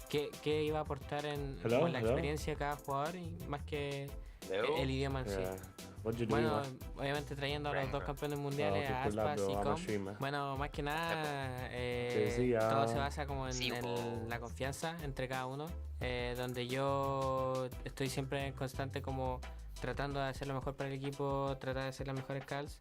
qué iba a aportar en la experiencia de cada jugador y más que el idioma en sí. Bueno, obviamente trayendo a los dos campeones mundiales, a Aspas y Com. Bueno, más que nada, todo se basa como en la confianza entre cada uno, donde yo estoy siempre en constante como tratando de hacer lo mejor para el equipo, tratar de hacer las mejores calls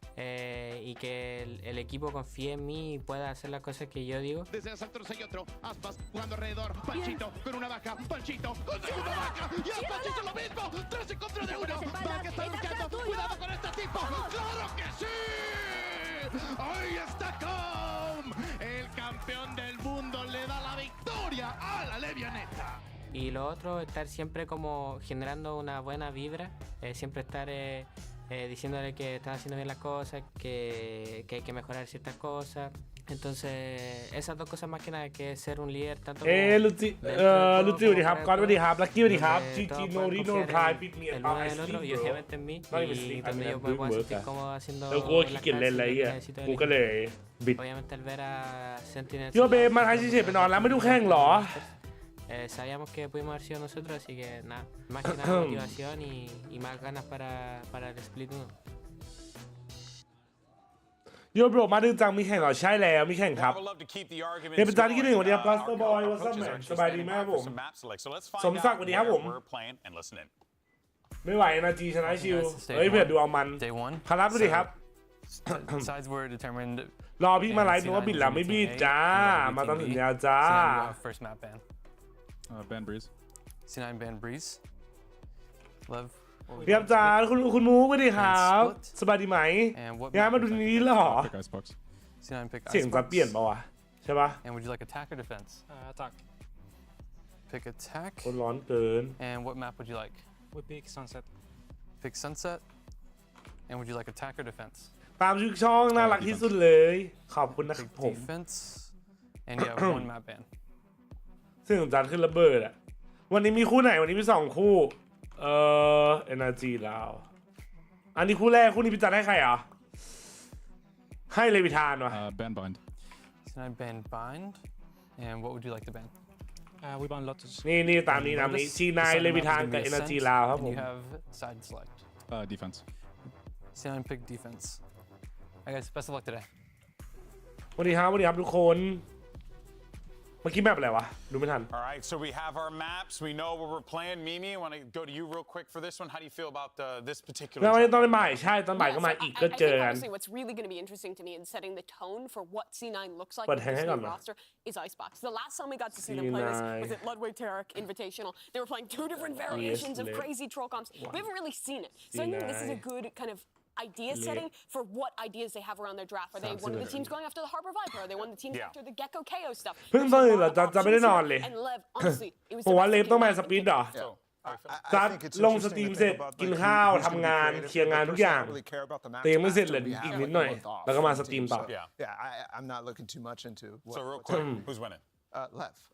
y que el equipo confíe en mí y pueda hacer las cosas que yo digo. Desde el sector hay otro, Aspas jugando alrededor, Panchito con una vaca, Panchito con segunda vaca y Aspas hizo lo mismo, 3 en contra de 1, vaca está buscando, cuidado con este tipo, ¡claro que sí! ¡Ahí está Com! El campeón del mundo le da la victoria a la Levianeta. Y lo otro, estar siempre como generando una buena vibra, siempre estar diciéndole que están haciendo bien las cosas, que hay que mejorar ciertas cosas. Entonces, esas dos cosas más que nada, que es ser un líder tanto como...ลุจิสวัสดีครับก๊อตสวัสดีครับลักกี้สวัสดีครับจีจีโนริโนพายปิดเมียน el ปา uno ไอ del ซี otro y obviamente en mí y donde yo me puedo sentir cómodo haciendo แล้วกูขี้เกียจเล่นอะไรอ่ะกูก็เลยบิด obviamente al ver a Sentinel โยเบมาไทยเฉยๆไปนอนแล้วไม่ดูแข่งหรอ sabíamos que pudimos haber sido nosotros, así que nada, más que nada motivación y más ganas para el split 1. โยโบมาดึงจังมีแข่งเหรอใช่แล้วมีแข่งครับเฮ้ยเป็นจานที่1วันนี้ครับกัสเตอร์บอยวัสดุสบายดีมากผมสมศักดิ์วันนี้ครับผมไม่ไหวนะจีชนะชิวเฮ้ยเผื่อดูเอามันคารับสวัสดีครับรอพี่มาไลฟ์นึกว่าบิดแล้วไม่บิดจ้ามาตามสัญญาจ้าban breeze C9 ban breeze love เรียบจ้าคุณมูก็ดีครับสบายดีไหมงานมาดูนี้หรอ pick icebox C9 pick เสียงจะเปลี่ยนป่าวะใช่ปะ and would you like attack or defense attack pick attack คนร้อนเกิน and what map would you like we pick sunset pick sunset and would you like attack or defense ตามชื่อช่องน่ารักที่สุดเลยขอบคุณนะครับ pick ผม defense and yeah one map ban ซึ่งจานขึ้นระเบิดอะวันนี้มีคู่ไหนวันนี้มี2คู่NRG แล้วอันนี้คู่แรกคู่นี้พี่จัดให้ใครอ่ะให้เลวิธานวะ ban bind C9 ban bind and what would you like to ban we ban lotus นี่ตามนี้C9 เลวิธานกับ NRG แล้วครับผม you have side select defense C9 pick defense I guys best of luck today สวัสดีครับทุกคนเมื่อกี้แมปอะไรวะดูไม่ทัน All right, so we have our maps. We know where we're playing. Mimi, I want to go to you real quick for this one. How do you feel about this particular? แล้วตอนบ่ายใช่ตอนบ่ายก็มาอีกก็เจอกัน Honestly, what's really going to be interesting to me in setting the tone for what C9 looks like But with this hang on new now. roster is Icebox. The last time we got to see them play this was at Ludwig Tarek Invitational. They were playing 2 different variations of crazy troll comps. We haven't really seen it, so I think this is a good kind of idea setting for what ideas they have around their draft. Are they one of the teams going after the Harbor Viper? Are they one of the teams after the Gecko KO stuff? เพิ่งตื่นเหรอจะไม่ได้นอนเลย And Lev, honestly, it was ผมว่าเลฟต้องมาสปีดเหรอ I จัดลงสตรีมเสร็จกินข้าวทำงานเคลียร์งานทุกอย่างแต่ยังไม่เสร็จเลยอีกนิดหน่อยแล้วก็มาสตรีมต่อ I'm not looking too much into So real quick, who's winning?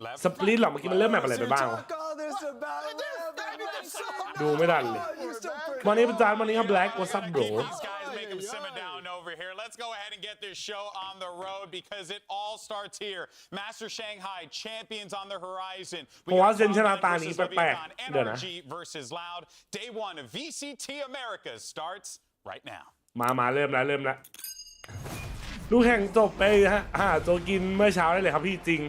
Lev สปลิตหรอเมื่อกี้มันเริ่มแมปอะไรไปบ้างวะดูไม่ทันเลยวันนี้เป็นจานวันนี้ครับแบล็กวอทซับโบร Make them simmer down over here. Let's go ahead and get this show on the road because it all starts here. Master Shanghai champions on the horizon. เพราะว่าเซนชนะตานี้แปลกๆเดี๋ยวนะ NRG versus Loud. Day 1 of VCTAMERICAS starts right now. มาเริ่มแล้วลูกแข่งจบไปหาโจกินเมื่อเช้าได้เลยครับพี่จริง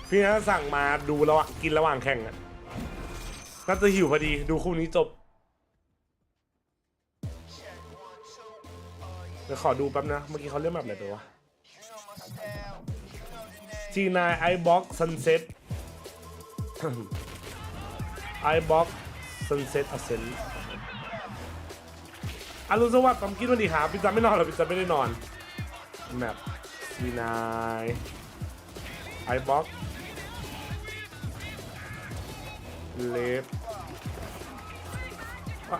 พี่นะสั่งมาดูระหว่างกินระหว่างแข่งอ่ะน่าจะหิวพอดีดูคู่นี้จบเดี๋ยวขอดูแป๊บนะเมื่อกี้เขาเล่นแบบไหนตัววะ G9 iBox Sunset iBox Sunset Ascent อรุณสวัสดิ์ผมคิดว่าดีครับพี่จันไม่นอนหรอพี่จันไม่ได้นอนแมป G9 iBox เลฟ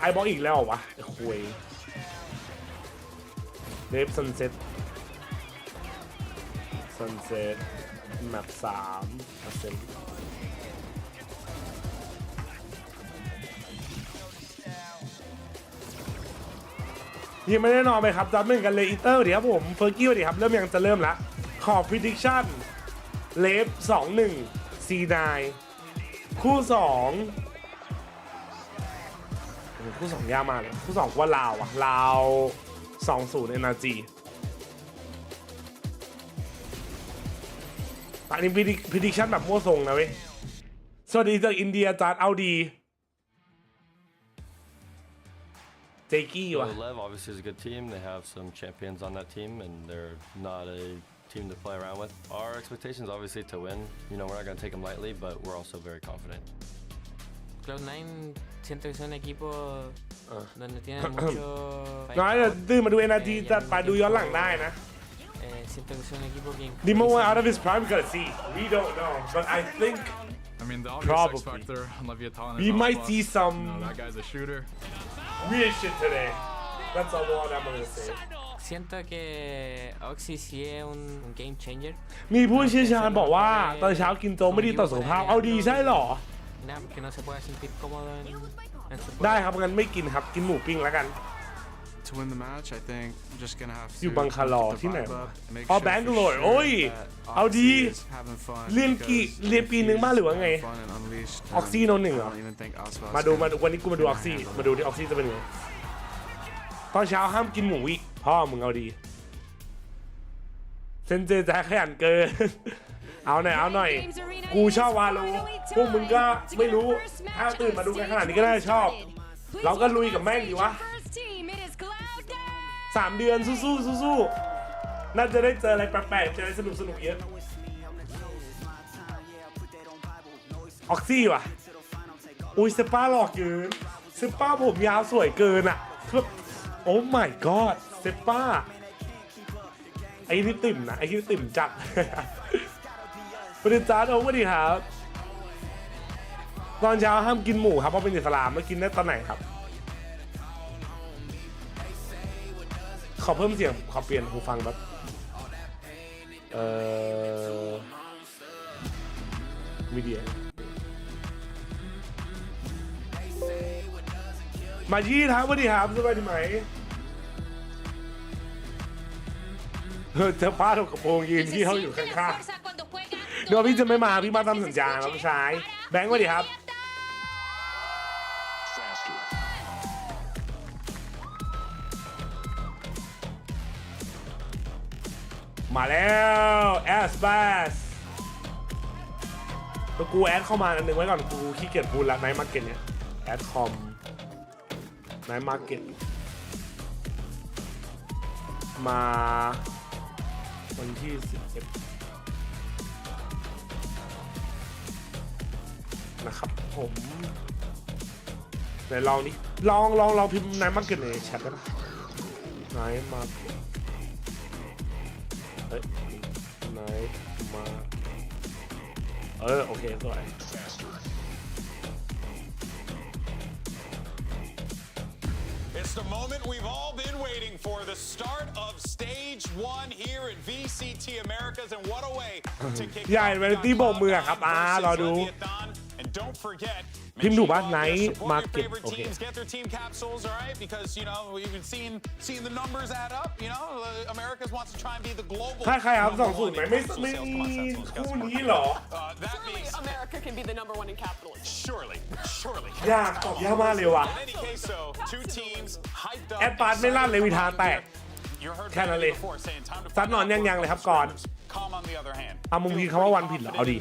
iBox อีกแล้ววะไอ้คุยเลฟ Sunset แมป3 Ascent ยังไม่ได้นอนไปครับจัดเหมือนกันเลยอีเตอร์ดีครับผมเฟอร์กี้ดีครับเริ่มยังจะเริ่มละขอ prediction เลฟ 21 C9 คู่สองยากมากเลยคู่สองว่าลาวอะลาว 20 NRG อันนี้prediction แบบมั่วทรงนะเว้ยสวัสดีจากอินเดียจัดเอาดีเจกี้ว่ะ Lev obviously is a good team. They have some champions on that team, and they're not a team to play around with. Our expectations obviously to win. You know, we're not going to take them lightly, but we're also very confident. Cloud9 siento que son equipos donde tienen mucho น้อยจะตื่นมาดู NRG จัดไปดูย้อนหลังได้นะ siento que son equipos que Dimo went out of his prime, we gotta see. We don't know, but I think I mean, the obvious probably X factor on Leviathan is we might Alpha. see some You know, that guy's a shooter. weird shit today. That's all I'm gonna say. siento que Oxy sí es un game changer มีผู้เชี่ยวชาญบอกว่าตอนเช้ากินโจ๊กไม่ดีต่อสุขภาพเอาดีใช่หรอ nada porque no se puede sentir cómodo en su ได้ครับงั้นไม่กินครับกินหมูปิ้งแล้วกัน To win the match, I think I'm just gonna have to อยู่บังคาลอ keep the ที่ไหน vibe วะ up and make อ๋อ sure แบง for ก์โลย sure โอ้ย that เอาดี Oxy is having fun เรียนปีนึงบ้างหรือว่าไง having fun and unleashed, ออกซี่โนหนึ่งเหรอ I don't even think Aspas มาดู can วันนี้กูมาดูออกซี่ handle มาดูที่ออกซี่จะเป็นไงตอนเช้าห้ามกินหมูอีกพ่อมึงเอาดีเซนเจแจ๊ขยันเกิน เอาหน่อยกูชอบวาโลพวกมึงก็ไม่รู้ถ้าตื่นมาดูกันขนาดนี้ก็น่าจะชอบเราก็ลุยกับแม่งดีวะ3 เดือนสู้น่าจะได้เจออะไรแปลกๆเจออะไรสนุกเยอะออกซี่ว่ะอุ้ยเซป้าหลอกเกินเซป้าผมยาวสวยเกินอ่ะโอ้ my god เซป้าไอ้นี่ติ่มนะไอ้นี่ติ่มจัดประเด็นจ้าโอ้สวัสดีครับตอนเช้าห้ามกินหมูครับเพราะเป็นอิสลามแล้วกินได้ตอนไหนครับขอเพิ่มเสียงขอเปลี่ยนหูฟังแบบมีเดียมายี่ครับสวัสดีครับสบายดีไหมเธอพลาดกับกระโปรงยีนที่เขาอยู่ข้างๆเดี๋ยวพี่จะไม่มาพี่มาทำสัญญาแล้วพี่ชายแบงค์สวัสดีครับมาแล้วแอสบาสแล้วกูแอดเข้ามาอันหนึ่งไว้ก่อนกูขี้เกียจพูดละไนท์มาร์เก็ตเนี่ยแอดคอมไนท์มาร์เก็ตมาวันที่11นะครับผมไหนลองดิลองพิมพ์ไนท์มาร์เก็ตในแชทได้ปะไนท์มาร์เก็ตเฮ้ยไหนมาโอเคสวย It's the moment we've all been waiting for, the start of stage 1 here at VCTAMERICAS, and what a way to kick off. ใหญ่เวลตี้โบกมือครับรอดู And don't forget พิมพ์ถูกป่ะไนท์มาร์เก็ต favorite โอเค teams get their team capsules, all right? Because you know we've been seeing the numbers add up. You know, Americas wants to try and be the global. ถ้าใครครับ2-0ไหมไม่คู่นี้หรอ That Surely means America can be the #1 in capitalism. surely. ยากตอบยากมากเลยว่ะ In any case, so two teams hyped up. แอดปาร์ตไม่ลั่นเลยวิธาแตก You heard แค่นั้นเลย before saying time to ซัดนอนยังเลยครับก่อน Calm on the other hand. เอามึงคิดคำว่าวันผิดเหรอเอาดิ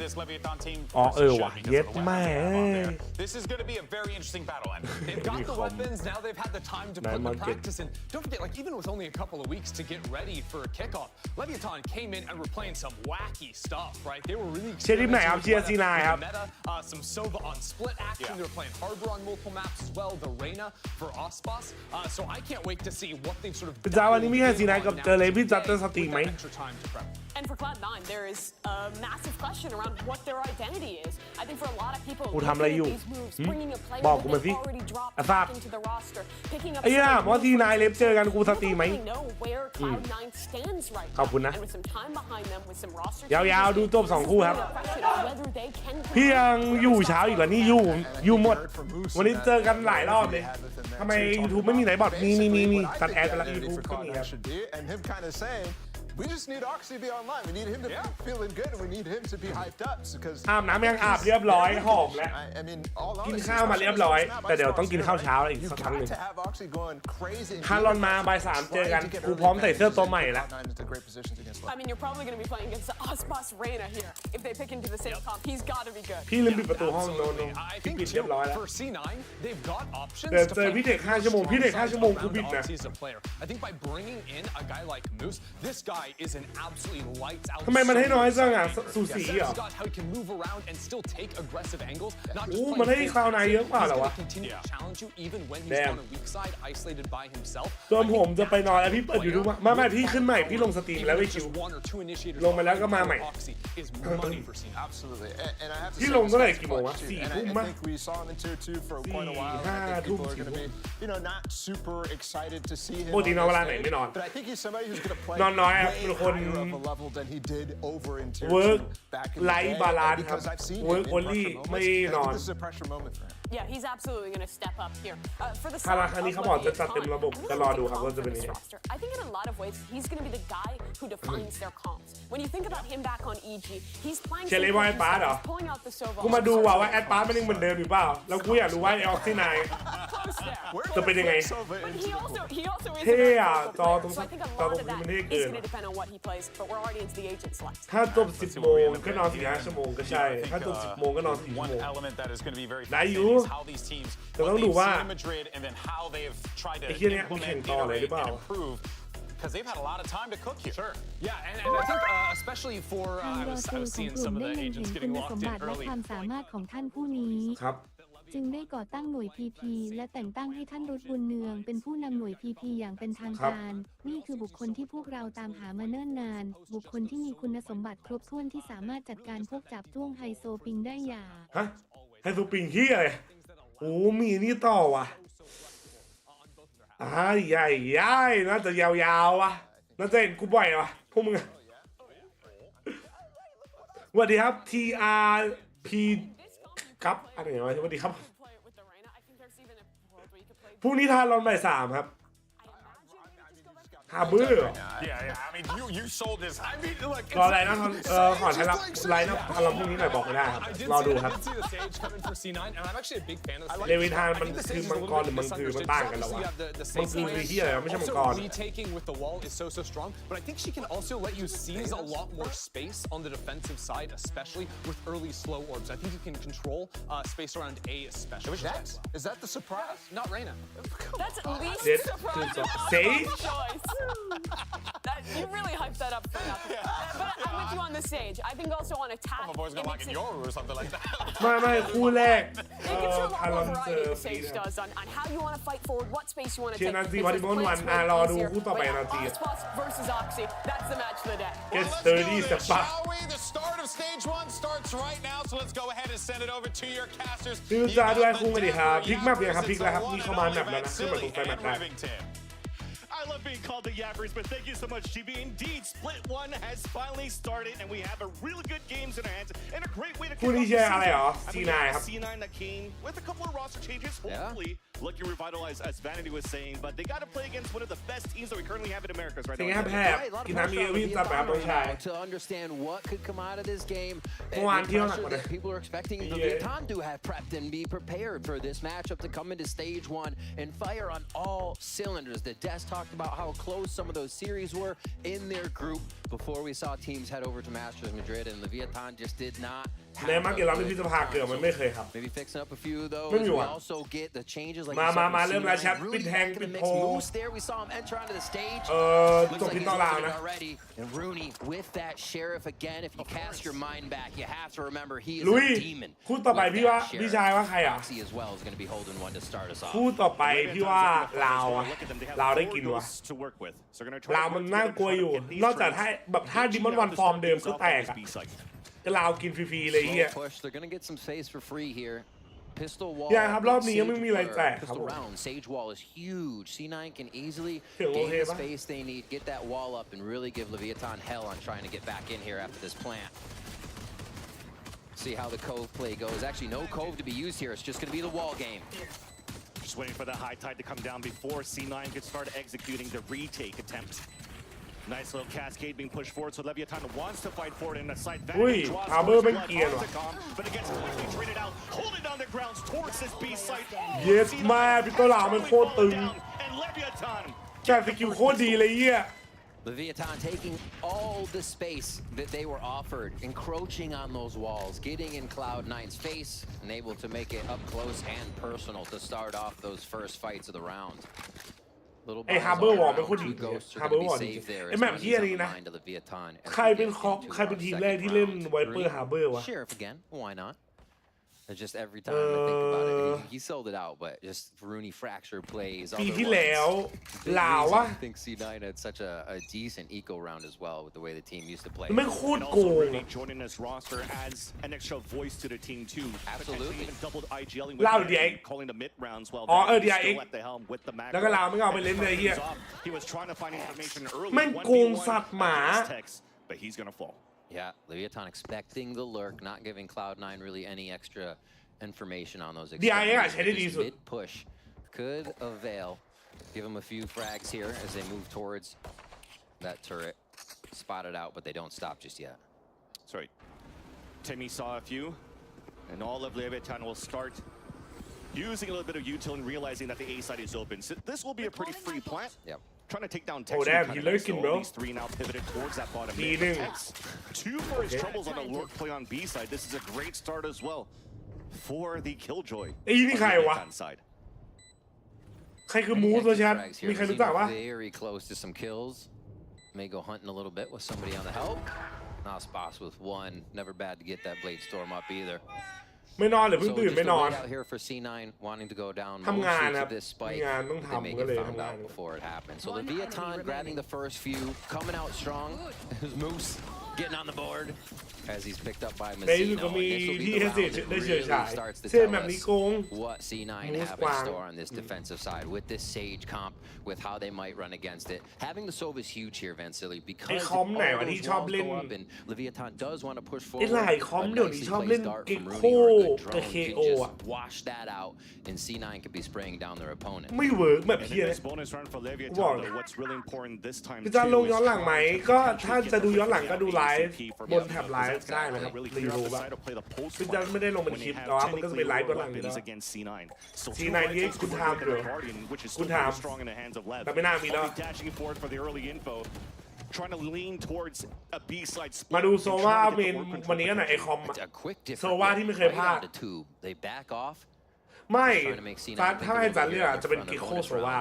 อ๋อว่ะเย็ดแม่ This is going to be a very interesting battle. And they've got the weapons, now they've had the time to put the practice in. Don't forget, like even with only a couple of weeks to get ready for a kickoff, Leviathan came in and were playing some wacky stuff, right? They were really เชียร์ทีมไหนครับเชียร์ซีนายครับ meta, some Sova on split action. They were playing Harbor on multiple maps as well, the Reyna for Aspas. So I can't wait to see what they've sort of จ้าวันนี้มีแค่ซีนายกับเจอเลยพี่จัดจะสตรีมไหม extra time to prep. And for Cloud9, there is a massive question around what their identity is. I think for a lot of people, กูทำอะไรอยู่ these moves, bringing a player บอก that กูมาสิ they've already dropped ทราบ back into the roster, picking up ไอ้ย่าเพราะซีนายเล็บเจอกันกูสตรีมไหม they don't really know where Cloud9 stands right ขอบคุณนะ now. And with some time behind them, with some roster ยาวๆดูจบ2คู่ครับ question of whether they can พี่ยังอยู่เช้าอีกเหรอนี่อยู่หมด วันนี้เจอกันหลายรอบเลยทำไม YouTube ไม่มีไหนบอทมีตัดแอดไปละ YouTube ก็มีครับ And him kind of saying, We just need Oxy to be online. We need him to be feeling good, and we need him to be hyped up because. อาบน้ำยังอาบเรียบร้อยหอมแล้ว I mean, all กิน honesty, ข้าวมาเรียบร้อย แต่เดี๋ยวต้องกินข้าวเช้าอีก you've สักครั้งหนึ่ got ง to have Oxy going crazy. คารอนมาบ่าย3เจอกันกูพร้อมใส่เสื้อตัวใหม่แล้ว I mean, you're probably going to be playing against the Aspas Reina here. If they pick into the same comp, he's got to be good. พี่ลืมปิดประตูห้องโน้น I พี่ think ปิดเรียบร้อยแล้ว for C9, they've got options เดี๋ยว to เจอ play พี่เด็ก5 ชั่วโมงพี่เด็ก5 ชั่วโมงกูบิดนะ Oxy as a player. I think by bringing in a guy like Moose, this guy is an absolutely lights out. ทำไมมันให้น้อยจังอ่ะสูสีเหรอ How he can move around and still take aggressive angles. Not โอ้ just มันให้ playing คราวไหนเยอะกว่าเหรอ He's วะ going to continue to challenge you even when he's Damn. on a weak side, isolated by himself. ตัวผมจะไปนอนแล้วพี่เปิดยูทูบไม่พี่ขึ้นใหม่พี่ลงสตรีมแล้วไปคิว ลงมาแล้วก็มาใหม่ Absolutely. And I have to พี่ say ลง this เท่าไหร่ next กี่โมงวะ punch, 4 and ทุ่ม I มั้ย think we saw him in tier 2 for quite a while. I think people are going to be, not super excited to see him. ปกตินอนเวลา on ไหน this ไม่นอน stage. But I think he's somebody who's going to play นอนน้อยครับ way เป็นคน higher of a level than he did over in tier work 2 back in the life day. balance Because ครับ I've seen work him in only pressure ไม่ moments. น I อ think น this is a pressure moment for him. Yeah, he's absolutely going to step up here. For the คารา side ครั้งนี้ of เขาบอกจะจัด Leviathan, เต็มระบบ I ก็ really รอ like ดู the ครับว่า comp จะ for เป็น this ยังไง roster. I think in a lot of ways, he's going to be the guy who defines their comps. When you think about him back on EG, he's playing เชลลี่ว่าแอดปาร์ตเหรอ he's pulling out the Sova. กูมาดูว่าแอดปาร์ตมันยังเหมือนเดิมอยู่เปล่าแล้วกูอยากรู้ว่าไอออกที่ไหน Close there. จะเป็นยังไง But he also is เท่อะ a very จอ good ตรง player. So I think a จอ lot ตรง of นี้มัน that เท่ is เกิน going to depend on what he plays. But we're already into the agent select. ถ้าจบ 10 โมงก็นอน 4-5 ชั่วโมงก็ใช่ ถ้าจบ 10 โมงก็นอน 4 ชั่ว One โมง element that is going to be very ได้อยู่ fascinating is how these teams, แต่ต้อ what งดู they've ว่า seen in Madrid, and then how they've tried to ไอ้เหี้ยเนี่ยมัน implement, แข่งต่อเลยหรือเปล่า and improve, because they've had a lot of time to cook here. Sure. Yeah, and I think especially for I was seeing some of the agents getting locked in และ early. ความสามารถของท่านผู้นี้ ครับ จึงได้ก่อตั้งหน่วย PP และแต่งตั้งให้ท่านรุดบุญเนืองเป็นผู้นำหน่วย PP อย่างเป็นทางการ นี่คือบุคคลที่พวกเราตามหามาเนิ่นนาน บุคคลที่มีคุณสมบัติครบถ้วนที่สามารถจัดการพวกจับจ้วงไฮโซปิงได้อย่าง ฮะไฮซูปิงเฮียเลยโอ้มีนี่ต่อว่ะใหญ่น่าจะยาวๆว่ะน่าจะเห็นกูบ่อยว่ะพวกมึงสวัสดีครับ TRP ครับอะไรอย่างเงี้ยสวัสดีครับ Play it with the Reina. I think there's even a world where you could play. พรุ่งนี้ทานรอนบ่าย 3 ครับ หาบื้อ Yeah. I mean, you sold this. I mean, look. รออะไรนะขอไทยรับไลน์นะทานรอนพรุ่งนี้หน่อยบอกไม่ได้ครับ รอดูครับ I did see the stage coming for C9, and I'm actually a big fan of the stage. เลวิธานมันคือมังกรหรือมังคือมันต่างกันแล้ววะมังคือคือเฮียอะไรวะไม่ใช่มังกร Retaking with the wall is so strong, but I think she can also let you seize a lot more space on the defensive side, especially with early slow orbs. I think you can control space around A especially. Is that the surprise? Not Reina. That's at least Did- surprising. Sage? Choice. You really hyped that up for nothing. But I'm with you on the stage. I think also on attack. My boy's it gonna lock makes in it- Yoru or something like that. ไม่คู่แรก It gives you a ทาร lot อน more เจอ variety, ฟรี Sage นะ does, on how you want to fight forward, what space you want to เชีย take. ร์นาซี It วอ just ลิบอล plays วัน way รอดู easier. คู่ต่อไป But yeah, นาที Aspas versus Oxy. That's the match of the day. Get Let's 30 do this, step up. shall we? The start of stage 1 starts right now, so let's go ahead and send it over to your casters. พี่จ้าด้วยคุ้งกันดิครับพลิกแมปยังครับพลิกแล้วครับนี่เข้ามาแมปแล้วนะขึ้นมาตรงไฟแมปได้ I love being called the Yappers, but thank you so much, GB. Indeed, Split 1 has finally started, and we have a really good games in our hands, and a great way to kick คู่นี้ off เชีย the ร์อะไร season. เหรอ And we C9 have ครับ C9 that came with a couple of roster changes, hopefully looking revitalized, as Vanity was saying, but they got to play against one of the best teams that we currently have in Americas right สิ่ง now. แค่แพ้กินน้ำมีวิ่งจับแบบน้องชาย to understand what could come out of this game เมื่อวานเที่ยวหนักกว่า that people are expecting the Vietnam to have prepped and be prepared for this matchup to come into stage 1 and fire on all cylinders. The Des talked about how close some of those series were in their group before we saw teams head over to Masters Madrid, and the Vietnam just did not ในมาร์เก็ตเราในพิพิธภัณฑ์เกิดมันไม่เคยครับ maybe fixing up a few of those. ไม่มี We ว่ะ also get the changes like มาเริ่มแล้วแชทปิดแทงปิดโพ Moose there. We saw him enter onto the stage. จบที่ต่อราวนะ Already. And Rooney with that sheriff again. If you cast your mind back, you have to remember he is ลุย a demon. คู่ต่อไปพี่ว่าพี่ชายว่าใครอ่ะ Oxy as well is going to be holding one to start us off. คู่ต่อไปพี่ว่าลาวอะลาวได้กินวะ To work with. So they're gonna ลาวมันน่ากลัวอยู่ นอกจากถ้าดิมอนวันฟอร์มเดิมก็แตกอะก็ลาวกินฟรีๆเลยเฮีย Slow push. They're going to get some space for free here. Pistol wall. ยังครับรอบนี้ยังไม่มีอะไรแตกครับ Pistol round. Sage wall is huge. C9 can easily เดี๋ยวโอ gain เค the ปะ space they need, get that wall up, and really give Leviathan hell on trying to get back in here after this plant. See how the Cove play goes. Actually, no Cove to be used here. It's just going to be the wall game. Just waiting for the high tide to come down before C9 could start executing the retake attempt. Nice little cascade being pushed forward, so Leviathan wants to fight forward in a side Ui, vantage. Draws Hammer first bên blood kia onto rồi. Com, but it gets quickly traded out, holding down the grounds towards this B site. Yes แม่พี่ตัวหลามันโคตรตึง And Leviathan แต่สกิลโคตรดีเลยเหี้ย Leviathan taking all the space that they were offered, encroaching on those walls, getting in Cloud9's face, and able to make it up close and personal to start off those first fights of the round. ไอ้ฮาร์เบอร์วอลเป็นคนดีฮาร์เบอร์วอลดีไอ้แมปเหี้ยนี้นะใครเป็นทีมแรกที่เล่นไวเปอร์ฮาร์เบอร์วะ Sheriff again, why not? Just every time I think about it, he sold it out, but just Rooney fracture plays. ปีที่แล้วลาววะ I think C9 had such a decent eco round as well with the way the team used to play. มันโคตรโกง Rooney joining this roster adds an extra voice to the team too. Absolutely. Even doubled IGLing ลาว with DX calling the mid rounds while อ๋อstill DX at the helm with the macro. แล้วก็ลาวไม่เอาไปเล่นเลยเหี้ย He was trying to find information early. แม่งโกงสัตว์หมา but he's gonna fall. Yeah, Leviathan expecting the lurk, not giving Cloud9 really any extra information on those extended. Mid push could avail. Give him a few frags here as they move towards that turret. Spotted out, but they don't stop just yet. Sorry. Timmy saw a few, and all of Leviathan will start using a little bit of util and realizing that the A side is open. So this will be a pretty free plant. Yep. Trying to take down Oh damn, he lurking, bro. These three now pivoted towards that bottom mid. Two for his troubles on the lurk play on B side. This is a great start as well for the Killjoy. ไอ้นี่ใครวะ ใครคือมูสวะชัดมีใครรู้จักวะ Very close to some kills. May go hunting a little bit with somebody on the help. Now Spots with one. Never bad to get that Blade Storm up either. ไม่นอนหรือเพิ่งตื่นไม่นอน out here for C9 wanting to go down ทำงานครับ this spike. มีงานต้องทำก็เลยทำงาน before it happens. So Leviathan grabbing the first few, coming out strong. Moose getting on the board as he's picked up by ในที่สุดก็มีที่ให้ได้เฉยฉายเช่นแบบนี้โกง what C9 have in store on this defensive side with this Sage comp, with how they might run against it. Having the Sova is huge here, Vansili, because ไอ้คอมไหนวะที่ชอบเล่น and Leviathan does want to push ไอ้ forward. หลายคอมเดี๋ยวนี้ชอบเล่นเก็กโคกับ KO อ่ะ wash that out, and C9 could be spraying down their opponent. ไม่เวิร์กแบบเฮีย bonus run for Leviathan, though, what's really important this time จะลงย้อนหลังไหมก็ถ้าจะดูย้อนหลังก็ดูไลฟ์บนแท็บไลฟ์ได้นะครับรีวิวบ้างคือจะไม่ได้ลงเป็นคลิปแต่ว่ามันก็จะเป็นไลฟ์ย้อนหลังอยู่แล้ว C9 นี่คุณทำเหรอคุณทำแต่ไม่น่ามีแล้ว Trying to lean towards a B side split. มาดูโซวาเมนวันนี้กันไหนไอคอมโซวาที่ไม่เคยพลาด They back off. ไม่ถ้าให้จันเลือกจะเป็นกิโคโซวา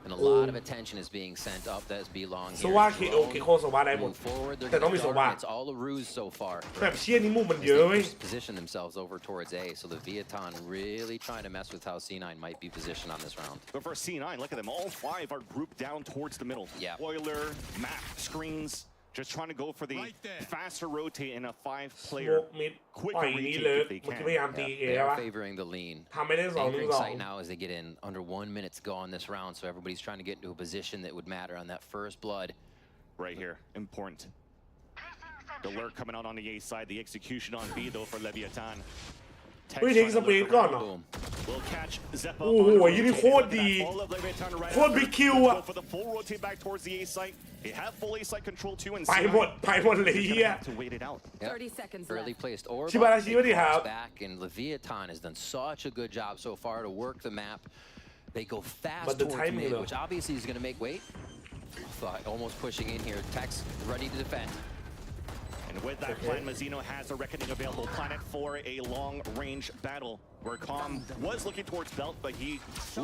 And a lot of attention is being sent up that belong here. โซวาเคโอกิโคโซวาได้หมดแต่ต้องมีโซวา It's all a ruse so far. แบบเชี่ยนี่มุมมันเยอะเว้ย Position themselves over towards A, so the Leviathan really trying to mess with how C9 might be positioned on this round. But for C9, look at them. All five are grouped down towards the middle. Yeah. Boiler, map, screens. Just trying to go for the faster rotate in a five-player quicker retake if they can. They are favoring the lean. ทำไม่ได้สองหนึ่งสอง Sight now as they get in under 1 minute to go on this round, so everybody's trying to get into a position that would matter on that first blood. Right here, important. The lurk coming out on the A side, the execution on B though for Leviathan. เฮ้ยเทคสเปรดก่อนเหรอ Will catch Zeppo. โอ้โหยี่นี่โคตรดีโคตรบิ๊กคิวอะ For the full rotate back towards the A site. They have full A site control too, and ไปหมดเลยเฮีย to wait it out. 30 seconds Early placed orb. ชิบาราชิวะดิครับ Back, and Leviathan has done such a good job so far to work the map. They go fast towards mid, which obviously is going to make weight. Almost pushing in here. Tex ready to defend. And with that plan, Mazzino has a reckoning available planet for a long-range battle, where Com was looking towards Belt, but he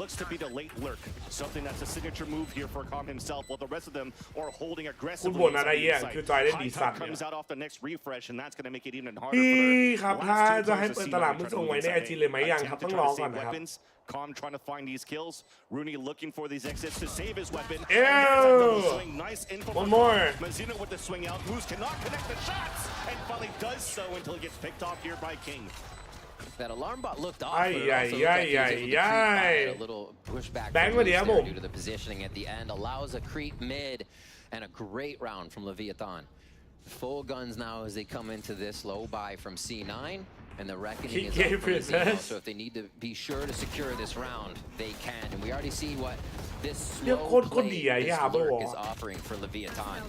looks to be the late lurk. Something that's a signature move here for Com himself, while the rest of them are holding aggressively. High top comes out off the next refresh, and that's going to make it even harder พี่ for ครับถ้าจะให้เปิดตลาดมือส่งไว้ในไอจีเลยไหมยังครับต้องรอก่อนนะครับ Com trying to find these kills. Rooney looking for these exits to save his weapon. Nice info. One more. Mazzino with the swing out. Moose cannot connect the shots, and finally does so until he gets picked off here by King. That alarm bot looked off. A little pushback due to the positioning at the end. Allows a creep mid, and a great round from Leviathan. Full guns now as they come into this low buy from C9. And the reckoning is up for Zeno, so if they need to be sure to secure this round, they can. And we already see what this slow play, this lurk is offering for Leviathan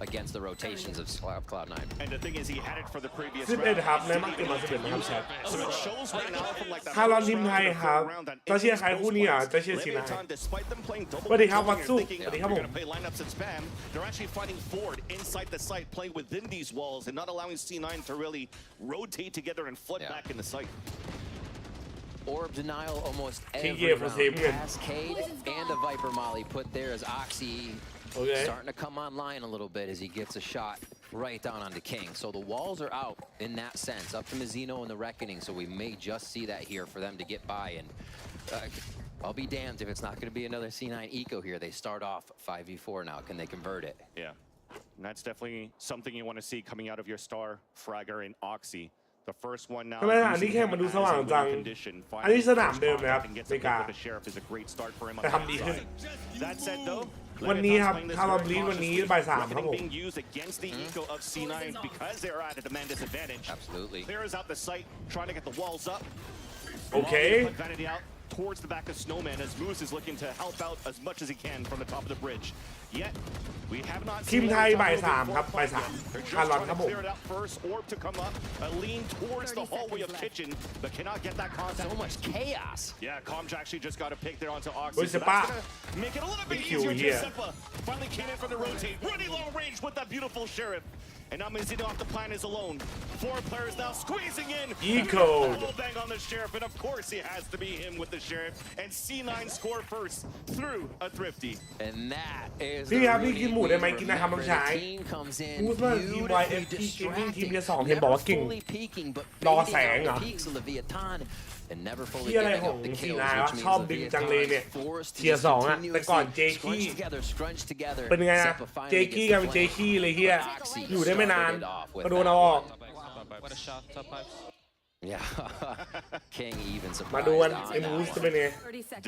against the rotations of Cloud9. And the thing is, he had it for the previous 11 ครับในมาร์เก็ตมา11นะครับแชท So it shows right now from like that ถ้าเราทีมไทยครับจะเชียร์ใครคู่นี้อ่ะจะเชียร์ซีนาย despite them playing double สวัสดีครับวัตสุ thinking สวัสดีครับผม they're going to play lineups and spam, they're actually fighting forward inside the site, playing within these walls and not allowing C9 to really rotate together and flood back in the site. Orb denial almost every round. Cascade and a Viper Molly put there as Oxy starting to come online a little bit as he gets a shot right down onto King. So the walls are out in that sense, up to Mizzino and the Reckoning. So we may just see that here for them to get by. And I'll be damned if it's not going to be another C9 eco here. They start off 5v4 now. Can they convert it? Yeah, and that's definitely something you want to see coming out of your star Fragger and Oxy. The first one now. ทำไมอันนี้แค่มันดูสว่างจังอันนี้สนามเดิมนะครับในกาแต่ทำดีขึ้น That said though, วันนี้ครับคาร์บอนบลีดวันนี้บ่าย3ครับผม being used against the eco of C9 because they are at a demand disadvantage. Absolutely. Clears out the site, trying to get the walls up. Okay. Vanity out towards the back of Snowman as Moose is looking to help out as much as he can from the top of the bridge. Yet we have not ทีม seen ไทยบ่าย3ครับบ่าย3คาร์ลอนครับผม clear it out first. Orb to come up, lean towards the hallway of kitchen, but cannot get that contact. So much chaos. Yeah, Comj actually just got a pick there onto Oxy. Where's So the that's bar? gonna make it a little bit The easier. Q here. Giuseppe finally came in from the rotate, running long range with that beautiful sheriff. And now Mizzino off the plan is alone. 4 players now squeezing in. Eco. Double bang on the sheriff, and of course he has to be him with the sheriff. And C9 score first through a thrifty. And that is พี่ครับพี่กินหมูได้ไหมกินนะครับน้องชาย team comes in พูดว่าทีม YFT Gaming ทีมเดียว2เห็นบอกว่าเก่ง fully peeking but รอแสงเหรอ peaks of Leviathan and never fully ที่อะไร getting ของ up the ซี kills นาย which ชอบ means ดึงจังเลยเนี่ย Leviathan forced เทีย to ร์2อ่ะแต่ก่อนเจคี้ scrunch together เป็นไงอะเจคี้กันเป็นเจคี้เลยเฮียอยู่ได้ไม่นานก็โดนเอาออก What a shot, top pipes. Yeah, King even มา surprised ดูกัน on ไอ้ that มูส one. จะเป็นไง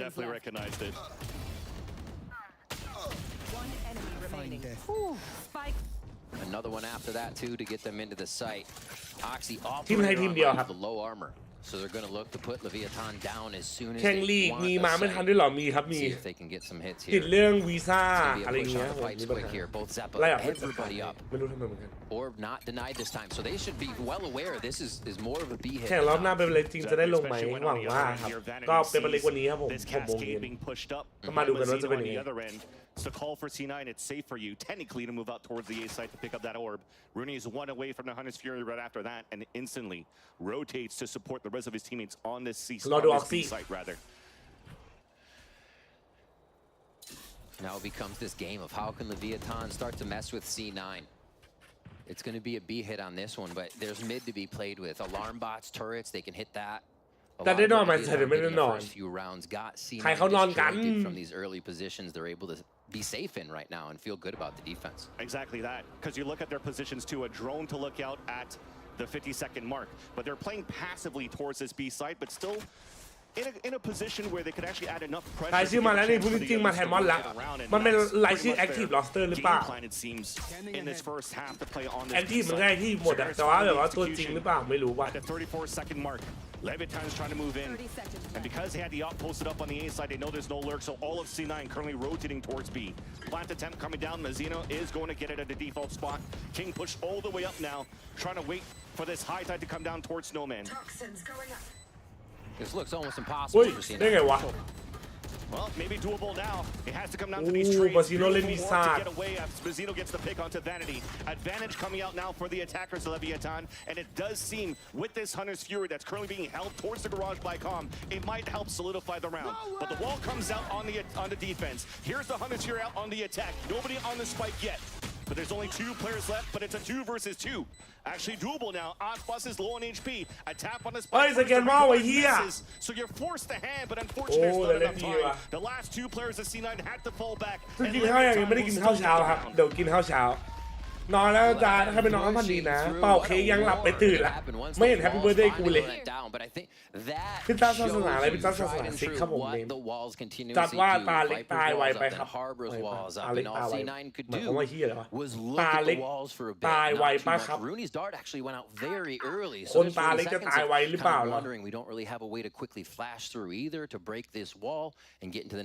Definitely recognized it. Another one after that too to get them into the site. Oxy ทีมไทยทีมเดียวครับ the low armor, so they're going to look to put Leviathan down as soon as แข่ง they ลีก want มี the มาไม่ site. ทันด้วยเหรอมีครับมี See if they can get some hits ติด here. เรื่องวีซ่า It's gonna อะไร be อ a ย่าง push เงี้ย on the ผม pipes มีปัญ quick หา here. Both Zeppa, ไล่ออกไม่ everybody up. ไม่รู้ทำไมเหมือนกัน Orb not denied this time, so they should be well aware this is more of a B hit. แข่งรอบหน้าเป็นเล็กจริงจะได้ลงไหมหวังว่าครับก็เป็นเล็กวันนี้ครับผม This 6 โมงเย็น cascade being pushed up. ก็มาดูกันว่าจะเป็น on ยังไง the other end. So call for C9. It's safe for you technically to move out towards the A site to pick up that orb. Rooney is 1 away from the Hunter's Fury right after that, and instantly rotates to support the rest of his teammates on this C site rather. Now it becomes this game of how can Leviathan start to mess with C9. It's going to be a B hit on this one, but there's mid to be played with. Alarm bots, turrets, they can hit that. แต่ได้นอนไหมใช่หรือไม่ได้นอน Few rounds got C9 ใครเขานอนกัน disjointed from these early positions. They're able to be safe in right now and feel good about the defense. Exactly that, because you look at their positions too. A drone to look out at the 50-second mark, but they're playing passively towards this B site, but still in a position where they could actually add enough ราย pressure. ชื่อมาแล้วนี่พูดจริงๆมาแทนมอนละมันเป็นรายชื่อ Active Roster หรือเปล่า It seems in this first half to play on this Active มันก็ Active หมดอะแต่ว่าแบบว่าตัวจริงหรือเปล่าไม่รู้ว่ะ At the 34-second mark, Leviathan is trying to move in, and because they had the op posted up on the A side, they know there's no lurk, so all of C9 currently rotating towards B. Plant attempt coming down. Mizzino is going to get it at the default spot. King pushed all the way up now, trying to wait for this high tide to come down towards Snowman. This looks almost impossible for C9. ได้ไงวะ Well, maybe doable now. It has to come down to these Ooh, trades. Mizzino len Beautiful work Visat. to get away as Mizzino gets the pick onto Vanity. Advantage coming out now for the attackers of Leviathan, and it does seem with this Hunter's Fury that's currently being held towards the garage by Com, it might help solidify the round. But the wall comes out on the defense. Here's the Hunter's Fury out on the attack. Nobody on the spike yet. But there's only 2 players left, but it's a 2 versus 2. Actually doable now. Osbus is low on HP. A tap on the spike. เฮ้ยสแกนว่าไว้เฮีย So you're forced to hand, but unfortunately there's not enough โอ้ time. The last 2 players of C9 had to fall back. ซึ่งกินข้าวยังไม่ได้กินข้าวเช้าครับเดี๋ยวกินข้าวเช้า นอนแล้วจ้าถ้าเป็นน้องพันดีนะเป่าเค้กยังหลับไปตื่นละไม่เห็นแฮปปี้เบิร์ธเดย์กูเลยพิซซ่าศาสนาอะไรพิซซ่าศาสนาซิกครับผมเองจัดว่าตาเล็กตายไวไปครับตาเล็กตายไวหมายความว่าเฮียอะไรวะตาเล็กตายไวป้าครับคนตาเล็กจะตายไวหรือเปล่าล่ะ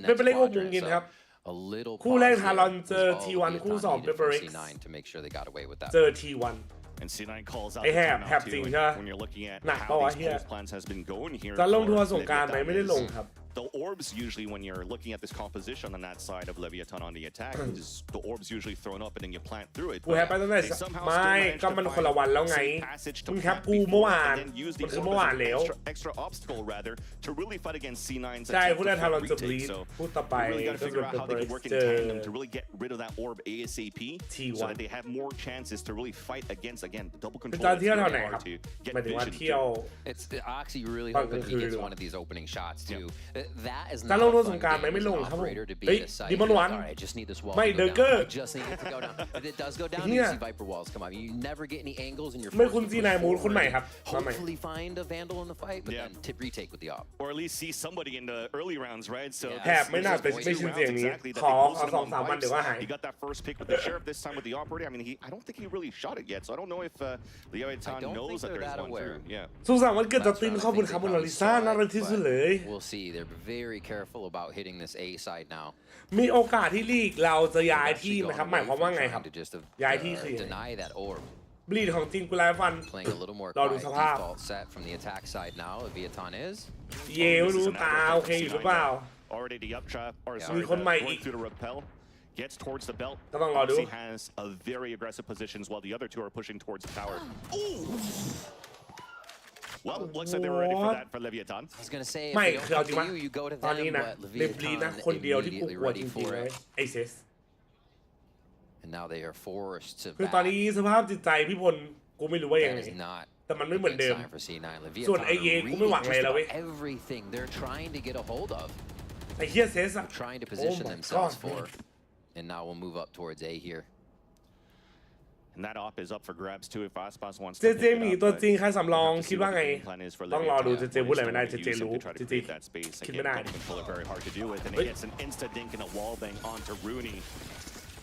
ไม่เป็นเลข6 โมงเย็นครับคู่แรกทารอนเจอ T1 คู่2เปเปอร์เร็กซ์เจอ T1 And C9 calls out ไอ้แหบจริงใช่ไหม when you're looking at หนักปะวะ how เฮี these ย close plans has been going here จะลงทัวร์สงกรานต์ไหมไม่ได้ลงครับ The orbs usually when you're looking at this composition on that side of Leviathan on the attack is the orbs usually thrown up and then you plant through it กูแฮปไปตั้งแต่ไม่ก็มันคนละวันแล้วไงมึงแฮปกูเมื่อวานมันคือเมื่อวานแล้ว extra obstacle rather to really fight against C9's ใช่คู่แรกทารอนจะบลีดคู่ต่อไป really got to ก็ figure จะ out เป็น how เป they เปอ can ร์ work เร็ก in ซ์เจอ tandem to really get rid of that orb ASAP so that they have more chances to really fight against again double เป็น control ตอนเที่ยวเท่าไหร่ครับ to get หมายถึงว่า vision เที่ยว It's Oxy really hoping he gets one of these opening shots too. That is จะ not ลง a ทัวร์ส fun งกรานต์ game ไหมไม่ as ล an งครับผม operator to be เฮ้ย at a site. ดิมอนวัน Alright, I just need this wall ไม่ to เด go อเกอ down. ร์ I just need it to go down. If it does go down, เหี้ you ย see Viper walls come up. You never get any angles and you're ไม่ forced คุณ to ซี push นายมูดคนใหม่ forward. ครับมาใหม่ Hopefully find a Vandal in the fight, but Yeah. then retake with the op. or at least see somebody in the early rounds, right? So Yeah. แถบไม่น่าเป็นไม่ชินเสียงนี้ ขอ2-3 วันเดี๋ยวก็หาย He got that first pick with the sheriff this time with the operator. I mean, I don't think he really shot it yet, so I don't know if Leviathan knows that there's one through. Yeah. สุขสันต์วันเกิดจัดตินขอบคุณครับคุณลาลิซ่าน่ารักที่สุดเลย We'll see. They're very careful about hitting this A side now. มีโอกาสที่ลีกเราจะย้ายที่ไหมครับหมายความว่าไงครับ ย้ายที่คือ deny that orb. บลีดของจริงกูไลฟ์ฟัน Playing a little more รอดูส quiet ภาพ default set from the attack side now. Leviathan is. เย่ไม่รู้ตาโอเคอยู่หรือเปล่า Already the up trap, or Yeah. sorry, มีคนใหม่อี going ก through the rappel. Gets towards the belt. ก็ต้องรอดู Oxy has a very aggressive positions while the other two are pushing towards the tower. Well, looks like they were ready for that for Leviathan. I was gonna say, ไม่ if คือเอาจริ they ง don't ว่า come to you, you go to ตอนนี้ them, นะ but เลบลีนะ Leviathan คนเดียวที่กู immediately กลัวจ ready ริง for ๆเลย it. ไอเซส And now they are forced to คือตอน back. นี้สภาพจิตใจพี่พลกูไม่รู้ว่ายัง That ไง is not แต่มันไม่ a เหมือน good เดิม sign for C9. ส่วน Leviathan ไอเย are กูไม่หวัง reading อะไร just แล้วเว้ย about everything they're trying to get a hold of, ไอเฮียเซสอะ trying to Oh position my themselves God, for. man. And now we'll move up towards A here. And that op is up for grabs too if Aspas wants เจ to เจ pick it มี up, ตัว but จริงใครสำรอง we'll have to คิด see ว่า what ไง the game plan is for ต้องรอดู Leviathan. เจเจพูดอะไรไม่ได้ Waste เจเจ the way to รู้ use him to try เจ to เจ create that space. คิด Again, ไม่ได้ getting controller very hard to do with, and he gets an insta dink and a wall bang onto Rooney,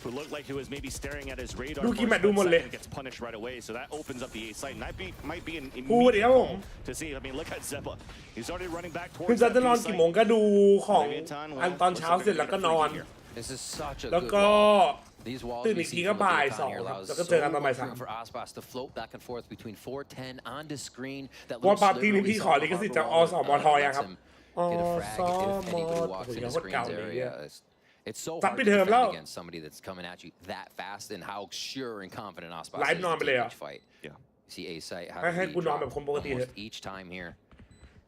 who looked like he was maybe staring at his radar ดู for กี่ a แมตช์ดู split หมดเลย second, gets punished right away. So that opens up the A side, and that might be an พูด immediate เดี๋ยวผม call to see. I mean, look at Zeppa. He's already running back คือ towards จะ that นอน B กี่ side. โมงก็ดูของ Leviathan, อัน well, ตอน looks เช้า like เสร็จ they're แล้วก็ gonna นอน freak here. This is such a แล้ว good ก็ wall. These walls ตื่น we อีกที see ก็ from บ่าย Leviathan สอง here ครับ allows แล้วก็ so เจอกันตอนบ่าย much สาม room for Aspas to float back and forth between 410 onto screen. That วอล little ปั๊บทีนี้ sliver we พี่ขอ saw on ลิ the ขสิทธิ์ harbor จากอ wall สมทยังครับ lets him อ get a ส frag if ม anybody โอ้ walks โห in ยัง the โคตรเก่า screens เลยเนี่ย area. It's so ซับ hard ไป to เทอม defend แล้ว against somebody that's coming at you that fast and how sure and confident Aspas ไล is ฟ์ to นอนไปเลย take เหรอ each fight. Yeah. See A site how ให้ to กู be นอนแบบ dropped คนปกติเถอะ almost each time here.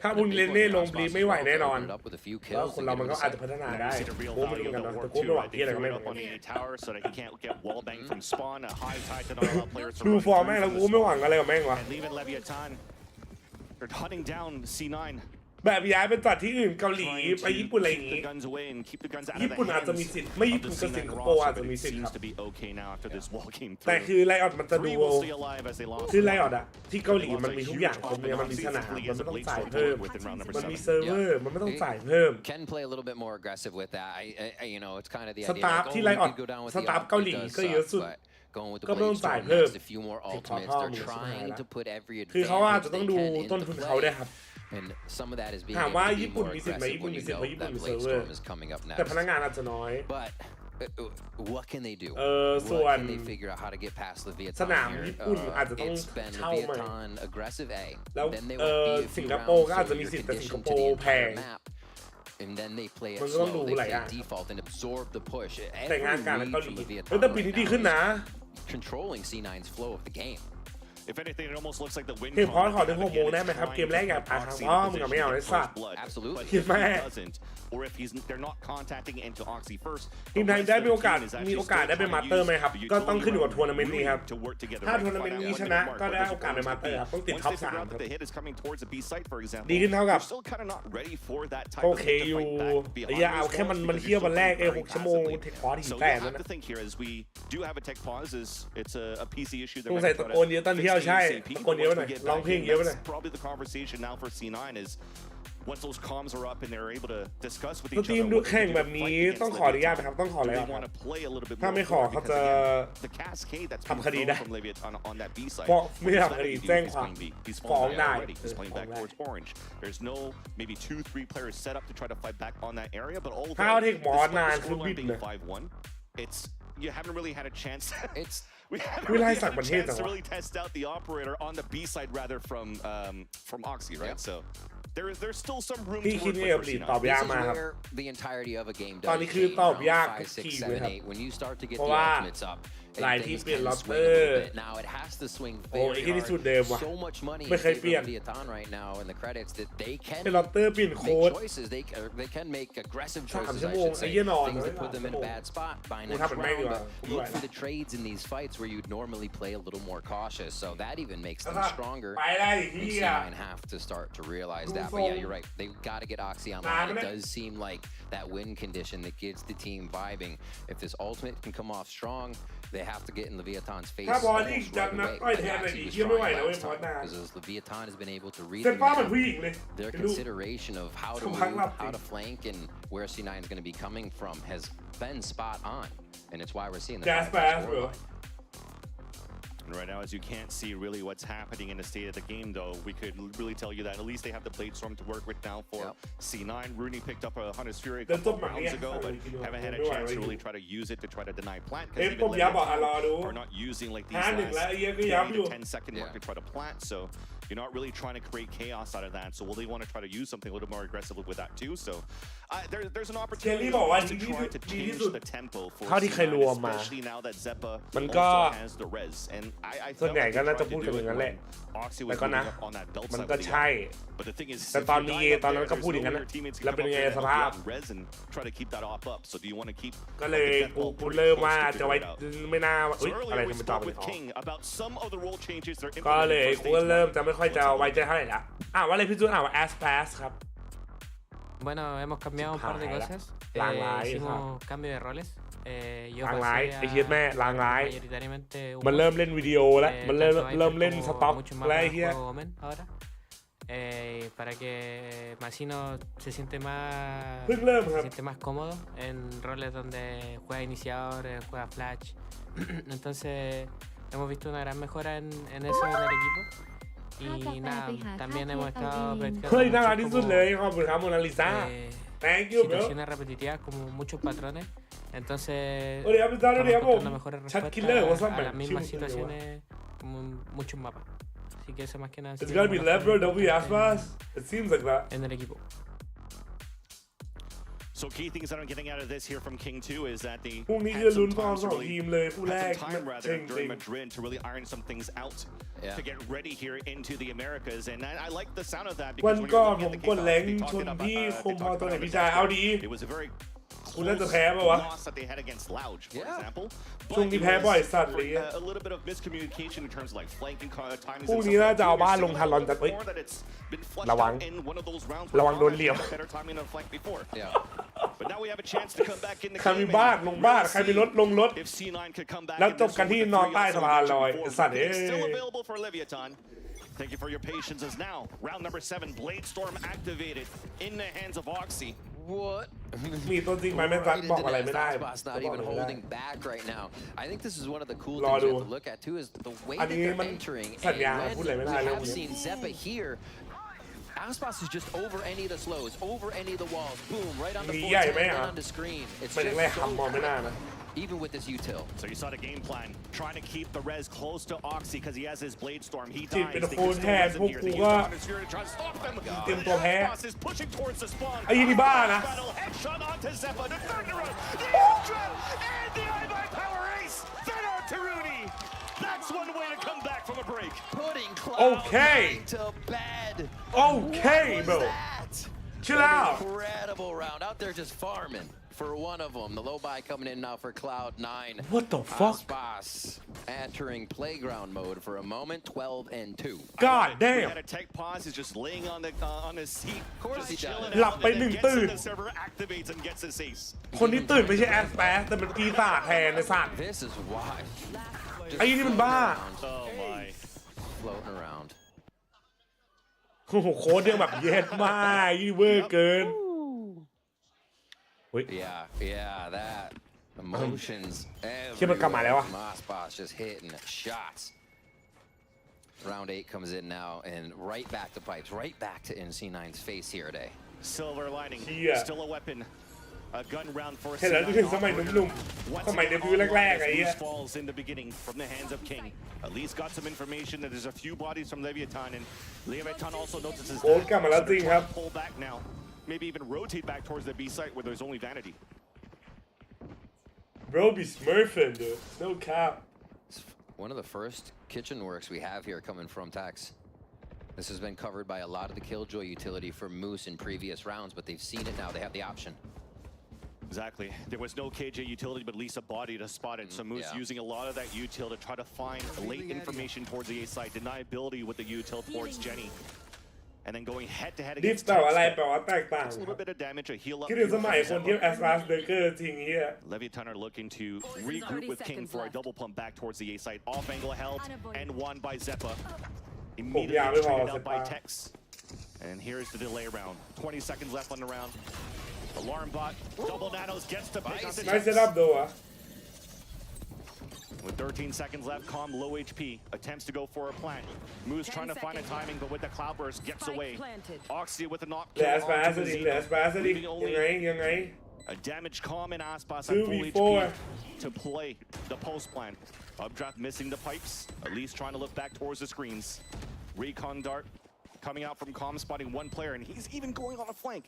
ถ้า And บุ the ญ big เล่น one เล่ here, ลงบลี Aspas ไม่ไหว as well, แน่น to อน open it up with a few แล้ว kills คน and เรา get มัน him ก็ to อาจจะ set. พัฒนา Now ได้ you see the real กูไม่รู้ value เหมือนกัน of the นะ warp แต่กูไม่ too, หวัง right? ที่ They อะไรก็ throw ไม่ it เหมือ up น on กัน the tower so that he can't get wall bang from spawn, a high tide to not allow players to ดู run ฟอร์ม through แม่งแล้ว from กู the ไม่หวัง spawn. อะไรกับแม่งวะ And leaving Leviathan, they're hunting down C9. แบบย้ายไปจัดที่อื่นเกาหลี Trying ไปญี่ปุ่นอะไรอ to ย่าง keep งี้ the guns away and keep the guns out of ญี่ the ปุ่นอาจจะมี hands สิทธิ์ไม่ of ญี่ the ปุ่นกับ C9 สิงคโปร์อาจ roster, จะ but มี it สิทธิ์ค seems รับ to be okay now after this wall came แต่ through. คือไลออดมันจะดู Three will stay alive as they lost คือ the ไลออ wall. ดอะที่เกาหลีมันมีทุกอย่างครบเนี่ยมันมีสนามมันไม่ต้องจ่ายเพิ่ม มันมีเซิร์ฟเวอร์มันไม่ต้องจ่ายเพิ่ม Can play a little bit more aggressive with that. You know, it's kind of the ส idea. ตาฟ Like, ที่ oh, ไล we ออด could go down with ส the ตาฟ op. เกาห It ลี does ก็เยอะ suck, สุด but going with the ก็ไม่ต้อง Blade จ่าย Storm เพิ่ม next, a few more ติดขอ ultimates. พ่อ They're มึง trying to put every คือเขาอาจ advantage จะต้อง they ดู can ต้น into ทุนเขาด้วย play. ครับ And some of that is being ถาม able ว่า to be ญี่ปุ่น more มีสิทธิ์ไหม aggressive ญี่ปุ่น when มี you สิทธิ์เพ know ราะญี่ปุ่น that มีเซิร์ Blade ฟเวอร์ Storm is coming up แต่ next. พนักงานอาจจะน้อย But what can they do? ส่วน What can they figure out how to get past ส Leviathan นาม here? ญี่ปุ่นอาจจะต้อง It's been เช่าใหม่ Leviathan aggressive A. แล้ว Then they will be a สิง few คโปร์ rounds ก็อาจ so จะมี you're สิทธิ์แต่สิงค conditioned โป to the ร์แพง entire map. And then they play it มันก็ต้อง slow. ดู They หลายอย่าง play default and absorb the push. แต่งาน Every การ read เกาหลี from Leviathan แต่ปี right นี้ now ดีขึ้นนะ is controlling C9's flow of the game. If anything, it almost looks like the win. เห็นพอขอถึง6 โมงได้ไหมครับเกมแรกอยากตายครับอ๋อมึงไม่เอาไอ้สัตว์ Absolutely. คิดแม่ Or if they're not contacting into Oxy first. ทีมไทยได้มีโอกาสได้เป็นมาสเตอร์ไหมครับก็ต้องขึ้นอยู่กับทัวร์นาเมนต์นี้ครับถ้าทัวร์นาเมนต์นี้ชนะก็ได้โอกาสเป็นมาสเตอร์ครับต้องติดท็อป 3 ครับดีขึ้นเท่ากับโอเคอยู่อย่าเอาแค่มันเที่ยววันแรก6 ชั่วโมงเทคพอถึงแตกแล้วนะสงสัยตะโกนเยอะตอนเที่ยวใช่ตะโกนเยอะไปหน่อยร้องเพลงเยอะไปหน่อย Once those comms are up and they're able to discuss with ที each ม other ดูแข่งแบบนี้ต้องขออนุญาตนะครับต้องขออะไรครับถ้าไม่ขอเขาจะทำคดีได้เพราะไม่ทำคดีแจ้งความฟ้องได้ There's no maybe 2-3 players set up to try to fight back on that area, but all ถ้าเอาเทคมอสนานคือบิดเลย it's you haven't really had a chance. We haven't วิไล really สัก had ประ a เทศ chance จัง to วะ really test out the operator on the B side rather from Oxy, right? So there's still some room to พี่คิด work เนี่ย with ลี for ตอบ C9. ยากมากครับ The entirety of a game ตอนนี้คือตอบยากทีเลยครับ when you start to get เพราะ the ว่า ultimates up หลายทีมเปลี่ยนลอตเตอ swing a ร์ little bit. Now it has to swing โอ้ไอ้ very ที่ที่สุด hard. เดิมว่ะ So much money ไม่เคย in เปลี่ยน favor of Leviathan right now in the credits that they can เป็นลอตเตอร์เปลี่ยนโค้ด make choices. They can make aggressive 3 choices. ชั่ว I โมง should ไอ้ say เหี้ยนอน things that put them in a bad spot by กู next ทำเป็นแม่ง round. ดีกว่า But look for the trades in these fights where you'd normally play a little more cautious. So that even makes them stronger. ไปได้ And ที่ C9 have to start to realize that. But yeah, you're right. They've got to get Oxy online. It does seem like that win condition that gets the team vibing. If this ultimate can come off strong, they have to get in Leviathan's face ถ้าบอล almost นี่ right จัดนะ away. ต่อย But แทนเลย Oxy ดิ was เยี่ยมไม่ไหว strong นะเว้ย last บอล time นา because as Leviathan has been able to read เซ็น them ป้าเหมือน now, ผู้หญิงเลย their เป็นลูก consideration of how to ทุกครั้ง move, หลับ how to flank, and where C9 is going to be coming from has been spot on. And it's why we're seeing the Jazz high pass, score bro. line. And right now, as you can't see really what's happening in the state of the game, though, we could really tell you that at least they have the Blade Storm to work with now for C9. Rooney picked up a Hunter's Fury a couple of rounds ago, but haven't had a chance to really try to use it to try to deny plant because even Leviathan are not using like these last 20 to 10-second mark to try to plant. So you're not really trying to create chaos out of that. So will they want to try to use something a little more aggressively with that too? So there's an opportunity to try to change the tempo for C9, especially now that Zeppa also has the res. And I ส่วน felt ใหญ่ like ก็ they น่าจะ tried พูด to กัน do อย่าง it นั้นแหละ when Oxy แต่ was ก็นะ moving up on that belt มัน side ก็ of the ใช่ But the thing is, แต่ตอนนี้ตอนนั้นก็พูดอย่างนั้น your teammates แล้วเป็น come ยัง up ไง there ส and ภาพ help you out res and try to keep that op up. So do you want to keep ก็เลย the death กู ball pretty เริ่ม close ว่า to จะไว้ figure it out? ไม่น่า So อะไร earlier we ทำไมตอบ spoke ไม่ with ออก King about some of the role changes they're ก็เลย implementing กู for ก็ stage เริ่ม one. จะไม่ค่อยจะไว้ใจเท่าไหร่ละว่าอะไรพี่จูนว่า as fast ครับ Bueno, hemos cambiado un par de cosas. Hicimos cambio de roles. Yo ลางร้าย pasé ไอ้เหี้ยแม่ลางร้าย mayoritariamente มันเริ่มเล่นวิดีโอแล้ว มันเริ่ม tanto Viper เล่น como สต็อก mucho más แล้วไอ้เหี้ย juego Omen ahora. Para que Masino se siente más เพิ่งเริ่มครับ se siente más cómodo en roles donde juega iniciador, juega flash. Entonces hemos visto una gran mejora en eso en el equipo. Y nada, también hemos estado เฮ้ย practicando น่ารัก mucho ที่สุด como, เลยขอบคุณครับโมนาลิซา thank you bro situaciones repetitivas como muchos patrones. Entonces, สวัสดีครับพี่จอนสวัสดีครับผม encontrando mejores ชัด respuestas คิลเลอร์ว่าซ่อม a แบบ las ชิว mismas จังเลยวะ situaciones como en muchos mapas. Así que eso más que nada. It's gotta be left bro don't be as fast it seems like that En el equipo. So key things that I'm getting out of this here from King 2 is that they พรุ่งนี้ had คือลุ้น some ฟอร์ม time ส to อง really ทีมเลยคู่แรก had some time rather เจ๋ง during ๆ Madrid to really iron some things out to get ready here into the Americas, and I like the sound of that วัน because when ก่อ you're น looking ผ at ม the กดแรง kickoff, ช they น talked พี่ about คมพอ they ตัวไหน talked พี่ about ชายเอาดี it was a very คุณน่าจะแพ้ป่าวะ loss that they had against Louge, for example. ช่วงนี้แพ้บ่อยสัตว์เลย A little bit of miscommunication in terms of like flanking timings. พรุ่งนี้น่าจะเอาบ้านลงทันรอนจัดเฮ้ย ระวัง ระวังโดนเหลี่ยม Yeah. But now we have a chance to come back in the ใครมี game. บ้านลงบ้านใครมีรถลงรถ If C9 could come back แล้ว in จบ this กัน one ที่ with the นอน three ใต้ also สะพานลอย before, สัตว์ it's still available for Leviathan. Thank you for your patience as now round number 7 Blade Storm activated in the hands of Oxy. What? มีตัวจริงไหมแม่งซัด Right บอก into อะไร that ไม่ได้ Xbox not even holding back right now. I think this is one of the cool รอ things ดู we have to look at too is the way อัน that นี้ they're มัน entering. สัญญา And พูดอะไร when ไม่ we ได้เรื่อง have นี้ seen Zeppa here, Aspas is just over any of the slows, over any of the walls. Boom, right on the มี 410 ใหญ่ไหม and อ่ะ on the screen. It's ไม่ได้ just แรก so คำมองไม่น่า quick, นะ even with this util. So you saw the game plan, trying to keep the res close to Oxy because he has his Blade Storm. He จิต dies. เป็น They โค can น still แทน res him พวก here. กู They use ก็ the Hunter's Fury to try to stop them. เตรียมตัวแพ้ Aspas is pushing towards the spawn. ไอ้ยี่นี่บ้านะ Battle headshot onto Zeppa. The Thunderous, the Ultra, and the I-Buy Power Ace. Then on to Rooney. That's Just one way to come back from a break. Putting Okay. Cloud9 to bed. Okay, What was bro. that? Chill An out. Incredible round out there just farming for one of them. The low buy coming in now for Cloud9. What the fuck? Aspas entering playground mode for a moment. 12-2. God We damn. had a tech pause. He's just laying on his seat. Of course he does. หลับไปหนึ่งตื่น The server activates and gets his ace. คนที่ตื่นไม่ใช่แอสแปสแต่เป็นปีศาจแทนไอ้สัตว์ This is why. ไอ้นี่มันบ้า Oh my. Floating around. โอ้โหโค้ดยังแบบเย็ดมากยี่เวอร์เกิน Yeah, that emotions. เชื่อมันกลับมาแล้วอะ Aspas just hitting shots. Round 8 comes in now and right back to pipes, right back to NC9's face here today. Silver lining. Yeah. Still a weapon. A gun round for เห็นแล้วนึกถึงสมัยหนุ่มๆสมัยเดบิวต์แรกๆไอ้เหี้ย falls in the beginning from the hands of King. At least got some information that there's a few bodies from Leviathan, and Leviathan also notices โค้ดกลับมาแล้วจริงครับ pull back now. Maybe even rotate back towards the B site where there's only Vanity. Bro be smurfing dude no cap It's one of the first kitchen works we have here coming from Tax. This has been covered by a lot of the Killjoy utility for Moose in previous rounds, but they've seen it now. They have the option. Exactly. There was no KJ utility, but at least a body to spot it. So Moose using a lot of that util to try to find late information towards the A side. Deniability with the util towards Jenny. And then going head to head ดิฟ against ต่ออะไรแปล Tex. ว่าแตกต่าง It's a little bit of damage, a heal up. คิดถึงสมัยคนที่แอสลาสเดอร์เกอร์ทิ้งเฮีย Leviathan are looking to regroup with King for a double pump back towards the A side. Off angle held and won by Zeppa. Immediately traded out by Tex. And here's the delay round. 20 seconds left on the round. Alarm bot, double nanos gets to pick up the ไนท์เซตอัพดูอะ With 13 seconds left, Calm low HP, attempts to go for a plant. Moose trying to find a timing, but with the cloudburst gets away. Oxy with a knock เหลือ kill แอสปาส onto ดิเหลือแอ Mazino. สปาสดิยังไง A damaged Calm and Aspas at full 2v4 HP to play the post plant. Updraft missing the pipes, at least trying to look back towards the screens. Recon dart coming out from Calm, spotting one player, and he's even going on a flank.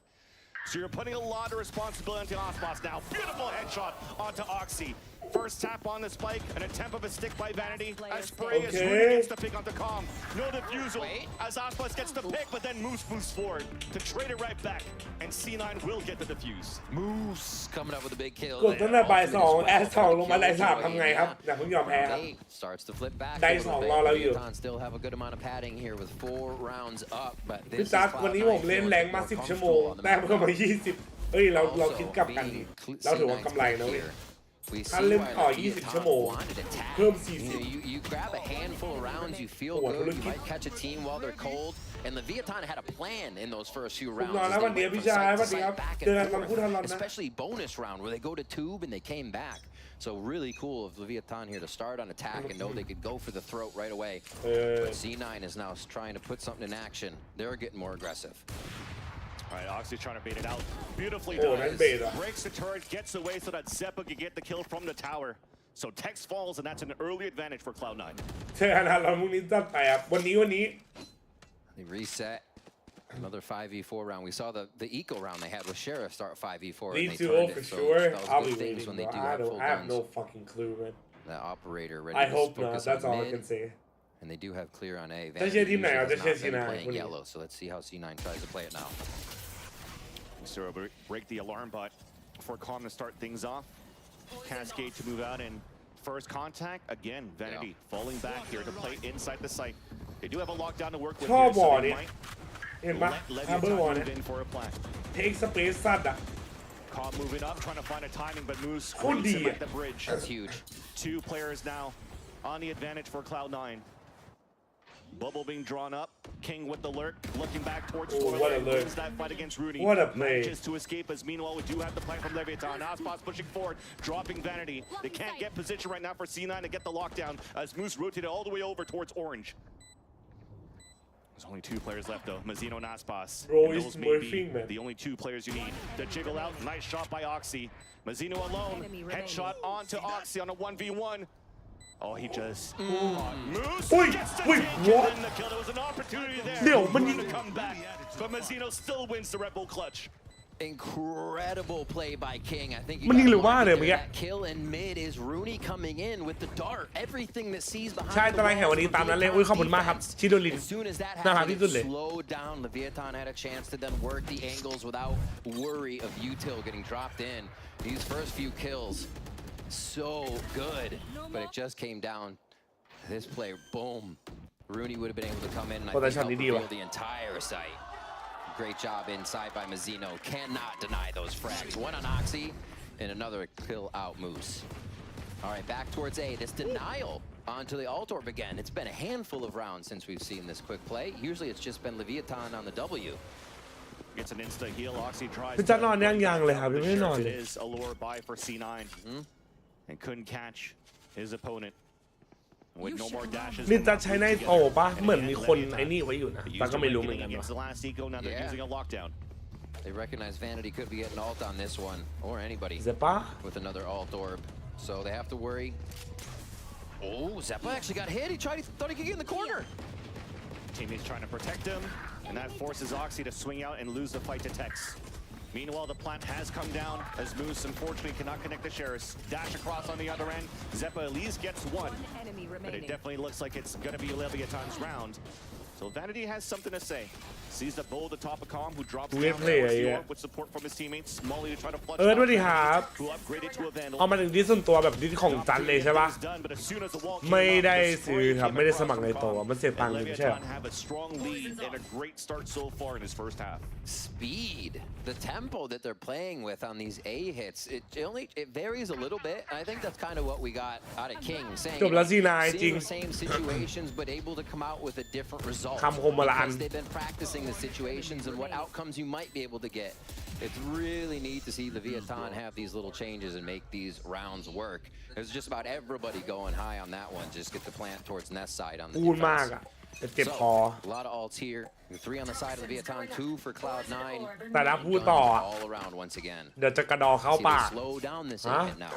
So you're putting a lot of responsibility on Aspas now. Beautiful headshot onto Oxy. First tap on the spike, an attempt of a stick by Vanity. As spray as Rudy gets the pick onto Calm. No defusal as Aspas gets the pick, but then Moose moves forward to trade it right back. And C9 will get the defuse. Moose coming up with a big kill. กดตั้งแต่บ่าย2แอส2ลงมาไล่สาบทำไงครับอย่าเพิ่งยอมแพ้ครับ Starts to flip back. ได้2รอเราอยู่ Still have a good amount of padding here with 4 rounds up, but พี่ this จั is ดวันนี้ผมเล่นแรงมา10ชั่วโมงแต้มก็มา20เอ้ยเราคิดกลับกันเราถือว่ากำไรนะเว้ย ถ้าเล่นต่อ20ชั่วโมงเพิ่ม40 You grab a handful of rounds, you feel good, you might catch a team while they're cold, and Leviathan had a plan in those first few rounds. นอนแล้ววันนี้พี่ชายสวัสดีครับเจอกันวันพุธทันรอนนะ Especially bonus round where they go to tube and they came back. So really cool of Leviathan here to start on attack and know they could go for the throat right away. But C9 is now trying to put something in action. They're getting more aggressive. All right, Oxy's trying to bait it out. Beautifully Oh, done. that's bait. Breaks the turret, gets away so that Zeppa can get the kill from the tower. So Tex falls, and that's an early advantage for Cloud9. เจอกันทันรอนพรุ่งนี้จัดไปครับวันนี้ They reset. Another 5v4 round. We saw the eco round they had with Sheriff start 5v4. Me and they too, turned for it. So sure. that was I'll good be things waiting, when they bro. do have full I have guns. no fucking clue, man. The operator ready I to hope not. focus That's on all I mid. can say. And they do have clear on A. Just cheer team Vanity now, has just not cheer been C9, playing please. yellow, so let's see how C9 tries to play it now. So break the alarm bot for Calm to start things off. Cascade to move out, and first contact, again, Vanity falling back here to play inside the site. They do have a lockdown to work with ชอบ here, บอ so ล they เนี่ย might เห็นปะ let ฮาร์เบอร์บอล Leviathan เนี่ย move in for a plant. เทคสเปซซัดอะ Calm moving up, trying to find a timing, but Moose Could squeezes him be. at the bridge. That's huge. 2 players now on the advantage for Cloud9. Bubble being drawn up. King with the lurk, looking back towards Oh, Spoiler. what a lurk. Wins that fight against Rudy. What a play. Manages to escape as meanwhile we do have the play from Leviathan. Aspas pushing forward, dropping Vanity. They can't get position right now for C9 to get the lockdown as Moose rotated all the way over towards Orange. There's only 2 players left though, Mazino and Aspas. Bro, And he's those may morphing, be man. the only 2 players you need. The jiggle out, nice shot by Oxy. Mazino alone, headshot onto Oxy on a 1v1. Oh, he just Moose Wait, gets to wait, take what? in the kill. There was an opportunity there. No, for man, him to come back, but Mazino still wins the Red Bull clutch. Incredible play by King. I think มันยิงหรือว่าเนี่ยเมื่อกี้ that kill in mid is Rooney coming in with the dart. Everything that sees behind. ใช่ตารางแข่งวันนี้ตามนั้นเลยอุ้ยขอบคุณมากครับชิโดลิน As soon as that น่ารัก happened, ที่สุดเลย it slowed down. Leviathan had a chance to then work the angles without worry of util getting dropped in. These first few kills, so good, but it just came down. This play, boom. Rooney would have been able to come in and I think help reveal the entire site. Great job inside by Mazzino. Cannot deny those frags. One on Oxy and another kill out Moose. All right, back towards A. This denial onto the alt orb again. It's been a handful of rounds since we've seen this quick play. Usually it's just been Leviathan on the W. Gets an insta heal. Oxy tries. พี่จัดนอนยังเลยครับยังไม่นอนเลย It is a lure buy for C9 and couldn't catch his opponent. With no more dashes. นี่จะใช้ในโตปะเหมือนมีคนไอ้นี่ไว้อยู่นะแต่ก็ไม่รู้เหมือนกันว่า The last eco now they're using a lockdown. They recognize Vanity could be getting ult on this one, or anybody Zeppa with another alt orb. So they have to worry. Oh, Zeppa actually got hit. He thought he could get in the corner. Teammates trying to protect him, and that forces Oxy to swing out and lose the fight to Tex. Meanwhile, the plant has come down as Moose unfortunately cannot connect the Sheriffs. Dash across on the other end. Zeppa at least gets one, but it definitely looks like it's going to be Leviathan's round. So Vanity has something to say. Sees the bull at the top of Calm, who drops down with support from his teammates. Molly to try to flush out, สวัสดีครับ who upgraded to a Vandal. เอามาถึงดิสส่วนตัวแบบดิสของจันเลยใช่ปะ But as soon as the wall ไม่ได้ซื้อครับไม่ได้สมัครในโตมันเสียตังค์ไม่ใช่ Leviathan have a strong lead and a great start so far in his first half. Speed, the tempo that they're playing with on these A hits, it varies a little bit. And I think that's kind of what we got out of King, saying จบแล้วสินาย จริง the same situations but able to come out with a different result คำคมมาละอัน because they've been practicing the situations and what outcomes you might be able to get. It's really neat to see Leviathan have these little changes and make these rounds work. It's just about everybody going high on that one. Just get the plant towards Nest side on the พูดมาก defense. อ่ะเจ็บคอ A lot of alts here. 3 on the side of Leviathan, 2 for Cloud9. แต่ละพูดต่อ all around once again. เดี๋ยวจะกระดอเข้า See, ปา they ก slow down this hit now.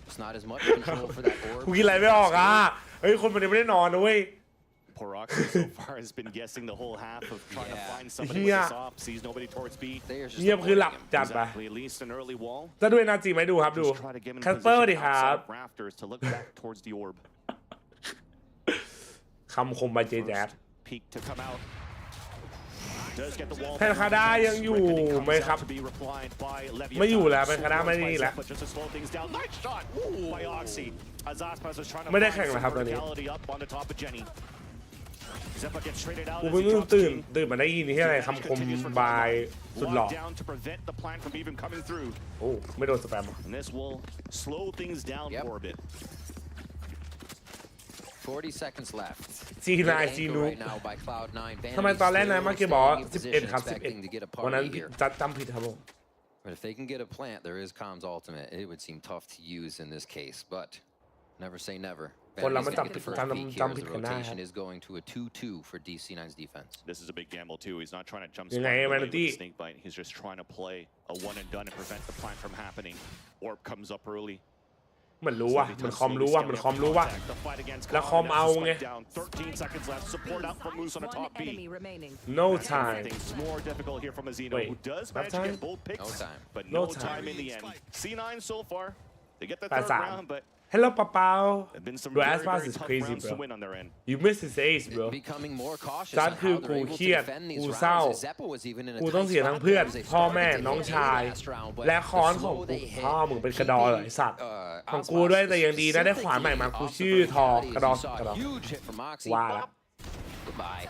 It's not as much control for that orb. กูกินอะไรไม่ออกอ่ะเฮ้ยคนมันยังไม่ได้นอนนะเว้ย Poor Oxy so far has been guessing the whole half of trying to find somebody with this op. Sees nobody towards B. เงียบคือหลับจัดไป Exactly, at least an early wall. จะด้วยนาจีไหมดูครับดู Just try to get him in แคสเปอร์ position ดิครับ outside of rafters to look back towards the orb. คำคมไปเจแจ๊ด Peek to come out. Does get the wall. แพนคาด้ายังอยู่ไหมครับ To be replied by Leviathan. ไม่อยู่แล้วแพนคาด้าไม่นี่แล้ว But just to slow things down. Nice shot by Oxy. As Aspas was trying to ไม่ได้ find แข่ง some นะครับตอนนี้ verticality up on the top of Jenny. Zeppa gets traded out กู as เพิ่ he ง drops ตื่นมาได้ยินที่อะไรคำคมบายสุดหล่อ Locked down to prevent the plan from even coming through. โอ้ไม่โดนสแปม And this will slow things down for a bit. 40 seconds left. ซีนายซีนู Right now by Cloud9. ทำไมตอนแรกนายมาเก็บบอก Vanity 11 ครับ expecting to get a 11 วันนั้น party here. จัดจำผิดครับผม But if they can get a plant, there is Com's ultimate. It would seem tough to use in this case, but never say never. คนเรา Vanity's ไม่ gonna get the first จำ peek here จำ as ผิด the กันได้ครั rotation บ is going to a 2-2 for DC9's defense. This is a big gamble too. He's not trying to jump ยังไง spot away with Vanity the snake bite. He's just trying to play a one and done and prevent the plant from happening. Orb comes up early. เหมือนรู้ว่ะเหมือนคอมรู้ว่ะเหมือนคอมรู้ว่ะ แล้วคอมเอาไง 13 seconds left. Support out from Moose on the top B. no time Things more difficult here from Azino, Wait, who does that manage to time? get both picks, No time. but No no time. time in the end. C9 so far, they get the แปด third สาม round, but Hello ปาเปา there've been some Bro, very, Aspas very is tough crazy, rounds bro. to win on their end. you miss his ace bro Becoming more cautious จัด on คือ how กู they're able เครี to ยด defend กู these เศร้า rounds. Zeppa was even in a กู tight ต้องเสีย spot ทั้งเพื่อน as they พ่อ started แม่ to น้อง hit A ชาย last round, but และค้อน the ของ slow กู they hit, พ่อมึงเป็นกระดอเหรอไอสัตว์ ของกู Aspas ด้วยแต่ยังดีนะได้ขวานใหม่มา specifically กู off the ชื่อทอ verticality กระดอ as you saw กระดอ a huge hit from Moxie. ว่าแล้ว Goodbye.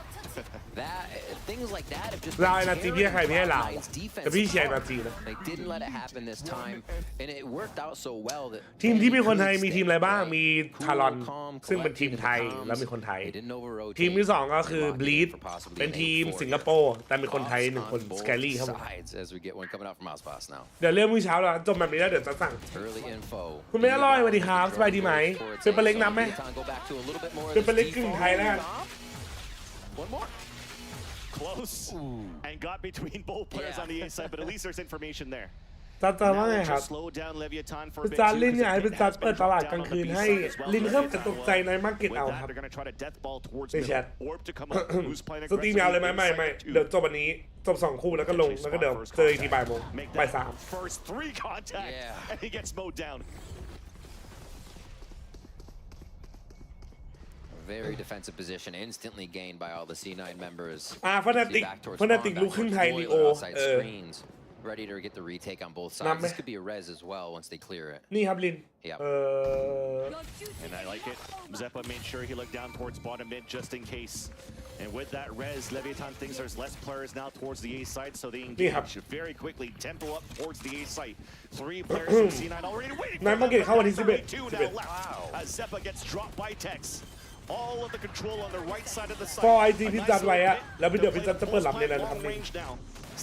That things like that have just เราไอ been นาจีพี่ให้ใครพี่ให้เรา Cloud9's defense แต่พี่เชียร์ apart. นาจีนะ They didn't let it happen this time, and it worked out so well that ทีมที่มีคนไทยมีทีมอะไรบ้าง Right. มี Cool, ทารอน calm, ซึ่งเป็นทีม collected ไทย in the comms. แล้วมีคนไทย They didn't over-rotate. ทีมที่สองก็คือ They locked it in Bleed for possibly เป็น an ทีม 8-4 สิงคโปร์แต่มีคนไทย Costs หนึ่งคน on both สแกลี่ครับผม sides as we get one coming out from Aspas now. เดี๋ยวเริ่มมื้อเช้าแล้วจบแบบนี้แล้วเดี๋ยวจะสั่ง Early info. คุณไม่อร่อยสวัสดีครับสบายดีไหมเป็นปลาเล็กน้ำไหม Go back to a little bit more of เป็นปลา this เล็กกึ่งไทยแล้วกัน One more. Close and got between both players on the A side, but at least there's information there. จัดว่าไงครับเป็นจัดลินอยากให้เป็นจัดเปิดตลาดกลางคืนให้ลินเริ่มจะตกใจในมาร์เก็ตเอาครับในแชทสตรีมยาวเลยไหมไม่เดี๋ยวจบวันนี้จบ2 คู่แล้วก็ลงแล้วก็เดี๋ยวเจออีกทีบ่ายโมงบ่าย 3 Very defensive position, instantly gained by all the C9 members. ฟนาติกลูกครึ่งไทยลีโอReady to get the retake on both sides. This could be a res as well once they clear it. นี่ครับลิน And I like it. Zeppa made sure he looked down towards bottom mid just in case. And with that res, Leviathan thinks there's less players now towards the A side, so they engage very quickly. Tempo up towards the A site. 3 players from C9 already waiting. นายมาร์เก็ตเข้าวันที่ 11 now left as Zeppa gets dropped by Tex. All of the control on the right side of the site. พอไอจีพิจัดไว้อะแล้วเดี๋ยวพิจัดจะเปิดรับในนั้นครับนี่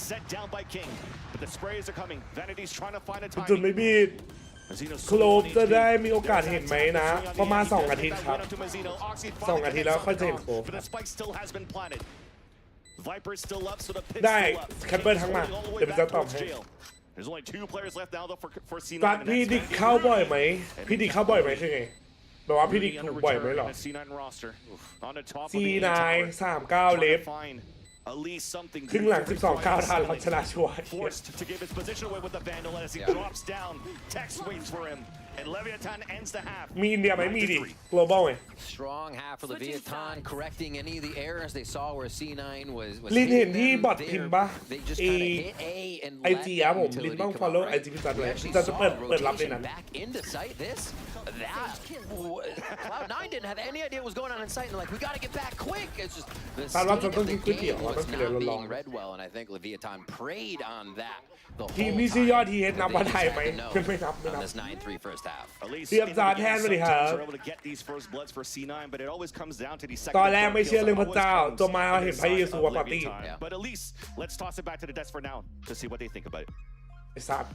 Set down by King, but the sprays are coming. Vanity's trying to find a time. จุดไม่บีดโคลบจะได้มีโอกาสเห็นไหมนะประมาณ2 อาทิตย์ครับ2 อาทิตย์แล้วค่อยจะเห็นโคลบได้แคปเปิลทั้งมาเดี๋ยวจะตอบให้จัดพี่ดิกเข้าบ่อยไหมพี่ดิกเข้าบ่อยไหมคือไงแบบว่าพี่ดิกถูกบ่อยไหมหรอ C9 39 เลฟครึ่งหลัง 12 9 ทันเราชนะชัวร์มีอินเดียไหมมีดิ global ไง Strong half for Leviathan correcting any of the errors they saw where C9 was ลินเห็นที่บอทพิมพ์ปะไอจีอะผมลินต้อง follow ไอจีพิจัดด้วยพิจัดจะเปิดรับในนั้น Cloud9 didn't have any idea what was going on in sight and like we got to get back quick. It's just the game was not being read well and I think Leviathan preyed on that. ทีมนี้ชื่อยอดทีเอสนับมาไทยไหมไม่นับ This 9-3 first half. เตรียมจานแทนมาดิครับตอนแรกไม่เชื่อเรื่องพระเจ้าจนมาเห็นพระเยซูปาร์ตี้ But at least let's toss it back to the desk for now to see what they think about it. ไอ้สัตว์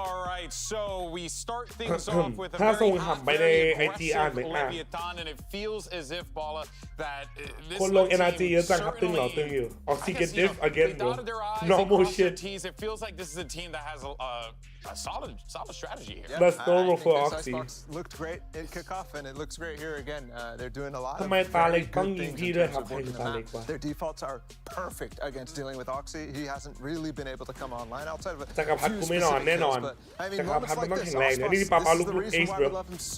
All right, so we start things off with a ถ้าส่ง very หับไปใน IG อ่านไหม Leviathan, and it feels as if Bala that this คนลง NRG เยอะจังครับตึงเหรอตึงอยู่ Oxygen diff again bro normal shit it feels like this is a team that has a solid strategy here. That's normal for Oxy. Looked great at kickoff, and it looks great here again. They're doing a lot of ทำไมตาเล็กต้องยิงพี่ด้วยครับใครคือตาเล็กวะ Their defaults are perfect against dealing with Oxy. He hasn't really been able to come online outside of it. จักรพรรดิกูไม่นอนแน่นอนจักรพรรดิมันต้องแข็งแรงเนี่ยนี่ปาปาลูกเอซ bro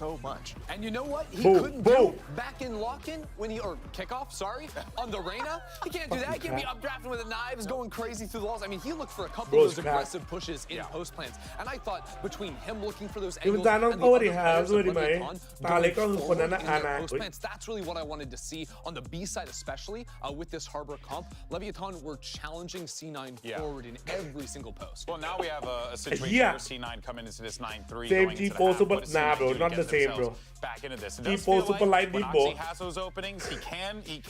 so much. And you know what? He couldn't do back in lock-in when he or kickoff, sorry, on the Reyna. He can't do that. He can't be updrafting with the knives, going crazy through the walls. I mean, he looked for a couple of those aggressive pushes in post plans, and I thought between him looking for those angles and the other players of Leviathan going post plans, that's really what I wanted to see on the B side, especially with this Harbor comp. Leviathan were challenging C9 forward in every single post. Well, now we have a situation where C9 coming into this 9-3. Same G4 super nah bro not the same bro back into this. G4 super light deep bro He has those openings. He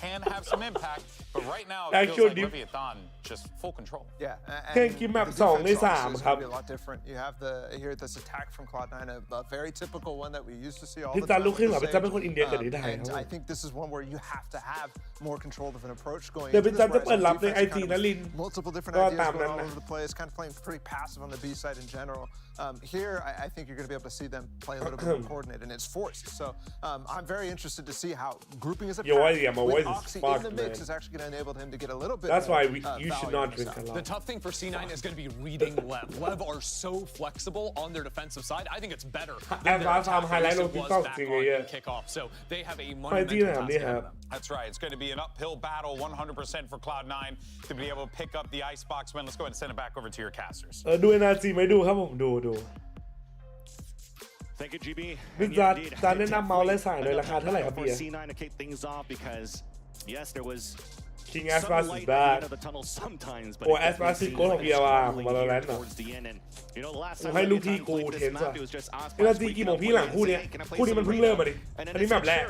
can have some impact, but right now it feels like Leviathan just full control. Yeah. แข่งกิมแมป2ใน3ครับ A lot different. You have here this attack from Cloud9, a very typical one that we used to see all พี่ the จัน time. ลูกครึ่งเหรอพี่จันเป็นคนอินเดียเกิดที่ไทย And I think this is one where you have to have more control of an approach going เดี๋ยว into พี่ this. จันจะ whereas เปิด on รับใน defense, IG kind of นะลิน multiple different ก็ ideas ตาม going นั้น all นะ over the place, kind of playing pretty passive on the B side in general. Here, I think you're going to be able to see them play a little bit more coordinated, and it's forced. So I'm very interested to see how grouping is a with Oxy in the mix is actually going to enable him to get a little bit. That's why you should not drink a lot. The tough thing for C9 is going to be reading Lev. Lev are so flexible on their defensive side. I think it's better than their attack was back on kickoff. So they have a monumental task ahead of them. That's right. It's going to be an uphill battle, 100% for Cloud9 to be able to pick up the Icebox win. Let's go ahead and send it back over to your casters. ดู NRG ไหมดูครับผมดู Thank you, GB. พี่จันแนะนำเมาส์และสายเลยราคาเท่าไหร่ครับพี่ C9 to kick things off because yes, there was King Aspas is bad โอ้ Aspas คือโค้ชของเบียร์ว่ะผมมาแล้วแลนด์อ่ะผมให้ลูกพี่กูเทนส์อ่ะNRGกี่โมงพี่หลังคู่นี้มันเพิ่งเริ่มมาดิอันนี้แบบแรก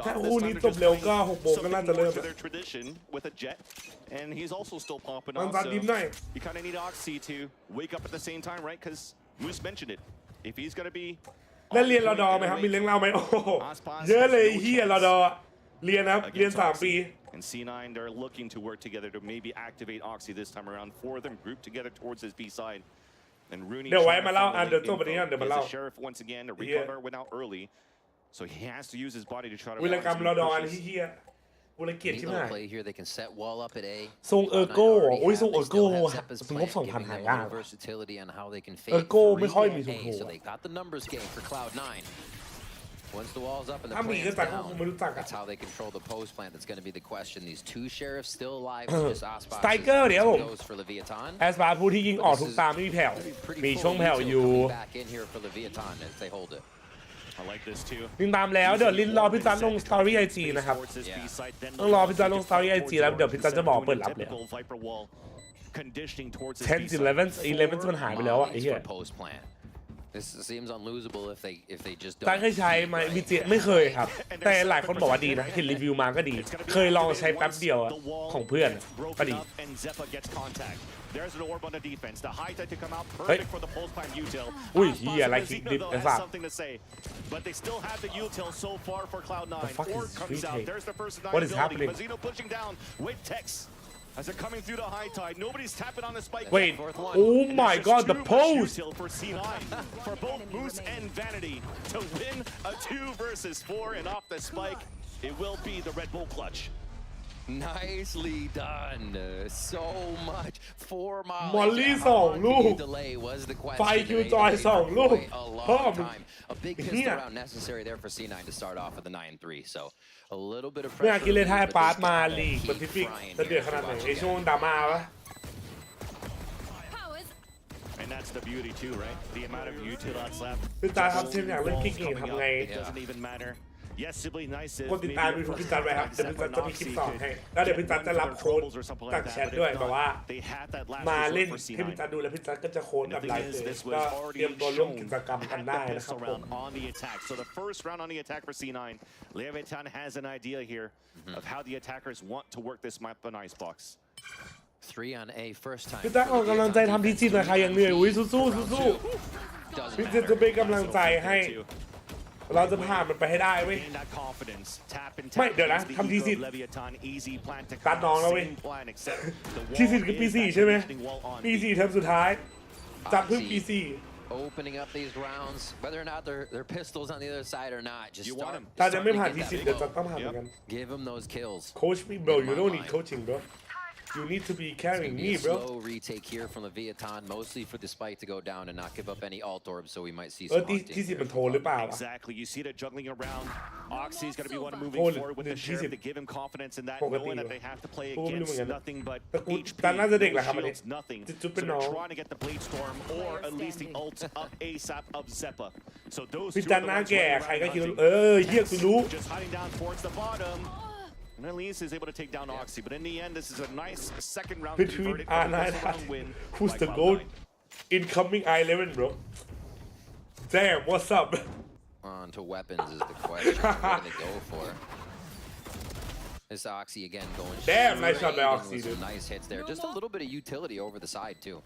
ถ้าคู่นี้จบเร็วก็6 โมงก็น่าจะเริ่ม And he's also still popping มัน off. ซัด So ดิมหน่อย you kind of need Oxy to wake up at the same time, right? Because Moose mentioned it. If he's going to be แล้วเรียนรอดอไหมครับมีเลี้ยงเราไหมโอ้เยอะเลยเฮียรอดอเรียนครับเรียน3 ปี And C9, they're looking to work together to maybe activate Oxy this time around. 4 of them grouped together towards his B side. And Rooney เดี๋ยวไว้ trying to มาเล่า find อัน the เดี๋ยว late จบไปนี้ info. เดี๋ยวมา He เล่า has a sheriff once again. The recover went out early, so he has to use his body to try to วิรกรรมรอดออัน pushes. เฮียกูเลยเกลียด Neat ที่ไหน little play here. They can set wall up at A. ทรงเออร์โก้ Cloud9 โอ้ย already ทรง have. เออ They ร์โก้ still have Zeppa's สงบ plan, 2,000 giving หา them ยาก more versatility on how they can เออ fake ร์โก้ไม่ค่อยมี 3 ถูก A. โห So they got the numbers game for Cloud9. Once the wall's up and the ถ้ามีก็ plan's แต่ก็ค down, งไม่รู้จักอะ that's how they control the post plant. That's going to be the question. These 2 sheriffs still alive. Just Aspas Striker เดี๋ยวผม goes for Leviathan. แอสบาผู้ที่ยิงออกทุกตามไม่มีแผ่ว Pretty มี full ช่วงแผ่ว util อยู่ coming back in here for Leviathan as they hold it. I like this too. ยิงตามแล้วเดี๋ยวลินรอพี่จันลงสตอรี่ไอจีนะครับ ต้องรอพี่จันลงสตอรี่ไอจีแล้วเดี๋ยวพี่จันจะบอกเปิดรับเลย Conditioning towards 10 11 มันหายไปแล้วอะไอ้เหี้ย Post plant. This seems unlosable if they just จัน don't. เคยใช้ไหมวิจิไม่เคยครับ แต่หลายคนบอกว่าดีนะเห็นรีวิวมาก็ดี เคยลองใช้แป๊บเดียวอะของเพื่อนก็ดี There's an orb on the defense. The high tide to come out perfect for the pulse plan util. อุ้ยเฮียอะไรคิกดิฟไอ้สัส Something to say, but they still have the util so far for Cloud9. Orb comes out. There's the first What is ability. happening? Mazino pushing down with Tex as they're coming through the high tide. Nobody's tapping on the spike. Wait, oh my god, the post! Util for C9 for both Moose and Vanity to win a 2 versus 4, and off the spike, it will be the Red Bull clutch. Nicely done. So much. 4 miles. มอลลี่2 ลูก Delay was the ไฟ question. คิวจอย2 ลูก A เพิ่ม long time. A big pistol round necessary there for C9 to start off with the 9-3. So a little bit of ไม่อยาก pressure. กินเลยถ้าไอ้ but ปาร์ต they มา gotta ลีก keep แปซิฟิก frying จะเดือด here. ขนาดไหน Watching ไอ้ that. ช่วงดราม่าวะ And that's the beauty too, right? The amount of util that's left. พี่ตาทำเช่นอย่างเล่นคิกกิ้งทำไง It doesn't even matter. Yes, Sibley, nice. กดติดตามยูทูบพี่จันไว้ครับเดี๋ยวพี่จันจะมีคลิปสอนให้แล้วเดี๋ยวพี่จันจะรับโค้ดจากแชทด้วยแบบว่ามาเล่นให้พี่จันดูแล้วพี่จันก็จะโค้ดแบบไลฟ์เลยก็เตรียมตัวร่วมกิจกรรมกันได้นะครับผม on the attack. So the first round on the attack for C9, Leviathan has an idea here of how the attackers want to work this map on Icebox. 3 on A first time. พี่จันออกกำลังใจทำทีจิตหน่อยใครยังเหนื่อยอุ้ยสู้ๆพี่จันจะเป็นกำลังใจให้เราจะผ่านมันไปให้ได้เว้ยไม่เดี๋ยวนะทำทีสิทธิ์ตัดน้องแล้วเว้ยทีสิทธิ์คือปี4ใช่ไหมปี4เทอมสุดท้ายจับเพิ่งปี4 Opening up these rounds, whether or not they're pistols on the other side or not, just start. ตาจะไม่ผ่านทีสิทธิ์เดี๋ยวจะต้องผ่านเหมือนกัน Give them those kills. Coach me bro you don't need coaching bro you need to be carrying me bro Slow retake here from Leviathan, mostly for the spike to go down and not give up any alt orbs, so we might see some ทีสิทธิ์มันโทรหรือเปล่า Exactly. You see that juggling around. Oxy's going to be one moving forward with the sheriff to give him confidence in that, knowing that they have to play against nothing but HP. แต่น่าจะเด็กแหละครับอันนี้ Shields, nothing. จุด So เป็นน้อง they're trying to get the blade storm or at least the ult up ASAP of Zeppa. So those พี่ two จั are น the หน้า ones แก่ running ใคร around ก็คิด hunting. เฮียกูรู้ Just hiding down towards the bottom. And at least is able to take down Oxy. But in the end, this is a nice second round between verdict for the R9 first round win. who's by the Cloud9. GOAT incoming I11 bro damn what's up On to weapons is the question. What do they go for? This Oxy again going. Damn, nice shot by straight in Oxy, with some dude. Nice hits there. Just a little bit of utility over the side too.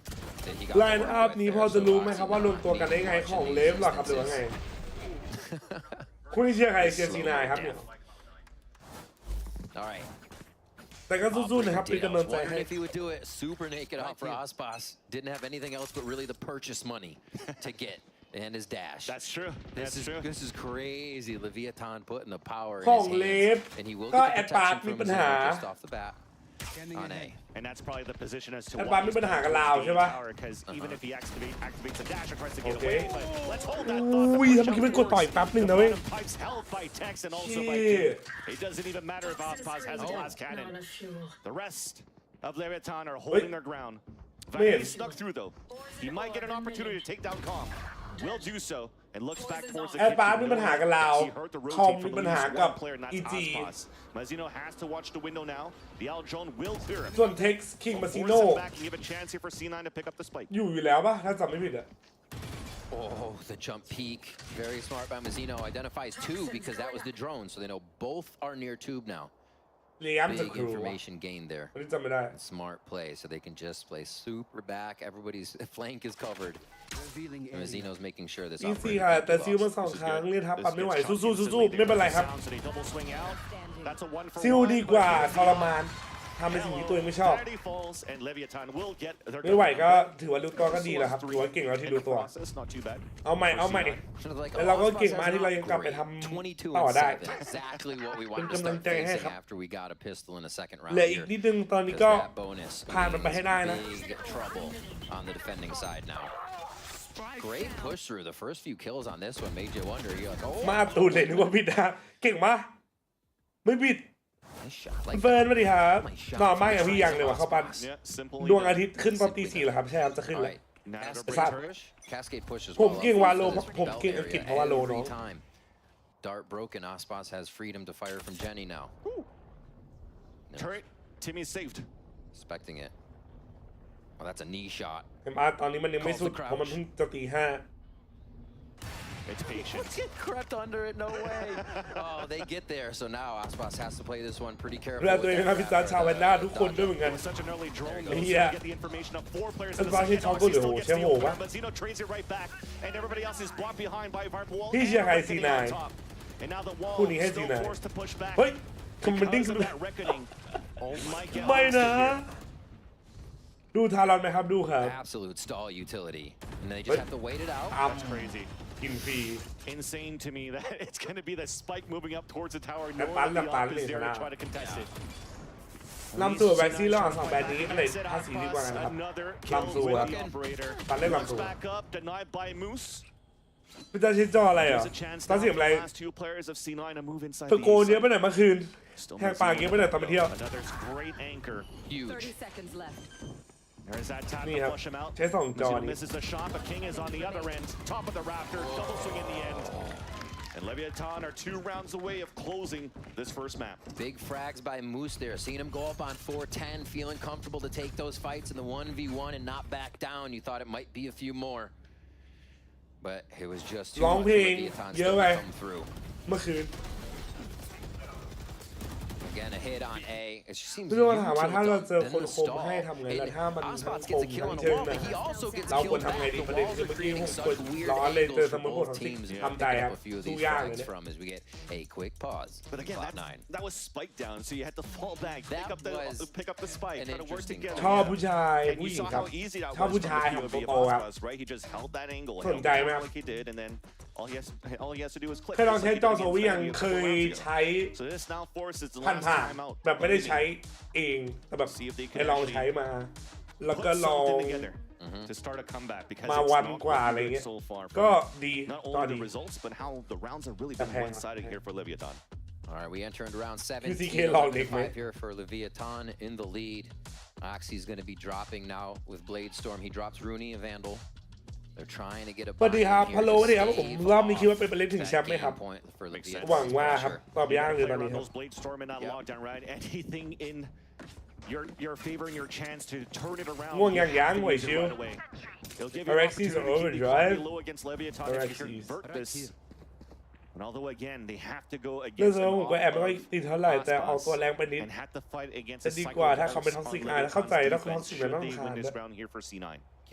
That he got ไลน์ to อั work พ with นี้ there. พอจะ So รู้ไหม Oxy ครับว่ารวมตัวกันได้ไงของเลฟหรอครับหรือว่าไง คุณเชียร์ใครเชียร์ซีนายครับเนี่ย All right. แต่ก็สู้ๆนะครับเป็นกำลังใจ Wondering ให้ if he would do it. Super naked out for Aspas. Didn't have anything else but really the purchase money to get and his dash. That's true. This is crazy. Leviathan putting the power in ของ his เลฟ hands, and he will ก็ get แอ the ดปาร์ protection มี from ปัญ Zeno หา just off the bat on A. And that's probably the position as to แอด why ปาร์มีปัญหากับลาวใช่ปะ because even if he activates the dash and tries to get Okay. away, but let's hold that อุ้ย thought. ทำไมคิดเป็นกดต่อยแป๊บหนึ่งนะเว้ย Pipes held by Tex and also by Shit. Kid. It doesn't even matter if Aspas has a glass cannon. The rest of Leviathan are holding their ground. Vanity snuck through though. He might get an opportunity to take down Calm. Will do so and looks back towards the แอดปาร์มีปัญหากับลาว He heard the คอม rotate มี from ปัญ at หา least กับ one player, and that's EG Aspas. Mazino has to watch the window now. The Aldrone will clear him. ส่วนเท็กซ์คิงมาซิโน Force him back and give a chance here for C9 to pick up the spike. อยู่แล้วปะถ้าจำไม่ผิดอะ Oh, the jump peak. Very smart by Mazzino. Identifies two because that was the drone, so they know both are near tube now. เลี้ยมจะ Big ครู information gained there. อันนี้จำไม่ได้ Smart play, so they can just play super back. Everybody's flank is covered. And Mazzino's making sure this อีซี่ operator ค่ะ can't แต่ do ซิลมา loss. 2 ครั้งเรียนทับปั๊มไม่ไหว สู้ๆ Instantly ไม่เป็นไรครับ sounds and he double swing out. That's a 1 for ซิล 1, ดีกว่า but ทรมาน a ทำในสิ่งที่ตัวเองไม่ชอบไม่ไหวก็ถือว่ารู้ตัวก็ดีแล้วครับถือว่าเก่งแล้วที่รู้ตัวเอาใหม่แล้วเราก็เก่งมากที่เรายังกลับไปทำต่อได้เป็นกำลังใจให้ครับเหลืออีกนิดนึงตอนนี้ก็ผ่านมันไปให้ได้นะGreat push through. The first few kills on this one made you wonder. You're like, oh. มาตูนเลยนึกว่าบิดนะเก่งมากไม่บิดเฟิร์นสวัสดีครับนอนมากอย่างพี่ยังเลยว่ะเข้าปั้นดวงอาทิตย์ขึ้นตอนตี 4แล้วครับใช่ครับจะขึ้นเลยผมเก่งวาโลผมเก่งอังกฤษเพราะวาโลเนาะ Dart broken. Aspas has freedom to fire from Jenny now. Turret, Timmy saved. Expecting it. Well, that's a knee shot. ตอนนี้มันยังไม่สุดเพราะมันเพิ่งจะตี 5 It's patience. Get crept under it, no way. Oh, they get there. So now Aspas has to play this one pretty เว carefully. ลาตัวเองนะครับพี่จานชาวแวนด้าทุกคนด้วยเหมือนกัน Such an early drone though, so เฮีย you get the information of 4 players อั in น the ฟ้า side. ที่ช็อกก็เหลือโหเชี่ยโหวะ But Zeno trades it right back, and everybody else is blocked behind by Varpwall. พี่เชียร์ใคร C9 And now the wall คู่นี้ให้ is still C9 forced to push back. เฮ้ยทำไมมันดิ้ง Because of that reckoning. Oh my God. ไม่นะดูทารอนไหมครับดูครับ Absolute stall utility. And they just have to wait it out. That's crazy. กินฟรี Insane to me that it's going to be the spike moving up towards the tower. แต่ No ปั้น one กับปั้น is เลยช there นะ to try to contest it. ลำตัวแบ็กซี่ระหว่าง2แบรนด์นี้อันไหนภาษีดีกว่ากันนะครับ Another ลำตัว kill ครับ with the operator. ปั้นเล่นลำตัว Puts back up, denied by Moose. พี่จานชิดจออะไรอ่ะ There's a chance ตอน now เสียง for อะไร the last 2 players of C9 to move inside ตะ the โกนเยอะไปไหนเมื่อคืน Still แหกปากเยอะไปไหนตอนไปเที่ยว Another great anchor. Huge. 30 seconds left. There's that tap นี่ to ครับ flush him out. ใช้2 จอ Zeno นี้ misses the shot, but King is on the other end. Top of the raptor, double swing in the end. And Leviathan are 2 rounds away of closing this first map. Big frags by Moose there. Seeing him go up on 4-10, feeling comfortable to take those fights in the 1v1 and not back down. You thought it might be a few more. But it was just too ร้อง much เพล for ง Leviathan เยอะ still ไป to come through. เมื่อคืน Again, a hit on A. It just seems พี่รู้ว่าถามว่า util ถ้าเราเจอ done. คน Then the คมให้ทำไง stall. ล่ะ And ถ้ามันทั้ง Aspas ค gets ม a kill ทั้ on ง a เชิง wall, นะ but he also gets เรา a ควร kill ทำไง back. ดี The ประเด็น walls คือ are เมื่อกี้ creating ผม such กด weird ร้อนเลยเจอ angles ส for มมติ both ผม teams. You ทำใจ pick ค up รับ a few of สู้ these ยากเลย frags เนี่ย from as we get a quick pause. But again, Cloud 9. that was spike down, so you had to fall back, That pick up the spike, an try to work interesting together. ชอบผู้ชาย And ผู้ you หญิง saw ครับ how easy that ชอบ was ผู้ from ชาย the ของ POV โป of โปครับ Aspas, right? He just held that angle, สนใจไหมครับ like he did, and then all he has to do is click. เคยลอง just ใช้ like he จอ did โซ against วี่ยัง Vanity a เค couple ย rounds ago. ใช้ So this now forces the ผ่าน last time out. แบบไม่ได้ใช้เองแต่แบบ See if they ไป can ลอง actually ใช้มา แล้วก็ put ลอง something together to start a comeback because มา it's วัน not กว่า looking อะไร good เงี้ย so far. ก็ดี Not ตอน only นี้ the results, but how the rounds have really been one-sided here for Leviathan. All right, we enter into round 7. QCK ลองเด็กไหม Here for Leviathan in the lead. Oxy's going to be dropping now with Blade Storm. He drops Rooney, a Vandal. They're trying to get a สวัสดีครับ buy-in ฮัลโหล here สวัสดีครับ to ผม save รอบนี้คิดว่า off เป็นไปเล่นถึงแชมป์ไหม that ครับ game point for Leviathan. หวังว่าครับตอบยากเลยตอนนี้ Play ค around รับ those Blade Storm in that Yep. lockdown, right? Anything in your favor and your chance to turn it around. ง่วง you ยัง have to ไหว use it ชิว right away. It'll give you an Alexis opportunity to keep the overdrive. economy low against Leviathan if you Alexis. convert this. And although again they have to go เรื่อง against เซอ an ร์ผมก็แอบไม่ค่อย off ติดเท่าไหร่แต่ออกตัว Aspas แรงไปนิด and have to fight against จะ a ดี cycle กว่า of ถ้าเขาเป็น pulse ท็อกซิก on ไอแล้วเข้าใจ Leviathan's แล้วท็อก defense ซิก should แล้วต้อง they ขา win ด this round here for C9.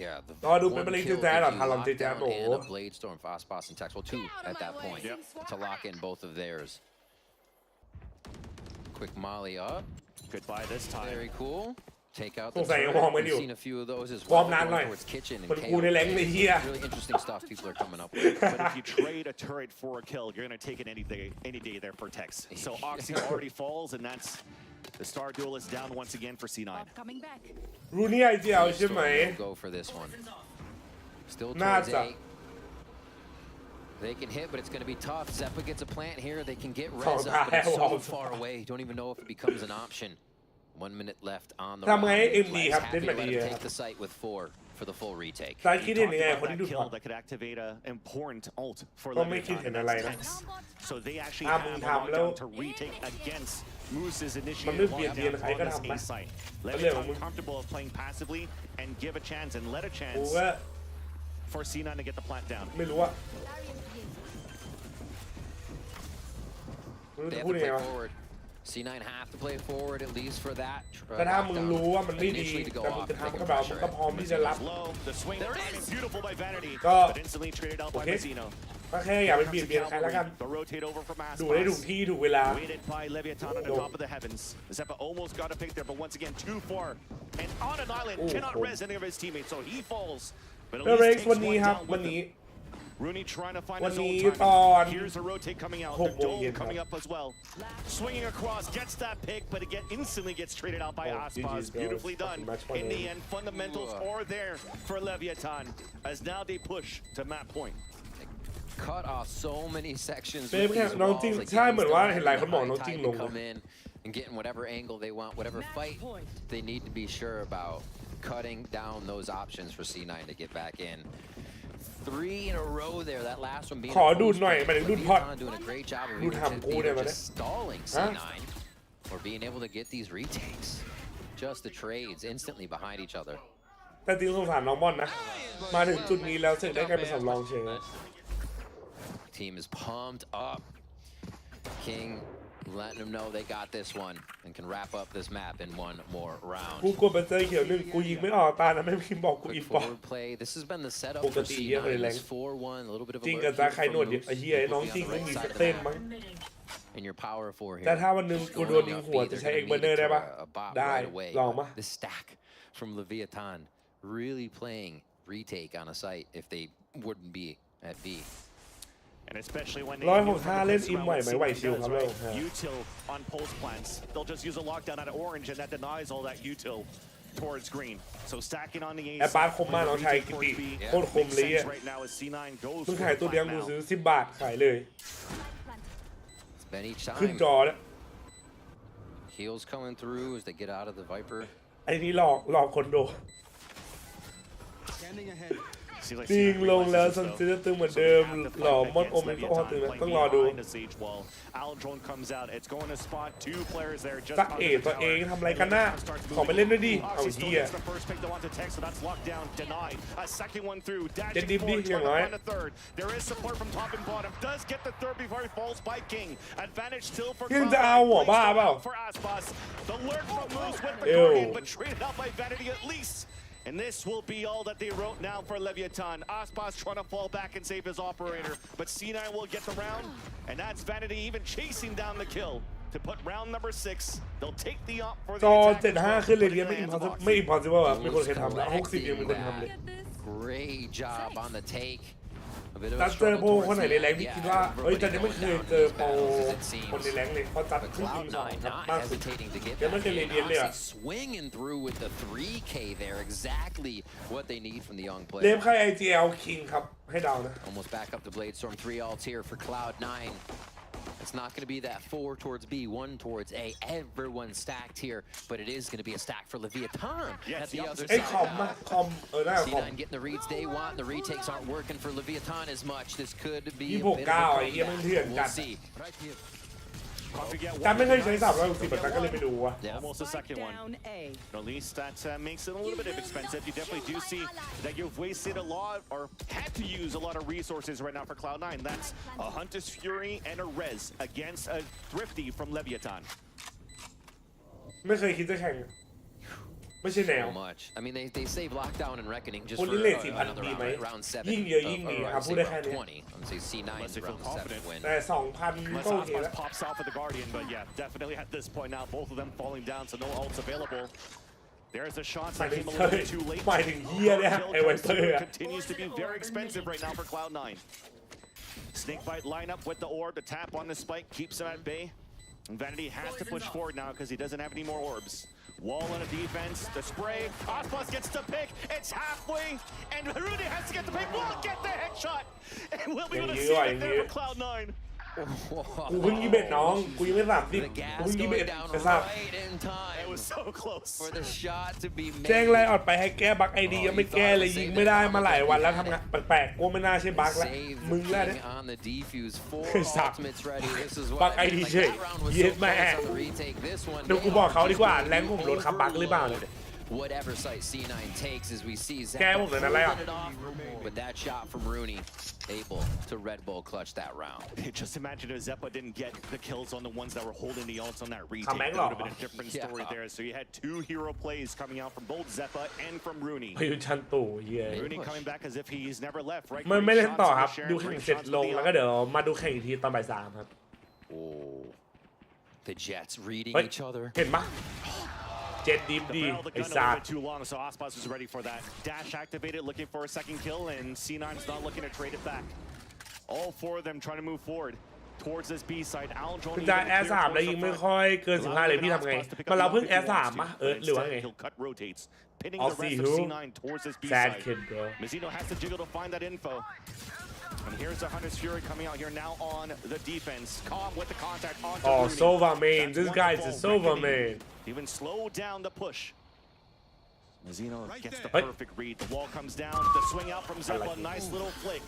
Yeah, the รอดูเป็น one ไปเล่น kill ถึงแจ๊ด gives หรอ you ทารอนเจแจ๊ด lockdown โอ้ and a Blade Storm for Aspas and Tex. Well, 2 at that point to lock in both of theirs. Quick molly up. Goodbye this time. Very cool. Take out ส the งสัยยัง turret. มองไม่ We've อยู่ seen a few of those as วอร์ well มนานหน่อย going towards kitchen มัน and กูในแรงในเฮีย really interesting stuff people are coming up with. But if you trade a turret for a kill, you're going to take it any day there for Tex. So Oxy already falls, and that's the star duelist down once again for C9. รูนี่ไอเจียวใช่ไหม Storm will go for this one. Still towards น่าจะ 8. They can hit, but it's going to be tough. Zeppa gets a plant here. They can get สอง res ตา up, but it's วอ so ล far away. Don't even know if it becomes an option. 1 minute left on the ทำไง round. ให้ MD ครับ Happy เล่น to แบบ let นี้ him ครั take บ the site with 4 for the full retake. ซ้ายคิดเห็นยังไง Talked คน about ที่ that ดู kill that could activate an important ult for ก็ไม่คิด Leviathan. เห็นอะไรนะ So they actually ถ้า have มึง a ทำแล้ว lockdown to retake against Moose's มันไม่ initiative เบียดเบียน lockdown ใครก็ on this ทำ A นะ site. เรื่องของมึง Leviathan comfortable of playing passively and give a chance and let a กู chance ก็ for C9 to get the plant down. ไม่รู้ว่าไม่รู้ They จะ have พูด to ยังไง play วะ forward. C9 have to play forward at least for that. แต่ถ้ามึง lockdown รู้ว่ามันไม่ดี initially to go แต่มึง off จะ and take ทำก็ the แบบมึง pressure. ก็พร้อมที่จะรับ Low, the swing timing beautiful by Vanity, ก็ but instantly traded out by โอเค Mazzino. ก็แค่อย่าไปเบียดเบียนใครแล้วกันดูได้ถูกที่ถูกเวลา เดเร็กซ์วันนี้ครับวันนี้ Rooney trying to find วัน his นี้ own ต target. อน Here's a rotate coming out. 6 The โมงเย็น dome coming up as well. Swinging across, gets that pick, but again instantly gets traded out by Aspas. Beautifully done. In the end, fundamentals are there for Leviathan as now they push to map point. Cut off so many sections. เฟมแค่น้องจริงใช่เหมือนว่าเห็นหลายคนบอกน้องจริงลง and getting whatever angle they want, whatever fight they need to be sure about. Cutting down those options for C9 to get back in. 3 in a row there. That last one being ขอดูดหน่อยหมายถึงดูดพอด doing a great job of ดูทำกูได้ไหม just stalling C9 or being able to get these retakes. Just the trades instantly behind each other. แต่จริงสงสารน้องบอลนะมาถึงจุดนี้แล้วเสร็จได้กลายเป็นสำรองเฉย Team is pumped up. King letting them know they got this one and can wrap up this map in one more round. กูกดไปเจอเขียวหนึ่งกูยิงไม่ออกตานะไม่พิมพ์บอกกูอีปอ Play. This has been the setup for C9. It's 4-1, a little bit of จริงกับจ้าใครหนวดไอ้เหี้ยน้องจริงไม่มีเต้นมั้ง And your power for here. แต่ถ้าวันนึงกูโดนยิงหัวจะใช้เอ็กเบอร์เนอร์ได้ปะได้ลองปะ The stack from Leviathan really playing retake on a site if they wouldn't be at B. And especially when 165เล่นอิมไหวไหมไหวชิวครับเรา util on pulse plants. They'll just use a lockdown out of orange and that denies all that util towards green. So stacking on the A. แอปปาร์คมมากน้องชายกิติโคตรคมเลยอ่ะ right now as C9 goes มึงขายตัวเดียวกูซื้อ10 บาทขายเลย It's been each ขึ้น time. จอแล้ว Heals coming through as they get out of the Viper. ไอ้นี่หลอกคนโดจริงลงแล้วซันซิตึงเหมือนเดิมหล่อมอนโอเมนก็ตึงแล้วต้องรอดูจักเอ๋ตัวเองทำอะไรกันหน้าขอไปเล่นด้วยดิเอาเหี้ยจะดิบดิอย่างน้อยยังจะเอาหัวบ้าเปล่าเอ้วAnd this will be all that they wrote now for Leviathan. Aspas trying to fall back and save his operator, but C9 will get the round, and that's Vanity even chasing down the kill to put round number 6. They'll take the op for the จอ75ขึ้นเลยเนี่ยไม่อิมพอสิเบิลอ่ะไม่คนเคยทำแล้ว60ยังมีคนทำเลย Great job on the take. จัดเจอโปรคนไหนในแรงที่คิดว่าเฮ้ยจัดยังไม่เคยเจอโปรคนในแรงเลยเพราะจัดขึ้นทีม2ครับมากสุดยังไม่เคยเรียนเลยอ่ะ Swinging through with the 3K there, exactly what they need from the young เด player. ฟค่าย IGL King ครับให้เดานะ Almost back up the Bladestorm 3 ults here for Cloud9. It's not going to be that 4 towards B, 1 towards A. Everyone stacked here, but it is going to be a stack for Leviathan at the other side. C9 getting the reads they want. The retakes aren't working for Leviathan as much. This could be a bit of a problem. We'll see. จำไม่เคยใช้360แบบนั้นก็เลยไปดูว่ะ Almost the second one. At least that makes it a little bit expensive. You definitely do see that you've wasted a lot or had to use a lot of resources right now for Cloud9. That's a Hunter's Fury and a Res against a Thrifty from Leviathan. ไม่เคยคิดจะแข่งไม่ใช่แนว much. I mean, they save lockdown and reckoning just คน for ที่เลท another 4,000 ดีไหม round, right? Round 7. ยิ่งเยอะยิ่งดีครับพูดได้แค่นี้ 20. I'm saying C9's round 7 win. แต่ 2,000 ก็โอเคแล้ว pops off with the Guardian, but yeah, definitely at this point now, both of them falling down, so no ults available. There's a shot that came a little bit too late. หมายถึงเฮียเนี่ยไอ้ไวเปอร์ Continues to be very expensive right now for Cloud9. Snakebite line up with the orb. The tap on the spike keeps him at bay. And Vanity has to push forward now because he doesn't have any more orbs. Wall on a defense. The spray. Aspas gets the pick. It's halfway. And Rudy has to get the pick. Will get the headshot. And we'll be able to see it there for Cloud9. กูเพิ่ง21น้องกูยังไม่30กูเพิ่ง21ไปทราบ It was so close. For the shot to be แจ้งไล่ออดไปให้แก้บั๊กไอดียังไม่แก้เลยยิงไม่ได้มาหลายวันแล้วทำงานแปลกๆกูไม่น่าใช่บั๊กแล้วมึงแล้วเนี่ยสักบั๊กไอดีเฉยเย็ดแม่เดี๋ยวกูบอกเขาดีกว่าแรงผมลดครับบั๊กหรือเปล่าเนี่ย whatever site C9 takes as we see Zeppa แกผมเลยนะอะไรอ่ะ pulling it off. But that shot from Rooney able to Red Bull clutch that round. Just imagine if Zeppa didn't get the kills on the ones that were holding the ults on that retake. That would have been a different story there. So you had 2 hero plays coming out from both Zeppa and from Rooney. พายุชันตู่เย้ Rooney coming back as if he's never left. Right. ไม่เล่นต่อครับดูแข่งเสร็จลงแล้วก็เดี๋ยวมาดูแข่งอีกทีตอนบ่าย 3ครับ Oh, the Jets reading each other. เห็นปะเจ็ดดีดีไอ้สัตว์ too long, so Aspas is ready for that. Dash activated, looking for a second kill, and C9's not looking to trade it back. All 4 of them trying to move forward towards this B side. Al คุณจะแอร์3แล้วยิงไม่ค่อยเกิน15เลยพี่ทำไงมันเราเพิ่งแอร์3ป่ะหรือว่าไง Pinning I'll the see rest who of C9 towards this B sad side. kid bro Mizzino has to jiggle to find that info. And here's the Hunter's Fury coming out here now on the defense. Calm with the contact onto Rooney. Sova main. This guy is a Sova main. Even slow down the push. Mizzino gets the perfect read. The wall comes down. The swing out from Zeppa. Nice little flick.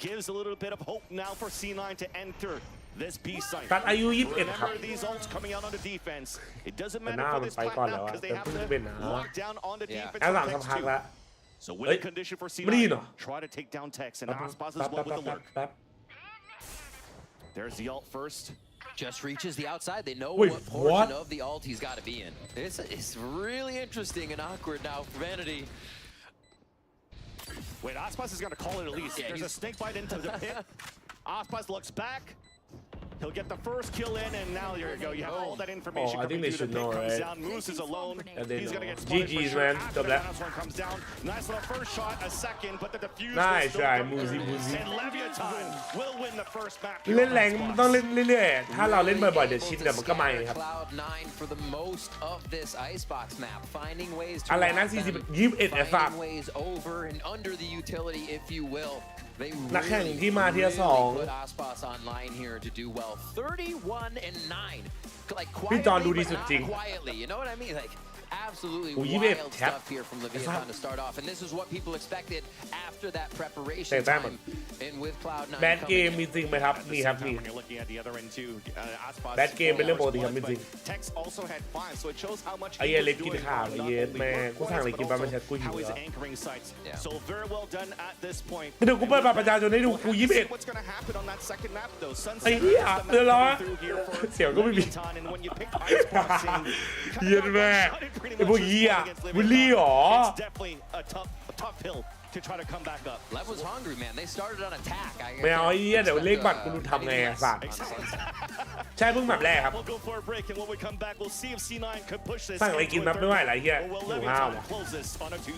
Gives a little bit of hope now for C9 to enter this B site. ตัดอายุ21ครับ Remember these ults coming out on the defense. It doesn't matter for this plat now because they have to lock down on the defense. แอร์3สักพักแล้ว So winning condition for C9. Try to take down Tex and Aspas as well with the lurk. There's the ult first. Just reaches the outside. They know Wait, what portion what? of the ult he's got to be in. It's really interesting and awkward now for Vanity. Wait, Aspas is going to call it at least. There's a snake bite into the pit. Aspas looks back. He'll get the first kill in, and now there you go. You have all that information I think coming they through. should The pit know, comes right? down. Moose is alone. He's going to get GG's, sure. man. After the last one comes down. Nice little first shot, a second, but the defuse Nice will still try, come Moosey, through. Moosey. And Leviathan will win the first map. เล่นแรงมันต้องเล่นเรื่อยๆถ้าเราเล่นบ่อยๆเดี๋ยวชินเดี๋ยวมันก็มาเองครับ Cloud9 for the most of this icebox map, finding ways to อะไรนะ21แอร์3 finding ways over and under the utility, if you will. They นักแข่งที่มาที่2 put Aspas online here to do well. 31-9. Like พี่จอนดู quietly, ดี but สุด not จริง quietly. You know what I mean? Like absolutely โอ้ย wild stuff here from Leviathan to start off, and this is what people expected after that preparation time. And with Cloud9 แบดเกมมีจริงไหมครับนี่ครับนี่ When you're looking at the other end too, Aspas แบดเกมเป็นเรื่องปกติครับจริง Tex also had 5, so it shows how much ไอ้เหี้ยเล็กกินข้าวไอ้เหี้ยแม่กูสั่งอะไรกินไปไม่ใช่กูหิว how แล้ he's ว anchoring sites. So very well done at this point. เดี๋ยวกูเปิดบัตรประชาชนให้ดูกู What's going to happen on that second map though? ไอ้เหี้ยเดือดร้อนเสียงก็ไม่มี And when you pick Aspas in, เหี้ยแม่ไอ้พวกเหี้ยวิลลี่หรอ it's definitely a tough hill to try to come back up. Lev was hungry, man. They started on attack. ไม่เอาไอ้เหี้ยเดี๋ยวเลขบัตรกูดูทำไงอะสัตว์ใช่เพิ่งแบบแรกครับ We'll go for a break, and when we come back, we'll see if C9 could push this. สั่งอะไรกินแบบไม่ไหวไรเหี้ย Or will หิวข้าว Leviathan ว่ะ close this on a 2-0?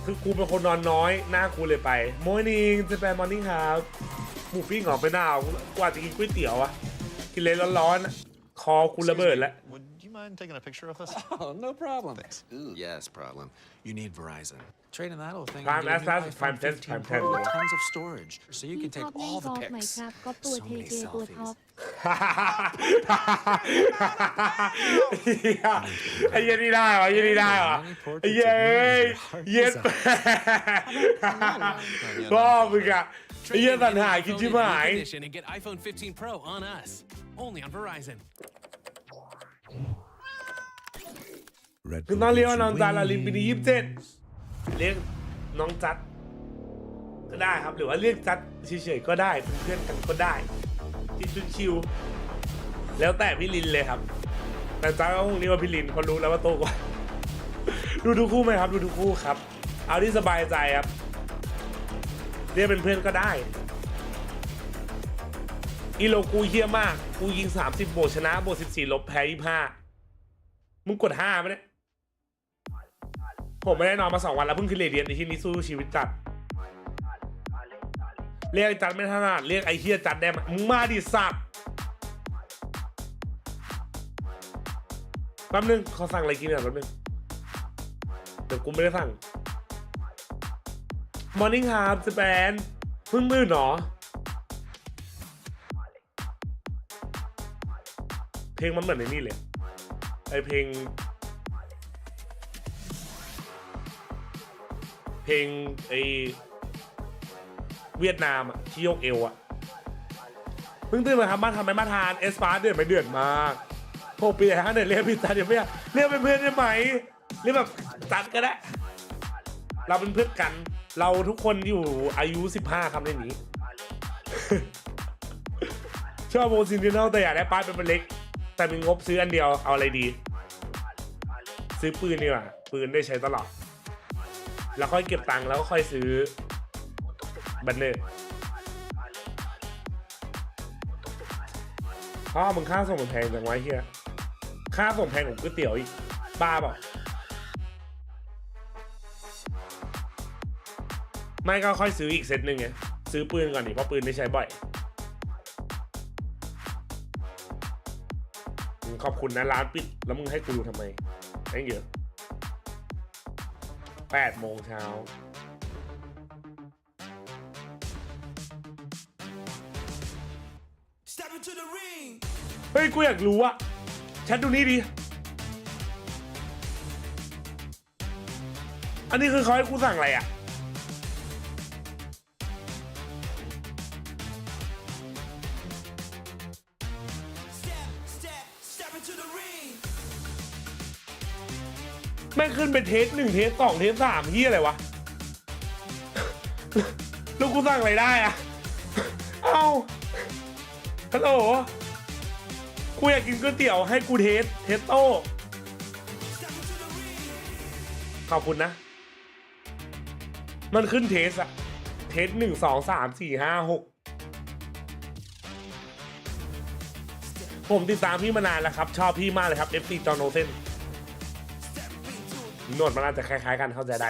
คือกูเป็นคนนอนน้อยหน้ากูเลยไป Morning จะแปล Morning ครับหมูปิ้งออกไปหน้ากว่าจะกินก๋วยเตี๋ยวอะกินเลยร้อนๆคอกูระเบิดแล้ว Would you mind taking a picture of us? Oh, no problem. Thanks. Yes, problem. You need Verizon. Trading that old thing. Prime and getting Asset, new Prime iPhone 10, Prime 15 Pro 10 with tons of storage, so you พี่ can ชอบ take เล่น all กอ the ล์ฟไหม pics. ครับก็ตัว So เท many เจตัวท็อป ไอ้เหี้ยนี่ได้วะไอ้เหี้ยนี่ได้วะไอ้เหี้ยเย็ดพ่อมึงอะไอ้เหี้ยสันหายกินชิบหาย and get iPhone 15 Pro on us. Only on Verizon. คือต้องเรียกว่าน้องจัดละลิมปีนี้27เรียกน้องจัดก็ได้ครับหรือว่าเรียกจัดเฉยๆก็ได้เป็นเพื่อนกันก็ได้ที่ชิวๆแล้วแต่พี่ลินเลยครับแต่จัดก็คงเรียกว่าพี่ลินเขารู้แล้วว่าโตกว่าดูทุกคู่ไหมครับดูทุกคู่ครับเอาที่สบายใจครับเรียกเป็นเพื่อนก็ได้อีโลกูเฮี้ยมากกูยิง30โบชนะโบ14ลบแพ้25มึงกด5ไหมเนี่ยผมไม่ได้นอนมา2วันแล้วเพิ่งขึ้นเรเดียนในที่นี้สู้ชีวิตจัดเรียกจัดไม่ถนัดเรียกไอ้เฮี้ยจัดได้ไหมมึงมาดิสัตว์แป๊บนึงเขาสั่งอะไรกินเนี่ยแป๊บนึงเดี๋ยวกูไม่ได้สั่ง Morning ครับสเปนเพิ่งตื่นหรอเพลงมันเหมือนในนี่เลยไอเพลงไอเวียดนามอะที่ยกเอวอะเพิ่งตื่นมาครับมาทำไมมาทานเอสปาร์เดือดไหมเดือดมาก 6 ปีฮะเนี่ยเรียกพี่จัดเดี๋ยวไม่เรียกเป็นเพื่อนได้ไหมเรียกแบบจัดก็ได้เราเป็นเพื่อนกันเราทุกคนอยู่อายุ15ครับในนี้ ชอบโมซินดิโนแต่อยากได้ป้ายเป็นเล็กแต่มีงบซื้ออันเดียวเอาอะไรดีซื้อปืนดีกว่าปืนได้ใช้ตลอดแล้วค่อยเก็บตังค์แล้วก็ค่อยซื้อบันเนอร์มึงค่าส่งมันแพงจังวะเฮียค่าส่งแพงของก๋วยเตี๋ยวอีกบ้าเปล่าไม่ก็ค่อยซื้ออีกเซตหนึ่งไงซื้อปืนก่อนดิเพราะปืนได้ใช้บ่อยขอบคุณนะร้านปิดแล้วมึงให้กูดูทำไมแม่งเยอะ8 โมงเช้าเฮ้ยกูอยากรู้อะแชทดูนี่ดิอันนี้คือเขาให้กูสั่งอะไรอะแม่งขึ้นเป็นเทส 1 เทส 2 เทส 3ที่อะไรวะแล้วกูสั่งอะไรได้อะเอ้าฮัลโหลกูอยากกินก๋วยเตี๋ยวให้กูเทสโต้ขอบคุณนะมันขึ้นเทสอะเทส 1 2 3 4 5 6ผมติดตามพี่มานานแล้วครับชอบพี่มากเลยครับ FC จอโนเซนหนวดมันอาจจะคล้ายๆกันเข้าใจได้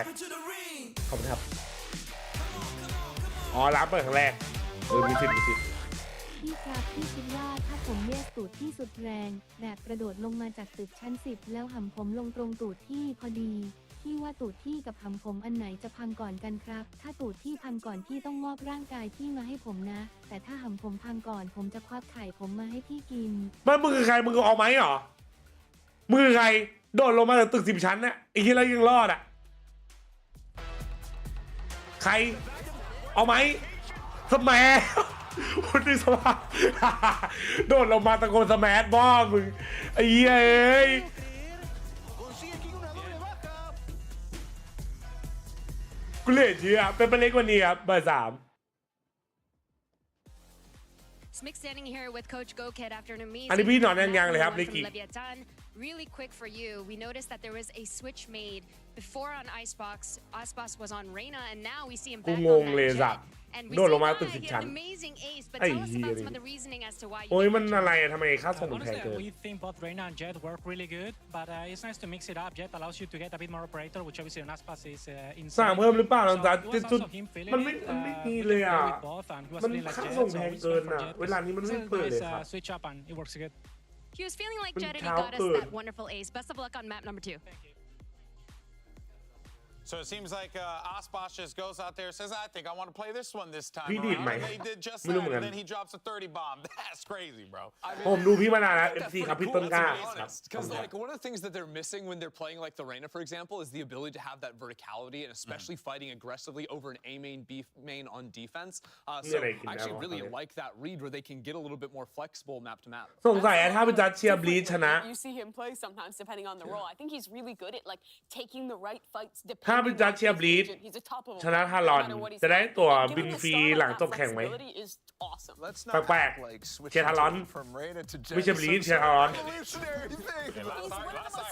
ขอบคุณครับร้านเปิดครั้งแรกมีสิทธิ์พี่ครับพี่คิดว่าถ้าผมเรียกตูดที่สุดแรงแบบกระโดดลงมาจากตึกชั้น10แล้วห่ำผมลงตรงตูดที่พอดีพี่ว่าตูดที่กับห่ำผมอันไหนจะพังก่อนกันครับถ้าตูดที่พังก่อนพี่ต้องมอบร่างกายพี่มาให้ผมนะแต่ถ้าห่ำผมพังก่อนผมจะควักไข่ผมมาให้พี่กินมึงคือใครมึงเอาไหมเหรอมึงคือใครโดดลงมาจากตึก10 ชั้นเนี่ยไอ้ที่เรายังรอดอ่ะใครเอาไหมสแมัยคนที่สมาโดดลงมาตะโกนสแมัยบ้ามึงไอ้เหี้ยกูเลยเยอะเป็นเล็กกว่านี้ครับเบอร์ 3 อันนี้พี่นอนยังเลยครับลิกิReally quick for you. We noticed that there was a switch made before on Icebox. Icebox was on Reyna, and now we see him back on that Jet. And we see he had an amazing ace. But tell us about some of the reasoning as to why. โอ้ยมันอะไรทำไมค่าส่งมันแพงเกิน We think both Reyna and Jet work really good, but it's nice to mix it up. Jet allows you to get a bit more operator, which obviously on Aspas is insane. สั่งเพิ่มหรือเปล่าน้องจ๊ะจุดมันไม่มีเลยอ่ะมันค่าส่งแพงเกินอ่ะเวลานี้มันไม่เปิดเลยครับ Switch up and it works good. He was feeling like Jet and he got us that wonderful ace. Best of luck on map number 2. So it seems like Aspas just goes out there and says, I think I want to play this one this time. He did just that, and then he drops a 30 bomb. That's crazy, bro. ผมดูพี่มานานแล้ว FC ครับพี่ต้นกล้า Because like one of the things that they're missing when they're playing like the Reyna, for example, is the ability to have that verticality and especially fighting aggressively over an A main, B main on defense. So I actually really like that read where they can get a little bit more flexible map to map. สงสัยถ้าเป็นจัดเชียร์บลีชนะ You see him play sometimes depending on the role. I think he's really good at like taking the right fights. ถ้าเป็นจัดเชียร์บลีชชนะทารอนจะได้ตัวบินฟรีหลังจบแข่งไหมแปลกๆเชียร์ทารอนไม่ใช่บลีชเชียร์ทารอน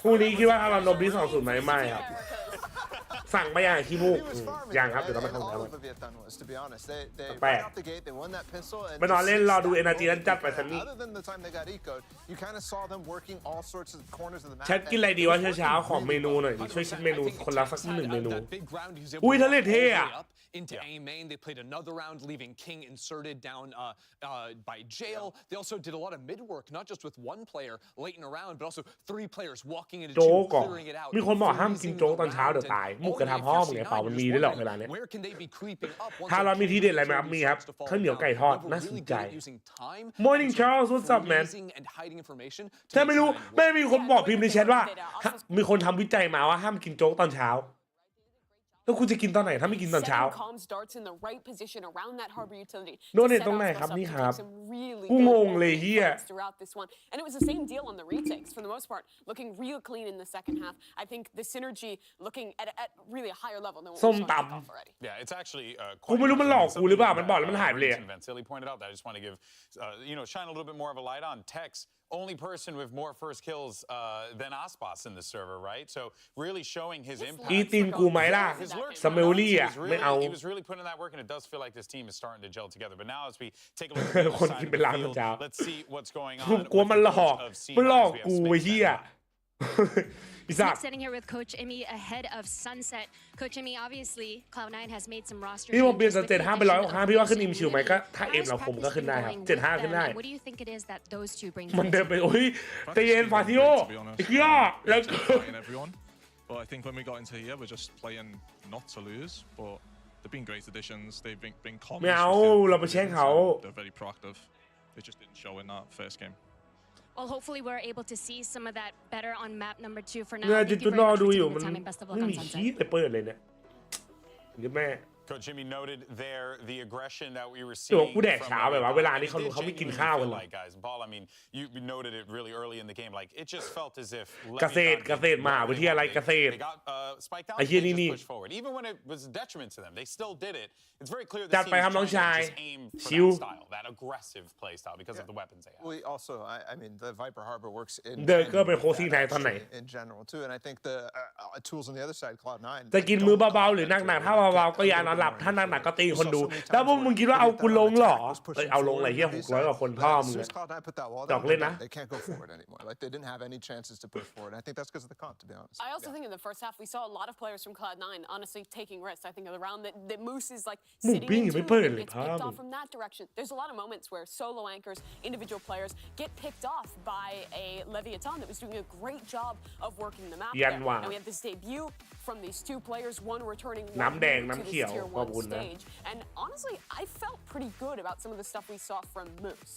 คู่นี้คิดว่าทารอนโดนบลีช2-0ไหมไม่ครับสั่งไม่อย่างขี้มูกยังครับเดี๋ยวต้องไปทำแล้วแปลกไปนอนเล่นรอดู NRG นั้นจัดไปซันนี่แชทกินอะไรดีวะเช้าๆของเมนูหน่อยช่วยชิมเมนูคนละสัก1 เมนูอุ้ยทะเลเท่อะ Into A main, they played another round, leaving King inserted down by jail. They also did a lot of mid work, not just with one player late in a round, but also 3 players walking into 2, clearing it out. มีคนบอกห้ามกินโจ๊กตอนเช้าเดี๋ยวตายมุกกระทำพ่อมึงไงเปล่ามันมีด้วยหรอเวลาเนี้ยถ้าเรามีที่เด็ดอะไรไหมครับมีครับข้าวเหนียวไก่ทอดน่าสนใจ Morning Charles what's up man ถ้าไม่รู้ไม่มีคนบอกพิมพ์ในแชทว่ามีคนทำวิจัยมาว่าห้ามกินโจ๊กตอนเช้า แล้วกูจะกินตอนไหนถ้าไม่กินตอนเช้า โดนเห็นตรงไหนครับนี่ครับกูงงเลยเฮีย And it was the same deal on the retakes for the most part, looking real clean in the second half. I think the synergy looking at really a higher level than what we saw in kickoff already. Yeah, it's actually กูไม่รู้มันหลอกกูหรือเปล่ามันบอกแล้วมันหายไปเลย Silly pointed out that I just want to give shine a little bit more of a light on Tex. Only person with more first kills than Aspas in the server, right? So really showing his impact. อีตินกูไหมล่ะสเมลลี่อ่ะไม่เอา He was really putting in that work, and it does feel like this team is starting to gel together. But now as we take a look at the other side of the field, let's see what's going on. กลัวมันหลอกกูไอ้เหี้ย Nick sitting here with Coach Emmy ahead of Sunset. Coach Emmy, obviously, Cloud9 has made some roster พี่ผมเปลี่ยน changes จาก75 เป็น165พี่ว่าขึ้นอิมชิวไหมก็ถ้าเอ็มเราผมก็ขึ้นได้ครับ75ขึ้นได้ What do you think it is that those two bring? มันเดินไปโอ้ยใจเย็นฟาซิโอเฮียแล้ว But I think when we got into here, we're just playing not to lose. But they've been great additions. They've been calm. ไม่เอาเราไปแช่งเขา They're very proactive. They just didn't show in that first game. Well, hopefully we're able to see some of that better on map number 2 for now. เนี่ย Thank จุ you ด very รอ much ดู for อยู่ taking มัน the time and best of luck ไม่ on มี Sunset. ขี้เลยเปิดเลยเนี่ยเดี๋ยวแม่ Coach Jimmy noted there the aggression that we were เดี๋ยว seeing. กูแดกเช้าแบบว่าเวลานี้เขาไม่กินข้าวกัน Like guys, Paul, I mean, you noted it really early in the game. Like it just felt as if เกษตรมหาวิทยาลัยเกษตร they got spiked out. ไอ้เหี้ยนี่ They just pushed forward, even when it was a detriment to them. They still did it. It's very clear จัด the ไป team ครับน้อง is ชาย trying to just aim for ชิว that style, that aggressive play style, because of the weapons they have. We also, I mean, the Viper Harbor works in เดินก็เป็นโคซี่ไนตอนไหน in general too, and I think the tools on the other side, Cloud9. จะกินมือเบาๆหรือหนักๆถ้าเบาๆก็ยานอนหลับถ้าหนักๆก็ตีคนดูแล้วพวกมึงคิดว่าเอากูลงเหรอเอาลงอะไรเหี้ย600กว่าคนพ่อมึงจอกเล่นนะ They can't go forward anymore. Like they didn't have any chances to push forward. I think that's because of the comp, to be honest. I also think in the first half we saw a lot of players from Cloud9 honestly taking risks. I think of the round that Moose is like sitting into and gets picked off from that direction. There's a lot of moments where solo anchors, individual players get picked off by a Leviathan that was doing a great job of working the map there. And we have this debut from these two players, one returning to this tier 1 stage. And honestly, I felt pretty good about some of the stuff we saw from Moose.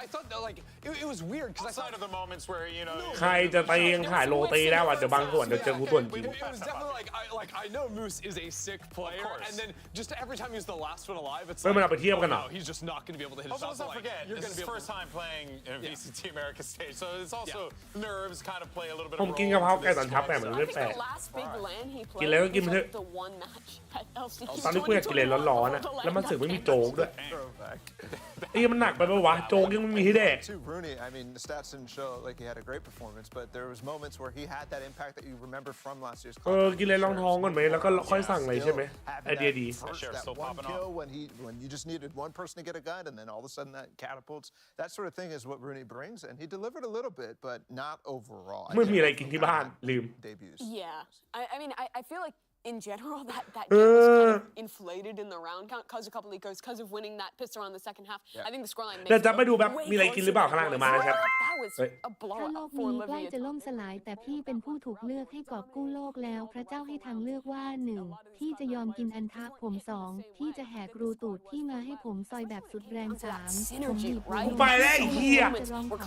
I thought that like it was weird because outside of the moments where you ใครจะตียังขายโรตีได้ว่ะเดี๋ยวบางส่วนเดี๋ยวเจอกูส่วนจริง It was definitely like I know Moose is a sick player, and then just every time he's the last one alive, it's like, oh no, he's just not going to be able to hit his shots. Also, don't forget, this is his first time playing in a VCT Americas stage, so it's also nerves kind of play a little bit of a role. ผมกินกะเพราไก่ตอนเช้าแปลกเหมือนไม่แปลก กินแล้วก็กินไปเถอะตอนนี้กูอยากกินเลยร้อนๆอ่ะแล้วมันสึกไม่มีโจ๊กด้วยไอ้มันหนักไปปะวะโจ๊กยังไม่มีให้แดก Rooney, I mean, the stats didn't show like he had a great performance, but there was moments where he had that impact that you remember from last year's. กินเลยรองท้องก่อนไหมแล้วก็ค่อยสั่งเลยใช่ไหมไอเดียดี That one kill when you just needed one person to get a gun, and then all of a sudden that catapults. That sort of thing is what Rooney brings, and he delivered a little bit, but not overall. ไม่มีอะไรกินที่บ้านลืม Debuts. Yeah, I mean, I feel like in general that game was kind of inflated in the round count because a couple of ecos, because of winning that pistol on the second half. I think the scoreline makes เดี๋ยวจะไปดูแบบมีอะไรกินหรือเปล่าข้างล่างเดี๋ยวมาครับ That was a ถ้าโล blowout ก for นี้ใกล้จะ Leviathan. ล่มสลายแต่พี่เป็นผู้ถูกเลือกให้กอบกู้โลกแล้วพระเจ้าให้ทางเลือกว่า 1. พี่จะยอมกินอันทะผม 2. พี่จะแหกรูตูดพี่มาให้ผมซอยแบบสุดแรง 3. ผมบีบ ไปแล้วไอ้เหี้ย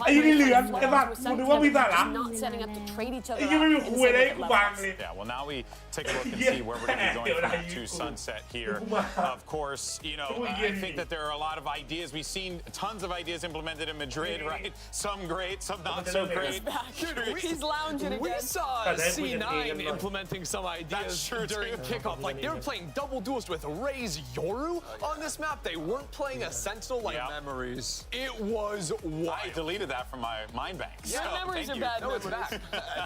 ไอ้นี่เหลือไอ้บ้ากูนึกว่ามีสาระ Not setting up to trade each other ไอ้ยังไม่มี out คุยเลย inside กู the วาง levels. เลย Yeah, well, now we take a look and see where we're going to be going to Sunset here. Of course, I think that there are a lot of ideas. We've seen tons of ideas implemented in Madrid, right? Some great, some not so great. He's lounging again. We saw C9 implementing some ideas during kickoff. Like they were playing double duels with Raze Yoru on this map. They weren't playing a Sentinel like memories. It was wild. I deleted that from my mind bank. Yeah, so, memories are bad. No, it's back.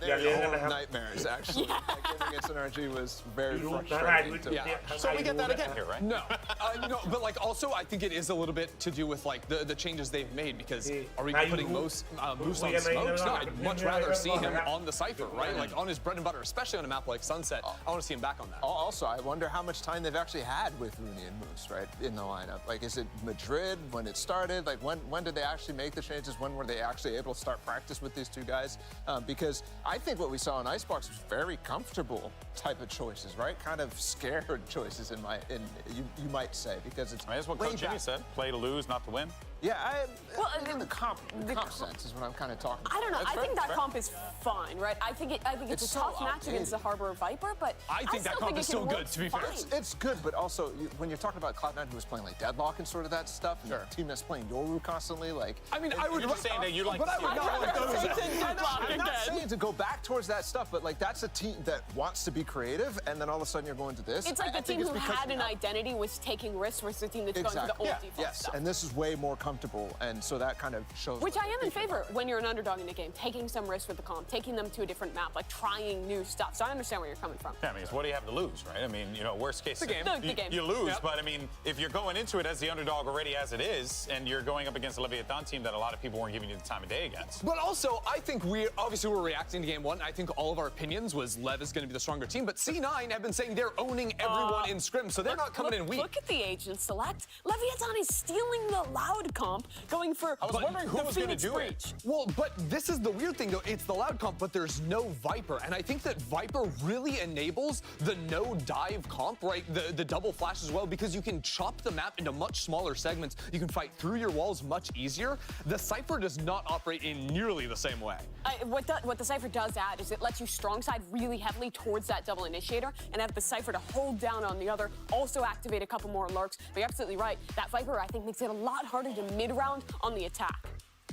They're nightmares, actually. That game against NRG was very frustrating. So we get that again here, right? No, but like also I think it is a little bit to do with like the changes they've made because are we putting Moose on smokes? No, I'd much rather see him on the Cypher, right? Like on his bread and butter, especially on a map like Sunset. I want to see him back on that. Also, I wonder how much time they've actually had with Rooney and Moose, right, in the lineup. Like, is it Madrid when it started? Like, when did they actually make the changes? When were they actually able to start practice with these two guys? Because I think what we saw in Icebox was very comfortable type of choices, right? Kind of scared choices you might say, because it's. That's what Coach Jimmy said. Play to lose, not to win. Yeah, Well, in the comp sense is what I'm kind of talking about. I don't know. I think that comp is fine, right? I think it's a tough match against the Harbor Viper, but I think that comp is still good, to be fair. It's good, but also when you're talking about Cloud9 who was playing like Deadlock and sort of that stuff, and a team that's playing Yoru constantly, like... I mean, I would... You're just saying that you like to see I'm not saying to go back towards that stuff, but like that's a team that wants to be creative, and then all of a sudden you're going to this. It's like the team who had an identity was taking risks versus the team that's going for the old default stuff. And this is way more comfortable, and so that kind of shows... Which I am in favor when you're an underdog in the game, taking some risks with the comp, taking them to a different map, like trying new stuff. So I understand where you're coming from. Yeah, I mean, what do you have to lose, right? I mean, you know, worst case, the game. You lose, but I mean, if you're going into it as the underdog already as it is, and you're going up against a Leviathan team that a lot of people weren't giving you the time of day against. But also, I think we're reacting to game one. I think all of our opinions was Lev is going to be the stronger team, but C9 have been saying they're owning everyone in scrim, so they're not coming in weak. Look at the agent select. Leviathan is stealing the loud comp, going for I was wondering who was going to do it. Well, but this is the weird thing, though. It's the loud comp, but there's no Viper, and I think that Viper really enables the no dive comp, right? The double flash as well, because you can chop the map into much smaller segments. You can fight through your walls much easier. The Cypher does not operate in nearly the same way. What the Cypher does add is it lets you strong side really heavily towards that double initiator and have the Cypher to hold down on the other, also activate a couple more lurks. But you're absolutely right. That Viper, I think, makes it a lot harder to mid-round on the attack.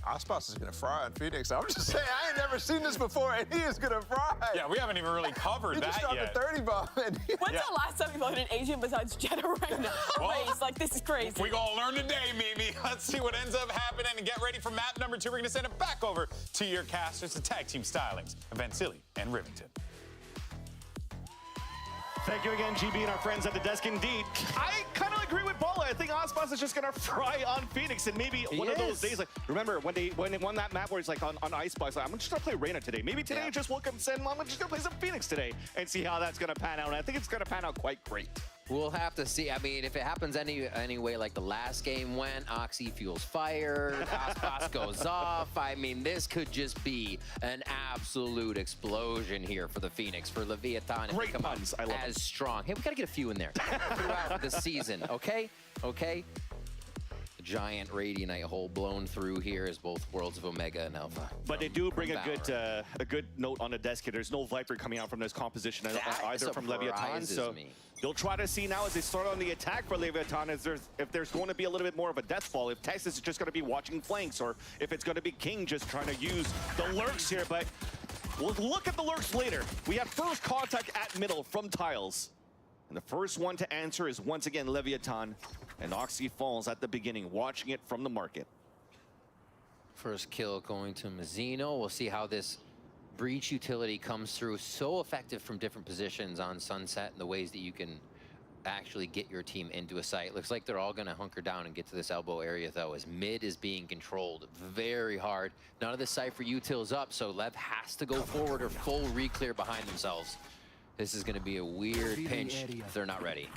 Aspas is going to fry on Phoenix. I'm just saying, I ain't never seen this before, and he is going to fry. Yeah, we haven't even really covered that yet. He just dropped a 30 bomb. When's the last time you loaded an agent besides Jetta right now? Race, like, this is crazy. We gonna learn today, Mimi. Let's see what ends up happening and get ready for map number 2. We're gonna send it back over to your casters, the tag team stylings of Vansili and Rivington. Thank you again, GB and our friends at the desk. Indeed, I kind of agree with Bola. I think Aspas is just gonna fry on Phoenix, and maybe one of those days, like remember when they won that map where it's like on Icebox, like, I'm just gonna play Reyna today. Maybe today just welcome Sen. I'm just gonna play some Phoenix today and see how that's gonna pan out. And I think it's gonna pan out quite great. We'll have to see. I mean, if it happens any way like the last game went, Oxy fuels fire, Aspas goes off. I mean, this could just be an absolute explosion here for the Phoenix, for Leviathan. Great puns. I love as strong. Hey, we gotta get a few in there throughout the season, okay? Okay. The giant Radianite hole blown through here as both Worlds of Omega and Alpha. But they do bring a good note on the desk here. There's no Viper coming out from this composition either from Leviathan. So they'll try to see now as they start on the attack for Leviathan if there's going to be a little bit more of a death fall, if Texas is just going to be watching flanks, or if it's going to be King just trying to use the lurks here. But we'll look at the lurks later. We have first contact at middle from Tiles. And the first one to answer is once again Leviathan. And Oxy falls at the beginning, watching it from the market. First kill going to Mazzino. We'll see how this breach utility comes through. So effective from different positions on Sunset and the ways that you can actually get your team into a site. Looks like they're all going to hunker down and get to this elbow area, though, as mid is being controlled very hard. None of the Cypher util's up, so Lev has to go forward or full re-clear behind themselves. This is going to be a weird pinch if they're not ready.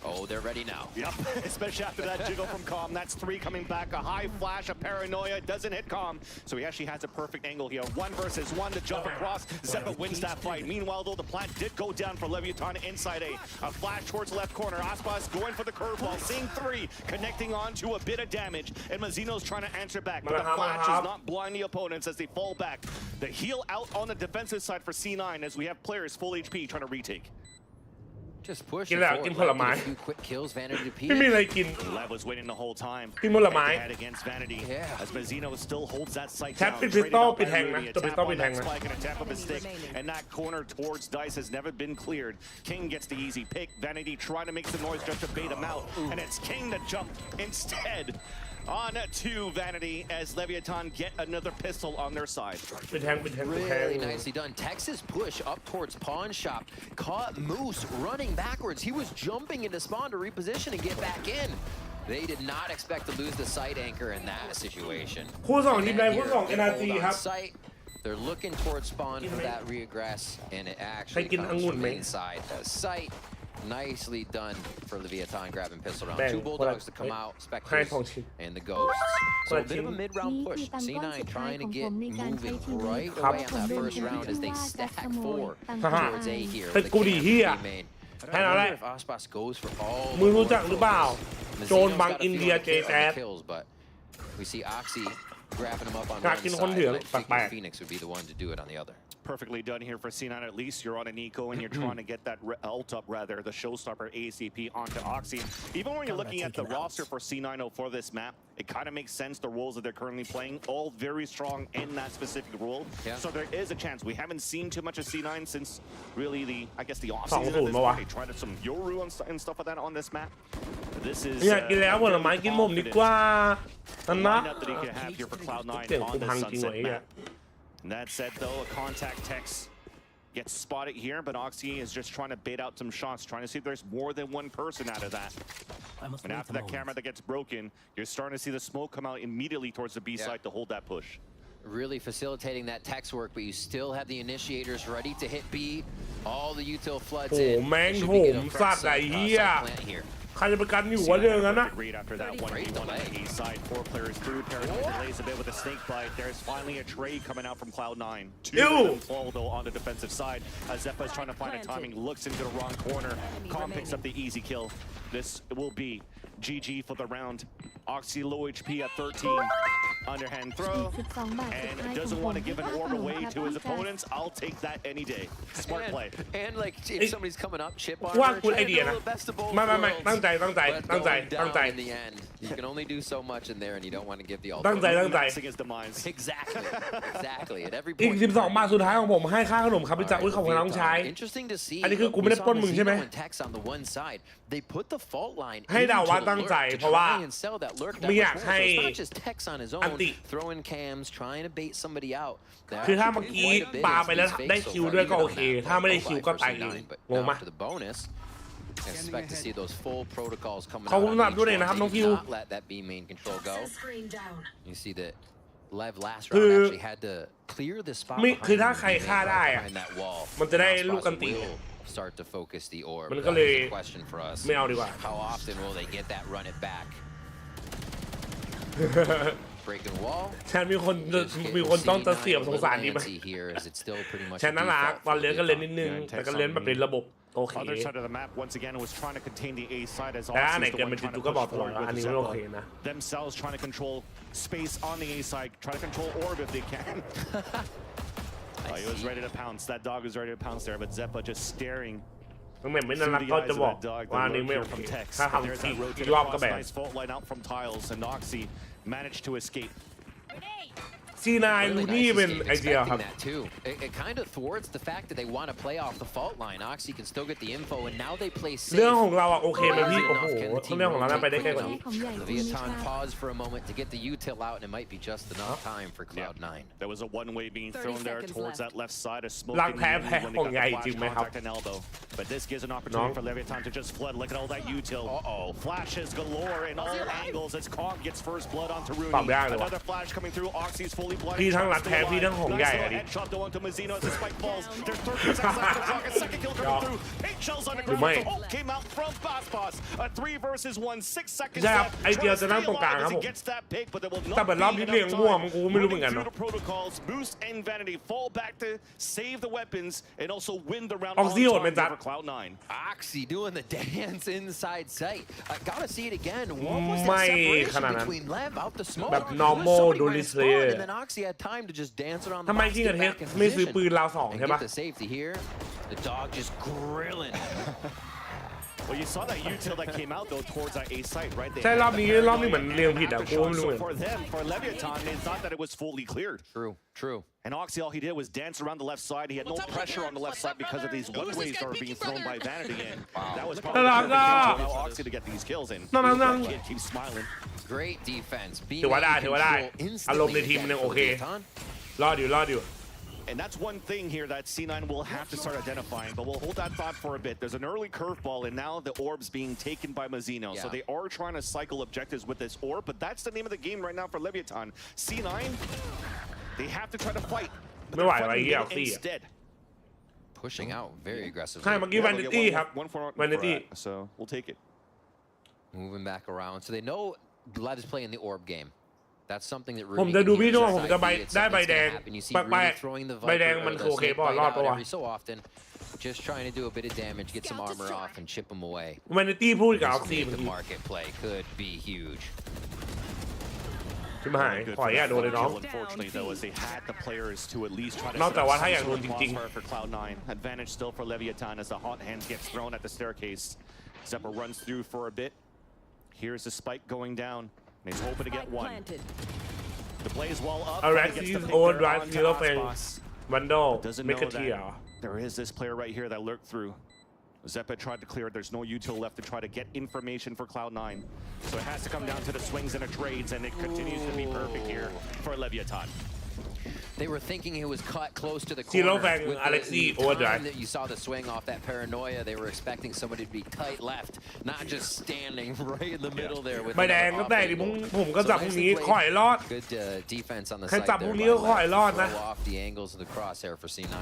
Oh, they're ready now. Yep, especially after that jiggle from Calm. That's 3 coming back. A high flash, a paranoia, doesn't hit Calm. So he actually has a perfect angle here. 1 versus 1 to jump across. Zephyr wins that fight. Meanwhile, though, the plant did go down for Leviathan inside A. A flash towards the left corner. Aspas going for the curveball. Seeing 3, connecting on to a bit of damage. And Mazzino's trying to answer back. But the flash is not blind the opponents as they fall back. The heal out on the defensive side for C9 as we have players full HP trying to retake. Just push. กินแล้วกินผลไม้ quick kills, Vanity to P. ไม่มีอะไรกิน Lev was waiting the whole time. กินผลไม้ Head against Vanity. As Mazzino still holds that sight แชท down. ปิดพิสตอลปิดแทงนะตัวปิดตอลปิดแทงนะ Spike and a tap of his stick, and that corner towards Dice has never been cleared. King gets the easy pick. Vanity trying to make some noise just to bait him out, and it's King that jumped instead. On to Vanity as Leviathan get another pistol on their side. Really nicely done. Texas push up towards Pawn Shop. Caught Moose running backwards. He was jumping into spawn to reposition and get back in. They did not expect to lose the site anchor in that situation. คู่สองทีมใดคู่สอง NRG ครับ They're looking towards spawn for that regress, and it actually ใครกิน comes องุ่น from ไหม inside the site. Nicely done for Leviathan grabbing pistol round. แบ่ง 2 Bulldogs to come out, Spectres and the Ghosts. So a bit of a mid-round push. C9 trying to get moving right away on that first round as they stack 4 towards A here. เป็นกูดีเฮียแค่นั้นแหละ Aspas goes for all มึงรู้จักหรือเปล่าโจรบังอินเดีย JJaz kills, but We see Oxy grabbing him up on การ one กิน side. คนเหลือง I แปล figure ก Phoenix would be the one to do it on the other. Perfectly done here for C9. At least you're on an eco and you're trying to get that ult up, rather, the showstopper ACP onto Oxy. Even when you're looking at the roster for C9 for this map, it kind of makes sense. The roles that they're currently playing, all very strong in that specific role. Yeah. So there is a chance. We haven't seen too much of C9 since really I guess the สอง offseason ศู at น this ย์ point. วะ They tried some Yoru and stuff like that on this map. This is อยากกินแล้วผลไม้กินผมดีกว่านั่นนะ lineup that he can have here for Cloud9 เสียง on กู this พังจริง Sunset วะไอ้เหี้ย map. That said, though, a contact text gets spotted here, but Oxy is just trying to bait out some shots, trying to see if there's more than one person out of that. And after that camera that gets broken, you're starting to see the smoke come out immediately towards the B side to hold that push. Really facilitating that text work, but you still have the initiators ready to hit B. All the util floods โอ้ in. แม่ง Should โห be good ม on สัต first ว์ไอ้ side, เหี้ย side plant here. ใครจะประกันอยู่วะเรื่องนั้นนะ Read after that 1v1 on the A side, 4 players through. Paradigm delays a bit with a snake bite. There's finally a trade coming out from Cloud9. Two of them fall though on the defensive side as Zeppa is trying to find a timing, looks into the wrong corner. Calm picks up the easy kill. This will be GG for the round. Oxy low HP at 13. Underhand throw. 42 บาทสุด And ท้าย doesn't ของ want ผ to ม give ที่ an ว่า orb ขนม away ครับ to ต้อง his การ opponents. I'll take that any day. Smart play. And like if somebody's coming up, chip on. ว่าคุณไอเดียนะไม่ตั้งใจ in the end. You can only do so much in there, and you don't want to give the ตั้งใจ Maxing his demise. Exactly. At every อีก point. 12 บาทสุดท้ายของผมให้ค่าขนมครับพี่จ๋าอุ้ยขอบคุณน้องชาย Interesting to see. อันนี้คือกูไม่ได้ปล้นมึงใช่ไหม Text on the one side. They put the fault line ให้เดาว่า into ตั้ง lurk ใจ to เพราะว่า try and sell that lurk ไม่อยาก that ให้ much more. So it's not just text on his อัน own, ติ throwing cams, trying to bait somebody out. คือถ้าเมื่อกี้ปาไปแล้วได้คิวด้วยก็โอเคถ้าไม่ได้คิวก็ตายเองงงไหม For the bonus, expect to see those full protocols coming ขอบคุณ out. สำหรับด้วยนะครับน้องฟิว Not let that B main control go. You see that Lev last คือ round actually had to clear the spot ไม่ behind คือถ้า him ใครฆ่าได้อะ behind that wall. มันจะได้ Now ลูกกัน Spots ตี will start to focus the orb. มัน That ก็เลย is the question for us. ไม่เอาดีกว่า How often will they get that run it back? Breaking wall. แชนมีคนต้องจะเสียบสงสารดีไหม here as it's still pretty much แชนน่ารักตอนเล่นก็เล่นนิดนึงแต่ก็เล่นแบบเป็นระบบโอเค Other side of the map once again was trying to contain the A side as แต่อันไหน Oxy is เกิ the น one เป็นจิ trying ตุ to ก็บอก push ตลอด forward ว่าอัน with นี้ไม่โอเค Zeppa. นะ Themselves trying to control space on the A side, try to control orb if they can. He was ready to pounce. That dog was ready to pounce there, but Zeppa just staring. ตั้งแต่ไม่น่ารักก็จะบอกว่าอันนี้ไม่โอเคถ้าทำสี่รอบก็แบบ Nice fault line out from tiles, and Oxy managed to escape. C9 ลูนี่เป็นไอเดียครับ that too. It kind of thwarts the fact that they want to play off the fault line. Oxy can still get the info, and now they play safe. เรื่องของเราอะโอเคไหมพี่โอ้โหเรื่องของเราน่าไปได้ใกล้กว่านี้ Leviathan paused for a moment to get the util out, and it might be just enough time for Cloud9. There was a one-way being thrown there towards that left side. A smoke รักแพ้when they ของ got ใหญ่ the จริง flash ไหมครับ contact and elbow. But this gives an opportunity for Leviathan to just flood. Look at all that util. Flashes galore in all angles as Kong gets first blood onto Rooney. ปรับได้เลยวะ Another flash coming through. Oxy's fully blooded. พี่ทั้งรักแพ้พี่ทั้งของใหญ่อะดิ Headshot though onto Mazzino as the spike falls. There's 30 seconds left to clock. A second kill coming through. 8 shells on the ground. The ult came out from Boss. A 3 versus 1. 6 seconds ใช่ครับ left. ไอเดียจะนั่งตรงกลางครับผม Gets that pick, but there will แต่ not แบบรอบ be นี้เลี้ยง enough มั่ว time. มันกูไม่รู้เหมือนกัน Through เนาะ the protocols, boost and vanity, fall back to save the weapons and also win the round Oxy on โหด time เป็นจัด over Cloud9. Oxy doing the dance inside sight. I gotta see it again. What was ไม่ that ขนาด separation นั้น between Lev out the smoke? แบบ normal ดู display And then Oxy had time to just dance around the ทำไม box, กิ้งกับ get เทส back in ไม่ซื้อ position, ปืนราวสอง and ใช่ get ปะ the safety here. The dog just grilling. Well, you saw that util that came out though towards that A site, right? They ใช่ had รอบนี้ that รอบนี้เหมือนเรียงผิดอะกูไม่รู้ So เหมือน for them, for Leviathan, it's not that it was fully cleared. True. And Oxy, all he did was dance around the left side. He had no pressure on the left side because of these one-ways that were being thrown by Vanity in. That was probably the perfect game to allow Oxy to get these kills in. That kid keeps smiling. Great defense. ถือว่าได้อารมณ์ในทีมมันยังโอเครอดอยู่ And that's one thing here that C9 will have to start identifying, but we'll hold that thought for a bit. There's an early curveball, and now the orb's being taken by Mazzino. So they are trying to cycle objectives with this orb, but that's the name of the game right now for Leviathan. C9, they have to try to fight. But they're fighting instead. Pushing out very aggressively. ใช่เมื่อกี้ Vanity ครับ Vanity So we'll take it. Moving back around. So they know Lev is playing the orb game. That's something that ผม Rooney จะ can ดู use พี่ด้วย as ผมจะ ID. It's ได้ something ใบ that's แด gonna ง happen. You see ใบ Rooney throwing the ใบแดง Viper มัน or โอ the เค Snake ป่ะ Bite รอด out ปะวะ every so often. Just trying to do a bit of damage, get some armor off, and chip them away. Vanity พูดกับ This ออกซี mid เมื่อ to กี้ market play could be huge. ชิบหายขออย่าโดนเลยน้อง Unfortunately, though, as they had the players to at least try to นอกจากว่าถ้าอยากโดนจริง for Cloud9. Advantage still for Leviathan as the hot hands gets thrown at the staircase. Zeppa runs through for a bit. Here's the spike going down. And he's hoping to get one. The plays wall up. Araxi's overdrive zero frame. Vandal. Doesn't know that there is this player right here that lurked through. Zeppa tried to clear it. There's no util left to try to get information for Cloud9. So it has to come down to the swings and the trades, and it continues to be perfect here for Leviathan. They were thinking he was cut close to the Zero corner. Fang, With Alexi, the overdrive. time that you saw the swing off that paranoia, they were expecting somebody to be tight left, not just standing right in the middle there with ใบแดงก็แต่ดิผมก็จับพวกนี้ขอยรอด good defense on the ใคร side จับพ there วกนี้ก็ขอยรอดนะ throw off the angles of the crosshair for C9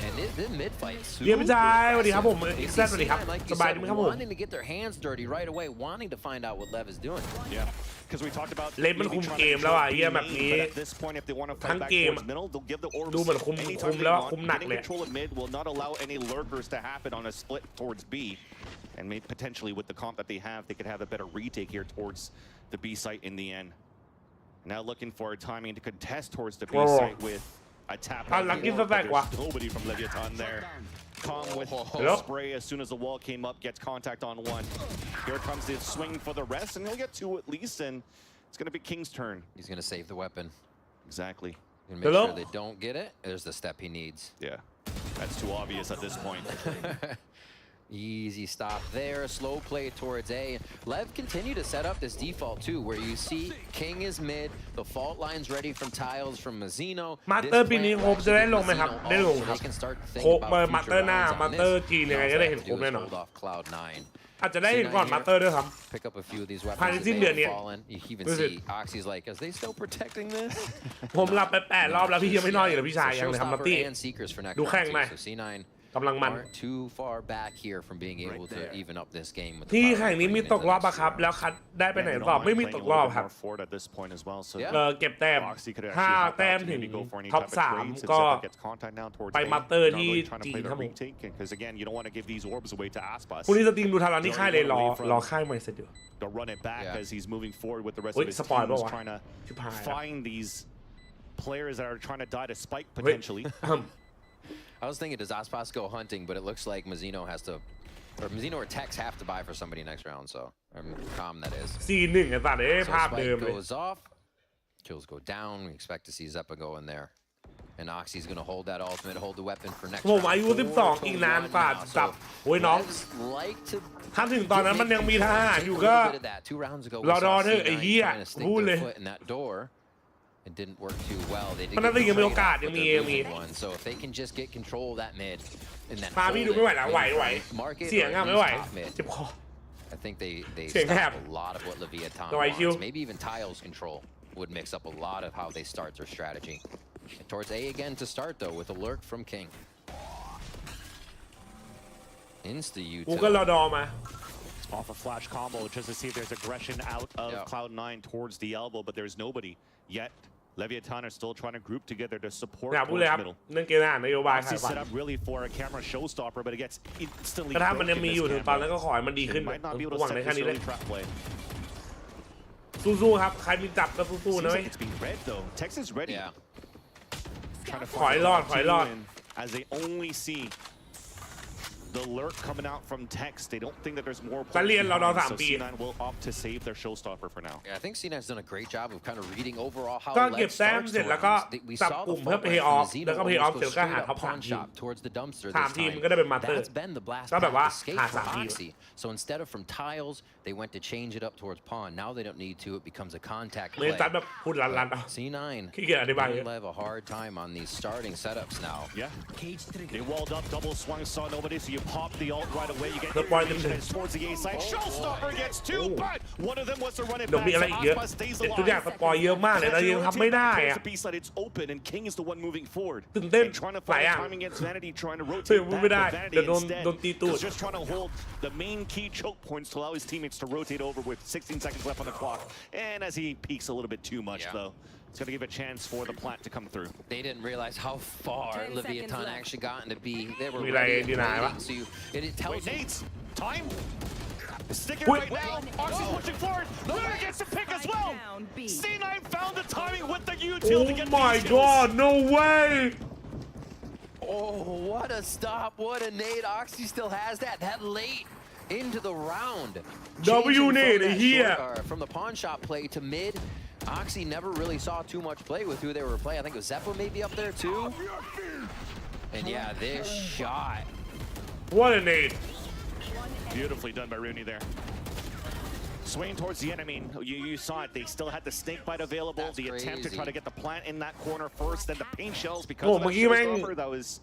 and the mid fight เยี่ยมชายสวัสดีครับผมเอ็กซ์แซสวัสดีครับ like ส you บาย said, ดีไหมครับผม wanting to get their hands dirty right away, wanting to find out what Lev is doing. Yeah. Because we talked about เล่นมันคุมเกมแล้วอ่ะเยี่ยแบบนี้ at this point if they want to ทั้ fight ง back เกม towards middle they'll give the orbs ดูเหมือนคุม anytime แล้ว they คุม want. หนัก Getting เลย control of mid will not allow any lurkers to happen on a split towards B, and maybe potentially with the comp that they have, they could have a better retake here towards the B site in the end. Now looking for a timing to contest towards the B site with a tap. There's nobody from Leviathan there. Calm with spray as soon as the wall came up, gets contact on one. Here comes the swing for the rest, and he'll get two at least, and it's going to be King's turn. He's going to save the weapon. Exactly. And make sure they don't get it. There's the step he needs. Yeah, that's too obvious at this point. Easy stop there. Slow play towards A. Lev continue to set up this default too, where you see King is mid, the fault line's ready from tiles from Mazzino. มาสเตอร์ปีนี้โคบจะได้ลงไหมครับได้ลงครับโคบมาสเตอร์หน้ามาสเตอร์จีนยังไงก็ได้เห็นโคบแน่นอนอาจจะได้เห็นก่อนมาสเตอร์ด้วยครับ Pick up a few of these weapons. ภายในสิ้นเดือนนี้ You even see Oxy's like, is they still protecting this? ผมหลับไป8 รอบแล้วพี่ยังไม่นอนอยู่เลยพี่ชายยังเลยทำนัตตี้ดูแข่งไหม กำลังมัน too far back here from being able to even up this game. ที่แข่งนี้มีตกรอบอะครับแล้วคัดได้ไปไหนต่อไม่มีตกรอบครับเก็บแต้ม5 แต้มถึงท็อป 3ก็ไปมาสเตอร์ที่จีนครับผมพรุ่งนี้สตรีมดูทันแล้วนี่ค่ายเลยรอค่ายใหม่เสร็จอยู่ They'll run it back as he's moving forward with the rest of his spoil team. He's ปะวะ trying to ชิบหาย find these players that are trying to die to spike potentially. I was thinking, does Aspas go hunting? But it looks like Mazzino has to, or Mazzino or Tex have to buy for somebody next round. So, calm that is. 4-1 ไอ้สัตว์ภาพเดิมเลย goes off. Kills go down. We expect to see Zeppa go in there. And Oxy's going to hold that ultimate, hold the weapon for next ผมอายุ12อีกนานกว่าจับโอ้ยน้องถ้าถึงตอนนั้นมันยังมีทหารอยู่ก็รอเถอะไอ้เหี้ยพูดเลย It didn't work too well. They did มันน่าจะยังมีโอกาสยังมี So if they can just get control of that mid and then พาพี่ดูไม่ไหวแล้วไหวเสียงอะไม่ไหวเจ็บคอ I think they King stop Hap. a lot of what Leviathan No IQ. wants. Maybe even Tiles control would mix up a lot of how they start their strategy. And towards A again to start though with a lurk from King. Insta U. กูก็รอดอมา Off a flash combo just to see if there's aggression out of Cloud9 towards the elbow, but there's nobody yet. Leviathan are still trying to group together to support อยากพูดเลยครับ middle. เรื่องเกมหน้านโยบายขาย Oxy บัต set ร up really for a camera showstopper, but it gets instantly แต่ถ้ามันยัง broken มี this อยู่ถึงตอนนั้น camera. ก็ขอให้มันดีขึ้น They might not be able to หวัง set ใน this แค่นี้เลย early trap play. สู้ๆครับใครมีจับก็สู้ๆ Seems นะเว้ย like it's being read though. Texas ready. Yeah. Trying to ขอยรอด as they only see the lurk coming out from Tex. They don't think that there's more. จะเรียนเรา3 so ปี C9 will opt to save their showstopper for now. Yeah, I think C9's done a great job of kind of reading overall how ก็ Lev เก็บแต้ม starts เสร็จแล้วก็ towards. We จับ saw กลุ่ the มเพื่อ fault เพ line ย์ออ from ฟ Mazzino แล้วก็เพย์ออฟ almost เสร็จ go ก็หา straight ท็อ up ป 3 pawn ทีม shop towards the dumpster 3 this ทีม time. ก็ได้เป็นมาสเตอร์ That's been the blast ก็แบบว่า escape หา for 3 ทีม Oxy. So instead of from tiles, they went to change it up towards pawn. Now they don't need to. It becomes a contact ไม่ play. จัดแบบพูดลันๆเอา C9 ขี้เกียจอธิบายเยอะ will have a hard time on these starting setups now. Yeah. They walled up, double swung, saw nobody, so you pop the ult right away. You get The point information and it's towards the A side. Showstopper gets two, but one of them was to run it เดี๋ยว back. มีอะไร So อีกเยอะ Aspas stays ทุกอย่าง alive. สปอยเยอะมากเลยเรายังทำไม่ได้อะ The B side, it's open, and King is the one moving forward. ตื่นเต้น And trying to หลาย find อย่าง timing against Vanity, trying to เฮ้ย rotate พูด back, ไม่ได้ but Vanity เดี๋ยวโดน instead โดนตีตูด is just trying to hold the main key choke points to allow his teammates to rotate over with 16 seconds left on the clock. And as he peaks a little bit too much, though, it's going to give a chance for the plant to come through. They didn't realize how far Leviathan actually got into B. They wereมี ready อะไร and ดีนาย waiting. วะ So it tells Wait, Nate, time? Sticking right now. Oxy's pushing forward. Lunar gets the pick as well. C9 found the timing with the util to get Oh my god, no way. Oh, what a stop, what a nade. Oxy still has that late into the round. W nade here. From the pawn shop play to mid. Oxy never really saw too much play with who they were playing. I think it was Zeppo maybe up there too. And yeah, this shot. What a nade. Beautifully done by Rooney there. Swaying towards the enemy. You saw it. They still had the snake bite available. That's the attempt to crazy. try to get the plant in that corner first, then the paint shells because Oh, of that showstopper. That was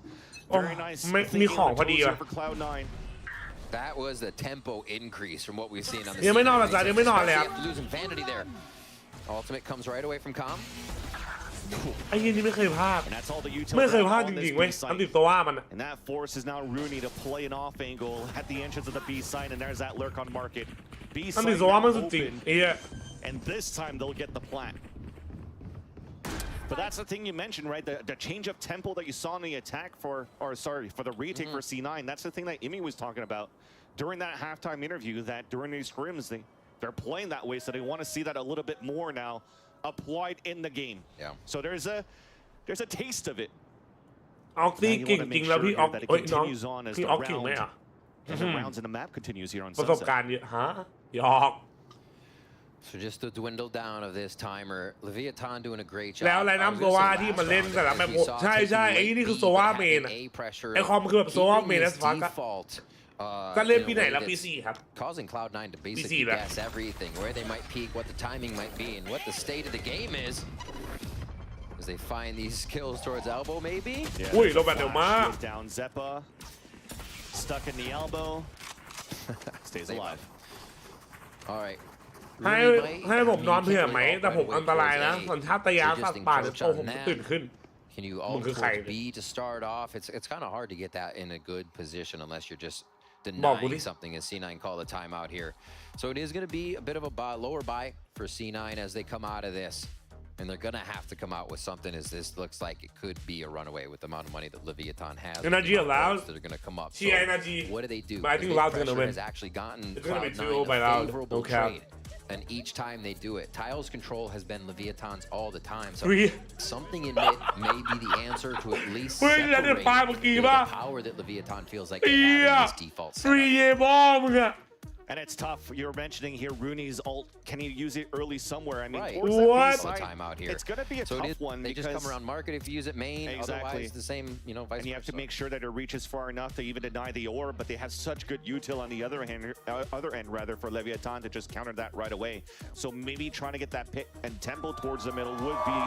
very nice. มีของพอดีว่ะ For Cloud9. That was the tempo increase from what we've seen on the ยังไม่นอนหรอจ๊ะยังไม่นอนเลยครับ losing vanity there. Ultimate comes right away from Com. ไอ้ยี่นี่ไม่เคยพลาด And that's all the util ไม่เคยพลาด on จ this ริงๆเว้ย B side. อันติดตัวว่ามัน And that forces now Rooney to play an off angle at the entrance of the B side, and there's that lurk on market. B อัน side ติดตัวว่ามัน now สุดจริง open, ไอ้เหี้ย and this time they'll get the plant. But that's the thing you mentioned, right? The change of tempo that you saw in the attack for the retake for C9. That's the thing that Imi was talking about during that halftime interview. That during these scrims, they're playing that way, so they want to see that a little bit more now applied in the game. Yeah. So there's a taste of it. ออกซี่เก่งจริงแล้วพี่ออก that it เอ้ยน้อง continues on as พี่ the ออกเก่งไหม round อ่ะ and the rounds in the map continues here on ประสบ Sunset. การณ์เยอะฮะหยอก So just the dwindle down of this timer. Leviathan doing a great job. แล้วอะไรน้ำโซวาที่มันเล่นแต่ละแบบใช่ใช่ไอ้นี่คือโซวาเมนไอคอมคือแบบโซวาเมนนะสปาร์กก็เล่นปีไหนแล้วปี4ครับ Causing Cloud9 to basically guess everything, where they might peak, what the timing might be, and what the state of the game is. As they find these kills towards elbow, maybe. อุ้ยโรแบตเดี๋ยวมา Down Zeppa, stuck in the elbow, stays alive. All right. ให้ผมนอนเผื่อไหมแต่ผมอันตรายนะสัญชาตญาณสัตว์ป่าเนี่ยโตผมตื่นขึ้น Can you all towards B to start off? It's kind of hard to get that in a good position unless you're just denying something, as C9 call the timeout here. So it is going to be a bit of a lower buy for C9 as they come out of this. And they're going to have to come out with something, as this looks like it could be a runaway with the amount of money that Leviathan has. NRG allows. That are going to come up. So what do they do? But I think Loud's going to win. Has actually gotten it's going to be 2-0 by a Loud. favorable Okay. trade. And each time they do it, Tiles control has been Leviathan's all the time. So something in mid may be the answer to at least separate the power that Leviathan feels like they have in this default setup. And it's tough. You're mentioning here Rooney's ult. Can he use it early somewhere? I mean, what? Time out here. It's going to be a tough one. They just come around market if you use it main. Exactly. Otherwise, the same, vice and you have to make sure that it reaches far enough to even deny the orb. But they have such good util on the other end for Leviathan to just counter that right away. So maybe trying to get that pit and tempo towards the middle would be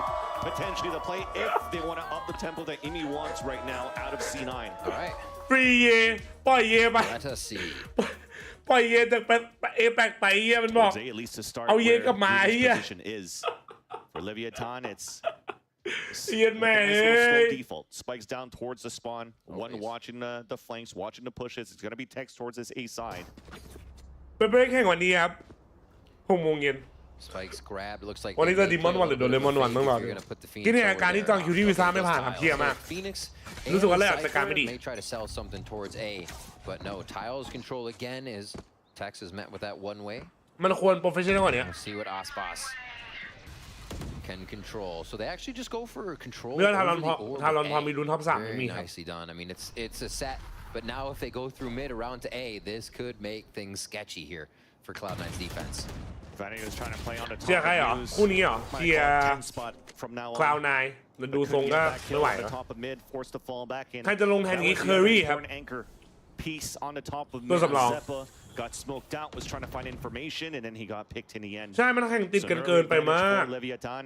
potentially the play if they want to up the tempo that Imi wants right now out of C9. All right. ฟรีเยปล่อยเยไป Let us see. ปล่อยเยจากเอแปกไปเยมันบอก At least to start เอาเยกลับมาเฮีย position is for Leviathan. It's เฮียแม่ slow default. Spikes down towards the spawn. One watching the flanks, watching the pushes. It's going to be text towards this A side. เป็นไปแข่งวันนี้ครับ6 โมงเย็น Spikes grabbed. Looks like วันนี้จะดิมอนวันหรือโดนเลมอนวันต้องรอดูที่นี่อาการที่จองคิวที่วีซ่าไม่ผ่านครับเทียมากรู้สึกว่าเลยอาจจะการไม่ดี May try to sell something towards A, but no. Tiles control again is Tex is met with that one way. มันควรโปรเฟชชั่นอลกว่านี้ We'll see what Aspas can control. So they actually just go for control. เรื่องทารอนพอมีลุ้นท็อป3 Very มีครับ nicely done. I mean, it's a set, but now if they go through mid around to A, this could make things sketchy here for Cloud9's defense. Vanity was trying to play on the เชียร์ใครเหรอ news. คู่นี้เหรอ Might เชียร์ call 10 spot from now on. Cloud9 แล้วดูทรงก็ไม่ไหว On แล้ the ว top of mid, forced to fall back in. ใครจะลงแทนนี้ That was เคอรี่ครับ an anchor piece on the top of ตัว mid. สำรอง Zeppa got smoked out, was trying to find information, and then he got picked in the end. ใช่มันแข่งติดกันเกินไปมาก Leviathan.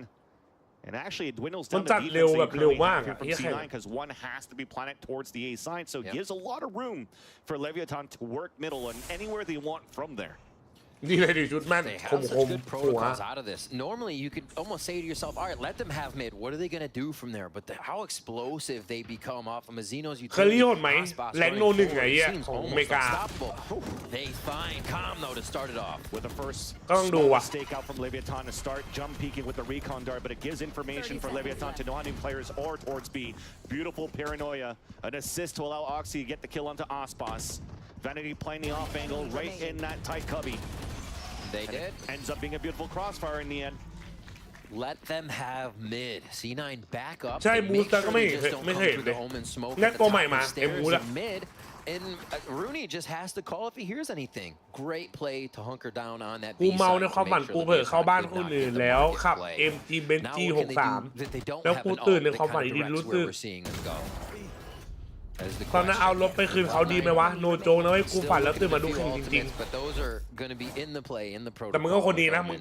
And actually, it dwindles มั down น the จัด defense เร็ว that แบ you บเร็ว currently มาก have here อะ from เฮียแข่ง C9 because one has to be planted towards the A side, so it gives a lot of room for Leviathan to work middle and anywhere they want from there. ดีเลยดิชุดแม่น They ค have ม such หั good ว protocols out of this. Normally, you could almost say to yourself, all right, let them have mid. What are they going to do from there? But how explosive they become off of Mazino's เคอรี่โหดไหม Aspas แรงโน running 1 ไง forward เฮีย seems ของ almost อเมริกา unstoppable. They find Calm, though, to start it off. With the first ก็ต้องดูว่ะ stake out from Leviathan to start jump peeking with the recon dart, but it gives information for Leviathan to know how many players are towards B. Beautiful paranoia, an assist to allow Oxy to get the kill onto Aspas. Vanity playing the off angle right in that tight cubby. They did. Ends up being a beautiful crossfire in the end. Let them have mid. C9 back up. ใช่มูสแต่ก็ไม่เห็นเลยแน็กตัวใหม่มาเอ็มมูสอะ And Rooney just has to call if he hears anything. Great play to hunker down on that. กูเมาในความฝันกูเผลอเข้าบ้านคนอื่นแล้วขับ MG Benz G63 แล้วกูตื่นในความฝันอีกทีรู้สึกตอนนั้นเอารถไปคืนเขาดีไหมวะโนโจนะเว้ยกูฝันแล้วตื่นมาดูแข่งจริงๆแต่มึงก็คนดีนะมึ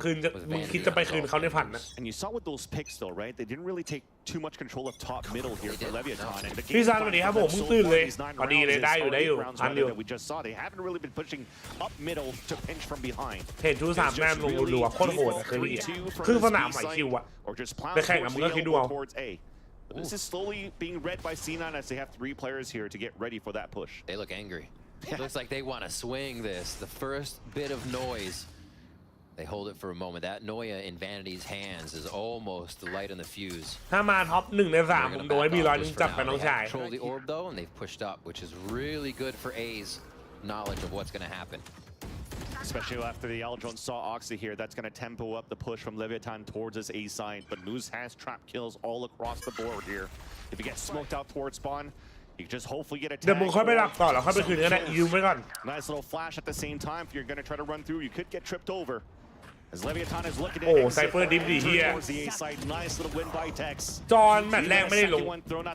งคิดจะไปคืนเขาในฝันนะ And you saw with those picks though, right? They didn't really take too much control of top middle here for Leviathan. พี่ซันสวัสดีครับผมมึงตื่นเลยพอดีเลยได้อยู่ทันอยู่ We just saw they haven't really been pushing up middle to pinch from behind. เห็นชู3แม่ลงรัวๆโคตรโหดเคยเรียครึ่งสนามไหวคิวอะไปแข่งกับมึงก็คิดดูเอา This is slowly being read by C9 as they have 3 players here to get ready for that push. They look angry. It looks like they want to swing this. The first bit of noise. They hold it for a moment. That Noya in Vanity's hands is almost the light on the fuse. ถ้ามาท็อป1 ใน 3ผมโดนบี100จับไปน้องชาย Control the orb though, and they've pushed up, which is really good for A's knowledge of what's going to happen. Especially after the Aldron saw Oxy here, that's going to tempo up the push from Leviathan towards his A side. But Moose has trap kills all across the board here. If he gets smoked out towards spawn, you can just hopefully get a tag. เดี๋ยวมึงค่อยไปดักต่อแล้วค่อยไปคืนก็ได้ยืมไว้ก่อน Nice little flash at the same time. If you're going to try to run through, you could get tripped over. As Leviathan is looking at โอ้ไซเฟอร์ดิฟดีเฮีย towards the A side. Nice little win by Tex. จอนแมตช์แรกไม่ได้ลง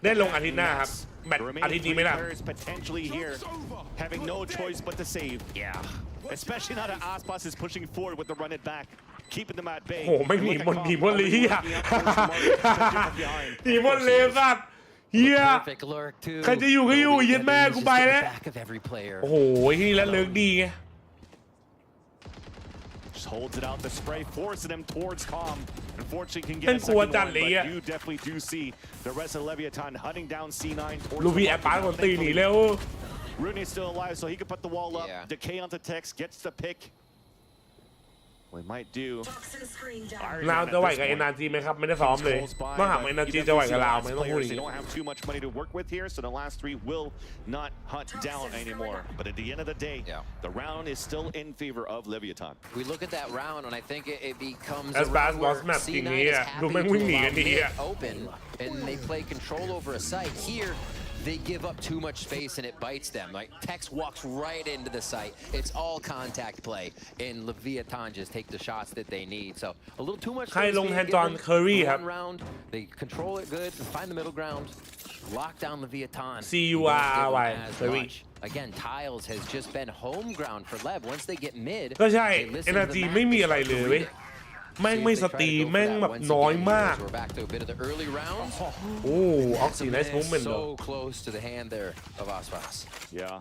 ได้ลงอาทิตย์หน้าครับแมตช์อาทิตย์นี้ไม่ได้ potentially here having no choice but to save. Yeah. Especially now that Aspas is pushing forward with the run it back, keeping them at bay. โอ้ไม่หนีบนเลยเฮียหนีบนเลยสัตว์เฮียใครจะอยู่ก็อยู่ยืนแม่กูไปแล้วโอ้โหที่แล้วเลิกดีไง Just holds it out the spray, forcing them towards Calm. Unfortunately, can get a second one, but you definitely do see the rest of Leviathan hunting down C9 towards ลูฟี่แอปปาร์คนตีหนีเร็ว Rooney's still alive, so he can put the wall up. Decay onto Tex, gets the pick. We might do. ลาวจะไหวกับ NRG ไหมครับไม่ได้ซ้อมเลยต้องหา NRG จะไหวกับลาวไหมต้องพูดอย่าง They นี้ don't have too much money to work with here, so the last 3 will not hunt down anymore. But at the end of the day, the round is still in favor of Leviathan. We look at that round, and I think it becomes a round where C9 is happy to allow it open, and they play control over a site here. They give up too much space and it bites them. Like Tex walks right into the site. It's all contact play, and Leviathan just take the shots that they need. So a little too much. ใครลงแฮนด์จอนเคอรี่ครับ round. They control it good, find the middle ground, lock down Leviathan. CURY Again, Tiles has just been home ground for Lev. Once they get mid, ก็ใช่ NRG ไม่มีอะไรเลยเว้ยแม่งไม่สตรีแม่งแบบน้อยมากโอ้ออกซิไนส์มูฟเมนต์ so close to the hand there of Aspas. Yeah.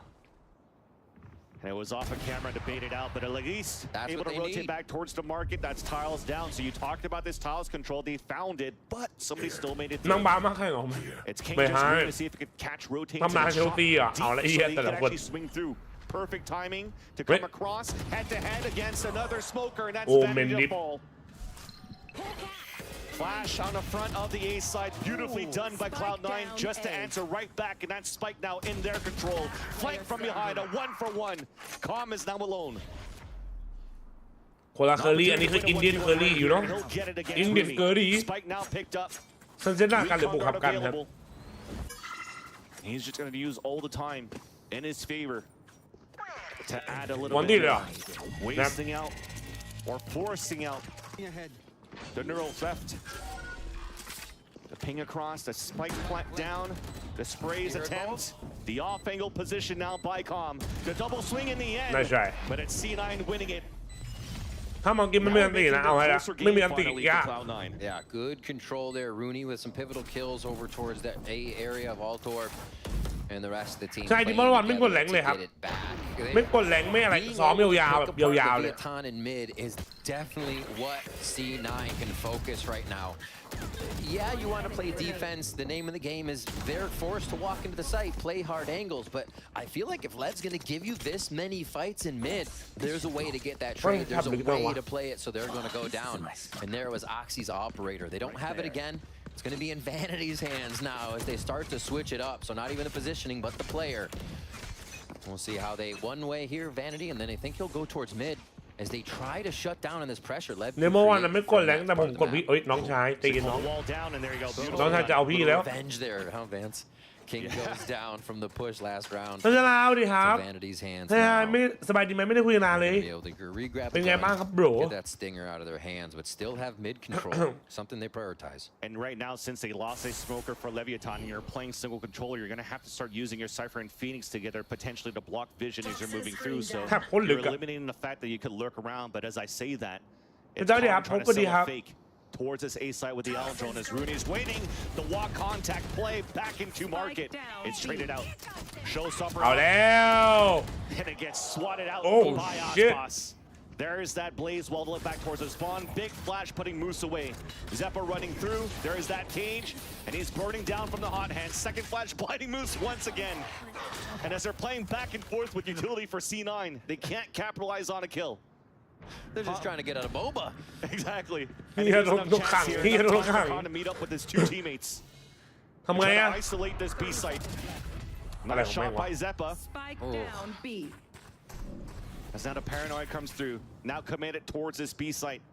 And it was off a camera to bait it out, but at least able to rotate back towards the market. That's Tiles down. So you talked about this Tiles control. They found it, but somebody still made it through. น้องบ้ามากใครหรอ It's King just trying to see if it could catch rotate. ทำมาเชลตีอ่ะเอาละเอียดแต่ละคน swing through. Perfect timing to come across head to head against another smoker, and that's Vanity fall. Flash on the front of the A side, beautifully done by Cloud9 just to answer right back, and that spike now in their control. Flank from behind, a 1-for-1. Calm is now alone. คนละเคอรี่อันนี้คืออินเดียนเคอรี่อยู่เนาะอินเดียนเคอรี่ Spike now picked up. สัญชาตการหรือบุกขับกันครับ He's just going to use all the time in his favor to add a little วันที่ bit เลยอ่ะ wasting out or forcing out the neural theft. The ping across, the spike plant down, the sprays attempt, the off-angle position now by Calm. The double swing in the end, nice try. But it's C9 winning it. ถ้ามองกินไม่มีอันตีนะเอาให้ละไม่มีอันตียาก Yeah, good control there. Rooney with some pivotal kills over towards that A area of Altor. And the rest of the team ใช่ที่เมื่อวานไม่กดแรงเลยครับไม่กดแรงไม่อะไรซ้อมยาวๆแบบยาวๆเลย in mid is definitely what C9 can focus right now. Yeah, you want to play defense. The name of the game is they're forced to walk into the site, play hard angles. But I feel like if Lev's going to give you this many fights in mid, there's a way to get that trade. There's a way to play it so they're going to go down. And there was Oxy's operator. They don't have it again. It's going to be in Vanity's hands now as they start to switch it up. So not even the positioning, but the player. We'll see how they one way here, Vanity, and then I think he'll go towards mid as they try to shut down on this pressure. เนี่ยเมื่อวานไม่กดแรงแต่ผมกดพี่น้องชายตีน้องชายจะเอาพี่แล้ว Revenge there, huh, Vance? King goes down from the push last round. จะลาวดิครับ Vanity's hands. ไม่สบายดีไหมไม่ได้คุยนานเลยเป็นไงบ้างครับ bro? Get that stinger out of their hands, but still have mid control, something they prioritize. And right now, since they lost a smoker for Leviathan, and you're playing single controller, you're going to have to start using your Cypher and Phoenix together potentially to block vision as you're moving through. So you're eliminating the fact that you could lurk around. But as I say that, it's trying to sell a fake towards this A side with the L drone as Rooney is waiting. The walk contact play back into market. It's traded out. Showstopper. And it gets swatted out by Aspas. There's that Blaze wall back towards the spawn. Big flash putting Moose away. Zeppa running through. There's that cage. And he's burning down from the hot hand. Second flash blinding Moose once again. And as they're playing back and forth with utility for C9, they can't capitalize on a kill. They're just trying to get out of MOBA. Exactly. He had no time to meet up with his two teammates. Trying to isolate this B site. Nice shot by Zeppa. Spike down B. As now the paranoid comes through. Now committed towards this B site.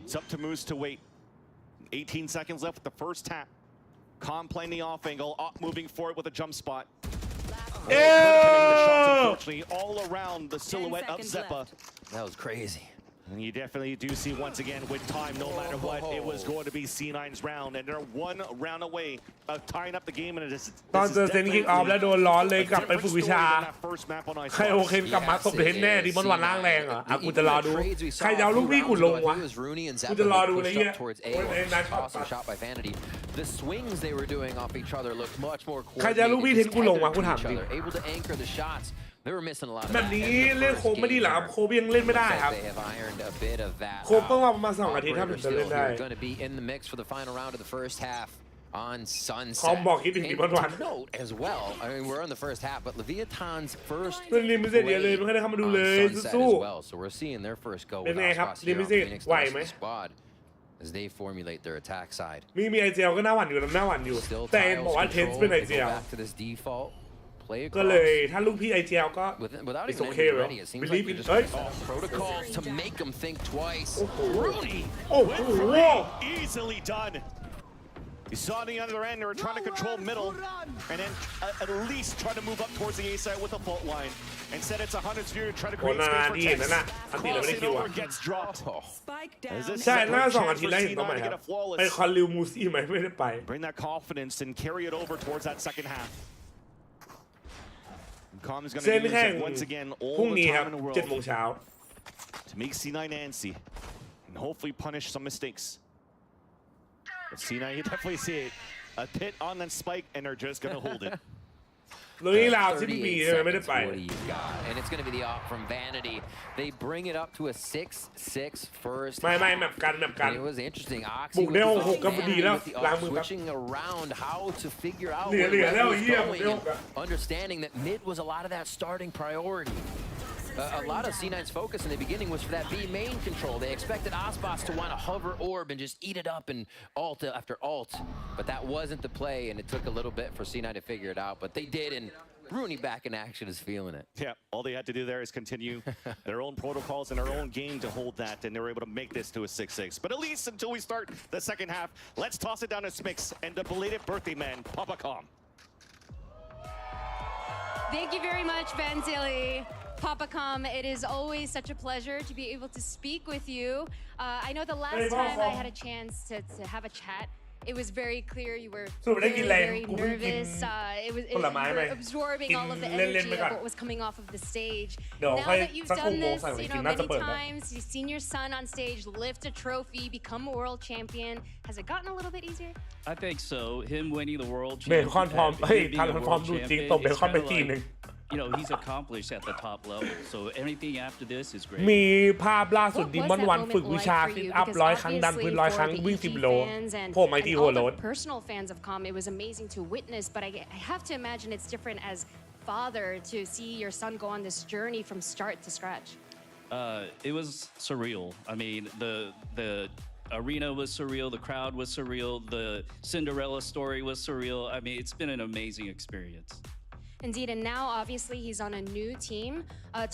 It's up to Moose to wait. 18 seconds left with the first tap. Com playing the off angle, up moving forward with a jump spot. Unfortunately, all around the silhouette of Zeppa. That was crazy. And you definitely do see once again with time, no matter what, it was going to be C9's round, and they're one round away of tying up the game. And it is ตอนเจอเซนคิกออฟแล้วโดนล้อเลยกลับไปฝึกวิชาใครโอเคกลับมาตบเทนแน่ดิมอนวันล่างแรงเหรอกูจะรอดูใครจะเอาลูกพี่กูลงวะกูจะรอดูเลยเนี่ย Shot by Vanity. The swings they were doing off each other looked much more ใครจะเอาลูกพี่เทนกูลงวะกูถามจริง able to anchor the shots. They were missing a lot of แบบนี้เล่นโคบไม่ดีหรอครับโคบยังเล่นไม่ได้ครับโคบต้องมาประมาณ2 อาทิตย์ถ้าถึงจะเล่นได้ going to be in the mix for the final round of the first half on Sunset. คอมบอกคิดถึงดิมอนวัน Note as well. I mean, we're in the first half, but Leviathan's first เป็นลิมิเต็ดเยอะเลยไม่เคยได้เข้ามาดูเลยสู้ so we're seeing their first go เป็น with ไงครับ Aspas ลิ here มิ on เต็ด Phoenix ไหวไหม squad as they formulate their attack side. มีไอเจลก็น่าหวั่นอยู่หน้าหวั่นอยู่แต่บอกว่าเทนส์เป็นไอเจล back to this default. ก็เลยถ้าลูกพี่ไอเจลก็ it's okay right believe in เฮ้ย protocols to make them think twice. Rooney โอ้โห easily done. You saw on the other end, they were trying to control middle, and then at least try to move up towards the A side with a fault line. Instead, it's a 100 sphere to try to create space for Tex. Crossing over gets dropped. Spike down. ใช่น่า2 อาทิตย์แล้วเห็นต้องไหมครับไปคอนลิวมูซี่ไหมไม่ได้ไป Bring that confidence and carry it over towards that second half. Com is going to use it once again all the time in the world 7 โมงเช้า to make C9 antsy and hopefully punish some mistakes. But C9, you definitely see it. A pit on that spike, and they're just going to hold it. ลุยลาวที่มีไม่ได้ไป and it's going to be the op from Vanity. They bring it up to a 6-6 first. ไม่แมปกัน It was interesting. บุกได้6ก็ดีแล้วล้างมือครับ switching around how to figure out เหลือแล้วเหี้ยผมได้ understanding that mid was a lot of that starting priority. A lot of C9's focus in the beginning was for that B main control. They expected Aspas to want to hover orb and just eat it up and ult after ult. But that wasn't the play, and it took a little bit for C9 to figure it out. But they did, and Rooney back in action is feeling it. Yeah, all they had to do there is continue their own protocols and their own game to hold that, and they were able to make this to a 6-6. But at least until we start the second half, let's toss it down to Smix and the belated birthday man, Papa Com. Thank you very much, Vanzili. Papa Com, it is always such a pleasure to be able to speak with you. I know the last time I had a chance to have a chat, it was very clear you were very nervous. You were absorbing all of the energy of what was coming off of the stage. Now that you've done this, many times, you've seen your son on stage lift a trophy, become a world champion. Has it gotten a little bit easier? I think so. Him winning the world เบคอนพร้อมเฮ้ยทันพร้อมดูจริงตบเบคอนไปทีนึง he's accomplished at the top level. So anything after this is great. มีภาพล่าสุดดิมอนวันฝึกวิชาซิทอัพ100 ครั้งดันพื้น100 ครั้งวิ่ง10 โลโผล่มาที่หัวโล้น Personal fans of Com, it was amazing to witness, but I have to imagine it's different as father to see your son go on this journey from start to scratch. It was surreal. I mean, the arena was surreal, the crowd was surreal, the Cinderella story was surreal. I mean, it's been an amazing experience. Indeed, and now obviously he's on a new team.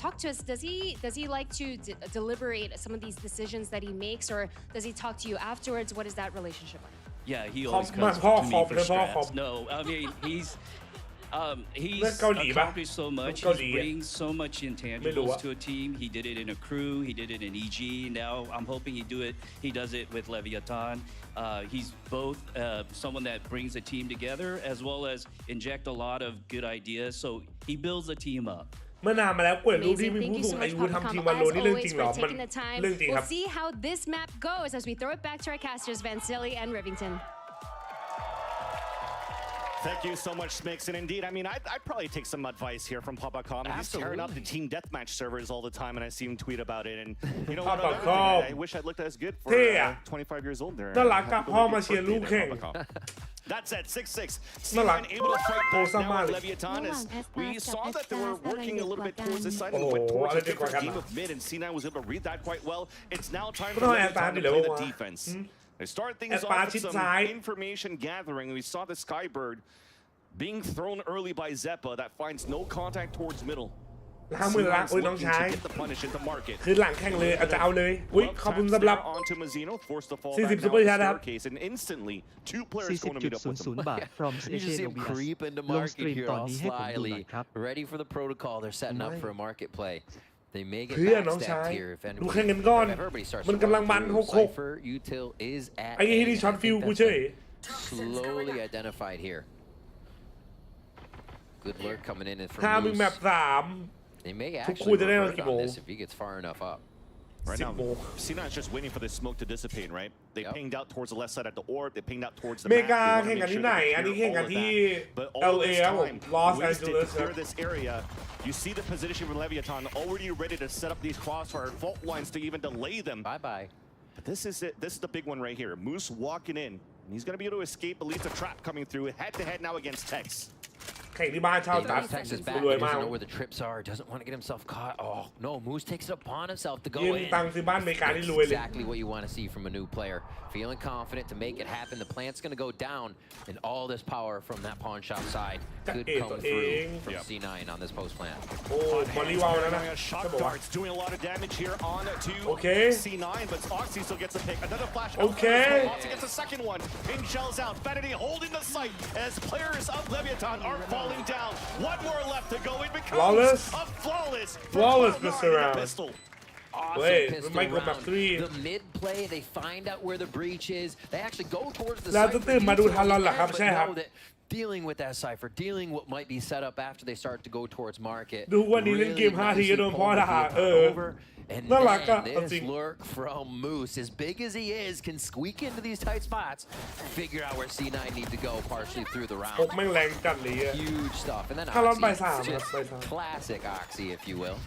Talk to us. Does he like to deliberate some of these decisions that he makes, or does he talk to you afterwards? What is that relationship like? Yeah, he always comes to me for strats. No, I mean he's accomplished so much. He brings so much intangibles to a team. He did it in a crew. He did it in EG. Now I'm hoping he does it with Leviathan. He's both someone that brings a team together as well as inject a lot of good ideas. So he builds a team up. เมื่อนานมาแล้วกล้วยรู้ที่มีผู้สูงอายุทำทีมวันโลนี่เรื่องจริงเหรอมันเรื่องจริงครับ We'll see how this map goes as we throw it back to our casters, Vansili and Rivington. Thank you so much, Smix. And indeed, I mean, I'd probably take some advice here from Papa.com. He's tearing up the team deathmatch servers all the time, and I see him tweet about it. And you know what? I wish I'd looked as good for 25 years old there. น่ารักกับพ่อมาเชียร์ลูกแข่ง That's at 6-6. C9 able to fight back now with Leviathan as we saw that they were working a little bit towards this side and went towards a different game of mid, and C9 was able to read that quite well. It's now time for Leviathan to play the defense. They start things off with some information gathering. We saw the Skybird being thrown early by Zeppa that finds no contact towards middle. ล้างมือล้างโอ้ยน้องชายคือหลังแข่งเลยอาจจะเอาเลยอุ้ยขอบคุณสำหรับ40ซุปเปอร์แชทครับ40.00 บาท from Asian creep into market here all slyly ready for the protocol. They're setting up for a market play. They may get เพื่อนน้องชาย ดูแข่งกันก่อนมันกำลังมัน6-6ไอ้ที่ช็อตฟิวกูเฉย slowly identified here. Good lurk coming in from ถ้ามึงแมปThey may ทุกคู่ actually จะได้มา revert กี่โม on ง this if he gets far enough up. Right now, C9's just waiting for the smoke to dissipate, right? They pinged out towards the left side at the orb. They pinged out towards the เม map. กาแข่งกันที่ไหนอันนี้แข่งกันที่ LA ครับผม Los Angeles ครับ this area. You see the position from Leviathan already ready to set up these crossfire fault lines to even delay them. Bye. But this is it. This is the big one right here. Moose walking in. And he's going to be able to escape, but leaves a trap coming through head-to-head now against Tex. แข่งที่บ้านชาวตัด Texas back. รวย He มาก doesn't know where the trips are. Doesn't want to get himself caught. Oh no, Moose takes it upon himself to go ยืน in. ตังค์ซื้อบ้านอเมริกาที่รวยเลย Exactly what you want to see from a new player. Feeling confident to make it happen. The plant's going to go down, and all this power from that pawn shop side could come through from C9 on this post plant. โอ้บอลลี่วาวแล้วนะ Shock darts doing a lot of damage here on to C9, but Oxy still gets a pick. Another flash. Oxy gets a second one. Ping shells out. Vanity holding the site as players of Leviathan are falling down. One more left to go. It becomes a flawless Mr. Round. pistol. Wait, Michael Map 3. The mid play, they find out where the breach is. They actually go towards the แล้วจะตื่นมาดูทันเราเหรอครับใช่ครับ dealing with that cipher, dealing what might be set up after they start to go towards market. ดูวันนี้เล่นเกม5 ทีก็โดนพ่อด่าAnd น่ารักอะ this lurk from Moose, as big as he is, can squeak into these tight spots, figure out where C9 need to go partially through the round. แม่งแรงจัดเลย Huge stuff. And then Oxy, just classic Oxy, if you will.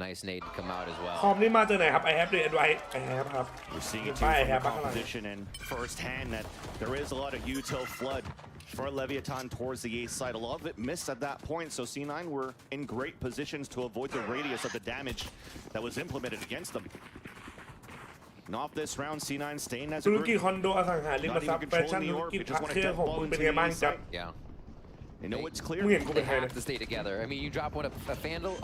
Nice nade to come out as well. คอมนี่มาจากไหนครับ I have the advice I have ครับ We're seeing it too from the competition and firsthand that there is a lot of util flood for Leviathan towards the A side. A lot of it missed at that point, so C9 were in great positions to avoid the radius of the damage that was implemented against them. And off this round, C9 staying as a ธุร group. กิจคอนโดอสังหาริมทรัพย์แฟชั่นธุรกิจพระเครื่องของคุณเป็นไงบ้างจ๊ะ Yeah. They know it's clear. They have to stay together. I mean, you drop one a vandal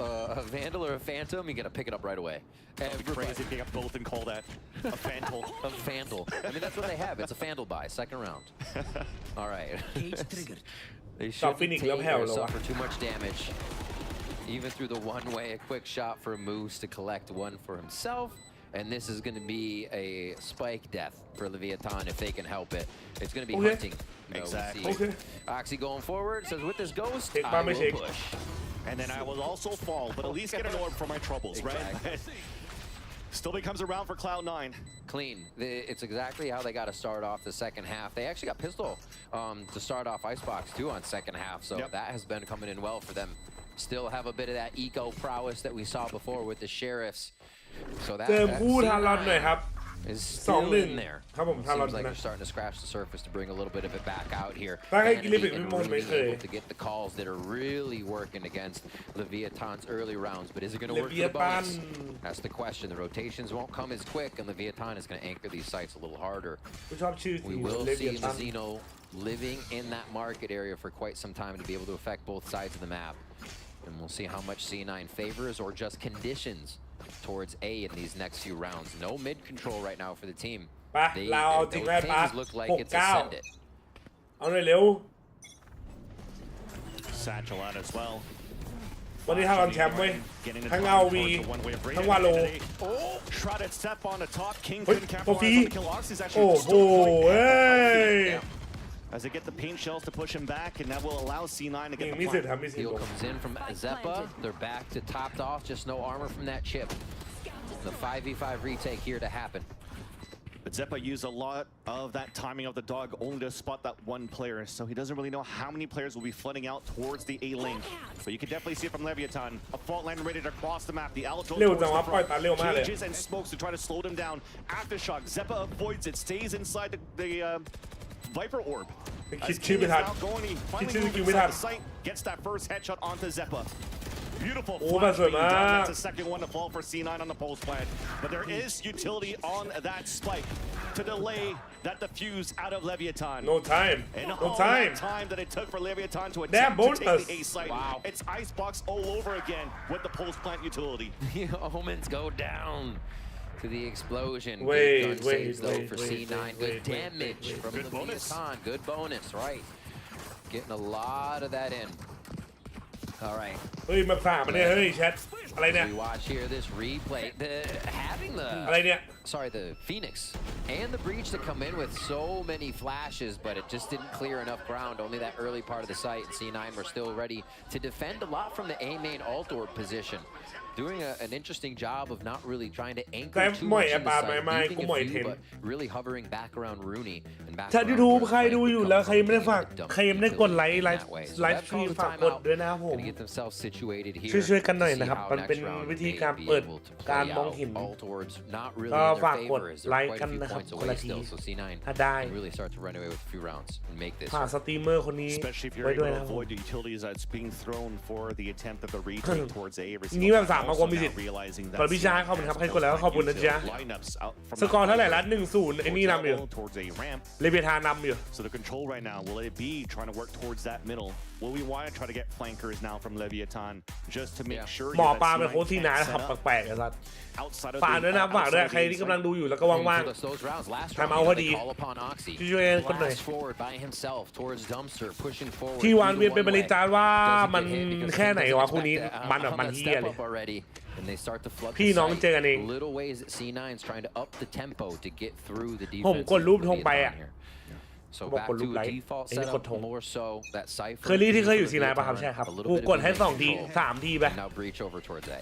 or a phantom, you gotta pick it up right away. That'd be crazy to pick up both and call that a vandal. A vandal. I mean, that's what they have. It's a vandal buy, second round. All right. They shouldn't take or suffer too much damage. Even through the one-way, a quick shot for Moose to collect one for himself. And this is going to be a spike death for Leviathan if they can help it. It's going to be hunting. Exactly. Oxy going forward says, with this ghost, I will push. And then I will also fall, but at least get an orb for my troubles, right? Still becomes a round for Cloud9. Clean. It's exactly how they got to start off the second half. They actually got pistol to start off Icebox too on second half, so that has been coming in well for them. Still have a bit of that eco prowess that we saw before with the sheriffs. So that เจอคู่ทารอนหน่อยครับ is still in there. Seems like they're starting to scratch the surface to bring a little bit of it back out here. And really able to get the calls that are really working against Leviathan's early rounds. But is it going to work for the bonus? That's the question. The rotations won't come as quick, and Leviathan is going to anchor these sites a little harder. We will see Mizzino living in that market area for quite some time to be able to affect both sides of the map. And we'll see how much C9 favors or just conditions towards A in these next few rounds. No mid control right now for the team. Those things look like it's Ascended. Satchel out as well. วันนี้ถ้าเราแชมป์เว้ยทั้งเอาวีทั้งวาโล Shrouded step on the top. King เฮ้ย couldn't ตัวฟรี capitalize on the kill. Oxy's โอ้ actually โหเอ้ย as they get the paint shells to push him back, and that will allow C9 to get the มีสิท plant. ธิ์ครับมีสิทธิ์ Heal comes in from Zeppa. They're back to topped off. Just no armor from that chip. The 5v5 retake here to happen. But Zeppa used a lot of that timing of the dog only to spot that one player, so he doesn't really know how many players will be flooding out towards the A link. But you can definitely see it from Leviathan. A fault line ready to cross the map. The Alto towards the front. Cages and smokes to try to slow them down. Aftershock. Zeppa avoids it, stays inside the Viper orb. As King is now going, he finally moves inside the site, gets that first headshot onto Zeppa. Beautiful flash being done. That's the second one to fall for C9 on the pulse plant. But there is utility on that spike to delay that defuse out of Leviathan. No time. And no time. That time that it took for Leviathan to attempt to take the A site. Wow. It's Icebox all over again with the pulse plant utility. The omens go down to the explosion. Wait, good gun saves though for C9. Good damage from Leviathan. Good bonus, right? Getting a lot of that in. All right. เฮ้ยมาฝากมาเนี่ยเฮ้ยแชทอะไรเนี่ย We watch here this replay. Having the อะไรเนี่ย sorry, the Phoenix and the Breach to come in with so many flashes, but it just didn't clear enough ground. Only that early part of the site. C9 were still ready to defend a lot from the A main alt orb position. Doing an interesting job of not really trying to anchor too much in the site, leaving a few, but really hovering back around Rooney and back ถ้า around ยูทูบ Rooney. ใครดูอยู่แล้วใครยังไม่ได้ฝากใครยังไม่ได้กดไลค์สตรีมฝากกดด้วยนะครับผม Gonna get themselves situated here. ช่วยๆกันหน่อยนะครับ See how มันเป็น next round วิธี may การ be เปิด able to play การมอง out. เห็น All towards not really ก็ in their ฝากกด favor as ไล they're ค์ quite กัน a few นะครับ points คน away ละที still. So C9 ถ้าได้ can really start to run away with a few rounds and make this. ฝากสตรีมเมอร์คนนี้ Especially if ไว้ you're ด้วย able นะ to ครับ avoid the utilities that's being thrown for the attempt of the retake towards A. นี้แบบ3 Also มีสิท now ธิ์ realizing ขอบคุณพี่ชายขอบคุณครับใครกดแล้วขอบคุณนะจ๊ะ lineups out from สกอร์เท่าไหร่ละ 1-0 ไอ้นี่นำอยู่ towards A ramp. เลเบียทานำอยู่ So the control right now, will it be trying to work towards that middle? Will we want to try to get flankers now from Leviathan just to make sure หมอ that ปลาเป็นโค้ช C9 ที่ can't นา set นะครับ up แปลกๆนะครับ outside of ฝากด้วยนะฝากด้วยใครที่กำลังดูอยู่แล้วก็ว่าง Those rounds last ๆทำเอา round พอดี they call upon Oxy. ช่วยๆกันกดหน่อย Blast forward by himself towards Dumpster, pushing forward. ที่วานเวียนเป็นบริจาคว่ามัน Doesn't get hit because แค่ไหน he doesn't วะคู่นี้ expect มันแบบ that มัน on เฮี the ย step เลย up already, and they start to flood the พี่น้อง site. เจอกันเอง Little ways that C9's trying to up the tempo to get through the ผม defense. กดรูปธงไปอ่ะ So บอก back กดรูป to ไล a ค์ default ไอ้นี่กด setup, ธง more so that Cypher. เคยรีที่เคยอยู่ซีไนป่ะครับใช่ครับกูกดให้2 ที 3 ทีไป Now breach over towards A.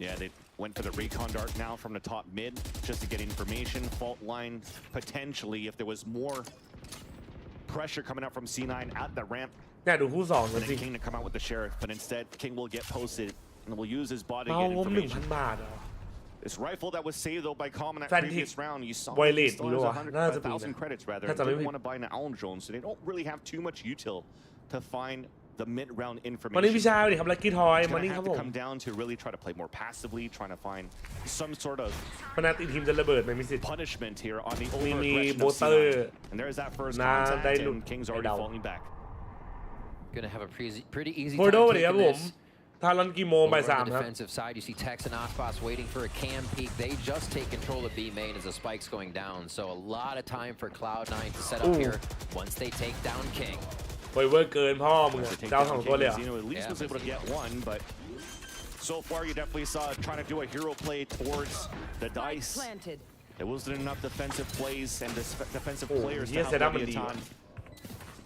Yeah, they went to the recon dart now from the top mid just to get information. Fault line potentially if there was more pressure coming out from C9 at the ramp. เนี่ยดูคู่2 For จริง King to come out with the sheriff, but instead King will get posted and will use his body ๆ to เอา get งบ information. 1,000 บาทเหรอ This rifle that was saved though by Calm in that Fantastic. previous round, you saw Violet, he still you know, has 1,000 credits rather. That's They a didn't little want to buy an Allen drone, so they don't really have too much util to find the mid-round วันนี้ information. พี่ชายสวัสดีครับลักกี้ทอย It's วัน gonna นี้ค have รับ to ผม come down to really try to play more passively, trying to find some sort of พนักทีมจะระเบิดไหมมีสิทธิ์ punishment here on the มี over-aggression of โบเตอร์ C9. And there's that first น่า contact, ได้หลุด and King's ไอ้ already เดา falling back. Gonna have a pretty easy โค time โดสวัสดีครับ taking ผม this. ทารอนกี่โมงบ่าย Over on 3 the ครับ defensive side, you see Tex and Ospas waiting for a cam peek. They just take control of B main as the spike's going down. So a lot of time for Cloud9 to set up here once they take down King. เวอร์เกินพ่อมึง To อะ take เจ้า down 2 ตัว King, เลยเหรอ Zeno at least was able to get one, but so far you definitely saw trying to do a hero play towards the dice. Planted. There wasn't enough defensive plays and defensive Oh, players to yes, help that I'm Leviathan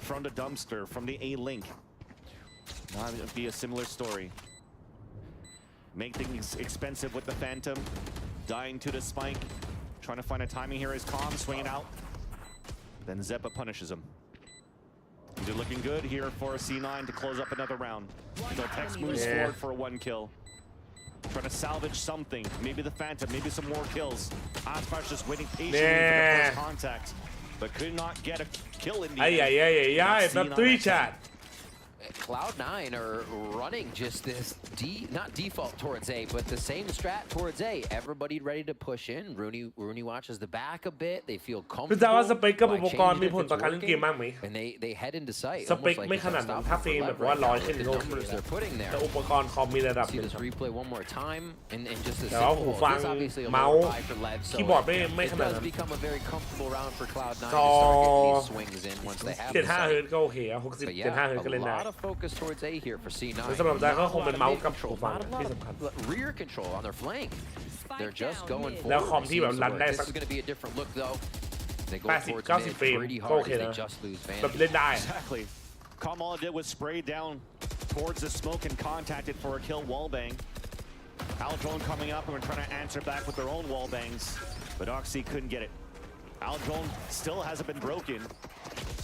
from the dumpster, from the A link. Now it would be a similar story. Make things expensive with the Phantom, dying to the spike, trying to find a timing here as Calm swinging out. Then Zeppa punishes him. They're looking good here for a C9 to close up another round. Until Tex moves forward for a 1 kill. trying to salvage something. Maybe the Phantom, maybe some more kills. Aspas just waiting patiently for the first contact, but could not get a kill in the end. But 3 chat. Cloud9 are running just this not default towards A, but the same strat towards A. Everybody ready to push in. Rooney watches the back a bit. They feel คือจะว่าส comfortable เปคกับอุปกรณ์มีผลต่อการเล่นเกมมากไหม and they head into sight. สเปคไม่ขนาดนั้นถ้าเฟรมแบบว่า100ขึ้นโลกแต่อุปกรณ์คอมมีระดับ See this replay one more time and just a แต่ว่าหูฟังเมาส์คีย์บอร์ดไม่ขนาดนั้น become a very comfortable round for Cloud9 จอ to start getting these swings in once they have 75 เฮิร์ตก็โอเคอะ But 60 yeah, 75 เฮิร์ตก็เล่นได้ a lot of focus towards A here for C9. สำหรับใจก็คงเป็นเมาส์กับหูฟังที่สำคัญ Rear control on their flank. They're just going แล้ว forward. คอมที่แบบรันได้ This สัก is going to be a different look though. They go 80 towards 90 mid เฟรม pretty ก็โอ hard เค as นะ they just lose แบบ Vantage. เล่นได้ Exactly. Com all it did was spray down towards the smoke and contacted for a kill wallbang. Aldrone coming up and we're trying to answer back with their own wallbangs, but Oxy couldn't get it. Aldrone still hasn't been broken.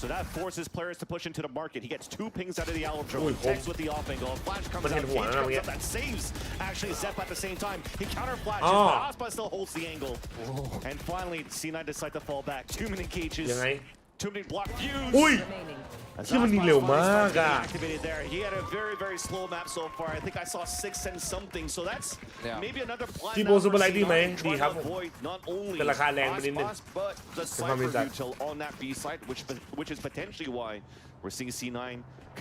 So that forces players to push into the market. He gets 2 pings out of the Aldrone. Text with the off angle. A flash comes out. Cage comes up. That saves actually Zep at the same time. He counter flashes, but Aspa still holds the angle. And finally, C9 decide to fall back. Too many cages. Too many block views. อุ้ยที่มันยิงเร็วมากอะ Activated there. He had a very slow map so far. I think I saw 6 and something. So that's maybe another plan. ที่โบซูเปอร์ไลท์ดีไหมดีครับ Not only แต่ราคาแรงไปนิดนึง but the Cypher util on that B side, which is potentially why we're seeing C9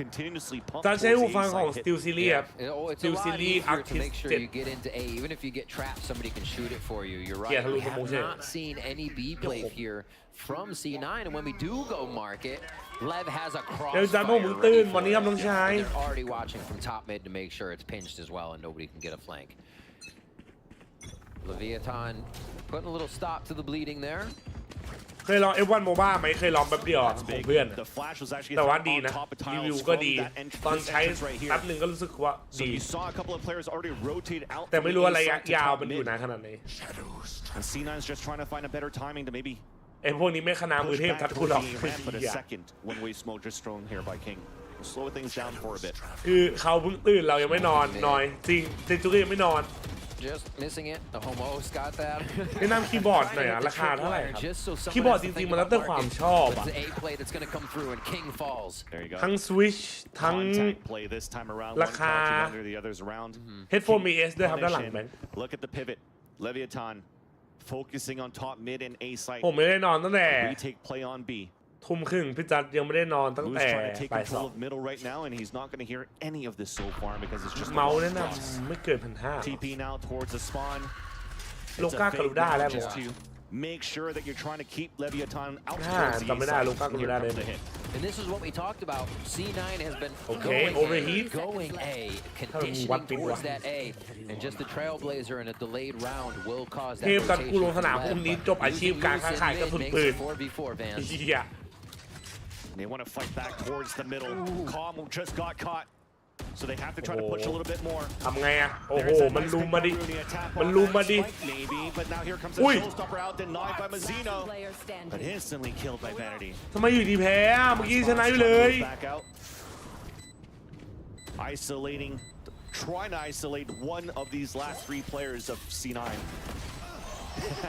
continuously pump. จะใช้หูฟังของ Steel Series ครับ It's a Steel lot Series easier to Arctis make sure 7 you get into A. Even if you get trapped, somebody can shoot it for you. You're right. Yeah, We have not seen any B play here from C9, and when we do go market, Lev has a crossfire ready for it. They're already watching from top mid to make sure it's pinched as well and nobody can get a flank. Leviathan putting a little stop to the bleeding there. เคยลอง F1 MOBA ไหมเคยลองแป๊บเดียวของเพื่อนแต่ว่าดีนะรีวิวก็ดีตอนใช้แป๊บหนึ่งก็รู้สึกว่าดีแต่ไม่รู้ว่าระยะยาวมันอยู่นานขนาดไหน C9's just trying to find a better timing to maybe ไอ้พวกนี้ไม่ขนาดมือเทพทัดกูหรอก but a second one way smoke just thrown here by King. Slow things down for a bit. คือเขาเพิ่งตื่นเรายังไม่นอนหน่อยจริงเซนจูก็ยังไม่นอน Just missing it. The homos got that. แนะนำคีย์บอร์ดหน่อยอะราคาเท่าไหร่ครับคีย์บอร์ดจริงๆมันแล้วแต่ความชอบอะ A play that's going to come through and King falls. ทั้ง Switch ทั้งราคา Headphone BS ด้วยครับด้านหลังแบงค์ Look at the pivot. Leviathan focusing on top mid and A site. ผมไม่ได้นอนตั้งแต่ Retake play on B. ทุ่มครึ่งพี่จัดยังไม่ได้นอนตั้งแต่ trying to take บ่ายสอง control of middle right now, and he's not going to hear any of this so far because it's just เมาส์แนะนำไม่เกิน1,500 TP now towards the spawn. โลก้ากรุด้าแล้วผม Make sure that you're trying to keep Leviathan out จำไม่ได้โลก้ากรุด้าเลย And this is what we talked about. C9 has been going A, conditioning towards that A, and just the Trailblazer in a delayed round will cause that เทพกันกูลง rotation สนามพรุ่งนี้จบอาชีพการค้าขายกระสุนปืน เฮีย They want to fight back towards the middle. Calm just got caught. So they have to try to push a little bit more. ทำไงอะโอ้โหมันลุมมาดิมันลุมมาดิ Maybe, but now here comes a showstopper out denied by Mazzino, but instantly killed by Vanity. ทำไมอยู่ดีแพ้อะเมื่อกี้ชนะอยู่เลย Isolating, trying to isolate one of these last 3 players of C9.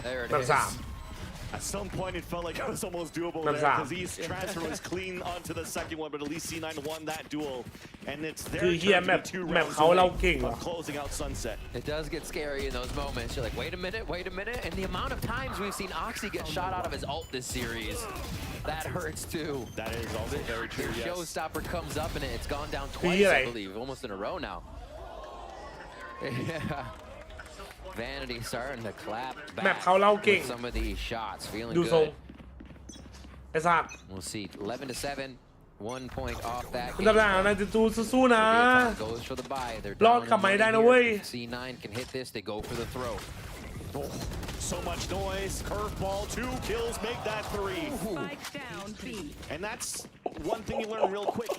There it is. At some point, it felt like it was almost doable there because his transfer was clean onto the second one, but at least C9 won that duel, and it's their turn to be 2 rounds away from closing out Sunset. It does get scary in those moments. You're like, wait a minute, and the amount of times we've seen Oxy get shot out of his ult this series, that hurts too. That is also very true. The showstopper comes up and it's gone down twice, I believe, almost in a row now. Yeah. Vanity starting to clap back with some of these shots, feeling good. We'll see. 11-7, 1 point off that game. สู้ๆนะ Goes for the buy. They're รอดกลับมาได้นะเว้ย C9 can hit this. They go for the throw. So much noise. Curveball, 2 kills, make that 3. Spike down B. And that's one thing you learn real quick.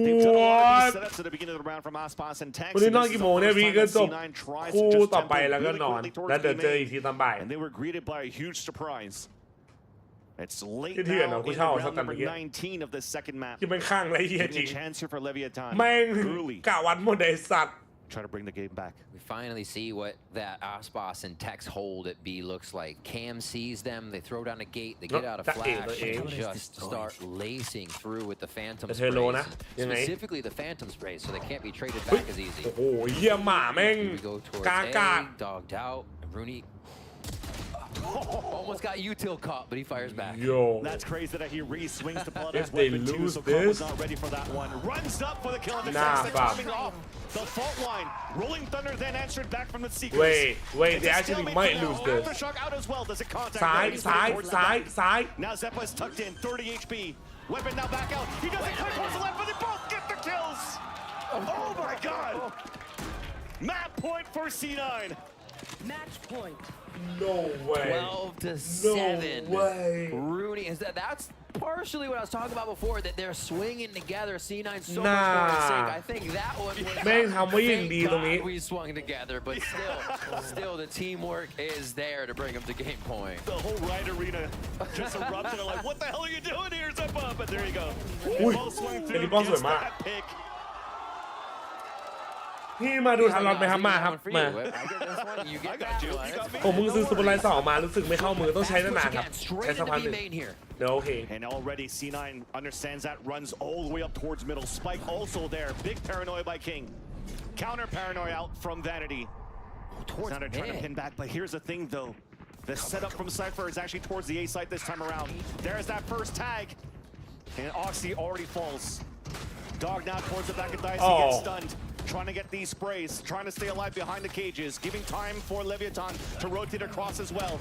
They've done a lot of these setups at the beginning of the round from Aspas and Tex. วันนี้นอนกี่โมงเนี่ยพี่ก็จบ C9 tries คู่ to just ต่อไป tempo แล้วก็ really นอน quickly towards แล้วเดี๋ยวเจอ game อีกทีตอนบ่าย and they were greeted by a huge surprise. It's late เถื่อน now เหรอ in กู the ชอบ round กันเมื่ number อกี้ 19 of the second map. ที่มันข้างไรเฮียจริ Getting ง a chance here for Leviathan. แม่ง Truly. กะวันหมดไอ้สัตว์ try to bring the game back. We finally see what that Aspas and Tex hold at B looks like. Cam sees them, they throw down a gate, they get out a flash, and just start lacing through with the Phantom sprays. Specifically the Phantom sprays, so they can't be traded back as easy. โอ้โหเยี่ยมหมาแม่ง We go towards กากา A, dogged out, and Rooney almost got util caught, but he fires back. Yo. That's crazy that he re-swings to pull out If his they weapon too, lose so Khan was this- not ready for that one. Runs up for the kill on the Nah, Jackson fam. coming off the fault line. Rolling Thunder then answered back from the Seekers. Wait, It's they a actually stalemate might for now. lose this. Aftershock out as well. Does it contact? ซ้าย He's ซ้าย towards the ซ้าย back. ซ้าย Now Zeppa is tucked in, 30 HP. Weapon now back out. He doesn't cut towards the left, but they both get the kills. Oh my God. Map point for C9. Match point. No way. 12-7. No way. Rooney is that's partially what I was talking about before, that they're swinging together. C9 so Nah. much more in sync. I think that one was แม่งทำไว้อย่างดีตรงนี้ we swung together, but still the teamwork is there to bring them to game point. The whole right arena just erupted. Like, what the hell are you doing here, Zeppa? But there you go. Ui, Both swing cái through, đi bóng gets rồi mà. that pick. พี่มาดูทันรอนไหมครับมาครับมา ผมมึงซื้อซูเปอร์ไลท์2มารู้สึกไม่เข้ามือต้องใช้นานๆครับใช้สักพักหนึ่งเดี๋ยวโอเค And already C9 understands that, runs all the way up towards middle. Spike also there. Big paranoia by King. Counter paranoia out from Vanity. Now they're trying to pin back, but here's the thing though. The setup from Cypher is actually towards the A site this time around. There's that first tag. And Oxy already falls. Dog now towards the back of Dice. He gets stunned. Trying to get these sprays, trying to stay alive behind the cages, giving time for Leviathan to rotate across as well.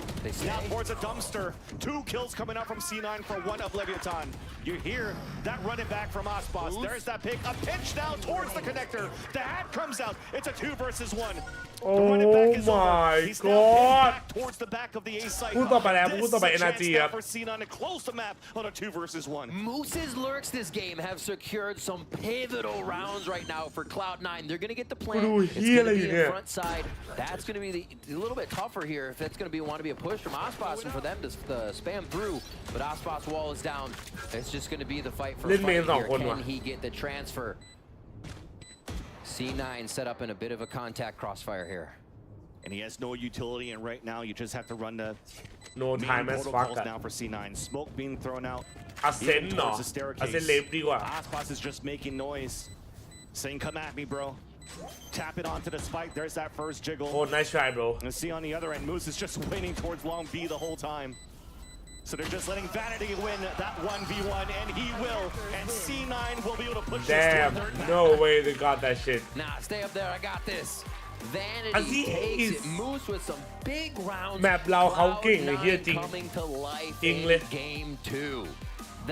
Now towards a dumpster. 2 kills coming out from C9 for 1 of Leviathan. You hear that running back from Aspas. There's that pick. A pitch now towards the connector. The hat comes out. It's a 2 versus 1. Oh my He's now God. back towards the back of the A site. พูดต่อไปแล้ว This พูดต่อไป is a chance NRG ค now รับ for C9 to close the map on a 2 versus 1. Moose's lurks this game have secured some pivotal rounds right now for Cloud9. They're going to get the plan. It's going to be in front side. That's going to be a little bit tougher here if that's going to want to be a push from Aspas and for them to spam through. But Aspas wall is down. It's just going to be the fight for fight here. Can he get the transfer? C9 set up in a bit of a contact crossfire here. And he has no utility, and right now you just have to run the no time as fuck now for C9. Smoke being thrown out. Ascent เนาะ Ascent เล็บดีกว่า Aspas is just making noise, saying, "Come at me, bro." Tap it onto the spike. There's that first jiggle. Oh, nice try, bro. And see on the other end, Moose is just waiting towards long B the whole time. So they're just letting Vanity win that 1v1, and he will. And C9 will be able to push this to a third map. No way they got that shit. Nah, stay up there. I got this. Vanity takes it. Moose with some big rounds. แมปเราเขาเก่งเลยเฮียจริง coming to life จริง in เลย game 2.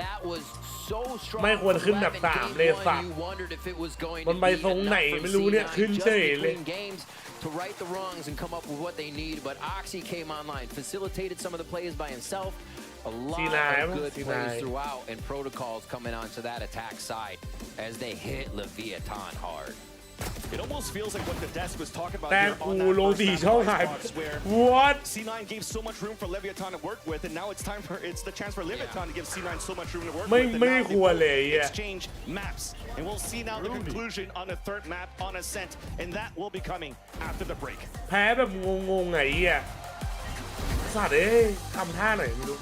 That was so strong. ไม่ควรขึ้นแบบ3เลยสัตว์ You wondered if it was going มั to น be ไปทรงไหน enough ไม่ from รู้เนี่ย C9 ขึ้น just เฉยเลย between games to right the wrongs and come up with what they need. But Oxy came online, facilitated some of the plays by himself. A lot of good plays throughout, and protocols coming onto that attack side as they hit Leviathan hard. It almost feels like what the desk was talking about แต่ here กู on that ลง first 4 map ช่อง of หาย Icebox, where What C9 gave so much room for Leviathan to work with, and now it's time for the chance for Leviathan to give C9 so much room to work ไม่ with. ไม่ควรเลย Exchange maps, and we'll see now the conclusion on the 3rd map on Ascent, and that will be coming after the break. แพ้แบบงงๆไงอ่ะสัตว์เอ้ยทำท่าไหนไม่รู้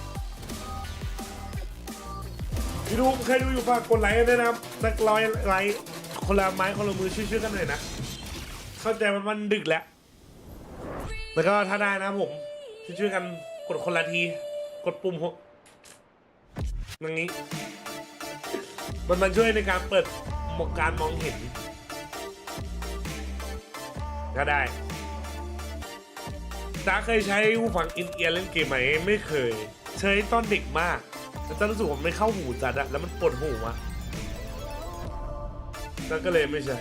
พี่ดูใครดูอยู่ฝากกดไลค์ด้วยนะสัก100 ไลค์คนละไม้คนละมือช่วยๆกันหน่อยนะเข้าใจมันดึกแล้วแล้วก็ถ้าได้นะผมช่วยๆกันกดคนละทีกดปุ่มอย่างนี้มันช่วยในการเปิดการมองเห็นก็ได้จ้าเคยใช้หูฟังอินเอียร์เล่นเกมไหมไม่เคยใช้ตอนเด็กมากแต่จะรู้สึกว่าไม่เข้าหูจัดอะแล้วมันปวดหูอะแล้วก็เลยไม่ใช่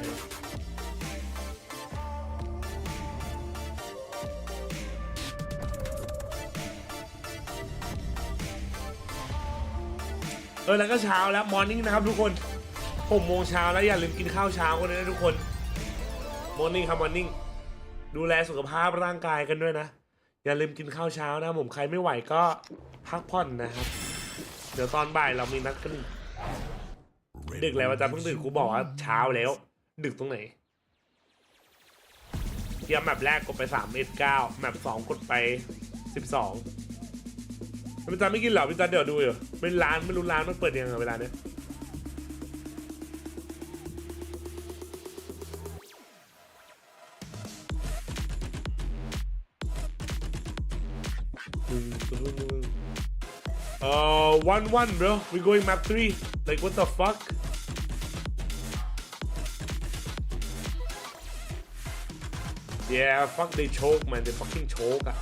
แล้วก็เช้าแล้วมอร์นิ่งนะครับทุกคน6 โมงเช้าแล้วอย่าลืมกินข้าวเช้ากันด้วยนะทุกคนมอร์นิ่งครับมอร์นิ่งดูแลสุขภาพร่างกายกันด้วยนะอย่าลืมกินข้าวเช้านะผมใครไม่ไหวก็พักผ่อนนะครับเดี๋ยวตอนบ่ายเรามีนัดกันดึกแล้วอาจารย์เพิ่งดึกกูบอกว่าเช้าแล้วดึกตรงไหน เกียร์แมปแรกกดไป319แมป2กดไป12พี่จันไม่กินเหรอพี่จันเดี๋ยวดูอยู่ไม่ร้านไม่รู้ร้านมันเปิดยังไงเวลาเนี้ย1-1 bro we going map 3 like what the fuck yeah fuck they choke man they fucking choke อะ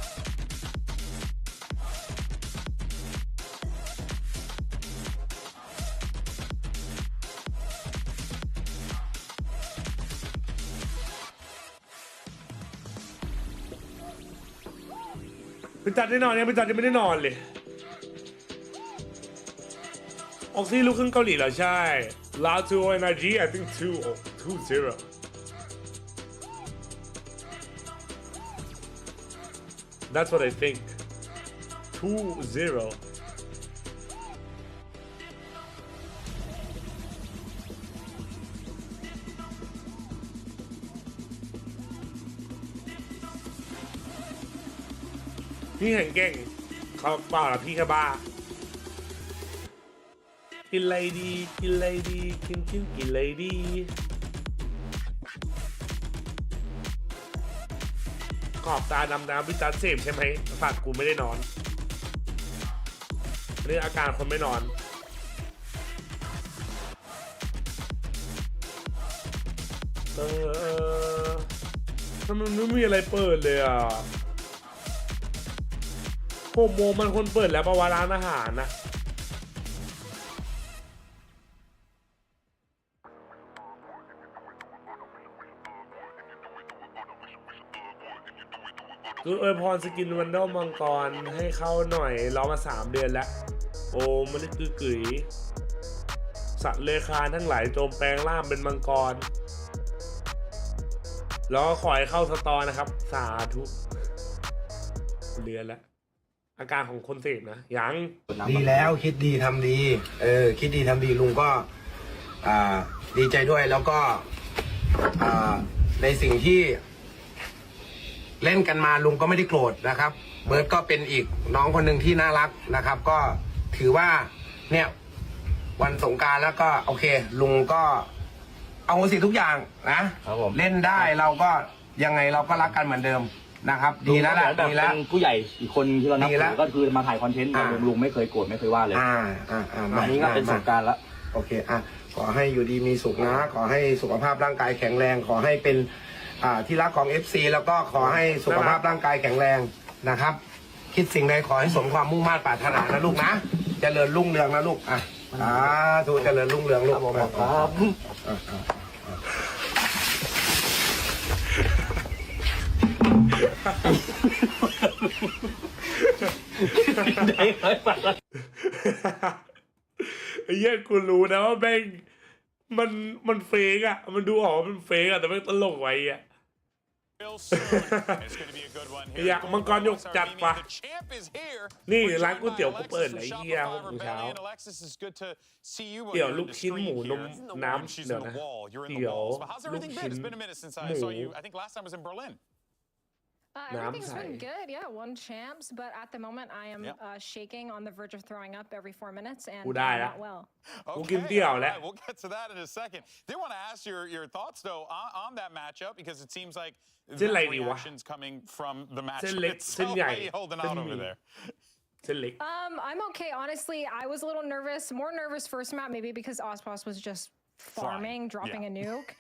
พี่จัดได้นอนยังพี่จัดยังไม่ได้นอนเลยออกซี่ลูกครึ่งเกาหลีเหรอใช่ Loud to NRG I think 2-0 That's what I think 2-0 พี่แข่งเก่งเขาเปล่าหรอพี่แค่บ้ากินอะไรดีกินอะไรดีกินอะไรดีขอบตาดำน้ำวิจารณ์เสพใช่ไหมฝากกูไม่ได้นอนนี่อาการคนไม่นอนทำไมไม่มีอะไรเปิดเลยอ่ะ6 โมงมันคนเปิดแล้วประวัติร้านอาหารนะคือพรสกินวันเดอร์มังกรให้เข้าหน่อยรอมา3 เดือนแล้วโอ้มันนี่คือกุ๋ยสัตว์เลื้อยคลานทั้งหลายโจมแปลงร่างเป็นมังกรแล้วขอให้เข้าสตอนะครับสาธุเดือนแล้วอาการของคนเสพนะยังดีแล้วคิดดีทำดีคิดดีทำดีลุงก็ดีใจด้วยแล้วก็ในสิ่งที่เล่นกันมาลุงก็ไม่ได้โกรธนะครับเบิร์ดก็เป็นอีกน้องคนหนึ่งที่น่ารักนะครับก็ถือว่าเนี่ยวันสงกรานต์แล้วก็โอเคลุงก็เอาสิทุกอย่างนะเล่นได้เราก็ยังไงเราก็รักกันเหมือนเดิมนะครับดีแล้วแหละดีแล้วผู้ใหญ่อีกคนที่เรานับถือก็คือมาถ่ายคอนเทนต์ลุงไม่เคยโกรธไม่เคยว่าเลยวันนี้ก็เป็นสงกรานต์แล้วโอเคขอให้อยู่ดีมีสุขนะขอให้สุขภาพร่างกายแข็งแรงขอให้เป็นที่รักของ FC แล้วก็ขอให้สุขภาพร่างกายแข็งแรงนะครับคิดสิ่งใดขอให้สมความมุ่งมั่นปรารถนานะลูกนะเจริญรุ่งเรืองนะลูกถูกเจริญรุ่งเรืองลูกครับได้ไหมปะไอ้เหี้ยกูรู้นะว่าแม่งมันเฟกอ่ะมันดูออกว่ามันเฟกอ่ะแต่แม่งตลกไว้อ่ะอยากมังกรยกจัดปะนี่ร้านก๋วยเตี๋ยวก็เปิดหลายเหี้ย6 โมงเช้าเดี๋ยวลูกชิ้นหมูนมน้ำเดี๋ยวนะเดี๋ยวลูกชิ้นหมูeverything's been good. Yeah, won champs, but at the moment I am shaking on the verge of throwing up every 4 minutes and not well. Okay, we'll get to that in a second. Did want to ask your thoughts though on that matchup because it seems like the reactions coming from the match itself. How are you holding out over there? I'm okay. Honestly, I was a little nervous, more nervous first map maybe because Ospas was just farming, dropping a nuke.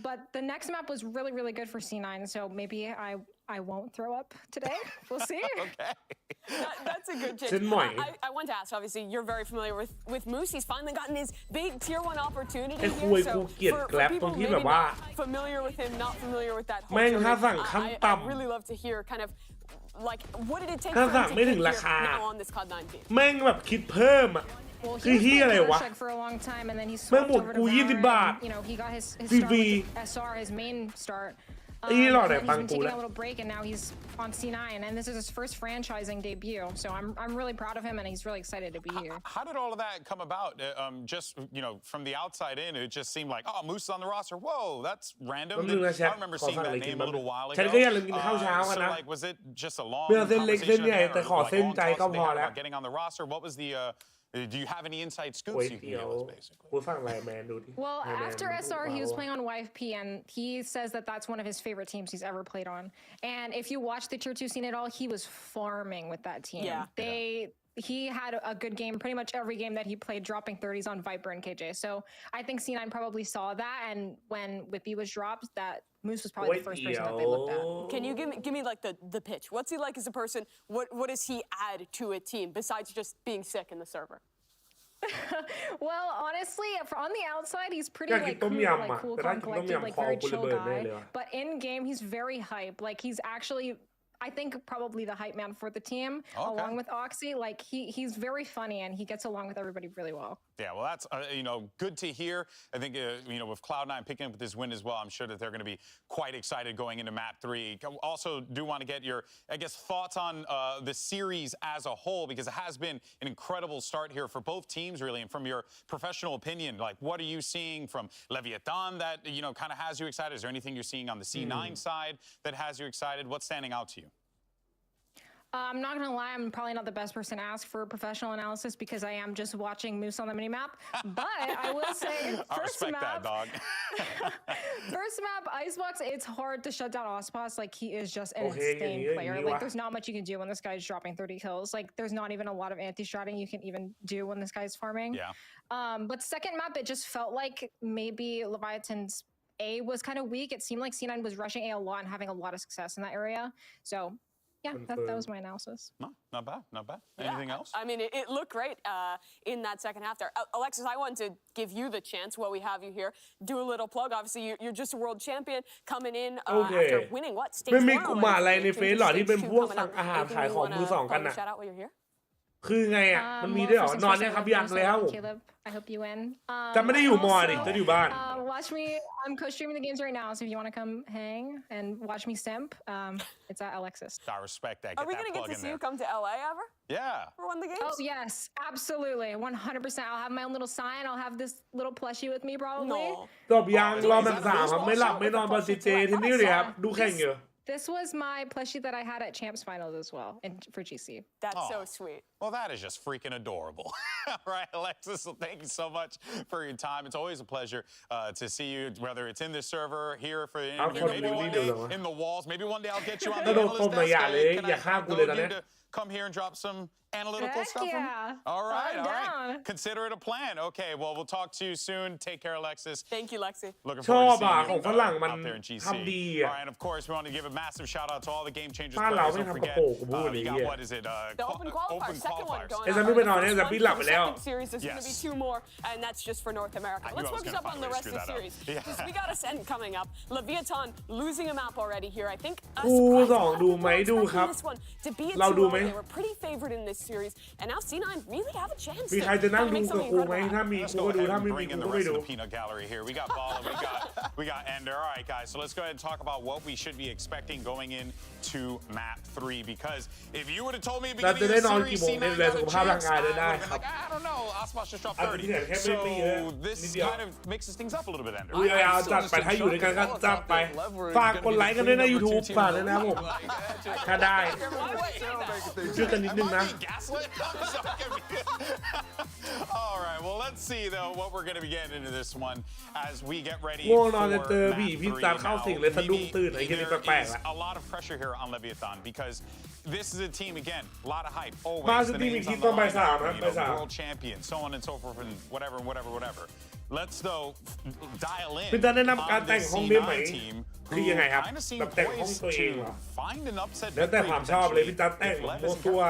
But the next map was really, really good for C9, so maybe I won't throw up today. We'll see. Okay. That's a good change. I want to ask, obviously, you're very familiar with Moose. He's finally gotten his big tier 1 opportunity here. So for people maybe not familiar with him, not familiar with that whole tournament, I'd really love to hear kind of like, what did it take for him to get here now on this COD9 team? แม่งแบบคิดเพิ่มอ่ะ คือเฮียอะไรวะแม่งหมดกู20 บาท you know, he got his start with SR, his main start. He's been taking a little break, and now he's on C9, and this is his first franchising debut. So I'm really proud of him, and he's really excited to be here. How did all of that come about? Just from the outside in, it just seemed like, oh, Moose is on the roster. Whoa, that's random. I remember seeing that name a little while ago. So like, was it just a long conversation about getting on the roster? What was the do you have any inside scoops you can give us, basically? Well, after SR, he was playing on YFP, and he says that that's one of his favorite teams he's ever played on. And if you watch the Tier 2 scene at all, he was farming with that team. Yeah. He had a good game pretty much every game that he played, dropping 30s on Viper and KJ. So I think C9 probably saw that, and when Whippy was dropped, that Moose was probably the first person that they looked at. Can you give me like the pitch? What's he like as a person? What does he add to a team besides just being sick in the server? Well, honestly, on the outside, he's pretty cool, calm, collected, like very chill guy. But in game, he's very hype. Like he's actually, I think, probably the hype man for the team, along with Oxy. Like he's very funny, and he gets along with everybody really well. Yeah, well, that's good to hear. I think with Cloud9 picking up this win as well, I'm sure that they're going to be quite excited going into Map 3. Also, do want to get your, I guess, thoughts on the series as a whole, because it has been an incredible start here for both teams, really. And from your professional opinion, like, what are you seeing from Leviathan that kind of has you excited? Is there anything you're seeing on the C9 side that has you excited? What's standing out to you? I'm not going to lie, I'm probably not the best person to ask for professional analysis because I am just watching Moose on the minimap. But I will say, first map, Icebox, it's hard to shut down Ospas. Like, he is just an insane player. Like, there's not much you can do when this guy's dropping 30 kills. Like, there's not even a lot of anti-stratting you can even do when this guy's farming. Yeah. But second map, it just felt like maybe Leviathan's A was kind of weak. It seemed like C9 was rushing A a lot and having a lot of success in that area. So yeah, that was my analysis. No, not bad, not bad. Anything else? I mean, it looked great in that second half there. Alexis, I wanted to give you the chance while we have you here. Do a little plug. Obviously, you're just a world champion coming in after winning, what, stage 1? ไม่มีกลุ่มอะไรในเฟซหรอที่เป็นพวกสั่งอาหารขายของมือสองกันน่ะ Shout out while you're here. คือไงอ่ะมันมีด้วยเหรอนอนเนี่ยครับยังเลยครับผม I hope you win. จะไม่ได้อยู่มอดิจะอยู่บ้าน Watch me. I'm co-streaming the games right now, so if you want to come hang and watch me simp, it's at Alexis. I respect that. Are we gonna get to see you come to LA ever? Yeah. For one of the games? Oh yes, absolutely, 100%. I'll have my own little sign. I'll have this little plushie with me probably. จบยังรอแบบ3ครับไม่หลับไม่นอนบอลซีเจที่นี่เลยครับดูแข่งอยู่ This was my plushie that I had at Champs Finals as well, and for GC. That's so sweet. Well, that is just freaking adorable. All right, Alexis, well, thank you so much for your time. It's always a pleasure to see you, whether it's in this server, here for the interview, maybe one day in the walls. Maybe one day I'll get you on the analyst desk. Can I go with you to come here and drop some analytical stuff? Yeah. All right. Consider it a plan. Okay, well, we'll talk to you soon. Take care, Alexis. Thank you, Lexi. Looking forward to seeing you ของฝรั่งมัน out there in GC. ทำดีอ่ะ All right, and of course, we want to give a massive shout out to all the Game Changers บ้านเรา players. ไม่ Don't ทำกระ forget, โปงกูพูดเลย you เนี่ย got, what is it? The open qualifier, second one going on. ไอ้ซันไม่ไปนอนเนี่ยซันพี่หลับไปแล้ว Second series, there's going to be 2 more, and that's just for North America. Let's focus up on the rest of the series. Because we got Ascent coming up. Leviathan losing a map already here. I think คู่2ดูไหมดูครับ เราดูไหม They were pretty favored in this series, and now C9 really have a chance. มีใครจะนั่งดูกับกูไหมถ้ามีกูก็ดูถ้าไม่มีกูก็ไม่ดู Peanut gallery here. We got Bala, we got Ender. All right, guys. So let's go ahead and talk about what we should be expecting going into Map 3. Because if you would have told me at the beginning of the series, C9 got a chance, I would have been like, I don't know. Ospas just dropped 30. So this kind of mixes things up a little bit, Ender. เอาจัดไปถ้าอยู่ด้วยกันก็จัดไปฝากกดไลค์กันด้วยนะ YouTube ฝากด้วยนะผมถ้าได้ช่วยกันนิดนึงนะ All right, well, let's see, though, what we're going to be getting into this one as we get ready ง่วง for นอนจะเจอ Map ผี 3 พี่จัดเข้าสิงเลยสะดุ้งตื่นไอ้ที่นี่แปลกๆละ a lot of pressure here on Leviathan because this is a team, again, a lot of hype. Always มาส the ตีมี names คิ on ด the ตอนบ่าย line, 3ครับบ่าย world champion, so on and so forth, and whatever. Let's, though, dial in พี่จัดแนะนำการ on แต่ง this ห้องได้ไหม C9 team คือยังไงครับ kind of seem แบบแต่งห้อง poised ตัวเองเหร to อ find an upset แล้วแต่ความชอบเลยพี่จัดแต่ง if Lev มั่ว isn't ตัว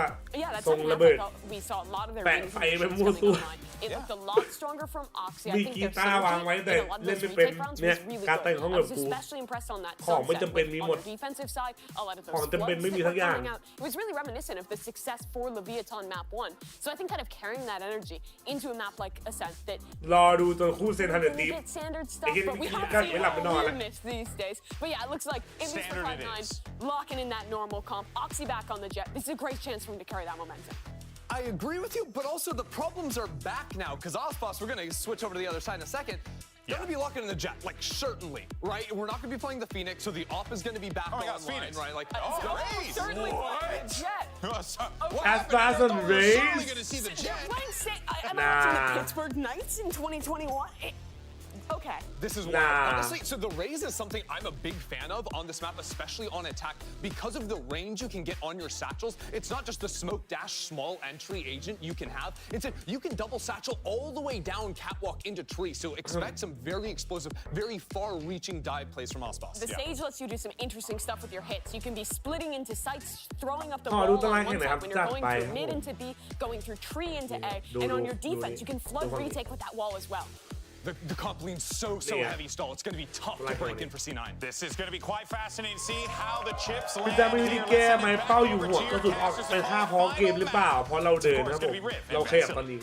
Yeah, that's ทรง something ระเบิด we saw a lot of their แปะไฟไปมั่วตัว coming online. It looked a lot stronger from Oxy. I มี think กี their ตาร์วางไว้ synergy แต่ in a lot of เล่น those ไม่เป็น retake rounds เนี่ย was really การแต่ง good. ของ I แบบ was กู especially impressed on that ของไม่ sunset จำเป็น with มี on หมด the defensive side. A lot of ของ those จำเป็น floods ไม่มี that สั were กอย่าง coming out. It was really reminiscent of the success for Leviathan map 1. So I think kind of carrying that energy into a map like Ascent that รอดูจนคู่เซนทันเดอร์ตี get standard ไอ้ stuff, ที่ but we คิด haven't กัน seen ไม่หลับไม่นอน all แล้ว weirdness these days. But yeah, it looks like at least for Standard it Cloud9, is. locking in that normal comp. Oxy back on the jet. This is a great chance for him to carry that momentum. I agree with you, but also the problems are back now because Ospas, we're going to switch over to the other side in a second. They're going to be locking in the jet, like certainly, right? We're not going to be playing the Phoenix, so the op is going to be back online, Phoenix. right? Like, Certainly playing the jet. Aspas on Rays? Certainly going to see the jet. They're playing am I watching the Pittsburgh Knights in 2021? Okay. This is wild. Honestly, so the Raze is something I'm a big fan of on this map, especially on attack, because of the range you can get on your satchels. It's not just the smoke dash small entry agent you can have. Instead, you can double satchel all the way down catwalk into tree. So expect some very explosive, very far-reaching dive plays from Ospas. The stage lets you do some interesting stuff with your hits. You can be splitting into sites, throwing up the ขอ wall ดู on ตาราง one แข่งหน่อยครับ side when จั you're ด going ไป through mid into B, going through tree into A, and on your defense, you can flood retake with that wall as well. The comp leans so heavy stall. It's going to be tough to break in for C9. This is going to be quite fascinating to see how the chips พี่ land จะมีวิธี here. แก้ Let's ไหม send it เป้า back อยู่ over หัว to กระ your สุนออก casters เป็น in ท่า the พร้อมเกม final หรือเปล่า match. เพราะเราเดินครับผม เราขยับตอนนี้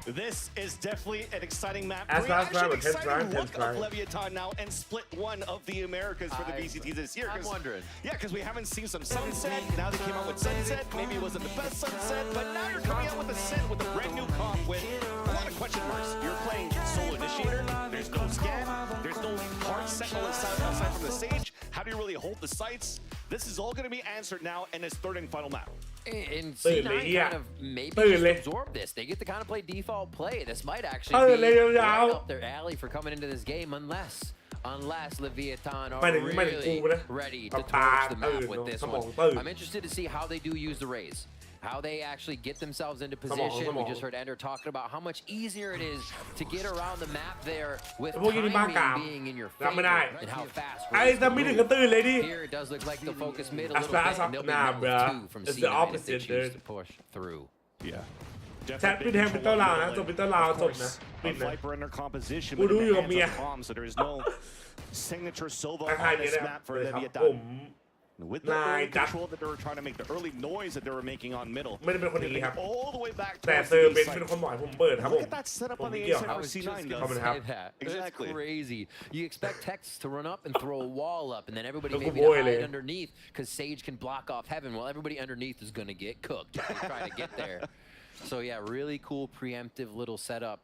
This is definitely an exciting map. As Great, last actually, round, an 10th exciting round, look 10th round. of Leviathan now and split one of the Americas for the VCT this year. I'm wondering. Yeah, because we haven't seen some sunset. Now they came out with sunset. Maybe it wasn't the best sunset, but now you're coming out with Ascent with a brand new comp with a lot of question marks. You're playing solo initiator. There's no scan. There's no hard sentinel aside from the stage. How do you really hold the sights? This is all going to be answered now in this third and final map. And C9 kind of maybe just absorb this. They get to kind of play default play. This might actually be right up their alley for coming into this game unless Leviathan are really ready to torch the map with this one. I'm interested to see how they do use the Raze. How they actually get themselves into position. We just heard Ender talking about how much easier it is to get around the map there with timing being in your favor and how fast. Here it does look like the focus mid a little bit, and they'll be met with two from C9 if they choose to push through. Yeah. แชทปิดแทงปิดเต้าลาวนะจบปิดเต้าลาวจบนะปิดนะ Viper under composition กูดูอยู่กับ with เมีย the hands of Palm, so there is no signature Silva ทักทาย on นี้ this นะ map for เลยครับ Leviathan. ผม With the early control that they were trying to make, the early noise that they were making on middle. ไม่ได้เป็นคนอย่างนี้ครับ All the way back แต่ towards เซอร์ the เป็น side. เป็นคนบอกให้ผมเปิดครับผม Look at that setup ผม on ไม่ the เกี่ยว inside ครับ for C9 Just though. gonna say that. Exactly. It's crazy. You expect Texas to run up and throw a wall up, and then everybody Look maybe at boy, to hide Lee. underneath because Sage can block off heaven. Well, everybody underneath is gonna get cooked if they try to get there. So yeah, really cool preemptive little setup.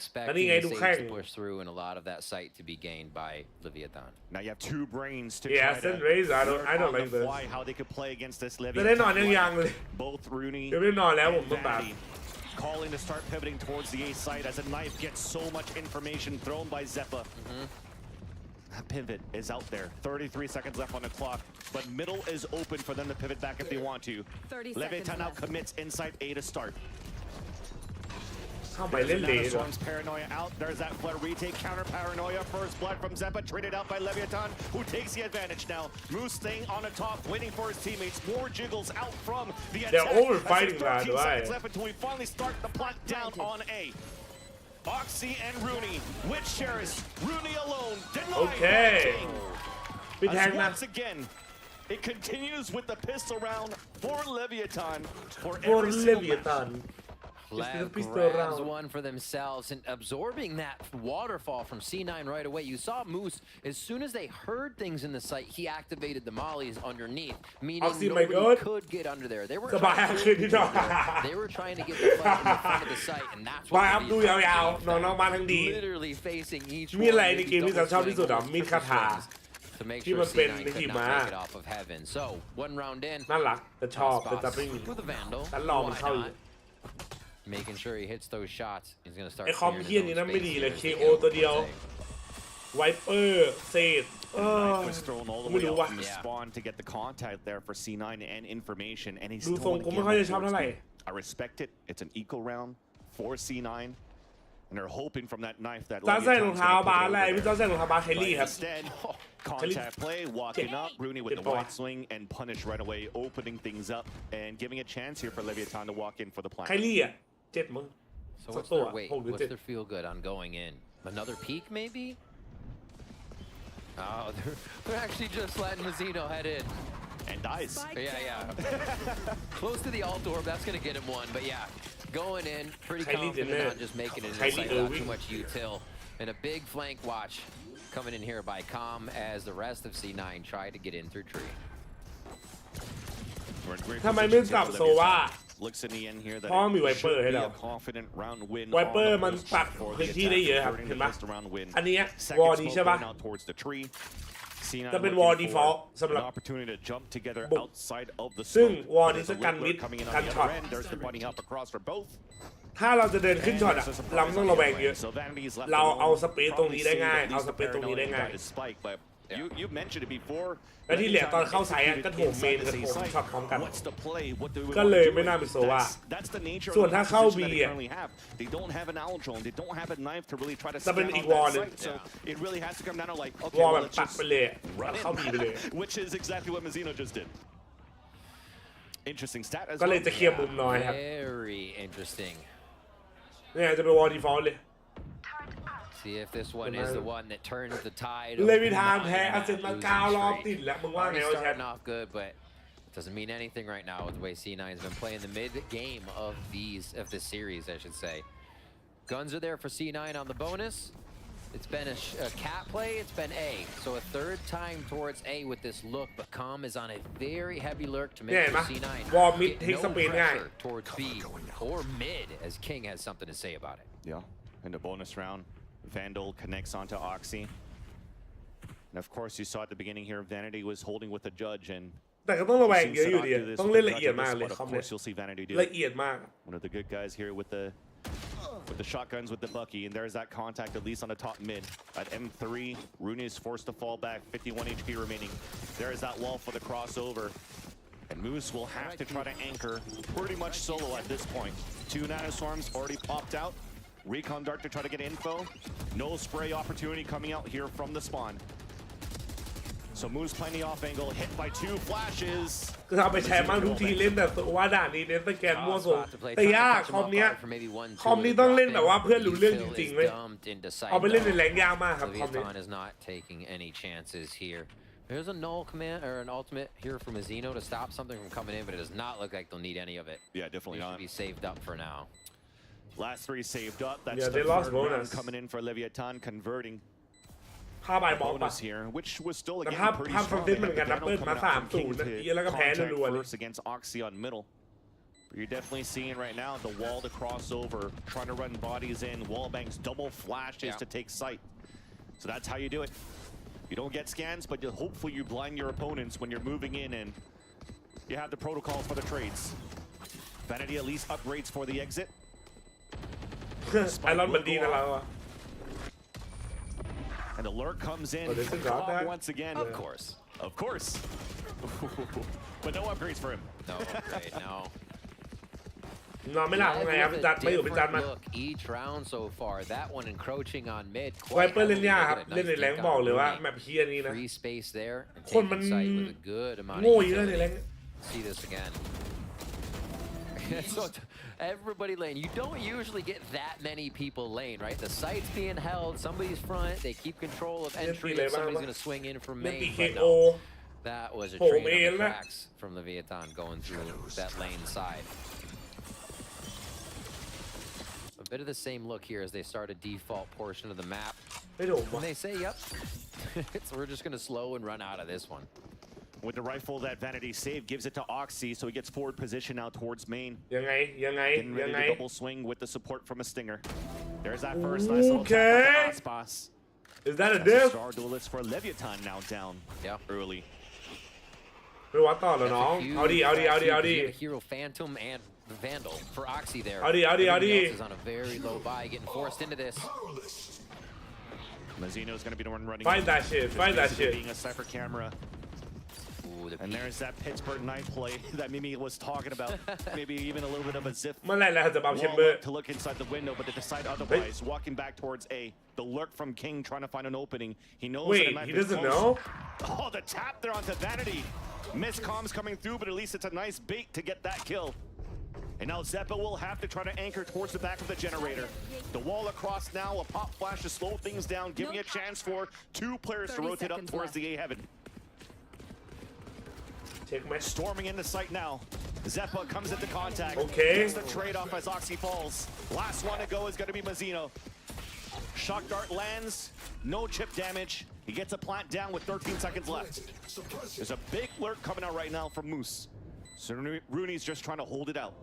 Expecting the Sage to push through and a lot of that sight to be gained by Leviathan. Now you have two brains to Yeah, try Ascent to Raze, I don't learn like on the this. fly how they could play against this จะได้นอนยัง Leviathan. ยังเลย Both Rooney เดี๋ยวได้นอนแล้วผม and ต้องแบบ Vanity calling to start pivoting towards the A site as a knife gets so much information thrown by Zeppa. That pivot is out there. 33 seconds left on the clock, but middle is open for them to pivot back if they want to. 30 Leviathan seconds now left. commits inside A to start. เข้าไปเล่นเลน Storm's paranoia out. There's that flood retake, counter paranoia. First blood from Zeppa, traded out by Leviathan, who takes the advantage now. Moose staying on the top, waiting for his teammates. More jiggles out from the attack. They're overfighting that, 13 right? seconds left until we finally start the plot down on A. Oxy and Rooney with Sheris. Rooney alone. Denied Okay. by ปิดแทง As นะ once again, it continues with the pistol round for Leviathan. For for every single match. Leviathan Lab pistol grabs round. one for themselves and absorbing that waterfall from C9 right away. You saw Moose, as soon as they heard things in the site, he activated the mollies underneath, meaning Oxy, my nobody God. could get under there. They were สบาย trying ขึ้นที่นอน they were trying to get the fight in the front of the site, and that's บายครับ what ดู Leviathan ยาว did. ๆน้องๆมาทั้งดี Literally facing each มีอะไร one, ใน maybe เกมที่ฉัน double ชอบที่สุดอ่ะ swing มีดคาถา to make ที่ sure มันเป็น C9 could หิ not มะ make it off of heaven. So one round in, น่ารักแต่ชอบแต่จะไม่มี with a vandal. ฉันรอมัน Why เข้าอยู่ not? Making sure he hits those shots. He's gonna start. ไอคอมเฮียนี้นะไม่ดีเลย KO ตัวเดียวไวเปอร์เศษ Knife was thrown all the ไม่ way รู้ out ว่ะ from the spawn to get the contact there for C9 and information, and he's ดู still ทรง in กูไม่ค่อยจะชอบ game เท่าไหร่ I respect it. It's an eco round for C9, and they're hoping from that knife that จ้าใส่รอง Leviathan's เท้า gonna บา put สอะไร over พี่จ้า there. ใส่รองเท้าบาสเคล But ลี่ครับ instead, contact play, walking up, Rooney with the wide swing and punish right away, opening things up and giving a chance here for Leviathan to walk in for the เคล plan. ลี่อ่ะ7 มึง So what's their weight? What's their feel good on going in? Another peek, maybe? Oh, they're actually just letting Mazzino head in. And dies. Yeah. Close to the alt orb, that's going to get him one. But yeah, going in, pretty confident on just making it inside without too much util. And a big flank watch coming in here by Com as the rest of C9 try to get in through tree. ทำไมไม่กลับโซวา Looks in the end here that เพราะมีไวเปอร์ให้เรา confident round win ไวเปอร์มันตัดพื้นที่ได้เยอะครับเห็นปะอันนี้วอลนี้ใช่ปะจะเป็นวอลดีฟอลต์สำหรับบุกซึ่งวอลนี้จะกันมิดกันช็อตถ้าเราจะเดินขึ้นช็อตอะเราต้องระแวงเยอะเราเอาสเปซตรงนี้ได้ง่ายเอาสเปซตรงนี้ได้ง่ายและที่เหลือตอนเข้าไซด์ก็โถมเมนกับโถมช็อตพร้อมกันก็เลยไม่น่าเป็นโซวาส่วนถ้าเข้าบีอะจะเป็นอีกวอลนึงวอลแบบตัดไปเลยเข้าบีไปเลย ก็เลยจะเคลียร์มุมน้อยครับ Very interesting. เนี่ยจะเป็นวอลดีฟอลต์เลย See if this one is the one that turns the tide. เลยมีทางแพ้อาเซนมา9 รอบติดแล้วมึงว่าไงวะแชท Starting off good, but it doesn't mean anything right now with the way C9 has been playing the mid game of this series, I should say. Guns are there for C9 on the bonus. It's been a cat play, it's been A. So a third time towards A with this look, but Com is on a very heavy lurk to make sure C9 get no pressure towards B or mid, as King has something to say about it. Yeah, in the bonus round, Vandal connects onto Oxy. And of course, you saw at the beginning here, Vanity was holding with the judge and แต่ก็ต้องระแวงเยอะอยู่ดีต้องเล่นละเอียดมากเลยคอมเนี่ยละเอียดมาก One of the good guys here with the shotguns with the Bucky, and there's that contact at least on the top mid. At M3, Rooney is forced to fall back, 51 HP remaining. There is that wall for the crossover. And Moose will have to try to anchor pretty much solo at this point. 2 nanoswarms already popped out. Recon Dart to try to get info. No spray opportunity coming out here from the spawn. So Moose playing the off angle, hit by 2 flashes. คือเอาไปแชร์มั่งทุกทีเล่นแต่ว่าด่านนี้เน้นสแกนมั่วส่งแต่ยากคอมนี้ต้องเล่นแบบว่าเพื่อนรู้เรื่องจริงๆเลยเอาไปเล่นในแรงยากมากครับคอมนี้ is not taking any chances here. There's a null command or an ultimate here from Mazzino to stop something from coming in, but it does not look like they'll need any of it. Yeah, definitely not. Be saved up for now. Last 3 saved up. That's the third round coming in for Leviathan, converting. ภาพใบบล็อก here, which was still แต่ again ภาพฟรอนต์เหมือนกันนะเปิดมา3-0นะแล้วก็แพ้รัวๆเลย against Oxy on middle. But you're definitely seeing right now the wall to cross over, trying to run bodies in, wall banks, double flashes to take sight. So that's how you do it. You don't get scans, but hopefully you blind your opponents when you're moving in, and you have the protocol for the trades. Vanity at least upgrades for the exit. ไอรอนมันดีนะเราอะ And the lurk comes in once again. Of course. But no upgrades for him. No upgrade, no. นอนไม่หลับไงครับจัดไม่อยู่เป็นจัดมา Each round so far, that one encroaching on mid. ไวเปอร์เล่นยากครับเล่นในแรงบอกเลยว่าแมปเฮียนี้นะ Free space there. คนมันโง่เยอะในแรง See this again. So everybody lane. You don't usually get that many people lane, right? The site's being held, somebody's front, they keep control of entry, and somebody's going to swing in from main. But no, that was a train on the tracks from Leviathan going through that lane side. A bit of the same look here as they start a default portion of the map. And they say, yep, so we're just going to slow and run out of this one. With the rifle that Vanity saved, gives it to Oxy, so he gets forward position now towards main. ยังไง Getting ready to double swing with the support from a stinger. There's that first nice little tap with Aspas. Is that a diff? Star duelist for Leviathan now down early. ไปวัดต่อแล้วน้องเอาดิ Hero Phantom and Vandal for Oxy there. เอาดิ Everybody else is on a very low buy, getting forced into this. Mazzino's going to be the one running. Fight that shit. Being a Cypher camera. And there's that Pittsburgh knife play that Mimi was talking about. Maybe even a little bit of a zip. เมื่อไหร่แล้วจะบัมแชมเบอร์ To look inside the window, but they decide otherwise. Walking back towards A. The lurk from King trying to find an opening. He knows. Wait, he doesn't know? Oh, the tap there onto Vanity. Miss comms coming through, but at least it's a nice bait to get that kill. And now Zeppa will have to try to anchor towards the back of the generator. The wall across now, a pop flash to slow things down, giving a chance for 2 players to rotate up towards the A heaven. Storming into sight now. Zeppa comes into contact. Okay. Gets the trade-off as Oxy falls. Last one to go is going to be Mazzino. Shock dart lands. No chip damage. He gets a plant down with 13 seconds left. There's a big lurk coming out right now from Moose. So Rooney's just trying to hold it out.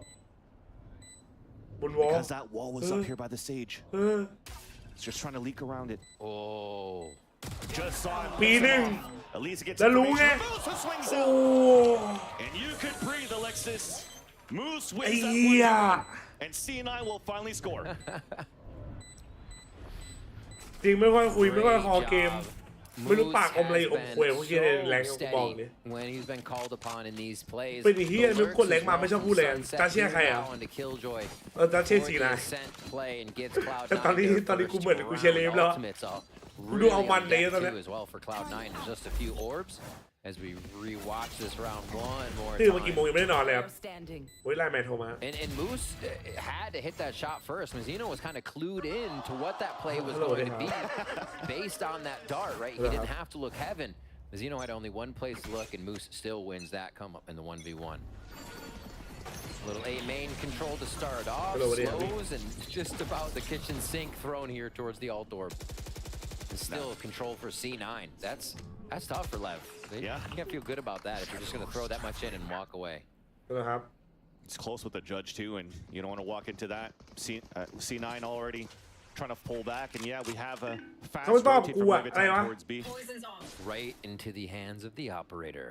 Because that wall was up here by the stage. It's just trying to leak around it. Oh. Just saw him. At least it gets information. Moose who swings out. And you could breathe, Alexis. Moose wins that one. And C9 will finally score. จริงไม่ค่อยคุยไม่ค่อยคอเกมไม่รู้ปากอมอะไรอมควยพวกที่แรงกูบอกเลย when he's been called upon in these plays เป็นที่นึกคนแรงมาไม่ชอบพูดแรงจ้าเชี่ยใครอ่ะจ้าเชี่ยสีนะแต่ตอนนี้กูเหมือนกูเชียร์เลฟแล้วกูดูเอามันเลยตอนนี้ As we rewatch this round one more ตื่นมากี่โมงยังไม่ได้นอนเลยครับโอ้ยไลน์แมนโทรมา And Moose had to hit that shot first. Mazzino was kind of clued in to what that play was going to be based on that dart, right? He didn't have to look heaven. Mazzino had only one place to look, and Moose still wins that come up in the 1v1. Little A main control to start off. Slows and just about the kitchen sink thrown here towards the alt orb. And still control for C9. That's tough for Lev. You can't feel good about that if you're just going to throw that much in and walk away. It's close with the judge too, and you don't want to walk into that. C9 already trying to pull back, and yeah, we have a fast rotate from Leviathan towards B. Right into the hands of the operator.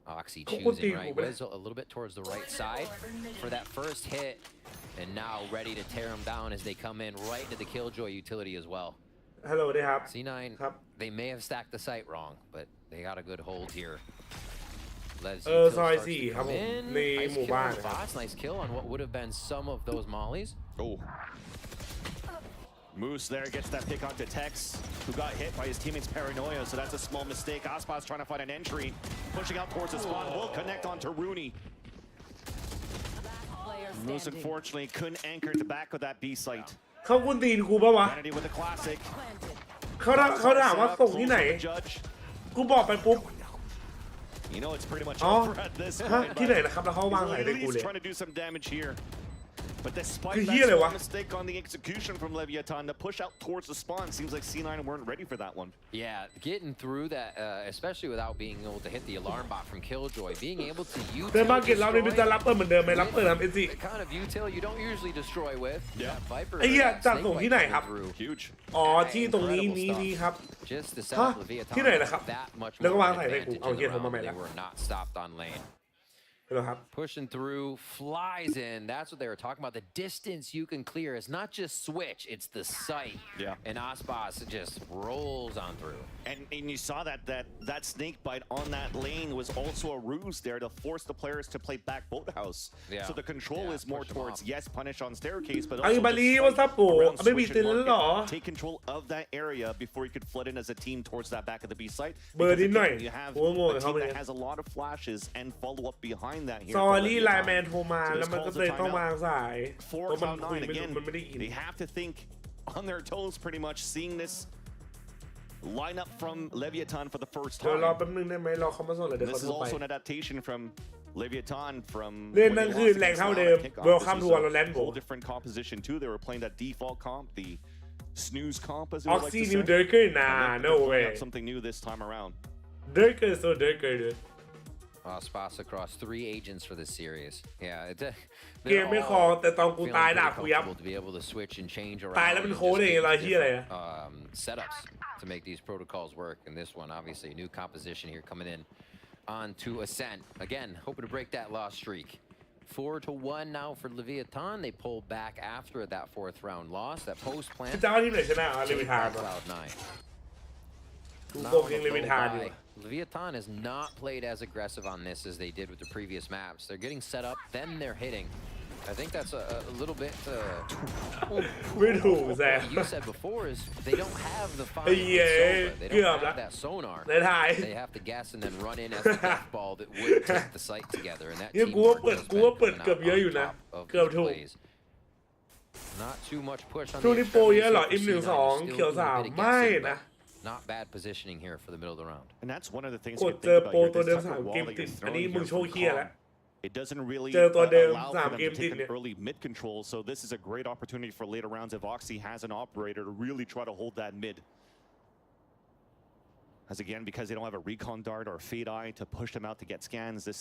Oxy choosing right. Was a little bit towards the right side for that first hit, and now ready to tear him down as they come in right into the Killjoy utility as well. Hello ได้ครับ C9 they may have stacked the site wrong, but they got a good hold here. ซอย4ครับผมในหมู่บ้านครับ Nice kill on what would have been some of those mollies. Oh. Moose there gets that pick onto Tex, who got hit by his teammate's paranoia, so that's a small mistake. Aspas trying to find an entry, pushing out towards the spawn, will connect onto Rooney. Moose unfortunately couldn't anchor the back of that B site. เขากุนตีนกูปะวะเขาถามว่าส่งที่ไหนกูบอกไปปุ๊บ You know it's pretty much อ๋อ over at this point, ที่ไหนนะครับแล้วเขาวางไหน at ในกูเลย least trying to do some damage here. But despiteคือ that เหี้ยอะไรวะ small mistake on the execution from Leviathan, the push out towards the spawn seems like C9 weren't ready for that one. Yeah, getting through that, especially without being able to hit the alarm bot from Killjoy, being able to use แต่มาเก็ตเราเนี่ยมันจะรับเปิดเหมือนเดิมไหมรับเปิดทำเอซี the kind of util you don't usually destroy with. Yeah. Viper. ไอ้เหี้ยจัดส่งที่ไหนครับ Huge. อ๋อที่ตรงนี้ครับ Just to set ฮะ up Leviathan ที่ไหนนะครับ that much แล้วก็ more วาง of ใส่ an ในกู advantage เอา in เหี้ย the โทรมา round. ใหม่ They แล้ว were not stopped on lane. เหรอครับ Pushing through, flies in. That's what they were talking about. The distance you can clear is not just switch, it's the sight. Yeah. And Aspas just rolls on through. And you saw that snake bite on that lane was also a ruse there to force the players to play back boathouse. Yeah. So the control is more towards punish on staircase, but ไอ้ also บาลีว่าซับโปไม่มีตื่นแล้วหรอ take control of that area before you could flood in as a team towards that back of the B site. เบอร์นิดหน่อย You have โอ้โห a เขา team เลย that has a lot of flashes and follow up behind that here. ซอรี่ไลน์แมนโทรมาแล้วมันก็เลยต้องวางสายเพ For ราะมัน Cloud9 คุยไม่รู้ again, มันไม่ได้ยิน they have to think on their toes pretty much, seeing this line up from Leviathan for the first เดี๋ยวรอ time. แป๊บนึงได้ไหมรอเขามาส่งเลยเดี๋ยว This เขา is โทรไป also an adaptation from Leviathan from เล่นนั่นคือแรงเท่าเดิม Welcome to Valorant whole different composition too. They were playing that default comp, the snooze comp as we would like Oxy to new say. Durker And nah they're no pulling way out something new this time around. Durker so Durker dude Aspas across 3 agents for this series. Yeah, เกมไม่คอแต่ตอนกูตายด่ากูยับ to be able to switch and change ตาย around แล้วเป็นโค้ดเองอะไรที่อะไรอะ setups to make these protocols work. And this one, obviously, a new composition here coming in onto Ascent. Again, hoping to break that loss streak. 4-1 now for Leviathan. They pull back after that 4th round loss. That post plan. เจ้าที่ไหนชนะเลวิทาน Cloud9. กูโกงเองเลวิทานอยู่ Leviathan has not played as aggressive on this as they did with the previous maps. They're getting set up, then they're hitting. I think that's a little bit. ไม่ถูกแซม What you said before is they don't have the fine. เย้ They เกือบ don't แล้ว have that sonar. ในไทย They have to guess and then run in as the death ball that would take the site together. And that ยังกูว่า teamwork เปิด has กูว่า been เปิด coming เกือบ out เยอะ on อยู่นะ top of เกือบ these ถูก plays. Not too much push on ช่วง the นี้โปรเยอะเหรอ extremities M12 for C9. เขียว Still doing a 3 bit of ไม่ guessing, นะ but not bad positioning here for the middle of the round. And that's one of the things ก you ด can เจอ think โปร about ตัว here. เดิม This 3 type of เกม wall that ติด you're อันนี้ throwing มึง here โชว์ from เคีย Calm, แล้ว it doesn't really เจอตัวเดิม allow 3 for เก them ม to ติด take เนี่ย an early mid control. So this is a great opportunity for later rounds if Oxy has an operator to really try to hold that mid. As again, because they don't have a recon dart or a fade eye to push them out to get scans, this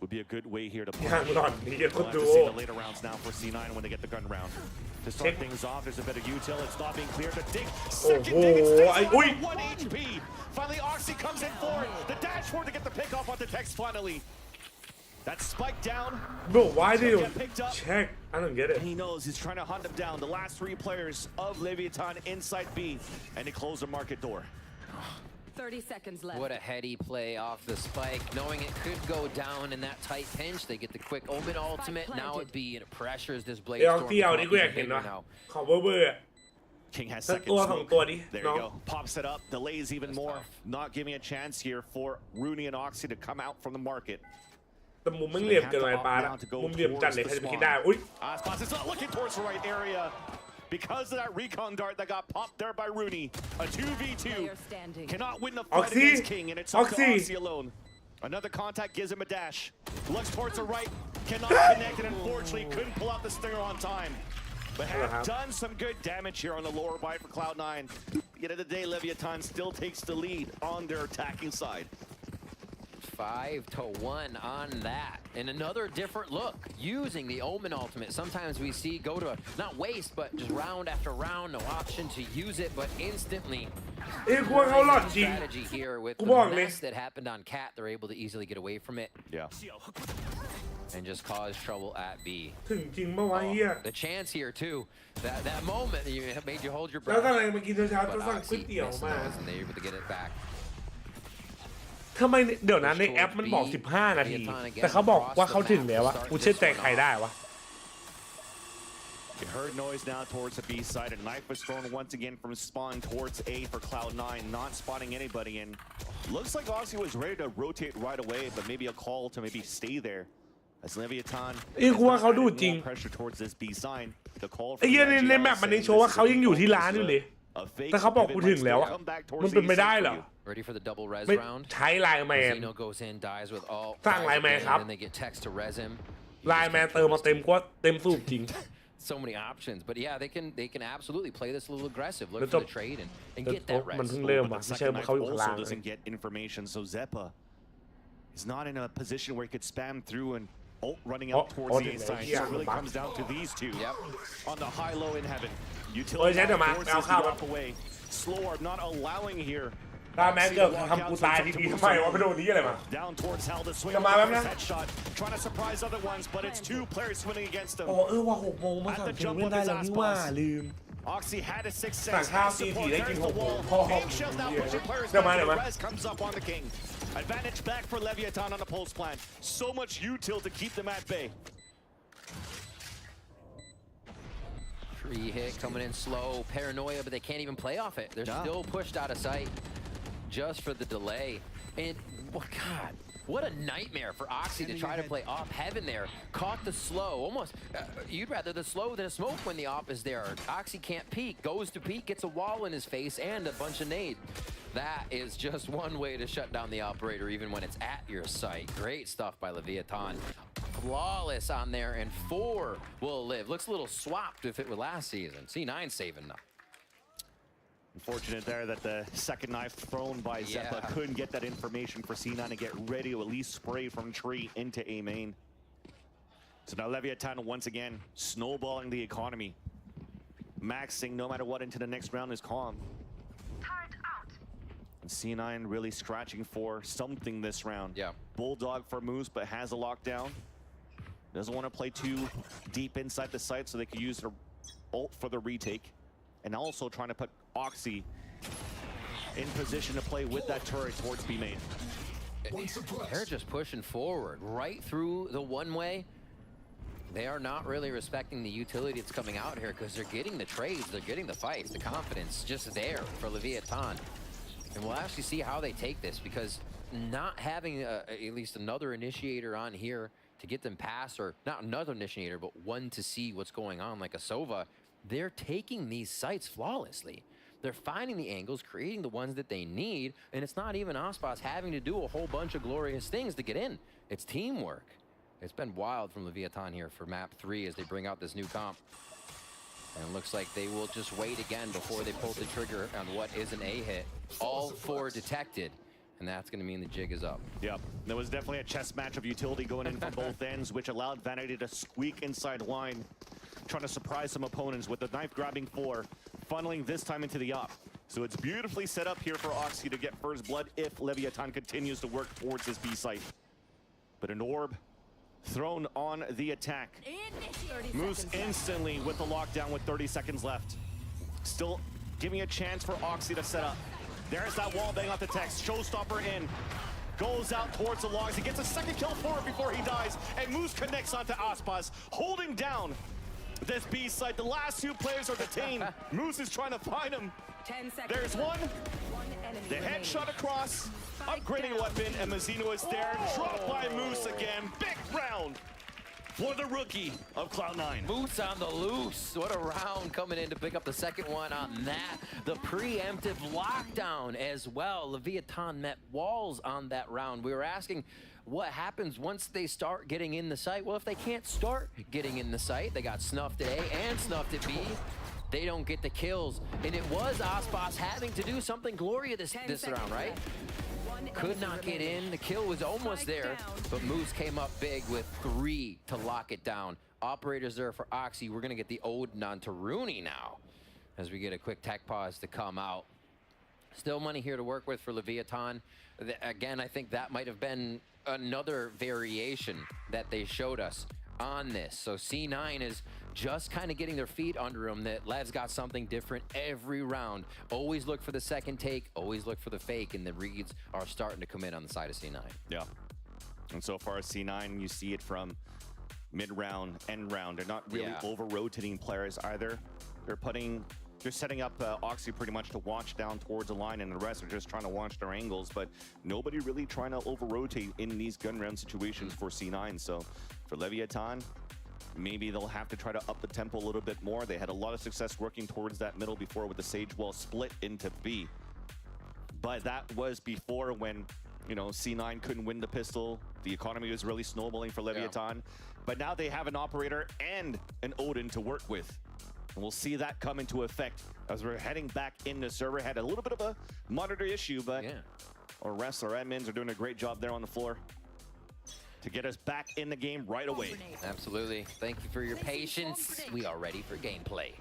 would be a good way here to push. ยังหล่อนนี่ยัง We'll คน have ดู to see the later rounds now for C9 when they get the gun round. To start things off, there's a bit of util. It's not being cleared. The dig, second dig, it stays on 1 HP. Finally, Oxy comes in for it. The dash forward to get the pick off on the text finally. That spike down. Bro, why did you Get picked up. check? I don't get it. He knows he's trying to hunt him down. The last 3 players of Leviathan inside B, and they close the market door. 30 seconds left. What a heady play off the spike, knowing it could go down in that tight pinch. They get the quick Omen ultimate. Now it be and it pressures this blade เดี๋ยว storm. ที่เอานี่กูอยากเห็น Bigger นะ now. ขอเบอร์เบอร์ King has สัก second ตัวสอง smoke. ตัวดิ There น้อง you go. Pops it up, delays even more. Not giving a chance here for Rooney and Oxy to come out from the market. แต่มุมมันเหลี่ยมเกินไปปาละมุมเหลี่ยมจัดเลยใครจะไปคิดได้อุ้ย Aspas is not looking towards the right area because of that recon dart that got popped there by Rooney. A 2v2 cannot win the fight Oxy. against King, and it's up to Oxy. Oxy alone. Another contact gives him a dash. Looks towards the right, cannot connect, and unfortunately couldn't pull out the stinger on time. But have done some good damage here on the lower bite for Cloud9. Yet at the day, Leviathan still takes the lead on their attacking side. 5-1 on that. And another different look using the Omen ultimate. Sometimes we see go to not waste, but just round after round, no option to use it, but instantly. เอ้ยกูว่าเขาหลอดจริง Strategy here with กู the บอกเลย mess that happened on Cat, they're able to easily get away from it. Yeah. And just cause trouble at B. ถึงจริงเมื่อวานเฮีย The chance here too. That moment you made you hold your แล้ว breath. ทำไมมากินเช้าๆ But จะสั่งก๋วย Oxy เตี๋ยว missed มา those and they're able to get it back. ทำไมเดี๋ยวนะในแอปมันบอก 15 นาที แต่เขาบอกว่าเขาถึงแล้วอะกูเชื่อใจใครได้วะ You heard noise now towards the B side. A knife was thrown once again from spawn towards A for Cloud9, not spotting anybody. And looks like Oxy was ready to rotate right away, but maybe a call to maybe stay there. As Leviathan เอ้ยกูว่าเขาดูจริง pressure towards this B side. The call ไอ้เหี้ยในแมปมันยังโชว์ว่าเขายังอยู่ที่ร้านอยู่เลยแต่เขาบอกกูถึงแล้วอะมันเป็นไปได้เหรอ Ready for the double res ไม่ round. ใช้ไลน์แมน Zeno goes in, dies with all. สร้างไลน์แมนครับ And then they get text to res him. ไลน์แมนเติมมาเต็มก็เต็มสูบจริง So many options, but yeah, they can absolutely play this a little aggressive, look แล้ว for the trade and get that มัน res. เพิ่งเริ่ม But ว่ะ the ไม่ใช่ second ว่า knife เขาอยู่ข้างล่าง also เลย doesn't get information, so Zeppa is not in a position where he could spam through and ult running out towards the inside. So it really comes down to these two on the high-low in heaven. Utility forces to drop away. Slow are not allowing here. ตาแมนเกือบทำกูตายทีทำไมวะไปโดนนี้อะไรมา Down towards Hal to swing จะมาแล้วนะ headshot, trying to surprise other ones, but it's 2 players swimming against them. โอ้ว่า 6 โมงมาสั่งถึงไม่ได้แล้วนี่ว่าลืม Oxy had a 6 สั่ง sense. ข้าว Has ตี support, 4ได้กิน there's the 6 โมง wall. พ่อ Game shells now pushing players จะมา back. เดี๋ยวมา The res comes up on the King. Advantage back for Leviathan on the pulse plan. So much util to keep them at bay. Free hit coming in slow, paranoia, but they can't even play off it. They're still pushed out of sight just for the delay. And God, what a nightmare for Oxy to try to play off heaven there. Caught the slow, almost. You'd rather the slow than a smoke when the op is there. Oxy can't peek, goes to peek, gets a wall in his face and a bunch of nade. That is just one way to shut down the operator, even when it's at your site. Great stuff by Leviathan. Flawless on there, and 4 will live. Looks a little swapped if it were last season. C9 saving now. Unfortunate there that the second knife thrown by Zeppa couldn't get that information for C9 to get ready to at least spray from tree into A main. So now Leviathan once again snowballing the economy. Maxing no matter what into the next round is calm. And C9 really scratching for something this round. Bulldog for moves, but has a lockdown. Doesn't want to play too deep inside the site so they can use their ult for the retake. And also trying to put Oxy in position to play with that turret towards B main. They're just pushing forward right through the one-way. they are not really respecting the utility that's coming out here because they're getting the trades, they're getting the fights, the confidence just there for Leviathan. And we'll actually see how they take this because not having at least another initiator on here to get them past, or not another initiator, but one to see what's going on like a Sova, they're taking these sites flawlessly. They're finding the angles, creating the ones that they need, and it's not even Aspas having to do a whole bunch of glorious things to get in. It's teamwork. It's been wild from Leviathan here for map 3 as they bring out this new comp. And it looks like they will just wait again before they pull the trigger on what is an A hit. All 4 detected. And that's going to mean the jig is up. Yep. There was definitely a chess match of utility going in from both ends, which allowed Vanity to squeak inside line, trying to surprise some opponents with the knife-grabbing 4, funneling this time into the op. So it's beautifully set up here for Oxy to get first blood if Leviathan continues to work towards this B site. But an orb thrown on the attack. Moose instantly with the lockdown with 30 seconds left. Still giving a chance for Oxy to set up. There's that wall bang off the text. Showstopper in. Goes out towards the logs. He gets a second kill for it before he dies. And Moose connects onto Aspas, holding down this B site. The last 2 players are detained. Moose is trying to find him. 10 seconds. There's one. The headshot across. Upgrading a weapon. And Mazzino is there. Dropped by Moose again. Big round for the rookie of Cloud9. Moose on the loose. What a round coming in to pick up the second one on that. The preemptive lockdown as well. Leviathan met walls on that round. We were asking what happens once they start getting in the site. Well, if they can't start getting in the site, they got snuffed at A and snuffed at B. They don't get the kills. And it was Aspas having to do something glorious this round, right? Could not get in. The kill was almost there, but Moose came up big with 3 to lock it down. Operators there for Oxy. We're going to get the Odin on to Rooney now as we get a quick tech pause to come out. Still money here to work with for Leviathan. Again, I think that might have been another variation that they showed us on this. So C9 is just kind of getting their feet under them, that Lev's got something different every round. Always look for the second take, always look for the fake, and the reads are starting to come in on the side of C9. Yeah. And so far as C9, you see it from mid-round, end round. They're not really over-rotating players either. They're setting up Oxy pretty much to watch down towards the line, and the rest are just trying to watch their angles, but nobody really trying to over-rotate in these gun round situations for C9. So for Leviathan, maybe they'll have to try to up the tempo a little bit more. They had a lot of success working towards that middle before with the Sage Wall split into B. But that was before when, you know, C9 couldn't win the pistol. The economy was really snowballing for Leviathan. But now they have an operator and an Odin to work with. And we'll see that come into effect as we're heading back in the server. Had a little bit of a monitor issue, but our refs, our admins are doing a great job there on the floor to get us back in the game right away. Absolutely. Thank you for your patience. We are ready for gameplay.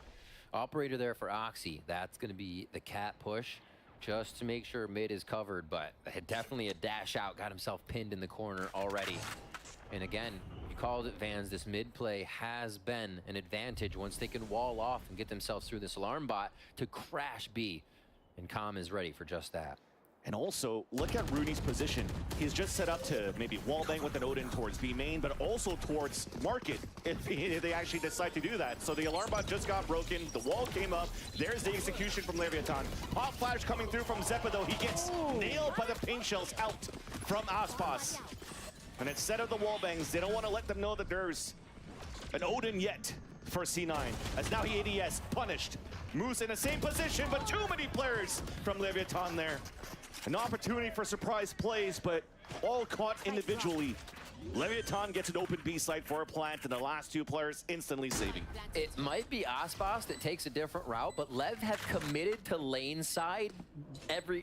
Operator there for Oxy. That's going to be the cat push just to make sure mid is covered, but definitely a dash out. Got himself pinned in the corner already. And again, you called it, Vans. This mid play has been an advantage once they can wall off and get themselves through this alarm bot to crash B. And Com is ready for just that. And also, look at Rooney's position. He's just set up to maybe wallbang with an Odin towards B main, but also towards market if they actually decide to do that. So the alarm bot just got broken. The wall came up. There's the execution from Leviathan. Pop flash coming through from Zeppa, though. He gets nailed by the paint shells out from Aspas. And instead of the wallbangs, they don't want to let them know that there's an Odin yet for C9. As now he ADS punished. Moose in the same position, but too many players from Leviathan there. An opportunity for surprise plays, but all caught individually. Leviathan gets an open B site for a plant, and the last 2 players instantly saving. It might be Aspas that takes a different route, but Lev have committed to lane side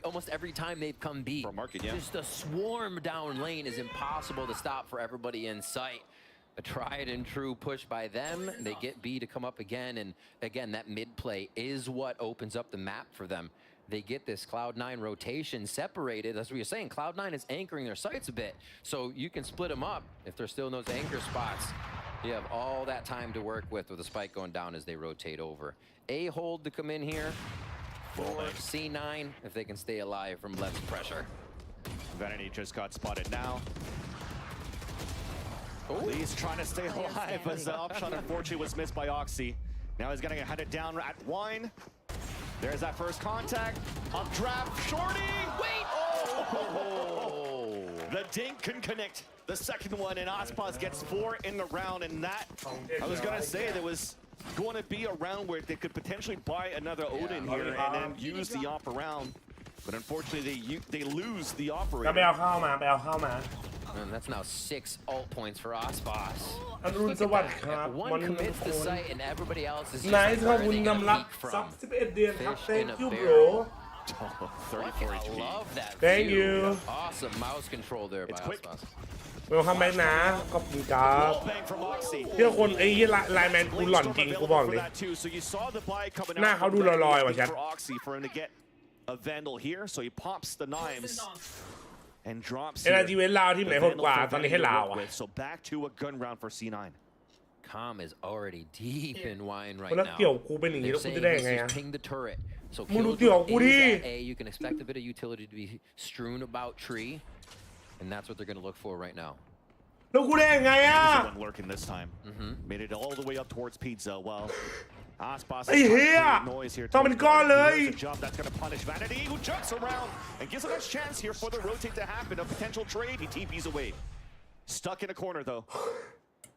almost every time they've come B. For market, Just a swarm down lane is impossible to stop for everybody in sight. A tried and true push by them. They get B to come up again, and again, that mid play is what opens up the map for them. They get this Cloud9 rotation separated. As we were saying, Cloud9 is anchoring their sights a bit, so you can split them up if they're still in those anchor spots. You have all that time to work with the spike going down as they rotate over. A hold to come in here for C9 if they can stay alive from Lev's pressure. Vanity just got spotted now. He's trying to stay alive as the up shot unfortunately was missed by Oxy. Now he's gonna head it down at Wine. There's that first contact. Up draft, Shorty! Wait! Oh! The dink can connect. The second one, and Aspas gets 4 in the round, and that, I was gonna say, there was going to be a round where they could potentially buy another Odin here and then use the op around. But unfortunately, they lose the operator. And that's now 6 ult points for Aspas. อรุณสวัสดิ์ครับ One commits the site and everybody else is just นาย like, ขอบ where are คุณ they นำ gonna รับ peek ซับ from? 11 เดือนครับ Fish Thank in a you bro barrel. 34 I love that Thank view. you. Awesome mouse control there by Aspas. เวลคัมแบ็กนะขอบคุณครับ Bang from Oxy. เพื่อคนไอ้ยี่ไลน์แมนกูหล่อนจริงกูบอกเลย So you saw the buy coming หน้า out เขาดูลอยๆว่ะแชท for Oxy for him to get a Vandal here. So he pops the knives and drops NRG เว้นลาวทีมไหนโหดกว่าตอนนี้ให้ลาวอ่ะ So back to a gun round for C9. Com is already deep in wine right แล้ว now. เกี่ยวกูเป็นอย่างนี้ They're แล้วกู saying จะได้ยังไง he's อะ just ping the turret. So มึงดู Killjoy เกี่ยวกูดิ is at A. You can expect a bit of utility to be strewn about tree, and that's what they're going to look for right now. แล้วกูได้ยังไงอ่ะ One lurking this time. Made it all the way up towards Pizza. Well, Aspas ไอ้เหี้ย noise here. ต้องเป็นก้อนเลย Here's a jump that's going to punish Vanity, who jumps around and gives a nice chance here for the rotate to happen. A potential trade. He TPs away. Stuck in a corner though.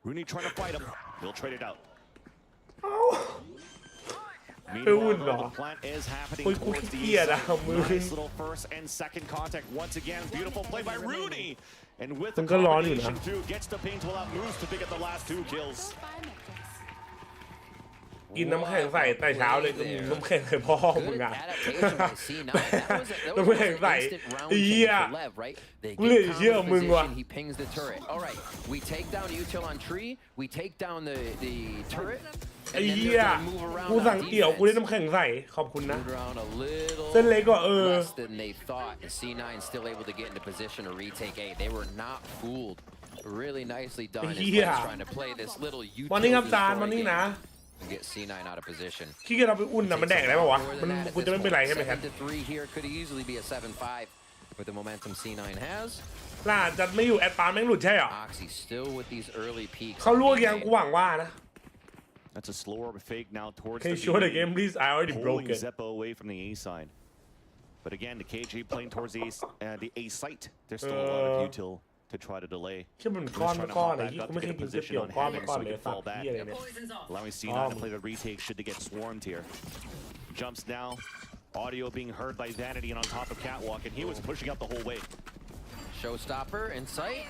Rooney trying to fight him. He'll trade it out. Meanwhile, the plant is happening towards the east side. Nice little first and second contact once again. Beautiful play by Rooney. And with the combination through, gets the paint to allow Moose to pick up the last 2 kills. กินน้ำแข็งใส่แต่เช้าเลยน้ำแข็งใส่พ่อมึงอ่ะน้ำแข็งใส่เหี้ยกูเลยเชื่อมึงว่ะ He pings the turret. All right, we take down util on tree. We take down the turret. ไอ้เหี้ยกูสั่งเกี่ยวกูได้น้ำแข็งใส่ขอบคุณนะเส้นเล็กก็less than they thought. And C9 still able to get into position to retake A. They were not fooled. Really nicely done. Trying to play this little util วันนี้ครับจานวันนี้นะ and get C9 out of position. ขี้เกียจเอาไปอุ่นนะมันแดกได้ป่าวะมันกูจะไม่เป็นไรใช่ไหมครับ 7-3 here could easily be a 7-5 with the momentum C9 has. ล่าจะไม่อยู่แอดปาร์แม่งหลุดใช่เหรอ Oxy still with these early peaks. เขาลวกยังกูหวังว่านะ That's a slower fake now towards Okay, the sure the game please I already broke pulling it. Zeppo away from the A side. But again, the KG playing towards the A site. There's still a lot of util to try to delay. แค่มันก้อนไอ้ที่กูไม่เคยกินก๋วยเตี๋ยวก้อนเลยฝากพี่อะไรเนี่ย Allowing C9 to play the retake should they get swarmed here. Jumps now. Audio being heard by Vanity and on top of Catwalk, and he was pushing up the whole way. Showstopper in sight.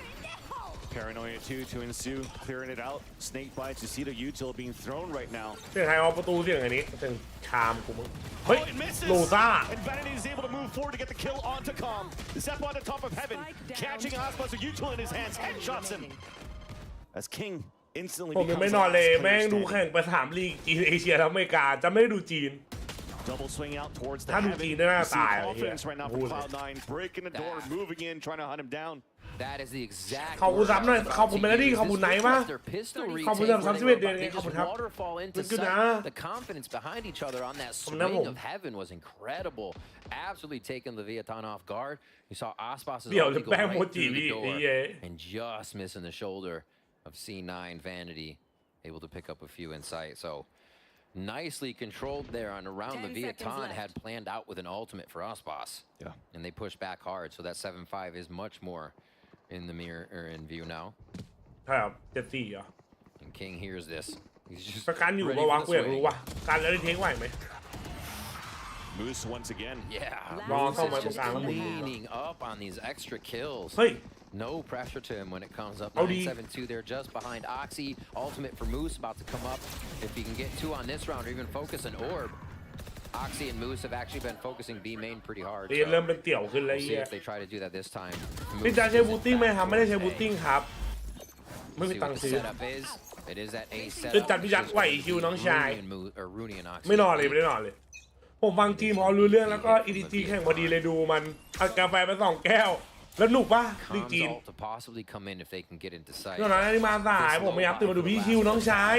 Paranoia 2 to ensue, clearing it out. Snake bites. You see the util being thrown right now. เสียงใครออกประตูเสียงอันนี้เสียงชามกูมึงเฮ้ยโลซ่า And Vanity is able to move forward to get the kill onto Com. Zep on the top of heaven, catching Aspas with util in his hands, headshots him. As King instantly ผมยังไม่นอนเลยแม่งดูแข่งไป3 ลีกจีนเอเชียและอเมริกาจะไม่ดูจีน Double swing out towards the ถ้าดูจีนได้หน้าตาย confidence right now from Cloud9, breaking the door, moving in, trying to hunt him down. That is the exact. ขอบคุณซ้ำหน่อยขอบคุณเมลดี้ขอบคุณไหนมาขอบคุณซ้ำ31 เดือนขอบคุณครับ The confidence behind each other on that swing of heaven was incredible. Absolutely taking Leviathan off guard. You saw Aspas' ulti go right through the door and just missing the shoulder of C9 Vanity, able to pick up a few in sight. So nicely controlled there on around Leviathan had planned out with an ultimate for Aspas. Yeah. And they pushed back hard. So that 7-5 is much more in the mirror or in view now. ใช่ครับ74อ่ะ And King hears this. He's just ประกันอยู่ปะวะกูอยากรู้ว่ะการแล้วได้เทคไหวไหม Moose once again. Yeah. Moose is just leaning up on these extra kills. No pressure to him when it comes up. 9-7-2 there just behind Oxy. Ultimate for Moose about to come up. If he can get 2 on this round or even focus an orb. Oxy and Moose have actually been focusing B main pretty hard. เริ่มเป็นเตี่ยวขึ้นเลย We'll see if they try to do that this time. พี่จะใช้บูตติ้งไหมครับไม่ได้ใช้บูตติ้งครับไม่มีตังค์ซื้อ It is that A setup. เป็นจัดพิจัดไหวคิวน้องชายไม่นอนเลยไม่ได้นอนเลยผมฟังทีมพอรู้เรื่องแล้วก็ EDG แข่งพอดีเลยดูมันเอากาแฟไป2 แก้ว แล้วหนุกป่ะลีก Comes จีน all to possibly come in if they can get into sight. ตอนนั้นที่มาสายผมไม่อยากตื่นมาดูพี่คิวน้องชาย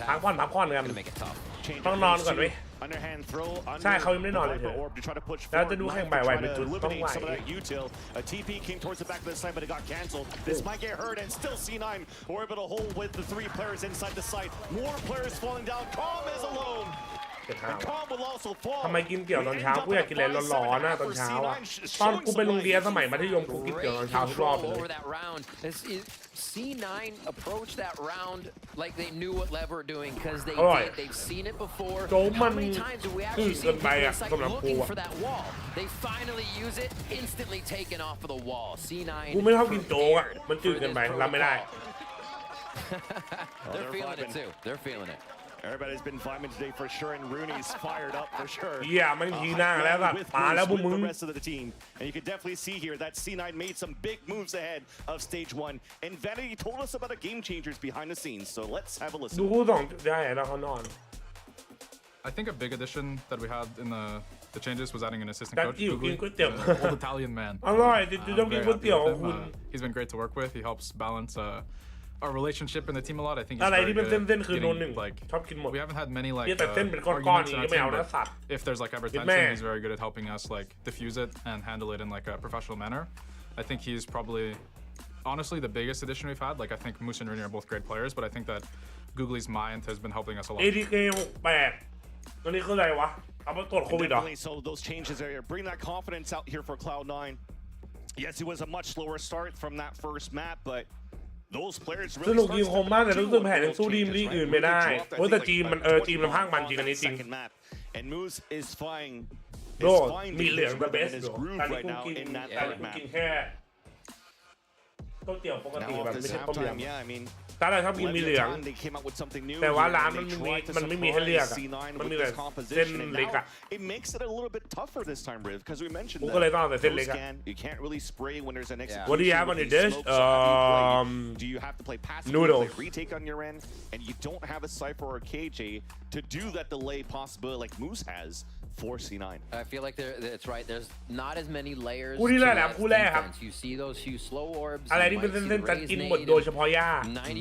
พักผ่อนกัน Gonna make it tough. ต้องนอนก่อนไหม Underhand throw. ใช่เขายังไม่ได้นอนเลยเถ Viper อะ orb to try to push แล้วจะ forward. ดูแข่งบ่ายไว Try เป็น to จุดต้อง eliminate ไหว some of that util. A TP came towards the back of the site, but it got cancelled. This might get hurt, and still C9 were able to hold with the 3 players inside the site. More players falling down. Calm is alone. And Calm will also fall. ทำไมกินเตี๋ยวตอนเช้ากูอยากกินอะไรร้อนๆนะตอนเช้าอ่ะตอนกูไปโรงเรียนสมัยมัธยมกูกินเตี๋ยวตอนเช้าทุกรอบเลย Over that round. C9 approached that round like they knew what lever doing because they did. They've seen it before. How many times have we actually seen people inside looking for that wall? They finally use it, instantly taken off of the wall. C9. กูไม่ชอบกินโจ๊กอ่ะมันจืดเกินไปรับไม่ได้ They're feeling it too. They're feeling it. Everybody's been vibing today for sure, and Rooney's fired up for sure. Yeah, มันทีหน้าแล้วแบบมาแล้วพวกมึง The rest of the team, and you can definitely see here that C9 made some big moves ahead of stage 1. And Vanity told us about the game changers behind the scenes, so let's have a listen. ดูคู่สองได้แล้วเขานอน I think a big addition that we had in the changes was adding an assistant coach. กินก๋วยเตี๋ยว Old Italian man. อร่อยจิต้องกินก๋วยเตี๋ยวคุณ He's been great to work with. He helps balance our relationship in the team a lot. I think อะไรที่เป็นเส้นๆคือโนนหนึ่งชอบกินหมด we haven't had many like แต่เส้นเป็นก้อนๆ arguments นี้ in ก็ our ไม่เอา team, นะสัตว์ but if there's like ever tension, he's very good at helping us like diffuse it and handle it in like a professional manner. I think he's probably honestly the biggest addition we've had. Like I think Moose and Rooney are both great players, but I think that Googly's mind has been helping us a lot. ADK 68ตัวนี้คืออะไรวะเอาไปตรวจโควิดเหรอ So those changes are bring that confidence out here for Cloud9. Yes, it was a much slower start from that first map, but those players สนุกยิงคมมากแต่รู้สึกแผนยังสู้ทีมลีกอื่นไม่ได้เพราะแต่จีมมันจีมมันพากมันจริงอันนี้จริง And Moose is flying โดดมีเหลืองแบบเบสอยู่แต่นี่กูกินแค่ก๋วยเตี๋ยวปกติแบบไม่ใช่ต้มยำตาเราชอบกินมีเหลืองแต่ว่าร้านมันไม่มีให้เลือกมันมีแต่เส้นเล็กอะกูก็เลยต้องเอาแต่เส้นเล็กอะ What do you have on your dish? Noodles. Retake on your end, and you don't have a Cypher or KJ to do that delay possibility like Moose has for C9. I feel like that's right. There's not as many layers. คู่ที่แรกแล้วคู่แรกครับ You see those few slow orbs. อะไรที่เป็นเส้นๆจะกินหมดโดยเฉพาะย่า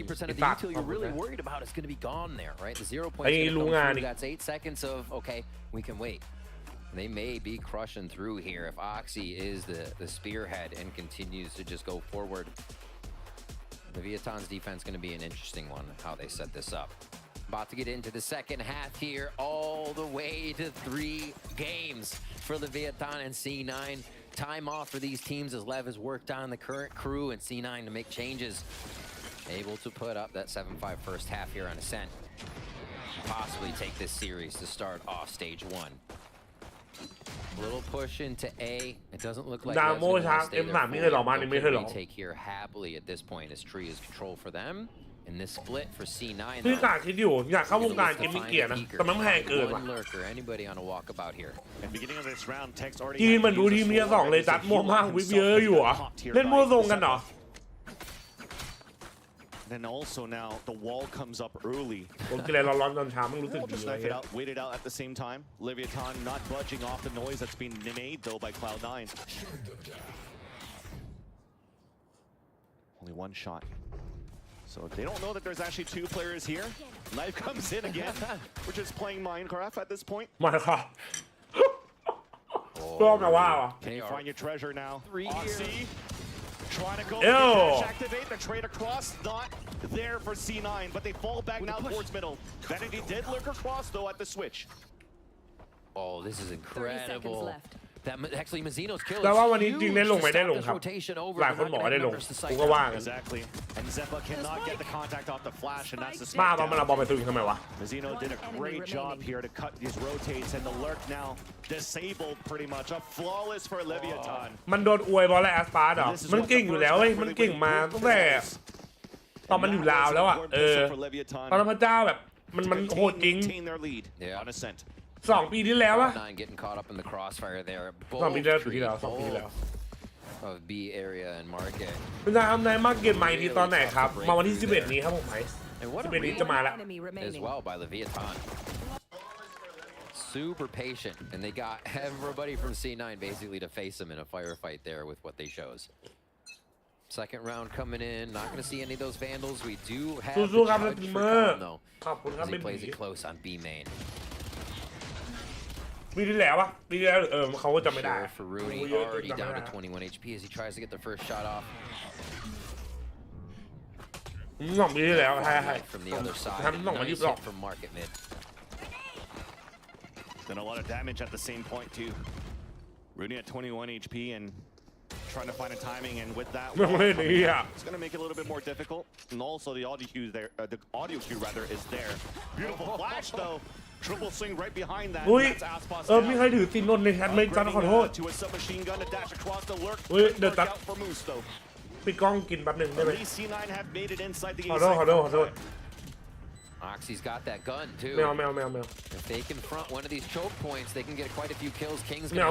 90% of the util you're really worried about is going to be gone there, right? The 0 points. That's 8 seconds of okay, we can wait. They may be crushing through here if Oxy is the spearhead and continues to just go forward. Leviathan's defense going to be an interesting one, how they set this up. About to get into the second half here, all the way to 3 games for Leviathan and C9. Time off for these teams as Lev has worked on the current crew and C9 to make changes. Able to put up that 7-5 first half here on Ascent. Possibly take this series to start off stage 1. Little push into A. It doesn't look like Lev's going to stay there. They take here happily at this point as Tree is control for them. In this split for C9. ที่กาคิดอยู่อยากเข้าวงการเกมมิ่งเกียร์นะแต่มันแพงเกินว่ะ Anybody on a walkabout here. จีนมันดูทีมนี้2เลยจัดมั่วมากวิบเยอะอยู่อ่ะเล่นมั่วทรงกันเหรอ Then also now the wall comes up early. ผมกินอะไรร้อนๆตอนเช้ามันรู้สึกดีเลย Wait it out at the same time. Leviathan not budging off the noise that's been made though by Cloud9. Only one shot. So they don't know that there's actually 2 players here. Knife comes in again. We're just playing Minecraft at this point. Minecraft. ชอบนะว้าว Can you find your treasure now? Oxy trying to go activate the trade across, not there for C9, but they fall back now towards middle. Vanity did lurk across though at the switch. Oh, this is incredible. That actually Mazzino's kill. แต่ว่าวันนี้จริงได้ลงไหมได้ลงครับหลายคนบอกว่าได้ลงกูก็ว่ากัน Exactly. And Zeppa cannot get the contact off the flash, and that's the บ้าตอนมันเอาบอลไปตุ้งทำไมวะ Mazzino did a great job here to cut these rotates, and the lurk now disabled pretty much. A flawless for Leviathan. มันโดนอวยบอลและแอสปาร์ดอ่ะมันเก่งอยู่แล้วเว้ยมันเก่งมาตั้งแต่ตอนมันอยู่ลาวแล้วอ่ะตอนนั้นพระเจ้าแบบมันโหดจริง 2 ปีที่แล้วอะ2 ปีแล้วof B area and market เป็นการทำนายมาร์เก็ตใหม่ที่ตอนไหนครับมาวันที่11นี้ครับผมไอซ์11นี้จะมาแล้ว as well by Leviathan. super patient, and they got everybody from C9 basically to face them in a firefight there with what they chose. Second round coming in, not going to see any of those Vandals. We do have the judge for Khan, though, as he plays it close on B main. ปีที่แล้ววะปีที่แล้วเขาก็จำไม่ได้ For Rudy, already down to 21 HP as he tries to get the first shot off. หน่องปีที่แล้วใช่ From the other side, ทำหน่องมา20 รอบ from market mid. Then a lot of damage at the same point too. Rudy at 21 HP and trying to find a timing, and with that, it's going to make it a little bit more difficult. And also the audio cue there, the audio cue rather, is there. Beautiful flash though. Triple swing right behind that. มีใครถือตีนนในแฮนด์ไม่จันขอโทษ To a submachine gun to dash across the lurk. เดี๋ยวตัด for Moose though. ปิดกล้องกินแป๊บหนึ่งได้ไหม C9 have made it inside the ขอโทษขอโทษ Oxy's got that gun too. แมว If they can front one of these choke points, they can get quite a few kills. King's แมว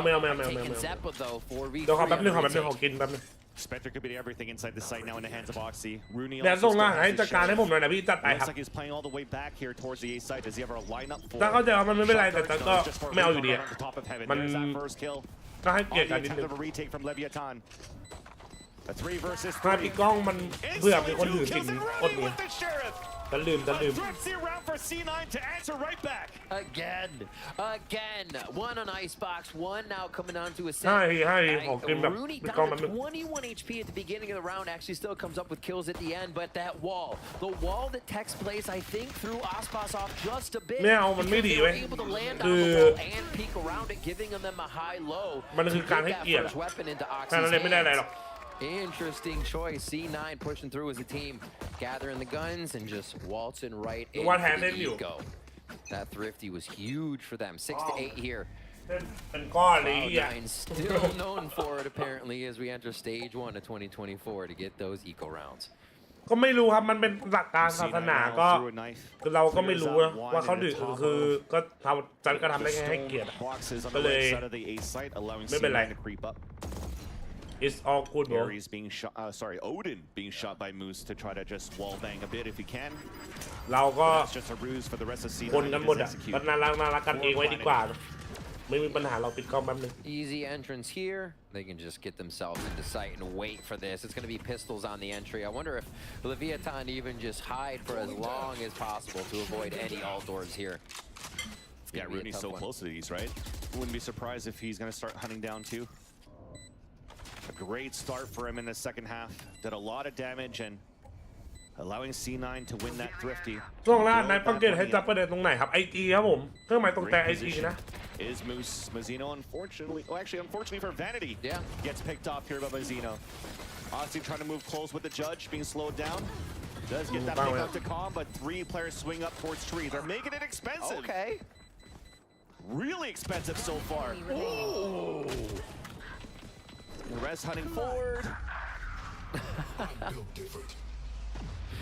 taking Zeppa though for เดี๋ยวขอแป๊บหนึ่งขอกินแป๊บหนึ่ง Spectre could be everything inside the site now in the hands of Oxy. Rooney เดี๋ยวส่งล่างให้จัดการให้ผมหน่อยนะพี่จัดไปครับ looks like he's playing all the way back here towards the A site. Does he ever line up for? ถ้าเข้าใจว่ามันไม่เป็นไรแต่ก็ไม่เอาอยู่ดี มันก็ให้เกียรติกันนิดนึง retake from Leviathan. A 3 versus ถ้าปิดกล้องมันเพื่อมีคนถือสิ่งคนนี้จะลืม for C9 to answer right back. Again. One on Icebox, one now coming on to Ascent. ของกินแบบ Rooney ปิดกล้อง down มัน to 21 HP at the beginning of the round, actually still comes up with kills at the end, but that wall, the wall that Tex plays, I think, threw Aspas off just a bit. ไม่เอามันไม่ดีเว้ย Able to land on the wall and peek around it, giving them a high low. มันคือการให้เกียรติ weapon into แค่นั้นเลยไม่ได้อะไรหรอก Interesting choice. C9 pushing through as a team, gathering the guns and just waltzing right into the eco. That thrifty was huge for them. 6 to 8 here. เป็นก้อนเลย Cloud9 still known for it apparently as we enter stage 1 of 2024 to get those eco rounds. ก็ไม่รู้ครับมันเป็นหลักการศาสนาก็คือเราก็ไม่รู้ว่าเขาดื้อคือก็จันก็ทำได้แค่ให้เกียรติก็เลยไม่เป็นไร It's all good, bro. Aries being shot, Odin being shot by Moose to try to just wall bang a bit if he can. เราก็ just a ruse for the rest of C9. คนกันหมดอ่ะก็น่ารักกันเองไว้ดีกว่าไม่มีปัญหาเราปิดกล้องแป๊บนึง Easy entrance here. They can just get themselves into sight and wait for this. It's going to be pistols on the entry. I wonder if Leviathan even just hide for as long as possible to avoid any alt doors here. Yeah, Rooney's so close to these, right? Wouldn't be surprised if he's going to start hunting down too. A great start for him in the second half. Did a lot of damage and allowing C9 to win that thrifty. ช่วงแรกนายปังเกตให้จับประเด็นตรงไหนครับ IG ครับผมเครื่องหมายตรงแต่ IG นะ Is Moose Mazzino unfortunately for Vanity. Yeah. Gets picked off here by Mazzino. Austin trying to move close with the judge, being slowed down. Does get that pick up to Calm, but 3 players swing up towards tree. They're making it expensive. Okay. Really expensive so far. Ooh. The rest hunting forward.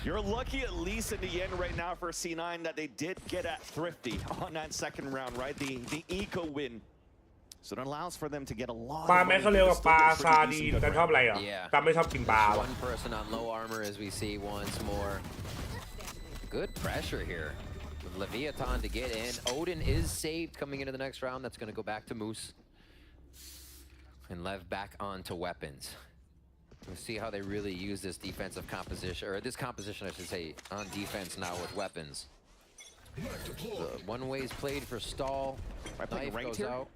You're lucky at least in the end right now for C9 that they did get at thrifty on that second round, right? The eco win. So it allows for them to get a lot. ปลาแม่เขาเรียกว่าปลาซาดีแต่ชอบอะไรอ่ะแต่ไม่ชอบกินปลา One person on low armor as we see once more. Good pressure here. With Leviathan to get in. Odin is saved coming into the next round. That's going to go back to Moose. And Lev back onto weapons. We'll see how they really use this defensive composition, or this composition, I should say, on defense now with weapons. One way's played for stall. Knife goes out.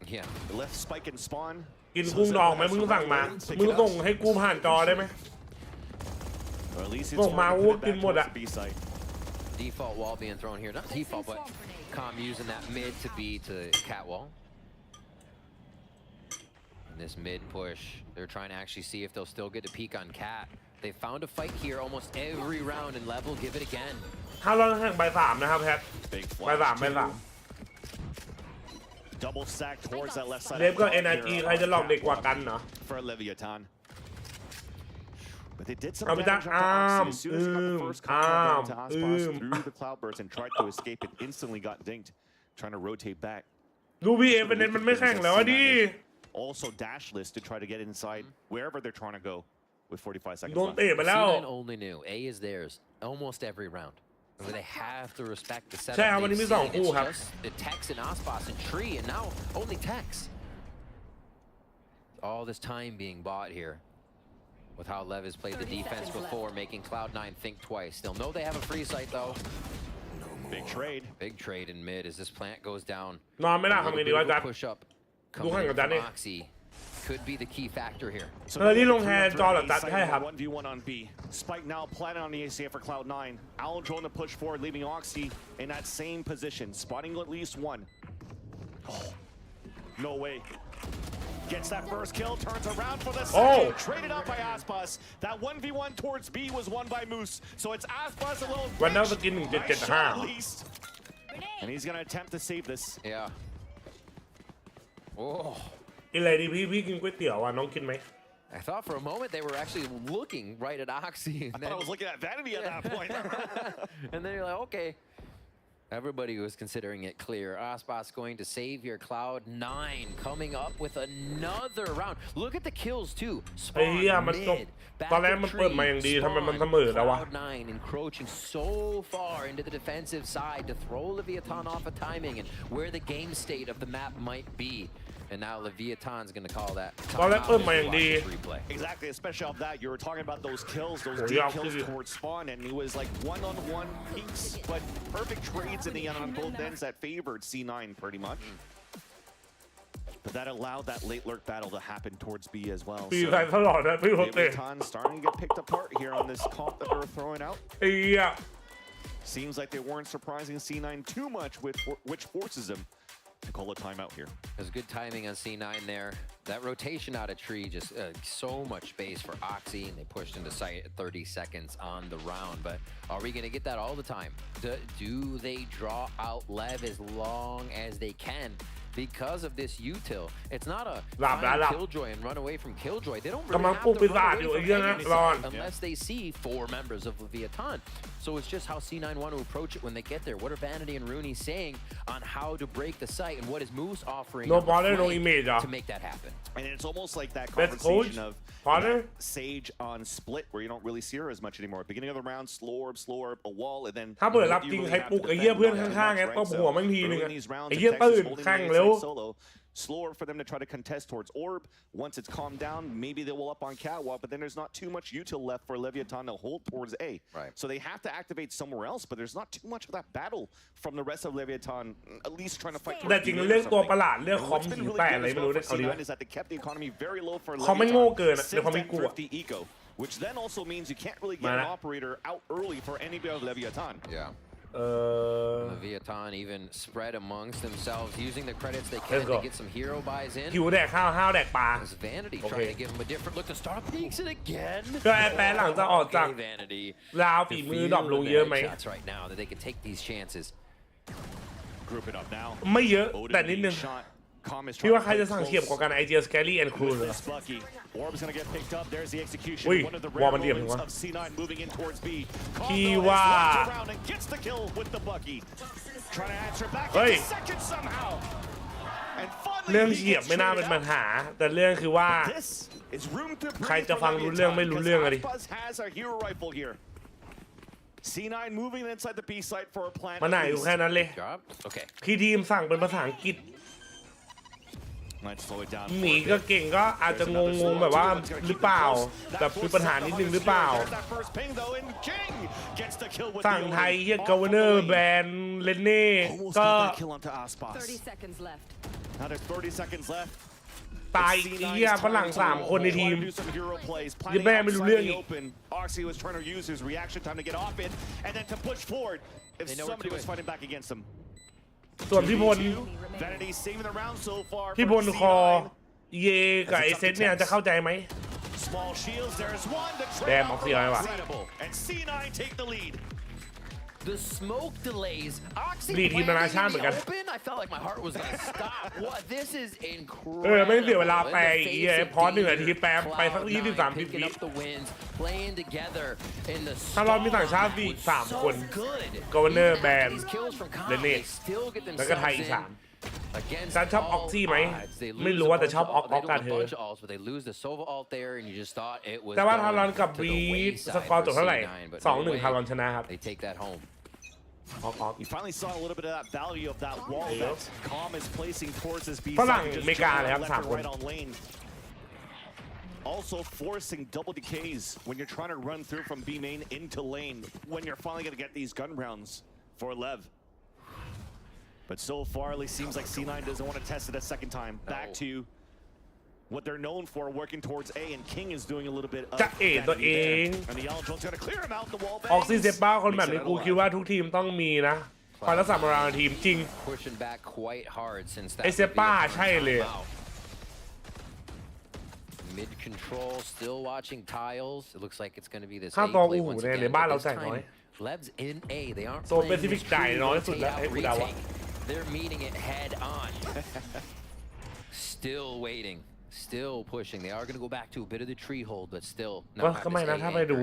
Yeah. The left spike and spawn. กินกุ้งดองไหมมึงสั่งมามึงส่งให้กูผ่านจอได้ไหมส่งมากูกินหมดอ่ะ Default wall being thrown here. Not default, but Calm using that mid to be to cat wall. This mid push, they're trying to actually see if they'll still get a peek on Cat. They found a fight here almost every round and level. Give it again. ถ้าเราแข่งใบ3นะครับแพทใบ3 Double stack towards that left side. เล็บก็ NRG ใครจะหลอกเด็กกว่ากันเนาะ For Leviathan. But they did some เอาไปจ้า damage onto Oxy. As soon as he got the first contact to Aspas through the cloudburst and tried to escape it, instantly got dinked, trying to rotate back. ดูพี่เป็นเน็ตมันไม่แข่งแล้วดิ Also dashless to try to get inside wherever they're trying to go with 45 seconds โดนเตะไปแล้ว C9 only knew A is theirs almost every round. They have to respect the setup. ใช่ครับวันนี้มี2คู่ครับ The Tex and Aspas and Tree, and now only Tex. All this time being bought here. With how Lev has played the defense before, making Cloud9 think twice. They'll know they have a free sight though. Big trade. Big trade in mid as this plant goes down. นอนไม่ได้ทำไงดีวะจัด Push up. ดูข้างกับจัดนี่ Oxy could be the key factor here. ที่ลงแฮนด์จอหลับจัดให้ครับ 1v1 on B. Spike now planted on the ACF for Cloud9. Owl drone to push forward, leaving Oxy in that same position, spotting at least one. Oh, no way. Gets that first kill, turns around for the second, traded up by Aspas. That 1v1 towards B was won by Moose, so it's Aspas alone. วันนั้นสกิน1.75 at least. And he's gonna attempt to save this. Yeah. Oh. กินอะไรดีพี่กินก๋วยเตี๋ยวอ่ะน้องกินไหม I thought for a moment they were actually looking right at Oxy. I thought I was looking at Vanity at that point. And then you're like, okay. Everybody was considering it clear. Aspas going to save here. Cloud9 coming up with another round. Look at the kills too. Spawn mid. Cloud9 encroaching so far into the defensive side to throw Leviathan off of timing and where the game state of the map might be. And now Leviathan's going to call that. Exactly, especially off that. You were talking about those kills, those deep kills towards spawn, and it was like one-on-one peaks, but perfect trades in the end on both ends that favored C9 pretty much. But that allowed that late lurk battle to happen towards B as well. So Leviathan starting to get picked apart here on this comp that they're throwing out. Yeah. Seems like they weren't surprising C9 too much, which forces them to call a timeout here. There's good timing on C9 there. That rotation out of Tree, just so much space for Oxy, and they pushed into sight at 30 seconds on the round. But are we going to get that all the time? Do they draw out Lev as long as they can? Because of this util, it's not a Killjoy and run away from Killjoy. They don't really have to run away from anything unless they see 4 members of Leviathan. So it's just how C9 want to approach it when they get there. What are Vanity and Rooney saying on how to break the site, and what is Moose offering to make that happen? And it's almost like that conversation of Sage on split, where you don't really see her as much anymore. Beginning of the round, slow orb, a wall, and then ถ้าเปิดรับจริงใครปลุกไอ้เหี้ยเพื่อนข้างๆไงตบหัวมันทีนึงไอ้เหี้ยตื่นข้างเร็ว Slower for them to try to contest towards orb. Once it's calmed down, maybe they will up on catwalk, but then there's not too much util left for Leviathan to hold towards A. Right. So they have to activate somewhere else, but there's not too much of that battle from the rest of Leviathan, at least trying to fight. แต่จริงเรื่องตัวประหลาดเรื่องคอมหิวแตกอะไรไม่รู้เนี่ยเอาดี is that they kept the economy very low for คอมไม่โง่เกินเดี๋ยวคอมไม่กลัว eco, which then also means you can't really get an operator out early for anybody of Leviathan. Yeah. Leviathan even spread amongst themselves, using the credits they can to get some hero buys in. หิวแดกข้าวห้าวแดกปลา As Vanity trying to give him a different look to start peeks it again. ก็แปลหลังจะออกจาก Vanity ลาวฝีมือดรอปลงเยอะไหม right now that they can take these chances. Group it up now. ไม่เยอะแต่นิดนึงพี่ว่าใครจะสั่งเฉียบกว่ากันไอเจียสแกรี่แอนด์ครูเหรอ Orb's gonna get picked up. There's the execution. One of the rare moments of C9 moving in towards B. พี่ว่า around and gets the kill with the Bucky. Trying to answer back in second somehow. And เรื่องเฉียบไม่น่าเป็นปัญหาแต่เรื่องคือว่าใครจะฟังรู้เรื่องไม่รู้เรื่องอะดิ has a hero rifle here. C9 moving inside the B site for a plan. มาไหนอยู่แค่นั้นเลยพี่ทีมสั่งเป็นภาษาอังกฤษหมีก็เก่งก็อาจจะงงแบบว่าหรือเปล่าแบบมีปัญหานิดนึงหรือเปล่าสั่งไทยเฮียกเวเนอร์แบนเลนเน่ก็ตายเฮียฝรั่ง3 คนในทีมยังแม่ไม่รู้เรื่องอีกส่วนพี่พลคอเยกับไอเซตเนี่ยจะเข้าใจไหมแดมออกเสียว่ะ The smoke delays. ดีทีมนานาชาติเหมือนกัน I felt like my heart was gonna stop. What? This is incredible. ไม่เสียเวลาแปลอีกพอ1 นาทีแปลไปสัก23 วิถ้าเรามีต่างชาติอีก3 คนกเวเนอร์แบนเลนเน่แล้วก็ไทยอีก3การชอบออกซี่ไหมไม่รู้ว่าแต่ชอบออกกันเธอแต่ว่าทารอนกับวีสกอร์จบเท่าไหร่ 2-1 ทารอนชนะครับ You finally saw a little bit of that value of that wall that Calm is placing towards his B ฝ side. รั่งอเมริกาเลยครับ3 คน Right on lane. Also forcing double decays when you're trying to run through from B main into lane when you're finally going to get these gun rounds for Lev. But so far, it seems like C9 doesn't want to test it a second time. Back to what they're known for, working towards A, and King is doing a little bit of จะตัวเอง and the Yellow Drone's going to clear him out. The wall ออกซีเซ bangs. ป้าคนแบบนี้กูคิดว่าทุกทีมต้องมีนะคอยรักษามาราทีมจริง Pushing back quite hard since ไอ that เซป้าใช่เลย mid control still watching tiles. It looks like it's going to be this ค่า A ตัว play อู่ once เนี่ยใน again. บ้าน But เรา this จ่ายน้อย time, Lev's in A. They aren't โซน Pacific จ่ายน้อยสุดแล้วให้กูเดาอะ They're meeting it head on. Still waiting. Still pushing. They are going to go back to a bit of the tree hold, but still. ก็ไม่นะถ้าไปดู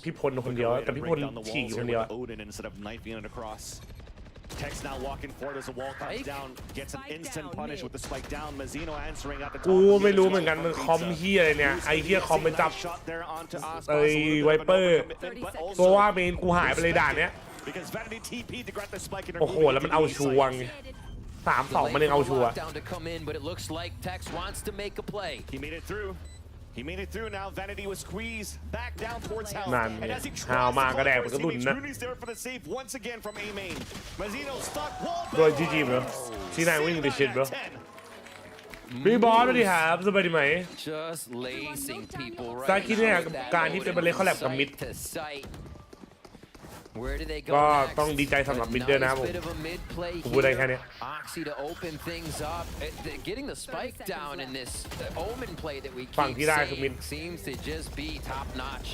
พี่พลคนเดียวแต่พี่พลฉีกคนเดียว Odin instead of knifing it across. Tex now walking forward as the wall comes down, gets an instant punish with the spike down. Mazzino answering at the top. กูไม่รู้เหมือนกันมันคอมเฮียอะไรเนี่ยไอเฮียคอมมันจับไอไวเปอร์ตัวว่าเมนกูหายไปเลยด่านเนี้ยโอ้โหแล้วมันเอาชัวร์ไง3-2มันยังเอาชัวร์ He made it through. He made it through now. Vanity was squeezed back down towards health. นั่น And เนี่ย as he หาว tries มา to กระแดก call มัน for ก็รุ่น his นะ teammates, Rooney's there for the save once again from A main. Mazzino stuck. Wall โดยจีจีเหรอซีนายวิ่งดิชิตเหรอพี่บอสสวัสดีครับสบายดีไหม Just lacing people ซา right คิดเนี่ยการที่เป็นบอลเล่คอลแลบกับมิด Where do they ก็ go ต้องดีใจสำหรับมิดด้วยนะครับผมกูพูดได้แค่นี้ Oxy to open things up. Getting the spike down in this Omen play that we ฝั่ง keep ที่ได้คือมิด seeing seems to just be top notch.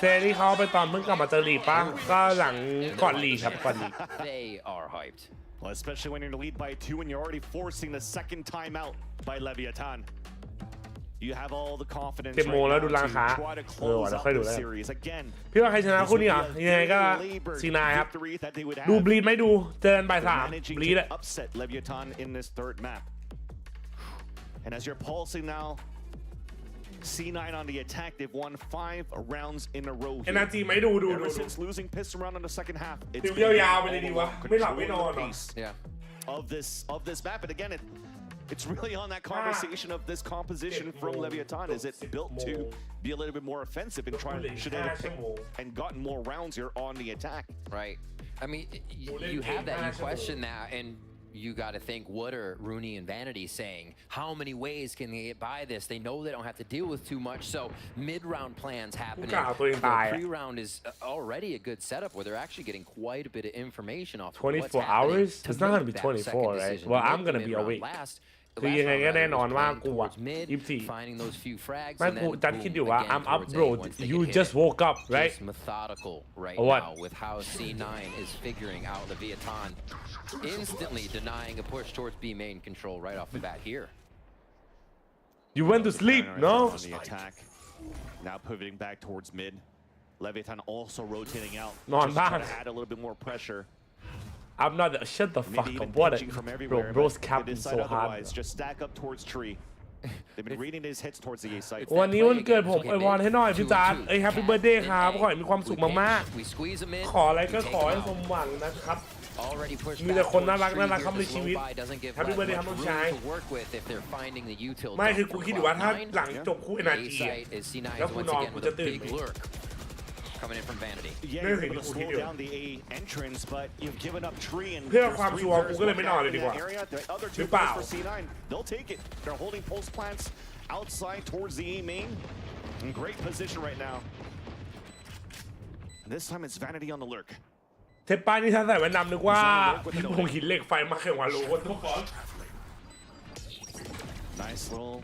เซรี่เขาไปตอนเพิ่งกลับมาเจอลีกป่ะก็หลังก่อนลีกครับก่อนลีก They are hyped. Well, especially when you're in the lead by 2 and you're already forcing the second time out by Leviathan. You have all the confidence เต็มโมงแล้วดูราคา to try to close out the series again. พี่ว่าใครชนะคู่นี้อ่ะยังไงก็ซีนายครับดูบลีดไหมดูเจอกันบ่าย 3บลีดอะ upset Leviathan in this third map. And as you're pulsing now, C9 on the attack. They've won 5 rounds in a row here. NRG ไหมดู Ever since losing piston round in the second half, it's ติ been วยาวๆไปเลยดีวะไม่หลับไม่นอนหรอ of this map. And again, it's really on that conversation of this composition from Leviathan. Is it built to be a little bit more offensive and try to should have picked and gotten more rounds here on the attack? Right. I mean, you have that. You question that, and you got to think, what are Rooney and Vanity saying? How many ways can they get by this? They know they don't have to deal with too much. So mid-round plans happening. The pre-round is already a good setup where they're actually getting quite a bit of information off. 24 hours? It's not going to be 24, right? Well, I'm going to be awake. คือยังไงก็แน่นอนว่ากูอ่ะ24ไม่กูจัดคิดอยู่ว่า I'm up bro you just woke up right methodical right what now with how C9 is figuring out Leviathan instantly denying a push towards B main control right off the bat here. You went to sleep no on the attack now pivoting back towards mid. Leviathan also rotating out นอนบ้าง to add a little bit more pressure. I'm not shut the fuck up what bro's capping so hard just stack up towards tree. They've been reading his hits towards the A site. วันนี้วันเกิดผมอวยพรให้หน่อยพี่จ๊าดHappy Birthday ครับขอให้มีความสุขมากๆขออะไรก็ขอให้สมหวังนะครับมีแต่คนน่ารักเข้ามาในชีวิต Happy Birthday ครับน้องชายไม่คือกูคิดอยู่ว่าถ้าหลังจบคู่ NRG แล้วกูนอนกูจะตื่นไหม Coming in from Vanity. Yeah, you're able to slow down the A entrance, but you've given up tree and เพื่อความชัวร์กูก็เลยไม่นอนเลยดีกว่า The other 2 players for C9, they'll take it. They're holding pulse plants outside towards the A main. In great position right now. And this time it's Vanity on the lurk. เทปป้านี่ถ้าใส่แว่นดำนึกว่าพี่พงหินเหล็กไฟมาแข่งวาโลคนทุกคน Nice little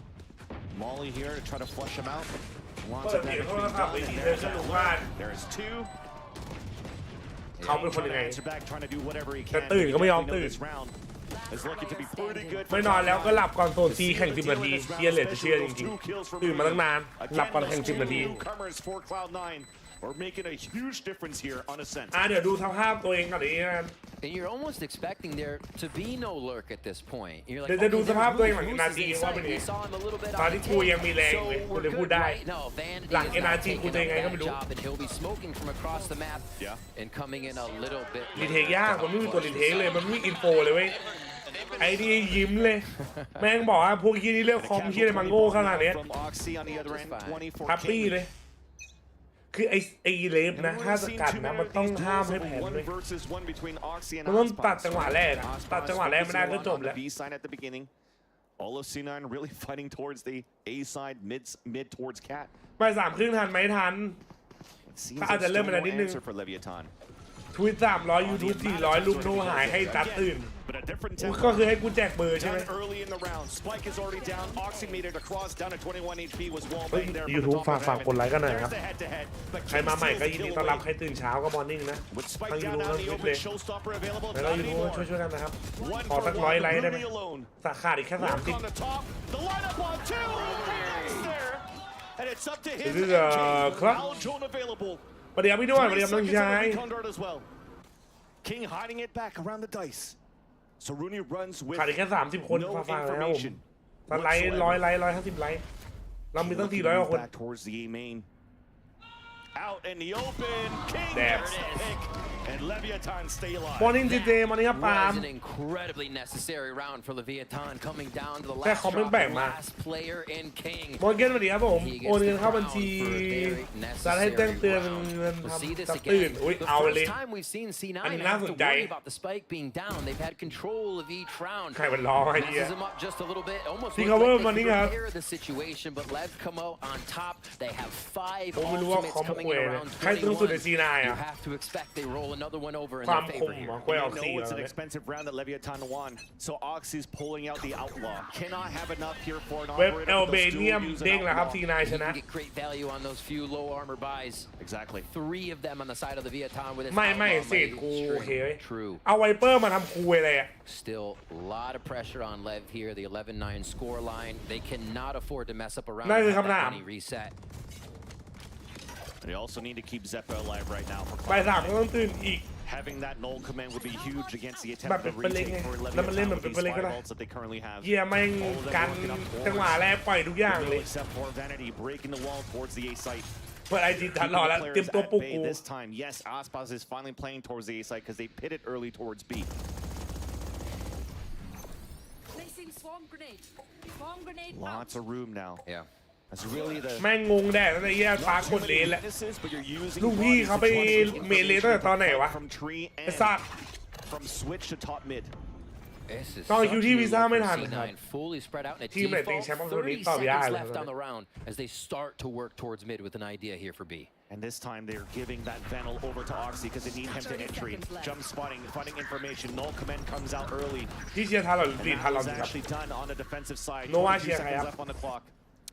molly here to try to flush him out. Lots of damage being done there. There's 2. เขาเป็นคนยังไง trying to do whatever he แต่ can. ตื่นก็ไม่ยอมตื่น Is looking to be pretty good. ไม่นอนแล้วก็หลับก่อนโซนซีแข่ง10 นาทีเชียร์เลยจะเชื่อจริงๆตื่นมาตั้งนานหลับก่อนแข่ง10 นาที are making a huge difference here on Ascent. เดี๋ยวดูสภาพตัวเองก่อนดีนะ And you're almost expecting there to be no lurk at this point. You're like, เดี๋ยวจะดูสภาพตัวเองหลัง NRG ว่าเป็นยังไงตอนที่กูยังมีแรงเลยกูเลยพูดได้หลัง NRG กูจะยังไงก็ไม่รู้ and he'll be smoking from across the map and coming in a little bit. รีเทคยากมันไม่มีตัวรีเทคเลยมันไม่มีอินโฟเลยเว้ยไอ้นี่ยิ้มเลยแม่งบอกว่าพวกยี่นี่เลือกคอมยี่อะไรมาโง่ขนาดนี้แฮปปี้เลยคือไอ้เลฟนะถ้าสกัดนะมันต้องห้ามให้แพ้เลยมันต้องตัดจังหวะแรกตัดจังหวะแรกไม่ได้ก็จบแล้ว All of C9 really fighting towards the A side, mid towards Cat. ไป3:30ทันไหมทันถ้าอาจจะเริ่มมานิดนึงทวิต300 YouTube 400ลูกโน้หายให้จัดตื่นก็คือให้กูแจกเบอร์ใช่ไหม YouTube ฝากกดไลค์กันหน่อยครับใครมาใหม่ก็ยินดีต้อนรับใครตื่นเช้าก็มอร์นิ่งนะทั้ง YouTube ทั้ง Twitch เลยแล้วก็ YouTube ช่วยกันนะครับขอสัก100 ไลค์ได้ไหมสาขาดอีกแค่30นี่ครับสวัสดีครับพี่ด้วยสวัสดีครับน้องชาย King hiding it back around the dice. So Rooney runs with ขาดอีกแค่30 คนฟังๆนะครับผมสไลด์100 ไลค์150 ไลค์เรามีตั้ง400 กว่าคน Out in the open. King gets the pick, and Leviathan stay alive. Morning DJ Morning ครับปาล์ม An incredibly necessary round for Leviathan coming down to the แต่ last เขาไม่แบ่งมา player in King. มอร์เกนสวัสดีครับผมโอนเงินเข้าบัญชีจะให้แจ้งเตือนเงินทำจับตื่นอุ้ยเอาเลย Time we've seen C9 อันนี้น่าสนใจ worry about the spike being down. They've had control of each round. ใครมันร้องไอ้เนี่ย Messes them up just a little bit. Almost ที่ looks cover like มัน they นี่ครับ prepare the situation, but Lev come out on top. They have 5 ผมไม่รู้ว่า ultimates คอม coming คุย in around ใครตึงสุดใน C9 You อ่ะ have to expect they roll another one over in ความ their คม favor เหรอ here. คุยเอา You สี่ know it's แล้ว an expensive round that Leviathan won. So Oxy's pulling out the outlaw. Cannot have enough here for an เว็บ operator. เอลเบเนียมเด้งแล้วครับ C9 ช You นะ can get great value on those few low armor buys. Exactly. 3 of them on the side of the Leviathan with his ไม่ outlaw เศษ made กูโอเค string true. เอาไวเปอร์มาทำคุยอะไรอ่ะ Still a lot of pressure on Lev here. The 11-9 score line. They cannot afford to mess up around นั่นคือคำถาม any reset. They also need to keep Zeppa alive right now. บ่าย3ก็ต้องตื่นอีก Having that null command would be huge against the แบบ attempt เป็น to เล็ก retake ไง for แล้วมันเล่น Leviathan แบบ with เป็น these เล็กก็ได้ fireballs that they currently have. เฮียแม่งกันจังหวะแรกปล่อยทุกอย่างเลย Except for Vanity breaking the wall towards the A site. เปิดไอจีทันรอแล้วเตรียมตัวปลุกกู This time, yes, Aspas is finally playing towards the A site because they pitted early towards B. Placing swarm grenade. Swarm grenade. Lots of room now. Yeah. That's really the แม่งงงแดดตั้งแต่เฮียฟ้ากดเลนแล้ว weaknesses, but you're using ลูกพี่เขาไปเมเลนตั้งแต่ตอนไหนวะ from tree ไอ้ and สัตว์ from switch to top mid. This is ต้อง such คิว a ที่ new วีซ่า look ไม่ for ทันครับ C9 fully spread out in a ทีมไหนติง default. แชมป์คนนี้ 30 ตอบยาก seconds เลย left on the round as they start to work towards mid with an idea here for B. And this time they're giving that Vandal over to Oxy because they need him to entry. Jump spotting, finding information. Null command comes out early. ที่เชียร์ทันหรอ And ลีดทัน that หรอ is ครับ actually done on the defensive side. No 22 idea, seconds yeah. left on the clock.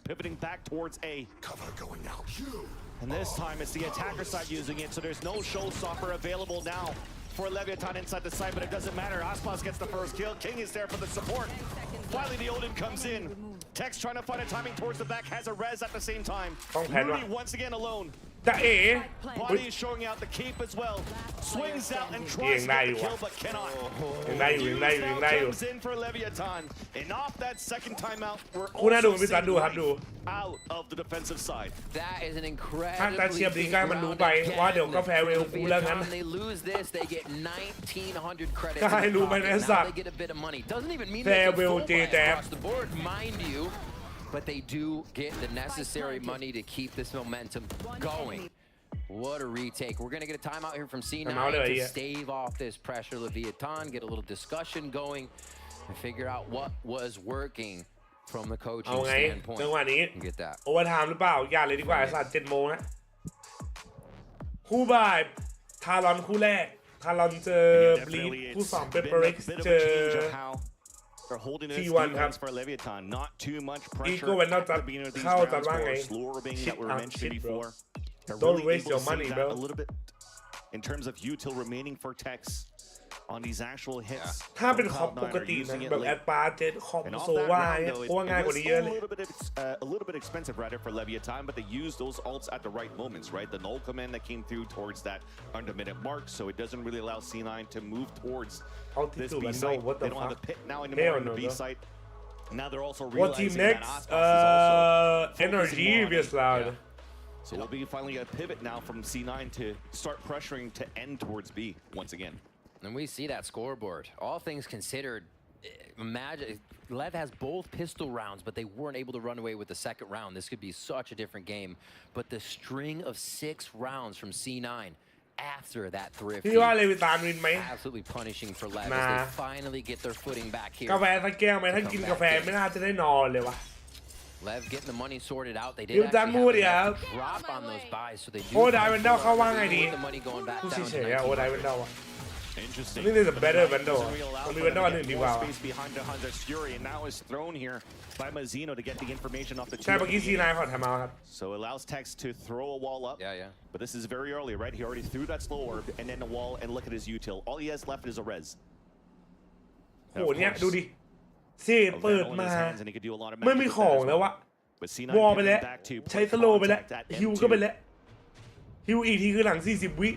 Pivoting back towards A. Cover going out. And this time it's the attacker side using it, so there's no showstopper available now for Leviathan inside the side, but it doesn't matter. Aspas gets the first kill. King is there for the support. Finally, the Odin comes in. Tex trying to find a timing towards the back, has a res at the same time. Rudy once again alone. จะเอ๋ Body is showing out the cape as well. Swings out and tries to get the kill, but cannot. ยังได้อยู่ยังได้อยู่ยังได้อยู่ Comes in for Leviathan, and off that second timeout, we're คู่น่าดู also พี่สันดู seeing ครับดู out of the defensive side. That is an ถ้า incredibly แต่เชียร์ดี big ใกล้มันรู้ round ไป again. ว่าเดี๋ยวก็แพ้เวลกูแล้วงั้น They lose this, they get 1,900 credits. ก็ให้รู้ไปนะสัตว์ Now they get a bit of money. Doesn't even mean แพ้ they เว can ล full เจ buy แจ๊บ across the board, mind you. But they do get the necessary money to keep this momentum going. What a retake. We're going to get a timeout here from C9 to stave off this pressure. Leviathan, get a little discussion going and figure out what was working from the เอา coaching ไง standpoint. จังหวะนี้ Get that. โอเวอร์ไทม์หรือเปล่าอย่าเลยดีกว่าสัตว์7 โมงนะคู่บ่ายทารอนคู่แรกทารอนเจอบลีดคู่2เป็นเปริกเจอ They're holding T1 ครับ for Leviathan. Not too much อี pressure โก้เวนนอลจัด at the beginning of these เข้าจัด rounds ว่า for ไง slower being that we were mentioning shit, bro. before. They're Don't really waste able your to money, see bro. that a little bit in terms of util remaining for Tex. on these actual hits. ถ้าเป็นคอมปกตินะแบบแอดปาเจ็ดคอมโซวายเพราะว่าง่ายกว่านี้เยอะเลย A little bit expensive rather for Leviathan, but they used those ults at the right moments, right? The null command that came through towards that under minute mark, so it doesn't really allow C9 to move towards this B site. They don't have a pit now anymore on the B site. Now they're also realizing that Aspas is also NRG is loud. So we'll be finally a pivot now from C9 to start pressuring to end towards B once again. And we see that scoreboard. All things considered, imagine Lev has both pistol rounds, but they weren't able to run away with the second round. This could be such a different game. But the string of 6 rounds from C9 after that thrift, absolutely punishing for Lev as they finally get their footing back here. กาแฟสักแก้วไหมถ้ากินกาแฟไม่น่าจะได้นอนเลยวะ Lev getting the money sorted out. They did ดิวจันมูดิครับ drop on those buys, so they do โอ้ได้เวนเดลเขาว่าไงดี the money going back ผู้ down เฉ to ยๆโอ้ได้เวนเดล Interesting. I think there's a better window. Only window on the wow. Space behind the Hunter's Fury, and now is thrown here by Mazzino to get the information off the ใช่เมื่อกี้C9 ขอทำเอาครับ So allows Tex to throw a wall up. Yeah. But this is very early, right? He already threw that slow orb and then the wall, and look at his util. All he has left is a res. โหเนี่ยดูดิเซ่เปิดมาไม่มีของแล้ววะวอลไปแล้วใช้สโลไปแล้วฮิวก็ไปแล้วฮิวอีกทีคือหลัง40 วิ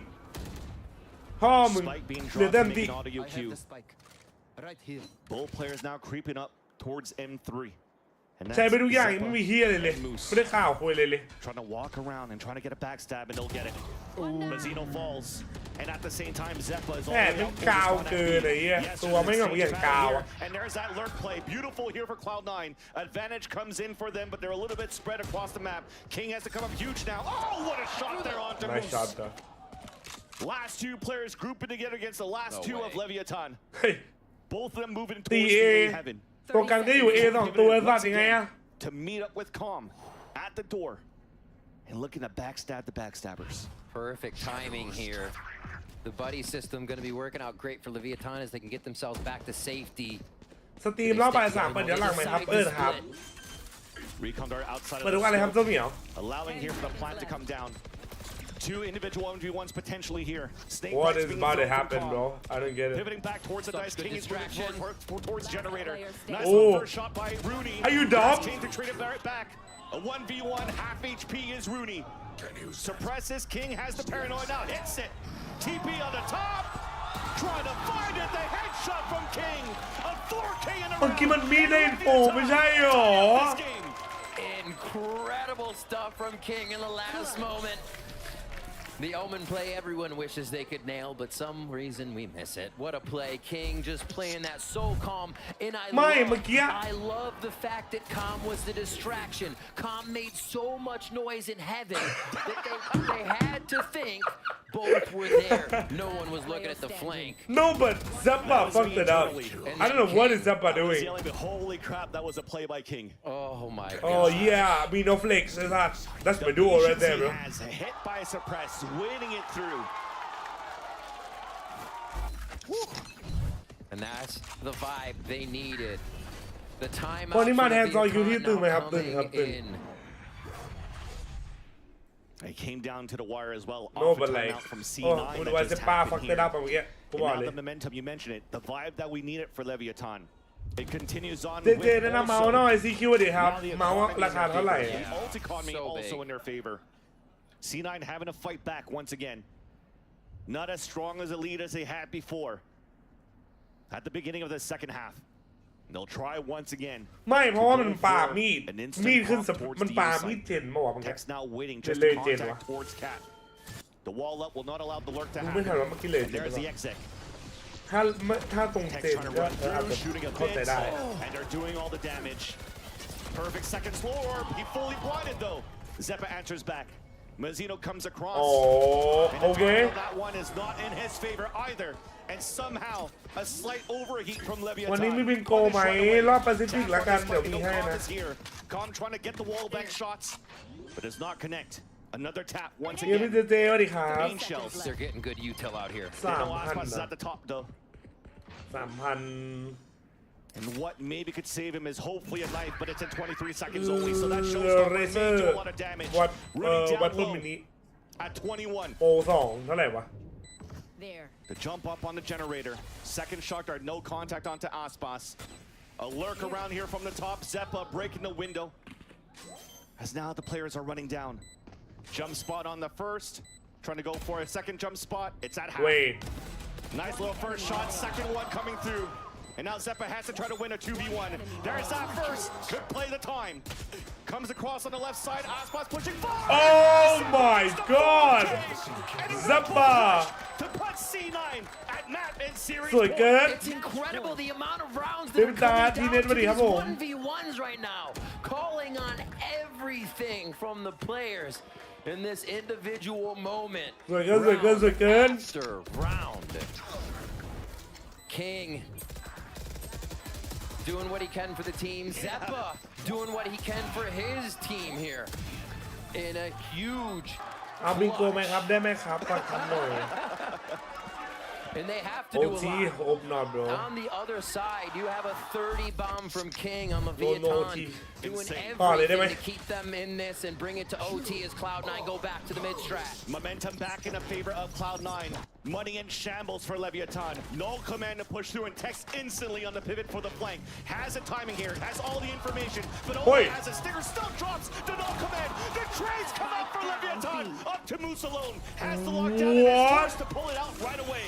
พ่อมึงเหลือเต็มที่ Both players now creeping up towards M3. ใช้ไปทุกอย่างไม่มีเฮียเลยไม่ได้ข่าวคุยเลย Trying to walk around and trying to get a backstab and they'll get it. Mazzino falls, and at the same time Zeppa is all แหมมันกาวเกินไอ้เหี้ยตัวไม่งอย่างกาว And there's that lurk play, beautiful here for Cloud9. Advantage comes in for them, but they're a little bit spread across the map. King has to come up huge now. Oh, what a shot there onto Moose. Nice shot though. Last 2 players grouping together against the last 2 of Leviathan. Both of them moving towards A heaven. ตัวกลางก็อยู่ A 2 ตัวสัตว์ยังไงอะ To meet up with Calm at the door and looking to backstab the backstabbers. Perfect timing here. The buddy system going to be working out great for Leviathan as they can get themselves back to safety. สตรีมรอบบ่าย 3เปิดย้อนหลังไหมครับครับ Recon Dart outside of เปิดทุกวันเลยครับเจ้าเหมียว allowing here for the plant to come down. 2 individual 1v1s potentially here. Snake What is about to happen, bro? I don't get it. Pivoting back towards the dice. King is moving towards Generator. Nice first shot by Rooney. Are you dumb? King to trade it back. A 1v1, half HP is Rooney. Suppresses. King has the paranoid now. Hits it. TP on the top. Trying to find it. The headshot from King. A 4K in a round. เมื่อกี้มันมีในโฟไม่ใช่หรอ Incredible stuff from King in the last moment. The Omen play everyone wishes they could nail, but some reason we miss it. What a play. King just playing that so calm. And I love the fact that Calm was the distraction. Calm made so much noise in heaven that they had to think both were there. No one was looking at the flank. No, but Zeppa fucked it up. I don't know what is Zeppa doing. Holy crap, that was a play by King. Oh my god. Oh yeah, I mean no flex. That's my duo right there, bro. Has hit by a suppress, winning it through. And that's the vibe they needed. The timeout. คนที่มาแทนซอยคิวที่ตึงไหมครับตึงครับตึง They came down to the wire as well. No, but like, oh, was the bar fucked it up again? Now the momentum, you mentioned it, the vibe that we needed for Leviathan. It continues on. เจๆนะเมาส์หน่อย CQ ดิครับเมาส์ราคาเท่าไหร่ Ult economy also in their favor. C9 having to fight back once again. Not as strong as a lead as they had before. At the beginning of the second half. They'll try once again. ไม่เพราะว่ามันปามีดขึ้นมันปามีดเจนมาว่ะ Tex now waiting just to contact towards Cat. The wall up will not allow the lurk to happen. And there's the exec. ถ้าตรงเจนก็อาจจะเข้าใจได้ And they're doing all the damage. Perfect second slow orb. He fully blinded though. Zeppa answers back. Mazzino comes across. Oh, okay. That one is not in his favor either. And somehow a slight overheat from Leviathan. วันนี้มีบิงโกไหมรอบแปซิฟิกละกันเดี๋ยวมีให้นะ Calm trying to get the wall back shots, but does not connect. Another tap once เดี๋ยว again. พี่เจสวัสดีครับ Main shells. They're getting good util out here. 3,000 is at the top though. 3,000 And what maybe could save him is hopefully a knife, but it's in 23 seconds only, so that shows Calm do a lot of damage. วัดต้นมินิ at 21. โปร2เท่าไหร่วะ there. The jump up on the generator. Second shock dart, no contact onto Aspas. A lurk around here from the top. Zeppa breaking the window. As now the players are running down. Jump spot on the first. Trying to go for a second jump spot. It's at half. Wait. Nice little first shot. Second one coming through. And now Zeppa has to try to win a 2v1. There's that first. Could play the time. Comes across on the left side. Aspas pushing forward. Oh my god. Zeppa. To put C9 at map in series. สวยเกิน It's incredible the amount of rounds เต็ that ม are ตา coming ที down เน็ต to มาดิ these ครับผม 1v1s right now. Calling on everything from the players in this individual moment. สวยเกินสวยเกินสวยเกิน After round. King doing what he can for the team. Zeppa doing what he can for his team here. In a huge เอาบิงโกไหมครับได้ไหมครับปัดคำหน่อย And they have to โอ do a ที lot. โอบนอด bro On the other side, you have a 30 bomb from King on the No, no, Vietnam, OT. doing Oh, they did everything it. to keep them in this and bring it to OT as Cloud9 go back to the mid strat. Momentum back in the favor of Cloud9. Money in shambles for Leviathan. No command to push through and text instantly on the pivot for the flank. Has a timing here, has all the information, but only has a sticker. Still drops the no command. The trades come out for Leviathan. Up to Moose alone. Has the lockdown and is forced to pull it out right away.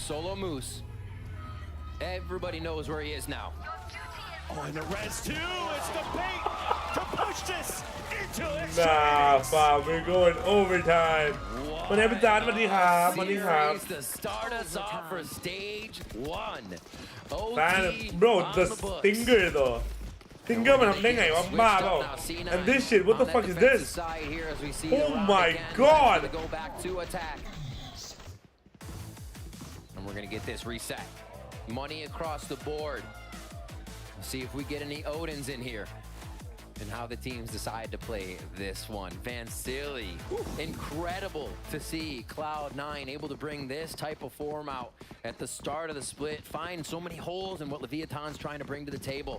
Solo Moose. Everybody knows where he is now. Oh, and the res too. It's the bait to push this into Nah, extra. fam, we're going overtime. วันนี้เป็นจานสวัสดีครับสวัสดีครับ Series to start us off for stage 1. แฟน OT bro on the the books. stinger though stinger มันทำได้ไงวะบ้าเปล่า and this shit what the fuck is this oh my god go back to attack. And we're gonna get this reset. Money across the board. See if we get any Odins in here. And how the teams decide to play this one. Van Silly, incredible to see Cloud9 able to bring this type of form out at the start of the split. Find so many holes in what Leviathan's trying to bring to the table.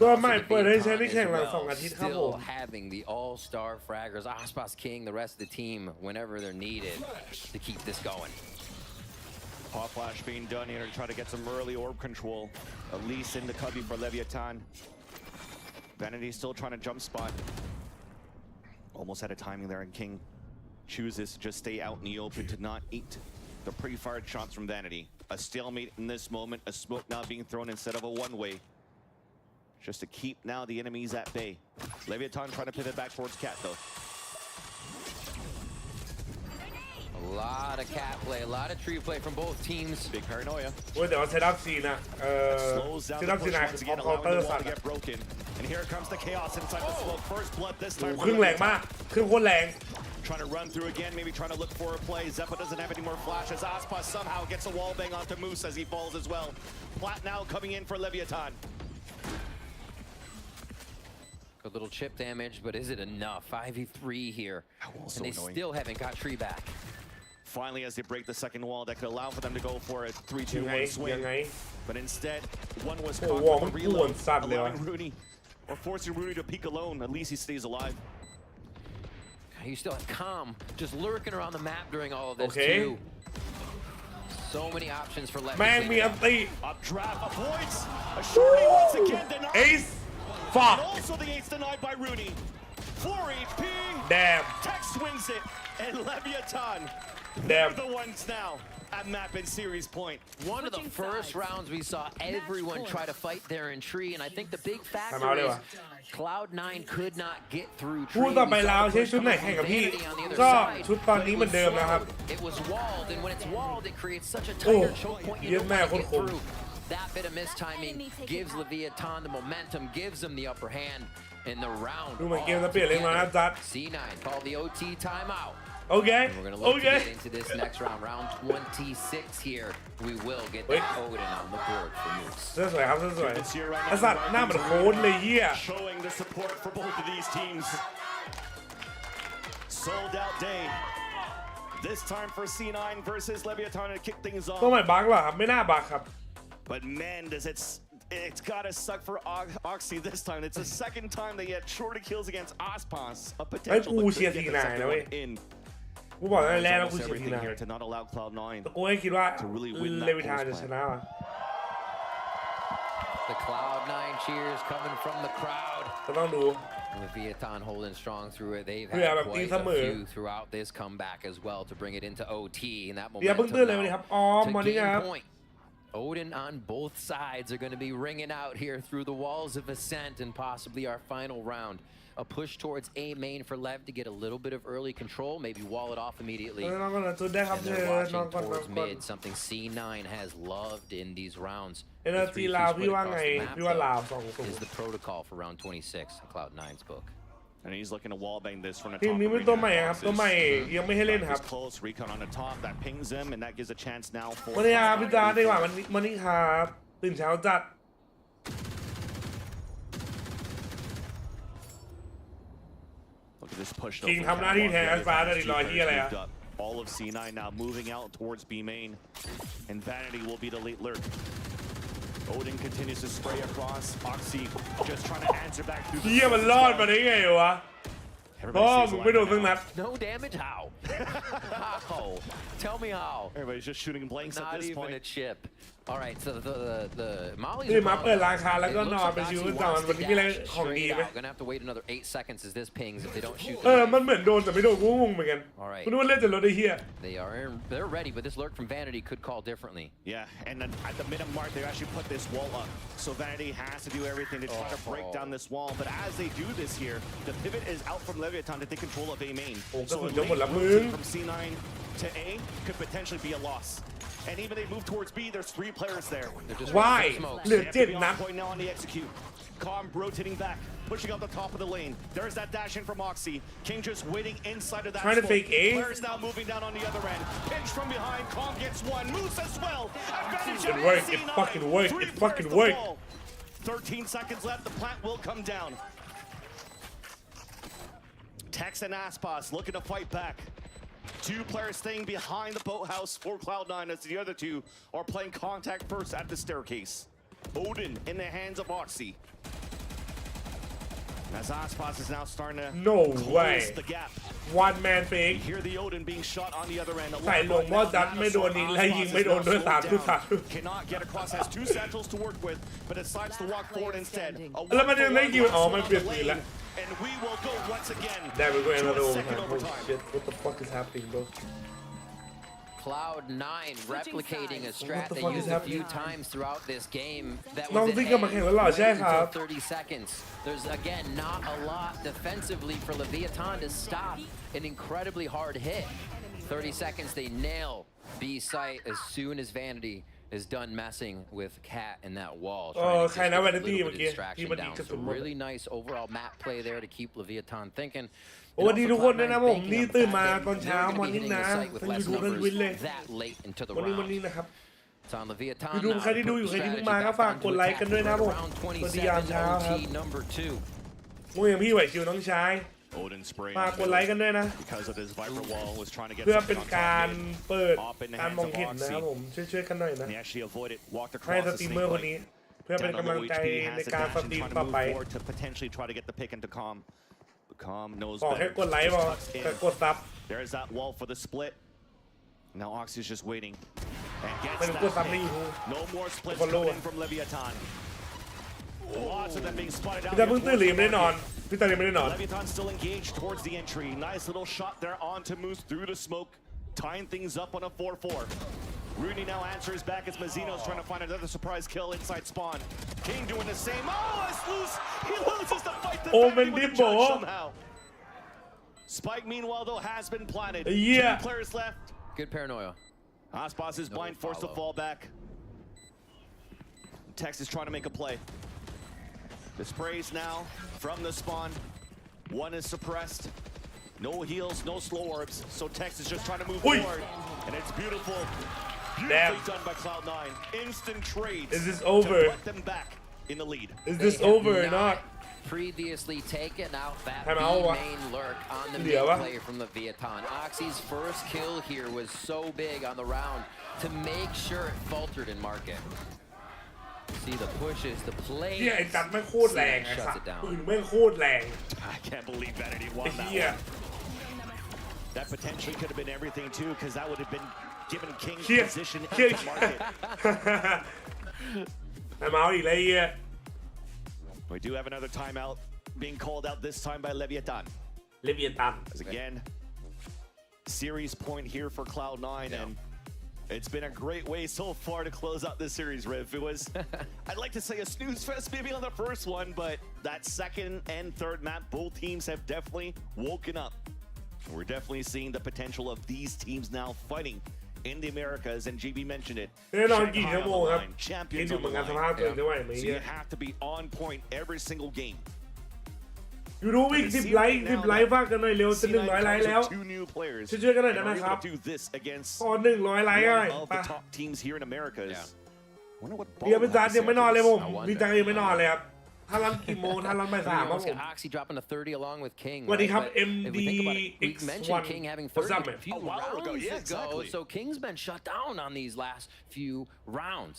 ก็ไม่เปิดให้ใช้ได้แข่งหลัง2 อาทิตย์ครับผม Still having the all-star fraggers, Aspas King, the rest of the team, whenever they're needed to keep this going. Pop flash being done here to try to get some early orb control. At least in the cubby for Leviathan. Vanity still trying to jump spot. Almost had a timing there, and King chooses to just stay out in the open to not eat the pre-fired shots from Vanity. A stalemate in this moment, a smoke now being thrown instead of a one-way. Just to keep now the enemies at bay. Leviathan trying to pivot back towards Cat though. A lot of cat play, a lot of tree play from both teams. Big paranoia. โอ้ยแต่ว่าเซตอัพซีนอะเซตอัพซีนคือเคาน์เตอร์สั่น get broken. And here comes the chaos inside the smoke. First blood this โอ้ time. ครึ่งแรงมากครึ่งโคตรแรง Trying to run through again, maybe trying to look for a play. Zeppa doesn't have any more flashes. Aspas somehow gets a wall bang onto Moose as he falls as well. Plat now coming in for Leviathan. A little chip damage, but is it enough? 5v3 here. So And they annoying. still haven't got tree back. Finally, as they break the second wall, that could allow for them to go for a 3-2-1 swing. But instead, one was caught wall from a มัน reload, ป่วนสัตว์เลย allowing Rooney, or forcing Rooney to peek alone. At least he stays alive. You still have Calm just lurking around the map during all of this Okay. too. So many options for Left. แม่งมีอันตี Up draft avoids. A shorty once again denied. Ace fuck And also the ace denied by Rooney. 4 HP. damn Tex wins it. And Leviathan. Damn. They're the ones now at map and series point. One of the first rounds we saw everyone try to fight there in tree, and I think the big factor Time out, is Eva. Cloud9 could not get through พูด tree. ต่อไป We saw แล้ว the ใช้ push ชุดไหน coming แข่ง from กับพี่ Vanity on the other ก็ side, ชุดตอน but นี้ it เหมือน was เดิมนะครับ slowed. It was walled, and when it's walled, it creates such a Oh, tighter choke point. You yes, don't man, want to get cool. through. That bit of mistiming gives Leviathan the momentum, gives them the upper hand in the round. ดูเหมือนเกมจะเปลี่ยนเล่นมานะจัด C9 called the OT timeout. โอเค And we're gonna look โอเค to get into this next round, round 26 here. We will get that Odin on the board for Moose. เสื้อสวยครับเสื้อสวย This year right ไอ now, สัตว์หน้าเหมือนโค้ดเลยเหี้ย Showing the support for both of these teams. Sold out day. This time for C9 versus Leviathan to kick things ก็ off. ไม่บั๊กหรอครับไม่น่าบั๊กครับ But man, does it's gotta suck for Oxy this time. It's the second time they get shorty kills against Aspas. A ไอ้ potential กู to เชียร์ get ที the นาย second นะเว้ย one in. กูบอกตั้งแต่แรกแล้วกู Almost เชียร์ที everything นาย here to not allow Cloud9 แต่กูไม่คิดว่า to really win เล that วิธานจะ close ช fight. นะว่ะ The Cloud9 cheers coming from the crowd. ก็ต้องดู Leviathan holding strong through it. They've เพื่อ had แบบตี quite เสม a อ few throughout this comeback as well to bring it into OT. And that เดี๋ยวเพิ่งตื่นเลย momentum วันนี้ครับ now อ๋อ to มอร์นิ่งค gain รับ point. Odin on both sides are going to be ringing out here through the walls of Ascent and possibly our final round. A push towards A main for Lev to get a little bit of early control, maybe wall it off immediately. And they're watching towards mid, something C9 has loved in these rounds. NRG ลาวพี่ว่าไงพี่ว่าลาว2-0 Is the protocol for round 26 in Cloud9's book. And he's looking to wallbang this from the ทีม top. นี้เป็นตัวใหม่ครับตัวใหม่ยังไม่ให้เล่นครับ Close recon on the top that pings him, and that gives a chance now for. วันนี้ครับพี่จ้าดีกว่าวันนี้ครับตื่นเช้าจัด Look at this push. คิงทำหน้าที่แทนแอสฟาร์ได้ดิรอที่อะไรอะ All of C9 now moving out towards B main, and Vanity will be the late lurk. Odin continues to spray across. Oxy just trying to answer back through the. เฮียมันรอดมาได้ไงวะพ่อมึงไม่โดนสักนัด No damage? How? How? Tell me how. Everybody's just shooting blanks Not at this even point. a chip. All right, so the Molly's คือมาเปิดราคาแล้วก็นอนไปชิวก่อนวันนี้มีอะไรของดีไหม Gonna have to wait another 8 seconds as this pings if they don't shoot. มันเหมือนโดนแต่ไม่โดนกูงงเหมือนกันกูนึกว่าเล่นจะลดได้เฮีย They're ready, but this lurk from Vanity could call differently. Yeah, and then at the minute mark, they actually put this wall up. So Vanity has to do everything to try to break down this wall. But as they do this here, the pivot is out from Leviathan to take control of A main. So a late move from C9 to A could potentially be a loss. And even they move towards B, there's 3 players there. Why? เหลือ7 นัด Point now on the execute. Calm rotating back, pushing out the top of the lane. There's that dash in from Oxy. King just waiting inside of that. Trying to fake A. Players now moving down on the other end. Pinch from behind. Calm gets one. Moose as well. Advantage. It worked. It fucking worked. It fucking worked. 13 seconds left. The plant will come down. Tex and Aspas looking to fight back. 2 players staying behind the boathouse for Cloud9 as the other 2 are playing contact first at the staircase. Odin in the hands of Oxy. As Aspas is now starting to close the gap. One man fake. You hear the Odin being shot on the other end. ใส่ลงว่าดัดไม่โดนนี้และยิงไม่โดนด้วย3-3 Cannot get across. Has 2 satchels to work with, but decides to walk forward instead. แล้วมันยังได้ยิงอ๋อมันเปลี่ยนสีแล้ว And we will go once again. There we go another to a overtime. second Oh overtime. shit! What the fuck is happening, bro? Cloud9 replicating a strat they used a few times throughout this game. That น้อง was ซิกกลับมาแข่งแล้วเหรอใช่ครับ until 30 seconds. There's again not a lot defensively for Leviathan to stop an incredibly hard hit. 30 seconds, they nail B site as soon as Vanity is done messing with Cat in that wall. Trying to just get a little bit of distraction down. So really nice overall map play there to keep Leviathan thinking. สวัสดีทุกคนด้วยนะผมนี่ตื่นมาตอนเช้ามอร์นิ่งนะทั้งยูทูบทั้งทวิตเลยวันนี้นะครับยูทูบใครที่ดูอยู่ใครที่เพิ่งมาก็ฝากกดไลค์กันด้วยนะผมสวัสดียามเช้าครับมึงอย่างพี่ไหวชิวน้องชายฝากกดไลค์กันด้วยนะเพื่อเป็นการเปิดการมองเห็นนะครับผมช่วยกันหน่อยนะให้สตรีมเมอร์คนนี้เพื่อเป็นกำลังใจในการสตรีมต่อไปCalm knows บอกให้กดไลค์บอกแต่กดซับ There's that wall for the split. Now Oxy's just waiting. And gets ไม่ต้องกดซับ that ในยู pick. ทูบ No more splits coming in from Leviathan. Lots of them being spotted out. พี่ตาเพิ่งตื่นหรือยังไม่ได้นอนพี่ตายังไม่ได้นอน Leviathan still engaged towards the entry. Nice little shot there onto Moose through the smoke. Tying things up on a 4-4. Rooney now answers back as Mazzino's trying to find another surprise kill inside spawn. King doing the same. Oh, it's loose. He loses the fight. Oh, with the Mendibo. judge somehow. Spike, meanwhile, though, has been planted. Yeah. 2 players left. Good paranoia. Aspas is blind, forced to fall back. Tex is trying to make a play. The sprays now from the spawn. 1 is suppressed. No heals, no slow orbs. So Tex is just trying to move forward. And it's beautiful. Beautifully done by Cloud9. Instant trades. Is this over? To put them back in the lead. Is this over or not? Previously taken out that main lurk on the mid play from the Leviathan. Oxy's first kill here was so big on the round to make sure it faltered in market. See the pushes, the plays. ไอ้จัดไม่โคตรแรงไอ้สัตว์ปืนไม่โคตรแรง I can't believe Vanity won that one. That potentially could have been everything too, because that would have been given King position in the market. ไอ้เมาอีกแล้ว We do have another timeout being called out this time by Leviathan. As again, series point here for Cloud9, and it's been a great way so far to close out this series, Riv. It was, I'd like to say a snooze fest maybe on the first one, but that second and third map, both teams have definitely woken up. We're definitely seeing the potential of these teams now fighting in the Americas, and GB mentioned it. Champions on the line. So you have to be on point every single game. ยูรู้วิ่ง10 ไลค์บ้างกันหน่อยเร็วจะ100 ไลค์แล้วช่วยกันหน่อยได้ไหมครับพอ100 ไลค์ได้ป่ะเดี๋ยวเป็นจานยังไม่นอนเลยผมดีใจยังไม่นอนเลยครับถ้ารันกี่โมงถ้ารันบ่าย 3ครับผม Oxy dropping to 30 along with King. สวัสดีครับ We mentioned King having 30 a few rounds ago. Exactly. So King's been shut down on these last few rounds.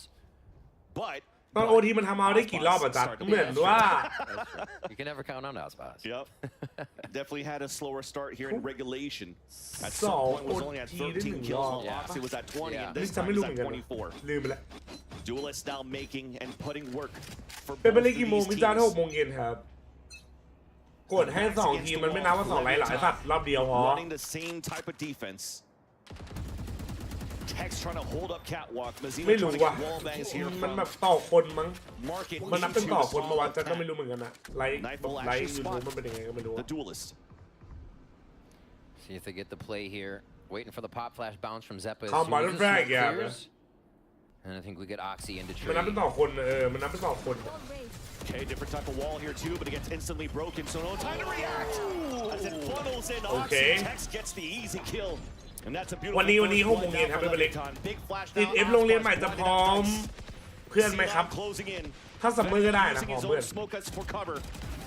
But ตอนโอทีมันทำเอาได้กี่รอบอ่ะจ๊ะเหมือนว่า You can never count on Aspas. Yep. Definitely had a slower start here in regulation. At some point was only at 13 kills while Oxy was at 20 and this time is at 24. ลืมไปแล้ว Duelists now making and putting work for เป็นไป both ได้ of กี่โมง these มิจาน teams. 6 โมงเย็นครับกดให้2 ทีมมันไม่นับว่า2 ไลค์หลายสัตว์รอบเดียวพอ Running the same type of defense. Tex trying to hold up catwalk. ไม่รู้ว่ะมันแบบต่อคนมั้งมันนับเป็นต่อคนมาวัดจะก็ไม่รู้เหมือนกันนะไลค์ยูทูบมันเป็นยังไงก็ไม่รู้ The duelist. See if they get the play here. Waiting for the pop flash bounce from Zeppa. Come on, frag, yeah. And I think we get Oxy into trade. มันนับเป็นต่อคนมันนับเป็นต่อคน Okay, different type of wall here too, but it gets instantly broken, so no time to react. As it funnels in, Oxy Tex gets the easy kill. And that's a beautiful วันนี้6 โมงเย็นครับเป็นเล็กติดเอฟโรงเรียนใหม่จะพร้อมเพื่อนไหมครับถ้าสัมมือก็ได้นะพร้อมเพื่อน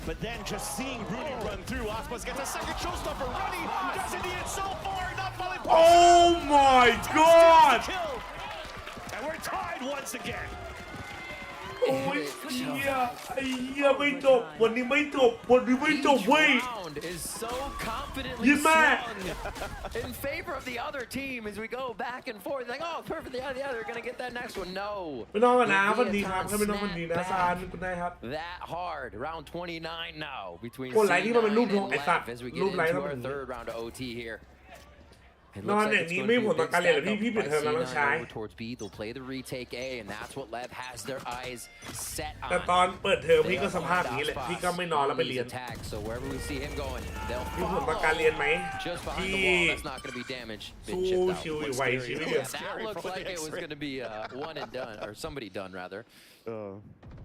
But then just seeing Rudy run through, Aspas gets a second showstopper. Rudy doesn't need it so far, not falling. Oh my God! And we're tied once again. โอ้ยไอ้เหี้ยไม่จบวันนี้ไม่จบเว้ย is so confidently ยิ้มแม่ in favor of the other team as we go back and forth. Like, oh, perfect, the other gonna get that next one. No. ไม่นอนกันนะวันดีครับไม่นอนวันดีนะซานคุณนายครับ That hard. Round 29 now betweenคนไลค์ที่มันเป็นรูปทงไอ้สัตว์ as we get รูปไลค์ into our third round of OT here. นอนอย่างนี้ไม่ผลต่อการเรียนหรอพี่ปิดเทอมแล้วต้องใช้ They'll play the retake A, and that's what Lev has their eyes set on. แต่ตอนเปิดเทอมพี่ก็สภาพนี้แหละพี่ก็ไม่นอนแล้วไปเรียน So wherever we see him going, they'll มีผลต่อการเรียนไหม just behind the wall. That's not going to be damage. สู้ชิวไหวชิวเดียว That looks like it was going to be one and done, or somebody done rather.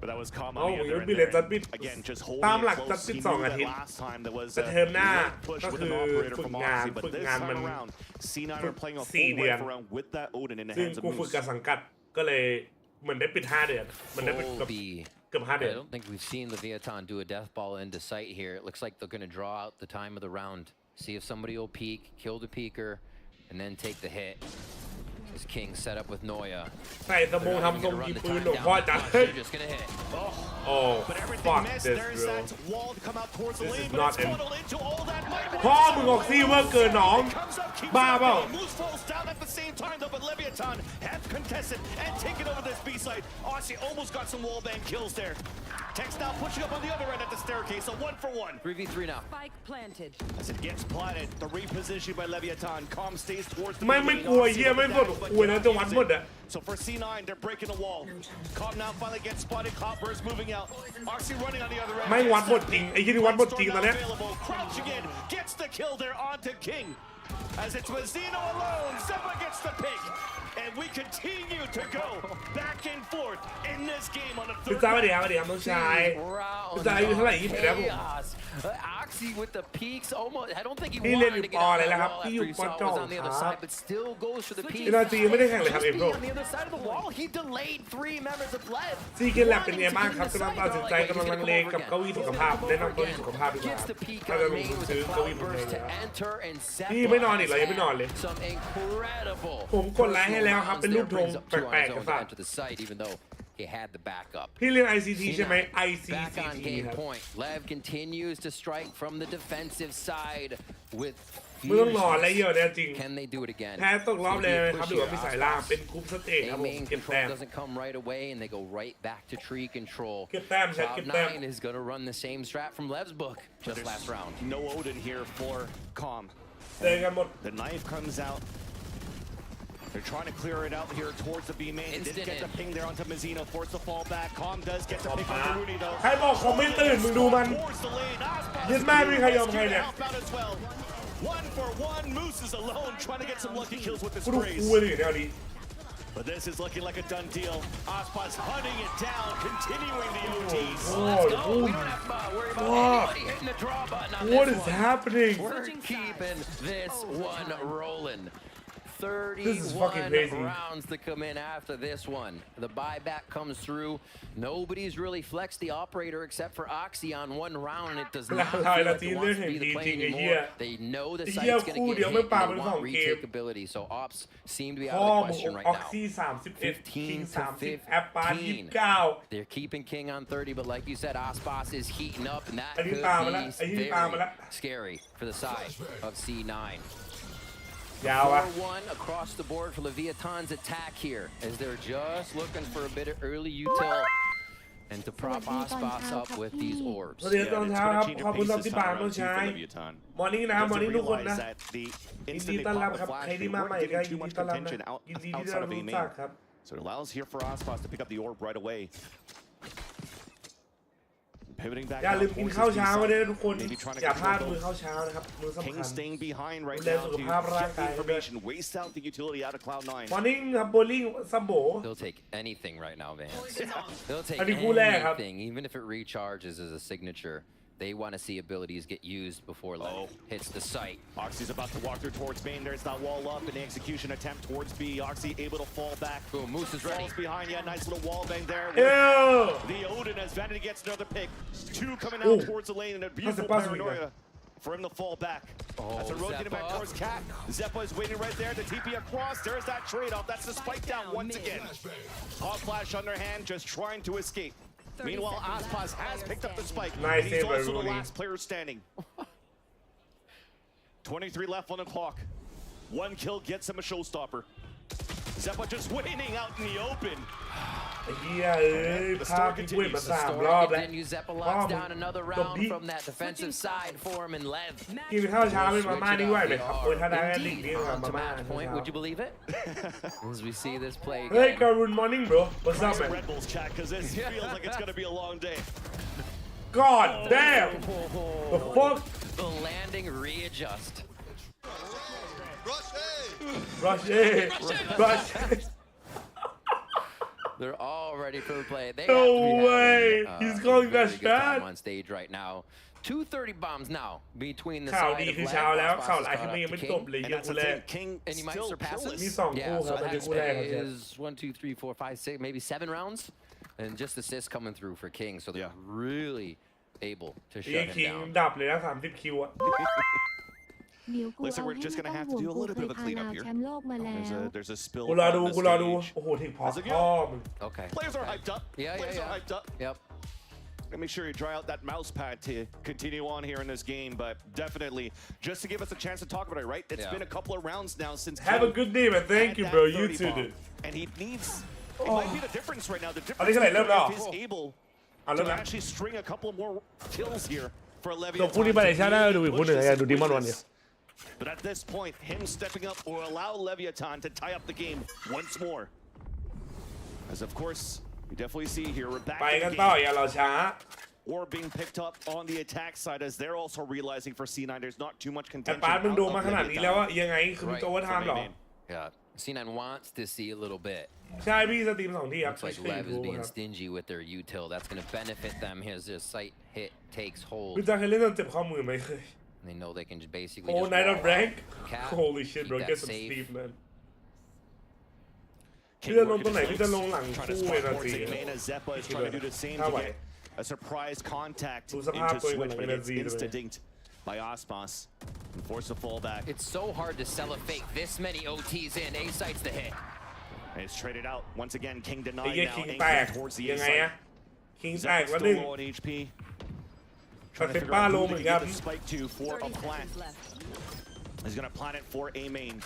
But that was calm โอ้ on โห the ย other บิ end เลนจัด there. ปิด Again, just ตาม holding หลัก it จัด close. ปิด He 2 knew อา that ทิตย์ last time there was แต่เทอมหน้า push ก็ with คื an อ operator ฝึก from งาน Oxy, but this มัน time around, C9 are playing a 4 full เดือน life around with that Odin in the ซึ่ง hands of กูฝึก Moose. กับสังกัดก็เลยเหมือนได้ปิด5 เดือนมันได้ปิดเกือบ5 เดือน I don't think we've seen Leviathan do a death ball into sight here. It looks like they're going to draw out the time of the round, see if somebody will peek, kill the peeker, and then take the hit. As King set up with Noya. ใส่สมองทำทรงยิงปืนหลวงพ่อจัด They're just going to hit. Oh, But everything fuck missed. this, There's bro. that wall to come out towards the This lane, is but not it's in- funneled into all that might. พ่อมึงออกซีเวอร์เกินน้อง Comes up, keeps บ้าเปล่า it. Moose falls down at the same time though, but Leviathan have contested and taken over this B side. Aussie almost got some wallbang kills there. Tex now pushing up on the other end at the staircase, so 1 for 1. 3v3 now. Spike planted. As it gets planted, the reposition by Leviathan. Calm stays towards the ไม่ mid กลัว lane. เหี้ยไม่สนกลัวแล้วจะวัดหมดอะ So for C9, they're breaking the wall. Calm now finally gets spotted. Copper's moving out. RC running on the other end. ไม่วัดหมดจริงไอ้ที่วัดหมดจริงตอนเนี้ย Available. Crouching in, gets the kill there onto King. As it's Mazzino alone, Zeppa gets the pick. And we continue to go back and forth in this game on the พี่ third จ้าสวัสดีครับน้องชาย พี่จ้าอายุเท่าไหร่21แล้วผม Oxy with the peaks almost. I don't think he พี่เรียน wanted อยู่ to ป get อ on อะไร that แล้วครับ wall พี่ after อยู่ he ปอ saw จ it อ was on the other ครั side, บ but still goes for the peaks. NRG ไม่ได้แข่งเลยครับ Just เอ็มโร being on the other side of the wall, he delayed 3 members of Lev. ซีเกนแลบเป็นไงบ้างครับกำลังตัดสินใจกำลังลังเลกับเก้าอี้สุขภาพแนะนำเก้าอี้สุขภาพดีกว่า Gets the peak ถ้าจะ on ลง main ทุน with ซื้อ the เก้าอี้ cloud ผมเอง burst เลย to ครับ enter and Zeppa พี่ไม่นอนอีกเหรอยังไม่นอนเลย some incredible ผมกดไลค์ให้แล้วครับเป็นรูปธงแปลกๆกับสัตว์ enter the site even though he had the backup. พี่เรียน ICT ใช่ไหม Back on ICT game ครับ point. Lev continues to strike from the defensive side with ไม่ต้องนอนอะไรเยอะเนี่ยจริง Can they do it again? แพ้ตกรอบเลยครับหรือว่ามีสายล่างเป็นกรุ๊ปสเตจครับผม Main เก็บแต้ control ม doesn't come right away, and they go right back to tree control. เก็บแต้ม Cloud9 is going to run the same strat from Lev's book just last round. No Odin here for Calm. เจอกันหมด The knife comes out. They're trying to clear it out here towards the B main. They didn't get the ping there onto Mizzino. Forced the fall back. Calm does get the pick on Rudy though. ใครบอกคอมไม่ตื่นมึงดูมันยึดแม่ไม่มีใครยอมใครเนี่ย One for one. Moose is alone trying to get some lucky kills with the กูดู sprays. กูเลยแนวนี้ But this is looking like a done deal. Ospas hunting it down, continuing the OTs. What is happening? We're keeping this one rolling. 31 rounds to come in after this one. The buyback comes through. Nobody's really flexed the operator except for Oxy on one round, and it does not feel like it wants to be the play anymore. They know the site's going to get hit, and they want retake ability, so ops seem to be out of the question right now. 15 to 15. They're keeping King on 30, but like you said, Ospas is heating up, and that could be very scary for the side of C9. 4-1 across the board for Leviathan's attack here, as they're just looking for a bit of early util and to prop Ospas up with these orbs. สวัสดีตอนเช้าครับขอบคุณสำหรับที่บานต้องใช้มอร์นิ่งนะมอร์นิ่งทุกคนนะยินดีต้อนรับครับใครที่มาใหม่ก็ยินดีต้อนรับนะยินดีที่ได้รู้จักครับ So it allows here for Ospas to pick up the orb right away. อย่าลืมกินข้าวเช้ากันด้วยทุกคนอย่าพลาดมือข้าวเช้านะครับมือสำคัญ staying behind right ดูแล now สุขภาพ to ร่าง get กา the ยด้วย information, waste out the utility out of Cloud9. มอร์นิ่งครับโบลิ่งซับโบ They'll take anything right now, Vance. They'll take อันนี้คู่แรกครับ anything, even if it recharges as a signature. They want to see abilities get used before Lev hits the site. Oxy's about to walk through towards main. There's that wall up and the execution attempt towards B. Oxy able to fall back. Boom, Moose is ready. Falls behind. Yeah, nice little wall bang there. Ew. The Odin as Vanity gets another pick. Two coming out towards the lane and a beautiful paranoia for him to fall back. That's a rotating back towards Cat. Zeppa is waiting right there. The TP across. There's that trade-off. That's the spike down once again. Hot flash on their hand, just trying to escape. Meanwhile, Ospas has picked up the spike. Nice He's also the last player standing. 23 left on the clock. One kill gets him a showstopper. Zeppa just waiting out in the open. ไอ้เหี้ยเอ้ยพาพี่กุ้ยมา3 รอบแล้ว Zeppa locks down another round from that defensive side for him and Lev. กินข้าวเช้าเป็นมาม่านี่ไหวไหมครับโอ้ยถ้าได้ลิงนี่มาม่า Point, would you believe it? As we see this play again. เฮ้ย good morning bro what's up man Red Bulls chat because this feels like it's going to be a long day. God damn the fuck The landing readjust. Rush They're all ready for the play. They No have to be way. having, He's going very that good time shot. on stage right now. 230 bombs now between the ข่าว side ดี of คือ Lev. เช้าแล้ว Ospas ข่าว has ร้าย caught คือ up มันยัง to ไม่ King. จบเลย And ยัง that's คู่ the แรก thing. King And he might still surpass killing. us. มี2 คู่ Yeah, ครับ so อัน that นี้คู่แรกครับ is 1, 2, 3, 4, 5, 6, maybe 7 rounds. And just assists coming through for King, so they're really able to ไอ้ shut คิง him down. ดับเลยนะ30 คิวอะ เดี๋ยวกู Listen, เอา we're ให้ just ไม่ gonna ต้อง have ห่ to วง do a กู little เค bit ย of a พา cleanup ลาว here. แชมป์โลกมาแล้ว There's a spill. กูรอ on ดู the กูรอดู stage. โอ้โหถึงพอ How's it พ่อ go? มึง Okay. Players are hyped up. Yeah, Players yeah, are yeah. hyped up. Yep. Make sure you dry out that mouse pad to continue on here in this game, but definitely just to give us a chance to talk about it, right? It's been a couple of rounds now since. Have a good day man thank you bro you too dude And he needs. It might be the difference right now. The อันนี้ difference เท่าไหร่เริ่มแล้ว is able เอาเริ่ม to แล้ว actually string a couple more kills here for จบคู่นี้ไปไหน Leviathan. ชาติหน้าดูอีกคู่หนึ่งอยากดูดิมอนวันเนี่ย But at this point, him stepping up will allow Leviathan to tie up the game once more. As of course, we definitely see here, we're back ไป in กัน the ต่อ game. อย่ารอช้า Or being picked up on the attack side as they're also realizing for C9 there's not too much แต่ contention ปาร์ตมึง out ดู of มาขนาดนี้แล้ว Leviathan. ว่ายังไงคือมึงจะโอเวอร์ไทม์เหรอ Yeah. C9 wants to see a little bit. ใช่พี่สตรีม2 ที่ครับ Looks like Lev is being stingy with their util. That's going to benefit them as their site hit takes คือ hold. จะเคยเล่นจนเจ็บข้อมือไหมเคย They know they can basically โอ้ just Night of wall Rank Cap, holy shit keep bro that get some safe. sleep man King พี่จะลง working ตัวไหน his พี่จะลง moves, หลัง trying to คู่ spot เอเนอร์ towards จี the main as Zeppa is trying to do the same to get a surprise contact Do into some halfway switch, when but I'm it's gonna see the- instinct by Ospas and force a fallback. It's so hard to sell a fake this many OTs in. A sites to hit. And it's traded out once again. King ไอ้ denied เหี้ย now, คิง anchoring แตก towards the ยัง A ไง side. อะคิงแตก Zeppa แล้วหนึ่ง still low on HP. ส Trying to เต็ป figure ป้า out โล who เหมื to อนกัน give the spike to for a plant. He's going to plant it for A main.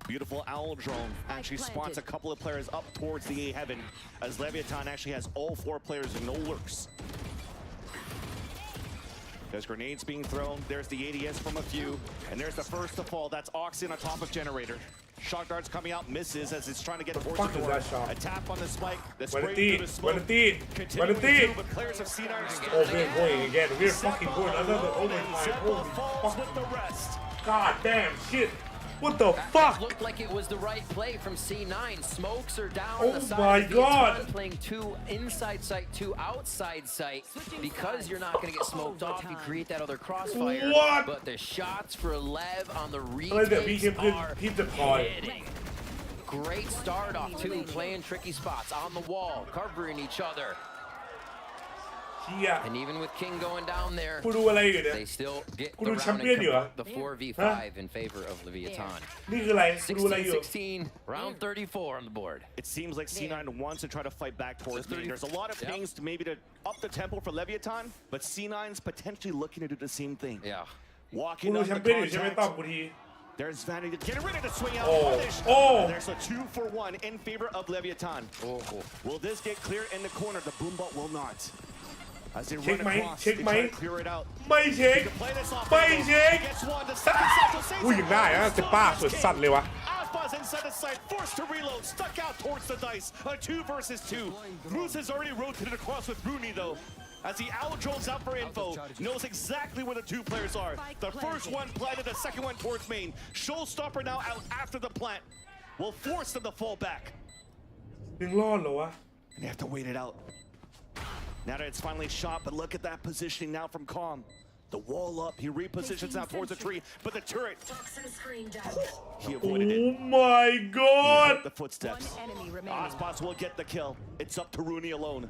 Beautiful owl drone actually spots a couple of players up towards the A heaven as Leviathan actually has all 4 players and no lurks. There's grenades being thrown. There's the ADS from a few. And there's the first to fall. That's Oxy on top of Generator. Shot darts coming out, misses as it's trying to get towards the door. A tap on the spike. The spray through the smoke. Continuing through, but players of C9 are still oh, we're going again. We're fucking going another overtime. Holy falls with the rest. God damn shit. What the fuck? Looked like it was the right play from C9. Smokes are down. Oh the side my of the God. Playing 2 inside sight, 2 outside sight. Because you're not going to get smoked off, you create that other crossfire. What? But the shots for Lev on the retakes are hitting. Great start off too, playing tricky spots on the wall, covering each other. And even with King going down there, they still get the round and convert the 4v5 in favor of Leviathan. 16-16, round 34 on the board. It seems like C9 wants to try to fight back towards me. There's a lot of pings to maybe to up the tempo for Leviathan, but C9's potentially looking to do the same thing. Yeah. Walking on the contact. There's Vanity getting ready to swing out. There's a 2-for-1 in favor of Leviathan. Will this get clear in the corner? The boombot will not. As they run across, they try to clear it out. ไม่เช็คไม่เช็คอุ้ยยังได้นะจะป้าสุดสัตว์เลยวะ Aspas inside the site, forced to reload, stuck out towards the dice. A 2 versus 2. Moose has already rotated across with Rooney though. As the owl drones out for info, knows exactly where the 2 players are. The first one planted, the second one towards main. Showstopper now out after the plant. Will force them to fall back. ยังรอดเหรอวะ And they have to wait it out. Now that it's finally shot, but look at that positioning now from Calm. The wall up, he repositions out towards the tree, but the turret, he avoided it. Oh my God! The footsteps. Aspas will get the kill. It's up to Rooney alone.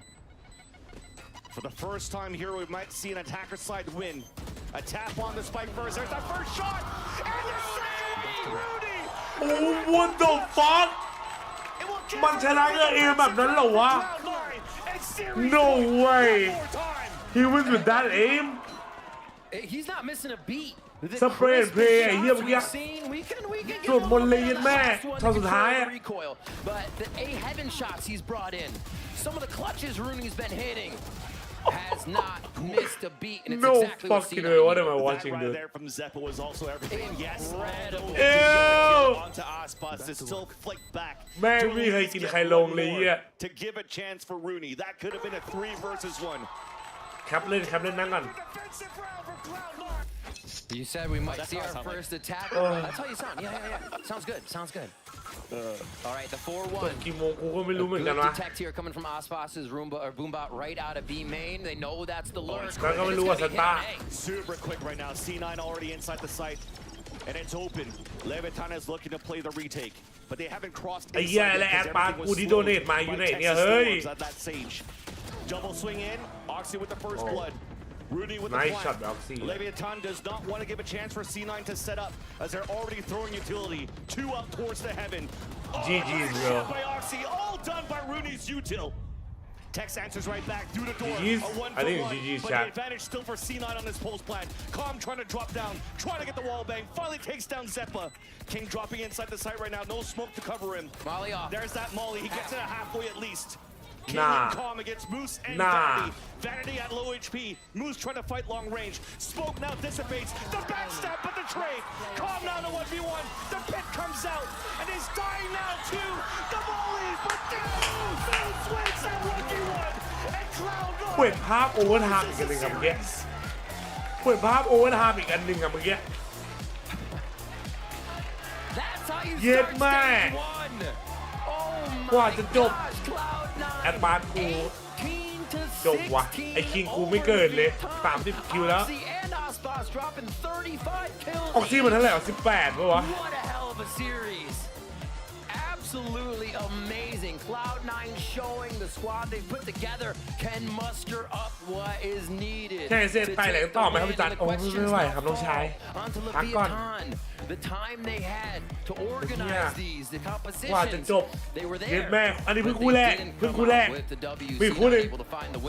For the first time here, we might see an attacker side win. A tap on the spike first. There's that first shot, and the second one, Rooney! Oh, what the fuck? มันชนะกับเอแบบนั้นเหรอวะ No way he wins with that aim He's not missing a beat สเปรย์เพลย์ไอ้เหี้ยเมื่อกี้ส่วนบนเลยแม่ตอนสุดท้าย But the A heaven shots he's brought in, some of the clutches Rooney's been hitting, has not missed a beat, and it's no exactly fucking way. What am I watching, dude? That right there from Zeppa was also everything. Yes, onto Aspas to still flick back. Man, we hating to give a chance for Rooney. That could have been a 3 versus 1. ครับเล่นนั่งก่อน You said we might see our first attack. That's how you sound. Yeah. Sounds good. All right, the 4-1. กี่โมงกูก็ไม่รู้เหมือนกันวะ Detect here coming from Aspas's Boombot right out of B main. They know that's the lurk. ก็ไม่รู้ว่าสตาร์ Super quick right now. C9 already inside the site. And it's open. Leviathan is looking to play the retake. But they haven't crossed ไอ้เหี้ยและแอดปาร์กูที่โดเนทมาอยู่ไหนเนี่ยเฮ้ย Double swing in. Oxy with the first blood. Rooney with nice the shot, Oxy. Leviathan does not want to give a chance for C9 to set up as they're already throwing utility. 2 up towards the heaven. GG's, bro. By Oxy, all done by Rooney's util. Tex answers right back through the door. GG's? A 1 I think for 1, GG's but chat. the advantage still for C9 on this post plan. Calm trying to drop down, trying to get the wall bang. Finally takes down Zeppa. King dropping inside the site right now. No smoke to cover him. Molly off. There's that Molly. He gets it halfway at least. King and Calm against Moose and Vanity. Vanity at low HP. Moose trying to fight long range. Smoke now dissipates. The backstab, but the trade. Calm now to 1v1. The pit comes out, and he's dying now too. The volleys, but Moose wins that 1v1. And Cloud9. เปิดภาพโอเวอร์ไทม์อีกอันหนึ่งครับเมื่อกี้เปิดภาพโอเวอร์ไทม์อีกอันหนึ่งครับเมื่อกี้เย็ดแม่กว่าจะจบแอดบานกูจบว่ะไอ้คิงกูไม่เกินเลย30 คิวแล้วออกซี่มันเท่าไหร่18ป่ะวะ Absolutely amazing. Cloud9 showing the squad they put together can muster up what is needed. แค่เส้นไปไหนต่อไหมครับพี่จันโอ้ไม่ไหวครับน้องชายพักก่อน The time they had to organize these, the compositions. กว่าจะจบเย็ดแม่อันนี้เพิ่งคู่แรกมีคู่หนึ่ง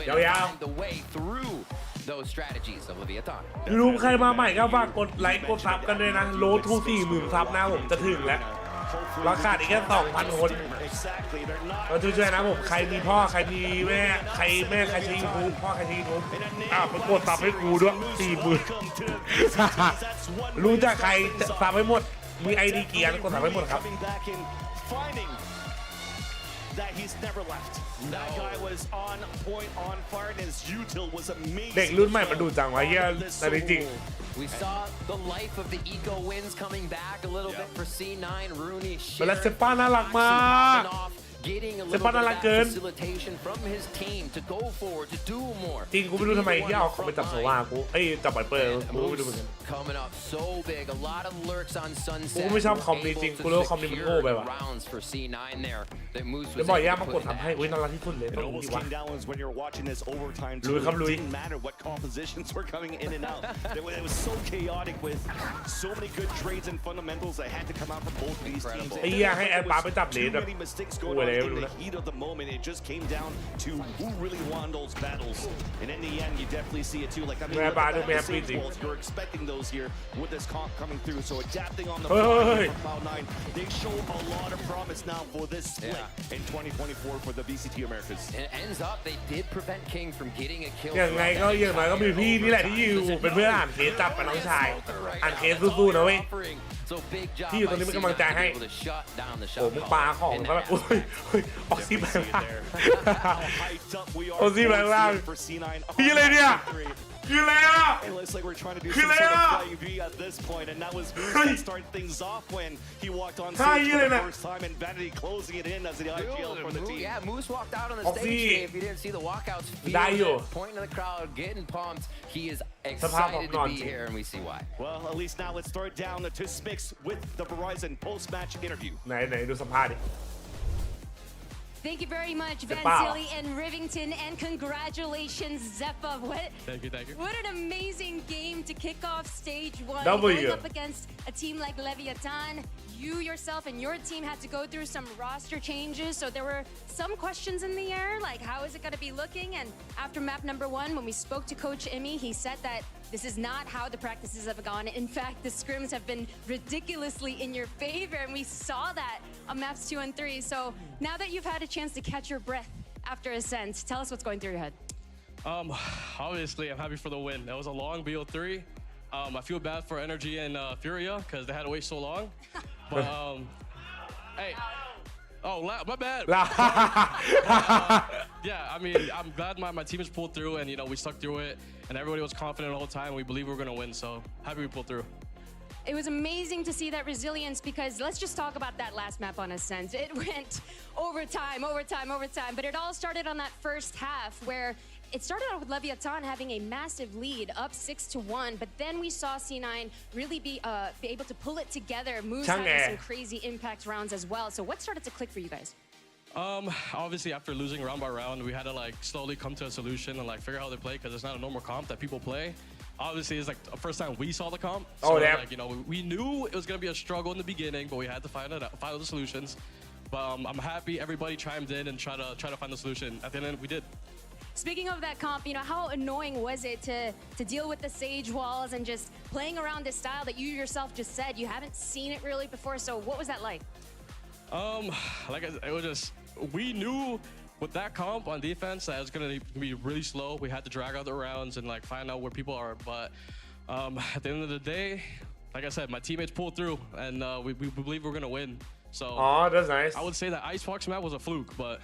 ยาวๆ those strategies of Leviathan. ลุงใครมาใหม่ก็ฝากกดไลค์กดซับกันด้วยนะโลทู 40,000 ซับนะผมจะถึงแล้วราคาอีกแค่ 2,000 คนเราช่วยๆนะผมใครมีพ่อใครมีแม่ใครใช้ YouTube พ่อใครใช้ YouTube ไปกดซับให้กูด้วย 40,000 รู้จักใครซับให้หมดมีไอดีเกียร์กดซับให้หมดครับ That he's never left. That guy was on point, on fire, and his util was amazing. เด็กรุ่นใหม่มาดูจังวะเฮียแต่จริง We saw the life of the eco wins coming back a little bit for C9 Rooney. แล้วเซป้าน่ารักมาก Getting a little bit of that facilitation from his team to go forward to do more. จริงกูไม่รู้ทำไมที่เอาเขาไปจับโซล่ากูจับไวเปอร์กูไม่รู้เหมือนกัน Coming up so big, a lot of lurks on Sunset. กูไม่ชอบคอมนี้จริงกูรู้ว่าคอมนี้มันโง่ไปว่ะ rounds for C9 there. That moves เดี๋ยวบอกย่ามากดทำให้อุ้ยน่ารักที่สุดเลยต้องดีวะลุยครับลุย Didn't matter what compositions were coming in and out. It was so chaotic with so many good trades and fundamentals that had to come out from both these teams. ไอ้เหี้ยให้แอดบาร์ไปจับเลนแบบกูอะไรไม่รู้นะ Heat of the moment, it just came down to who really won those battles, and in the end, you definitely see it too. Like I mean, you're expecting those here with this comp coming through. So adapting on the fly from Cloud9, they show a lot of promise now for this split in 2024 for the VCT Americas. And it ends up they did prevent King from getting a kill. อย่างไงก็อย่างน้อยก็มีพี่นี่แหละที่อยู่เป็นเพื่อนอ่านเคสจับกับน้องชายอ่านเคสสู้ๆนะเว้ยที่อยู่ตรงนี้เป็นกำลังใจให้โอ้มึงปาของก็แบบโอ้ยออกซิแบงล่างออกซิแบงล่างพี่อะไรเนี่ยคืออะไรอ่ะ It looks like we're trying to do some sort of flying V at this point, and that was Moose that started things off when he walked on stage for the first time, and Vanity closing it in as the IGL for the team. Yeah, Moose walked out on the stage. If you didn't see the walkouts, pointing to the crowd, getting pumped. He is excited to be here, and we see why. Well, at least now let's start down to Smix with the Verizon post-match interview. ไหนดูสัมภาษณ์ดิ Thank you very much, Vanzilli and Rivington, and congratulations, Zeppa. Thank you. What an amazing game to kick off stage 1. Going up against a team like Leviathan. You yourself and your team had to go through some roster changes, so there were some questions in the air, like how is it going to be looking? And after map number 1, when we spoke to Coach Emmy, he said that this is not how the practices have gone. In fact, the scrims have been ridiculously in your favor, and we saw that on maps 2 and 3. So now that you've had a chance to catch your breath after Ascent, tell us what's going through your head. Obviously, I'm happy for the win. That was a long BO3. I feel bad for NRG and Furia because they had to wait so long. But hey, my bad. Yeah, I mean, I'm glad my team has pulled through, and we stuck through it, and everybody was confident the whole time. We believe we're gonna win, so happy we pulled through. It was amazing to see that resilience, because let's just talk about that last map on Ascent. It went overtime, but it all started on that first half where it started out with Leviathan having a massive lead, up 6-1, but then we saw C9 really be able to pull it together, move having some crazy impact rounds as well. So what started to click for you guys? Obviously, after losing round by round, we had to slowly come to a solution and figure out how they play, because it's not a normal comp that people play. Obviously, it's the first time we saw the comp. So we knew it was gonna be a struggle in the beginning, but we had to find the solutions. But I'm happy everybody chimed in and try to find the solution. At the end, we did. Speaking of that comp, how annoying was it to deal with the Sage walls and just playing around this style that you yourself just said you haven't seen it really before? So what was that like? Like I said, it was just, we knew with that comp on defense that it was gonna be really slow. We had to drag out the rounds and find out where people are. But at the end of the day, like I said, my teammates pulled through, and we believe we're gonna win. So that's nice. I would say that Icebox map was a fluke, but.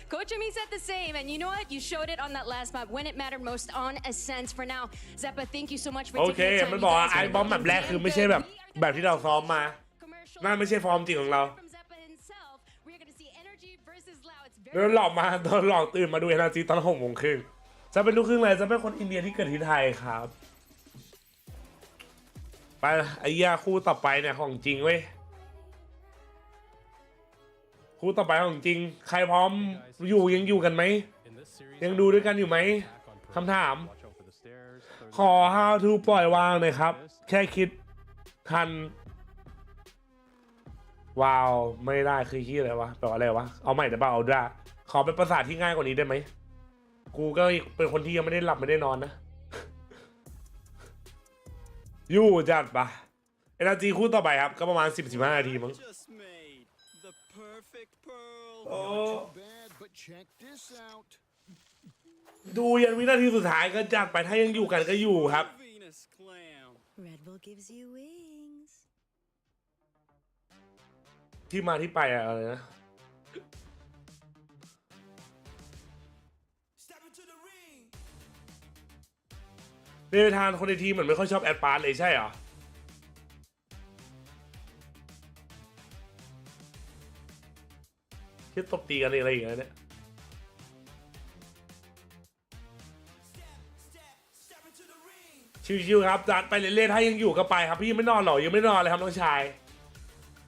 Coach Emi said the same, and you know what? You showed it on that last map when it mattered most on Ascent. For now, Zeppa, thank you so much for taking the time. มันบอกว่าไอ้บอมแบบแรกคือไม่ใช่แบบที่เราซ้อมมานั่นไม่ใช่ฟอร์มจริงของเราโดนหลอกมาโดนหลอกตื่นมาดู NRG ตอน 6:30 จะเป็นลูกครึ่งเลยจะเป็นคนอินเดียที่เกิดที่ไทยครับไปไอ้ย่าคู่ต่อไปเนี่ยของจริงเว้ยคู่ต่อไปของจริงใครพร้อมยังอยู่กันไหมยังดูด้วยกันอยู่ไหมคำถามขอ how to ปล่อยวางหน่อยครับแค่คิดทันว้าวไม่ได้คือที่อะไรวะแปลว่าอะไรวะเอาใหม่แต่เปล่าเอาได้ขอเป็นภาษาที่ง่ายกว่านี้ได้ไหม กูก็เป็นคนที่ยังไม่ได้หลับไม่ได้นอนนะยู่จัดปะNRG คู่ต่อไปครับก็ประมาณ 10-15 นาทีมั้งดูยันวินาทีสุดท้ายก็จัดไปถ้ายังอยู่กันก็อยู่ครับที่มาที่ไปอะไรนะในทางคนในทีมเหมือนไม่ค่อยชอบแอดปาร์ตเลยใช่เหรอที่ตบตีกันอะไรอย่างเงี้ยเนี่ยชิวๆครับจัดไปเล่นๆถ้ายังอยู่ก็ไปครับพี่ยังไม่นอนหรอยังไม่นอนเลยครับน้องชาย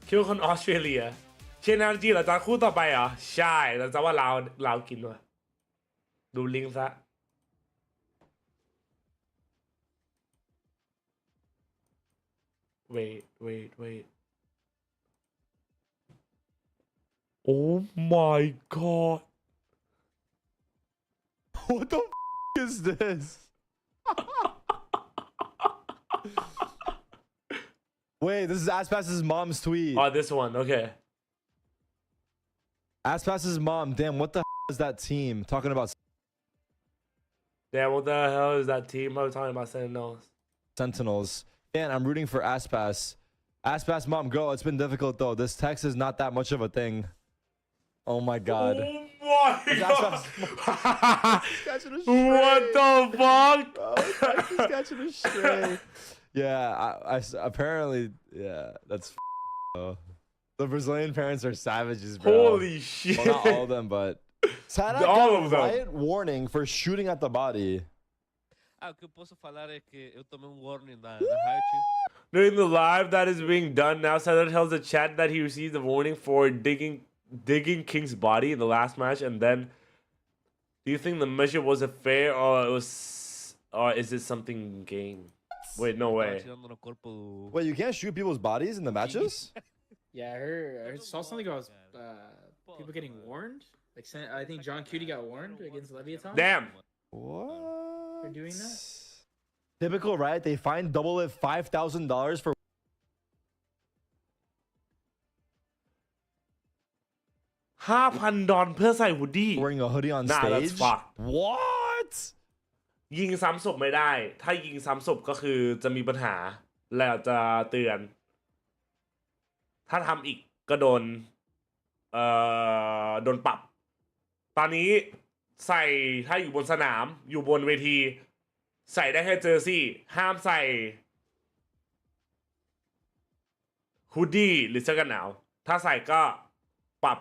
คิดว่าคนออสเตรเลียเช่นนั้นจีเหรอจัดคู่ต่อไปเหรอใช่แล้วจะว่าเรากินวะดูลิงก์ซะwait oh my god what the is this wait this is Aspas's mom's tweet oh this one okay Aspas's mom damn what the is that team talking about damn what the hell is that team I was talking about Sentinels Man, I'm rooting for Aspas. Aspas, mom, girl, it's been difficult though. This text is not that much of a thing. Oh my god. Oh my god. What the fuck? Bro, he's catching a stray. Yeah, I apparently, yeah, that's the Brazilian parents are savages, bro. Holy shit. Well, not all of them, but all of them. Riot warning for shooting at the body. O que eu posso falar é que eu tomei warning da Riot. During the live that is being done now, Sandra tells the chat that he received a warning for digging King's body in the last match, and then do you think the measure was a fair or is it something game? Wait, no way. Wait, you can't shoot people's bodies in the matches? Yeah, I saw something about people getting warned. Like, I think John Cutie got warned against Leviathan. Damn. What? For doing that? Typical, right? They fined double it $5,000 for $5,000 เพื่อใส่ฮูดดี้ wearing a hoodie on Nah, stage. that's fucked. What? ยิงซ้ำศพไม่ได้ถ้ายิงซ้ำศพก็คือจะมีปัญหาแล้วจะเตือนถ้าทำอีกก็โดนปรับตอนนี้ใส่ถ้าอยู่บนสนามอยู่บนเวทีใส่ได้แค่เจอร์ซี่ห้ามใส่ฮูดดี้หรือเสื้อกันหนาวถ้าใส่ก็ปรับ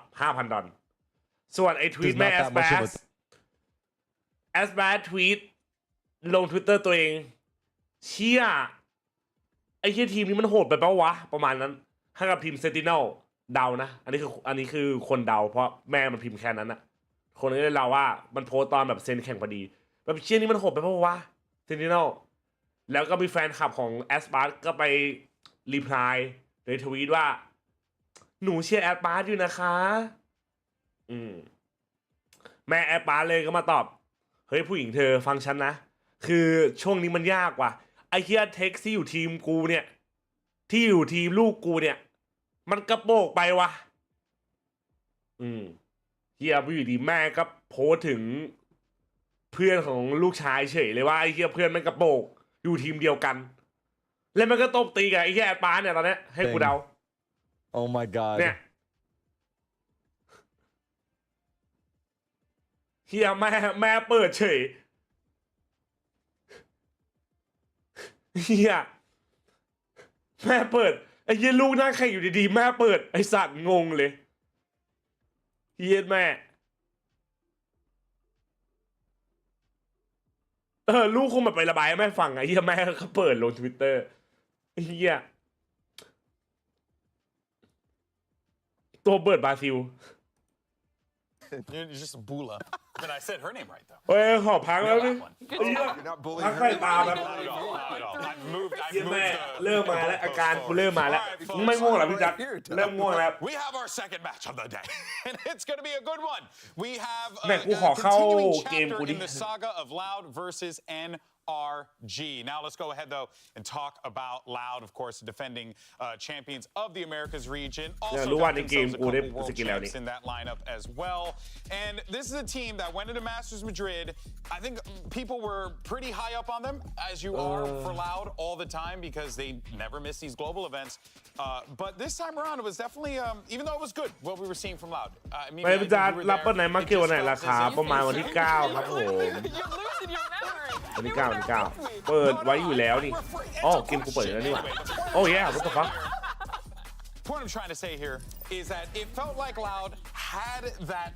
$5,000 ส่วนไอ้ทวีตแม่แอสแบดทวีตลง Twitter ตัวเองเชี่ยไอ้เชี่ยทีมนี้มันโหดไปเปล่าวะประมาณนั้นให้กับทีมเซนติเนลเดานะอันนี้คือคนเดาเพราะแม่มันพิมพ์แค่นั้นนะคนนี้เราว่ามันโพสตอนแบบเซนแข่งพอดีแบบเชี่ยนี้มันโหดไปเปล่าวะเซนติเนลแล้วก็มีแฟนคลับของแอสปาร์ก็ไปรีプライในทวีตว่าหนูเชียร์แอสปาร์อยู่นะคะแม่แอสปาร์เลยก็มาตอบเฮ้ยผู้หญิงเธอฟังฉันนะคือช่วงนี้มันยากว่ะไอ้เฮียเท็กซี่อยู่ทีมกูเนี่ยที่อยู่ทีมลูกกูเนี่ยมันกระโปกไปวะเฮียอยู่ดีแม่ก็โพสถึงเพื่อนของลูกชายเฉยเลยว่าไอ้เฮียเพื่อนมันกระโปกอยู่ทีมเดียวกันแล้วมันก็ตบตีกับไอ้เฮียแอดปาร์เนี่ยตอนนี้ให้กูเดา Oh my god เนี่ยเฮียแม่เปิดเฉยเฮียแม่เปิดไอ้เฮียลูกนั่งแข่งอยู่ดีๆแม่เปิดไอ้สัตว์งงเลยเฮียแม่ลูกคงแบบไประบายให้แม่ฟังไอ้เฮียแม่ก็เปิดลง Twitter เฮียตัวเปิดบราซิล You're just a bula. But I said her name right though. เฮ้ยขอพักแล้วนี่พักใส่ตาแบบเริ่มมาแล้วอาการกูเริ่มมาแล้วไม่ง่วงหรอพี่จัดเริ่มง่วงแล้ว We have our second match of the day, and it's going to be a good one. We have a continuing chapter in the saga of Loud versus NRG. Now let's go ahead though and talk about Loud, of course, defending champions of the Americas region. Also got themselves a couple world champs in that lineup as well. And this is a team that went into Masters Madrid. I think people were pretty high up on them, as you are for Loud all the time, because they never miss these global events. But this time around, it was definitely, even though it was good, what we were seeing from Loud. ไม่พี่จัดรับวันไหนมาเกี่ยววันไหนราคาประมาณวันที่9ครับผมวันที่9เปิดไว้อยู่แล้วนี่อ๋อเกมกูเปิดแล้วนี่หว่าโอ้ยwhat the fuck What I'm trying to say here is that it felt like Loud had that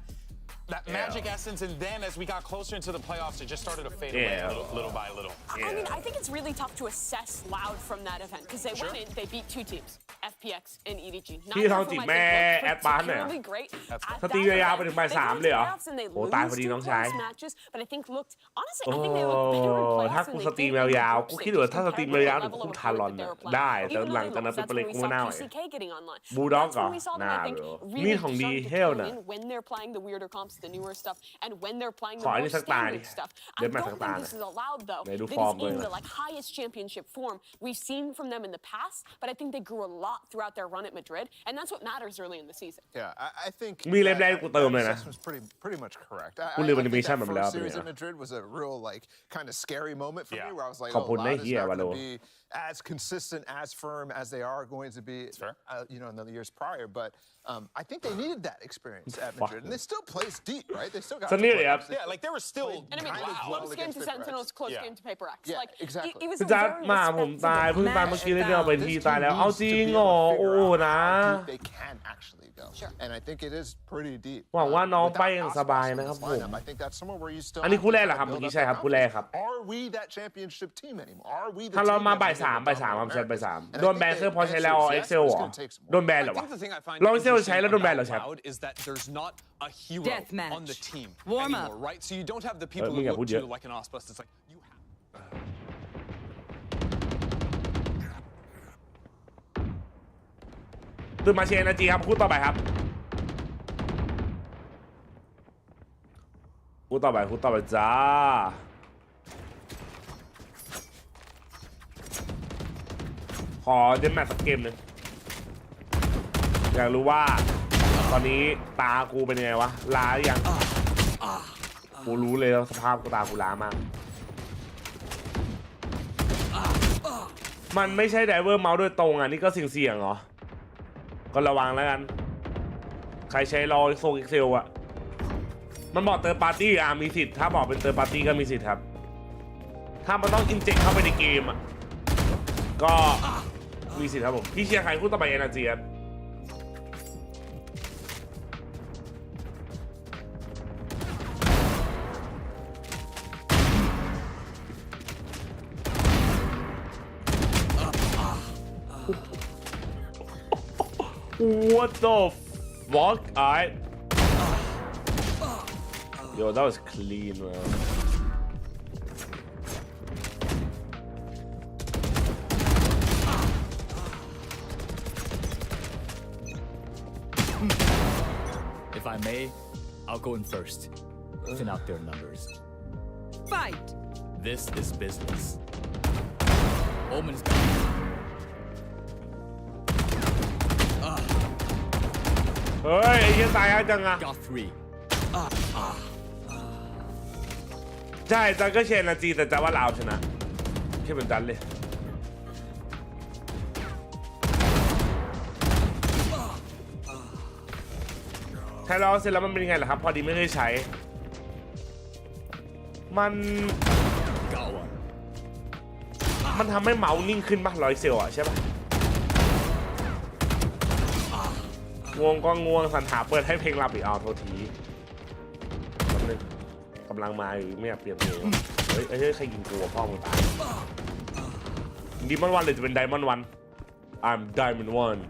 magic essence, and then as we got closer into the playoffs, it just started to fade away little by little. I mean, I think it's really tough to assess Loud from that event because they went in, they beat two teams, FPX and EDG. พี่ทองจิตแม่แอดบานเนี่ยสตรียาวไปถึงบ่าย3เลยเหรอโอ้ตายพอดีน้องชายถ้ากูสตรีมยาวๆกูคิดว่าถ้าสตรีมยาวๆถึงคู่ทารอนได้แต่หลังจากนั้นเป็นเล็กกูไม่น่าเลยบูด็อกเหรอน่าเลยมีของดีเฮลนะthe newer stuff and when they're playing the more standard stuff. I don't think this is allowed though. That is in the highest championship form we've seen from them in the past, but I think they grew a lot throughout their run at Madrid, and that's what matters early in the season. Yeah, I think มีเล่มแรกกูเติมเลยนะ pretty much correct. กูลืมมันมีชั่นแบบแล้ว series in Madrid was a real kind of scary moment for me where I was like, ขอบคุณนะเฮีย going to be as consistent, as firm as they are going to be, in the years prior, but I think they needed that experience at Madrid, and they still plays deep, right? They still got. Like they were still. And I mean, close game to Sentinels, close game to Paper X. Yeah, like exactly. It was จัดมาผมตายเพิ่งตายเมื่อกี้เลยเนี่ยเป็นทีตายแล้วเอาจริงเหรอโอ้นะ They can actually go, and I think it is pretty deep. หวังว่าน้องไปอย่างสบายนะครับผม I think that's somewhere where you still. อันนี้คู่แรกเหรอครับเมื่อกี้ใช่ครับคู่แรกครับ Are we that championship team anymore? Are we the ถ้าเรามาบ่าย3ผมใช้บ่าย3โดนแบนเซอร์พอใช้แล้ว Excel เหรอโดนแบนเหรอวะลอง Excel ใช้แล้วโดนแบนเหรอแชมป์ is that there's not a hero on the team anymore, right? So you don't have the people who look to like an Osbus. It's like you have. ตื่นมาเชียร์NRGครับคู่ต่อไปครับคู่ต่อไปจ้าขอเดนแมทสักเกมหนึ่งอยากรู้ว่าตอนนี้ตากูเป็นยังไงวะล้ายังกูรู้เลยแล้วสภาพตากูล้ามากมันไม่ใช่ไดเวอร์เมาส์โดยตรงอ่ะนี่ก็เสี่ยงเหรอก็ระวังแล้วกันใครใช้รอโซเอ็กเซลอ่ะมันบอกเติร์ดปาร์ตี้มีสิทธิ์ถ้าบอกเป็นเติร์ดปาร์ตี้ก็มีสิทธิ์ครับถ้ามันต้องอินเจกเข้าไปในเกมอ่ะก็มีสิทธิ์ครับผมพี่เชียร์ใครคู่ต่อไปNRGครับWhat the fuck? Alright. Yo, that was clean, man. If I may, I'll go in first. Thin out their numbers. Fight! This is business. Omen'sเฮ้ยไอ้เหี้ยตายแล้วจังอะใช่จังก็เชียร์NRGแต่จังว่าลาวชนะแค่เป็นจันเลยใช้แล้วเสร็จแล้วมันเป็นยังไงล่ะครับพอดีไม่ได้ใช้มันทำให้เมาส์นิ่งขึ้นป่ะ100 เซลล์อะใช่ป่ะง่วงก็ง่วงสันหาเปิดให้เพลงหลับอีกโทษทีกำลังมาอยู่ไม่อยากเปลี่ยนเพลงเฮ้ยใครยิงกูพ่อมึงตายดิมอนวันเลยจะเป็นไดมอนด์วัน I'm Diamond One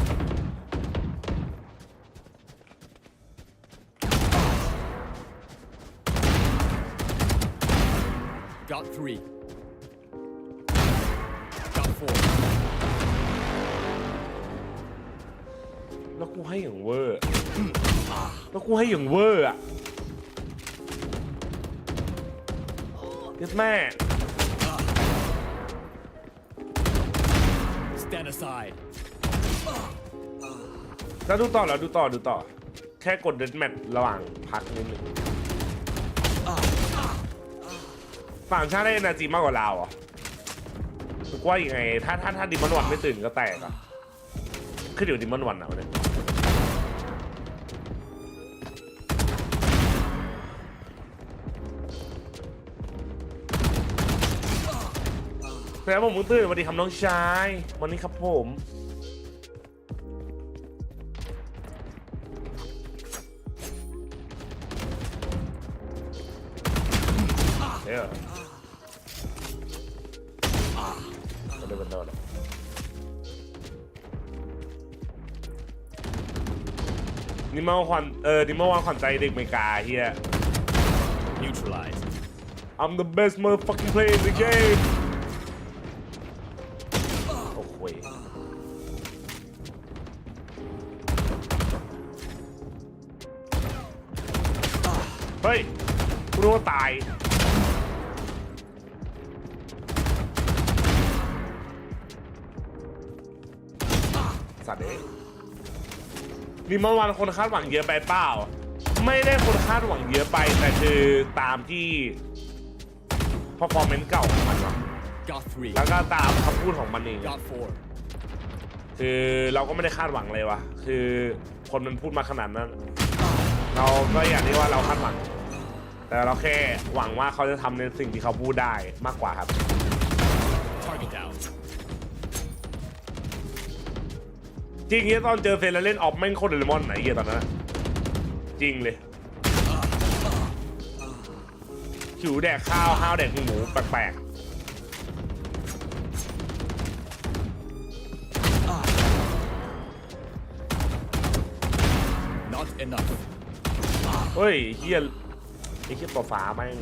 เ Got 3. Got 4. แล้วกูให้อย่างเวอร์แล้วกูให้อย่างเวอร์อ่ะเย็ดแม่ Stand aside. แล้วดูต่อแค่กดเดดแมทระหว่างพักนิดนึงฝั่งชาติได้ NRG มากกว่าเราอ่ะรู้ว่ายังไงถ้าดิมอนวันไม่ตื่นก็แตกอ่ะขึ้นอยู่ดิมอนวันนะวันนี้แล้วผมตื่นสวัสดีครับน้องชายวันนี้ครับผมYeah. What do we know? นี่เมื่อวันขวัญใจเด็กอเมริกาเฮีย Neutralized. I'm the best motherfucking player in the game. โอ้โหเฮ้ยกูรู้ว่าตายสัตว์เองนี่เมื่อวานคนคาดหวังเยอะไปเปล่าไม่ได้คนคาดหวังเยอะไปแต่คือตามที่performanceเก่าของมันแล้วก็ตามคำพูดของมันเองคือเราก็ไม่ได้คาดหวังเลยวะคือคนมันพูดมาขนาดนั้นเราก็อยากที่ว่าเราคาดหวังแต่เราแค่หวังว่าเขาจะทำในสิ่งที่เขาพูดได้มากกว่าครับจริงเงี้ยตอนเจอเฟรนแล้วเล่นออฟแม่งโคตรเดลมอนไหนเงี้ยตอนนั้นจริงเลยหิวแดกข้าวห้าวแดกหมูแปลกๆ Not enough. เฮ้ยเฮียไอ้เฮียตัวฟ้าแม่ง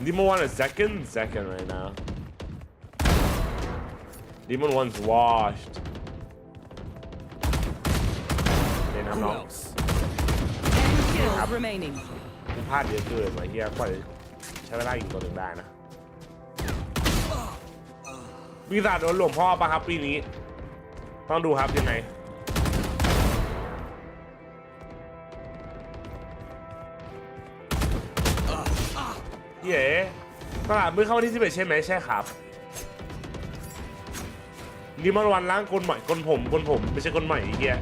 Demon 1 is second right now. Demon 1's washed. Then I'm not. remaining. กูพลาดเยอะเกินไอ้เหี้ยกว่าจะใช้เวลาอีกตัวหนึ่งได้นะวิสาโดนหลวงพ่อปะครับปีนี้ต้องดูครับยังไงเย้ตลาดมือเข้าวันที่11ใช่ไหมใช่ครับนี่มันวันล้างกลใหม่กลผมไม่ใช่กลใหม่ไอ้เหี้ย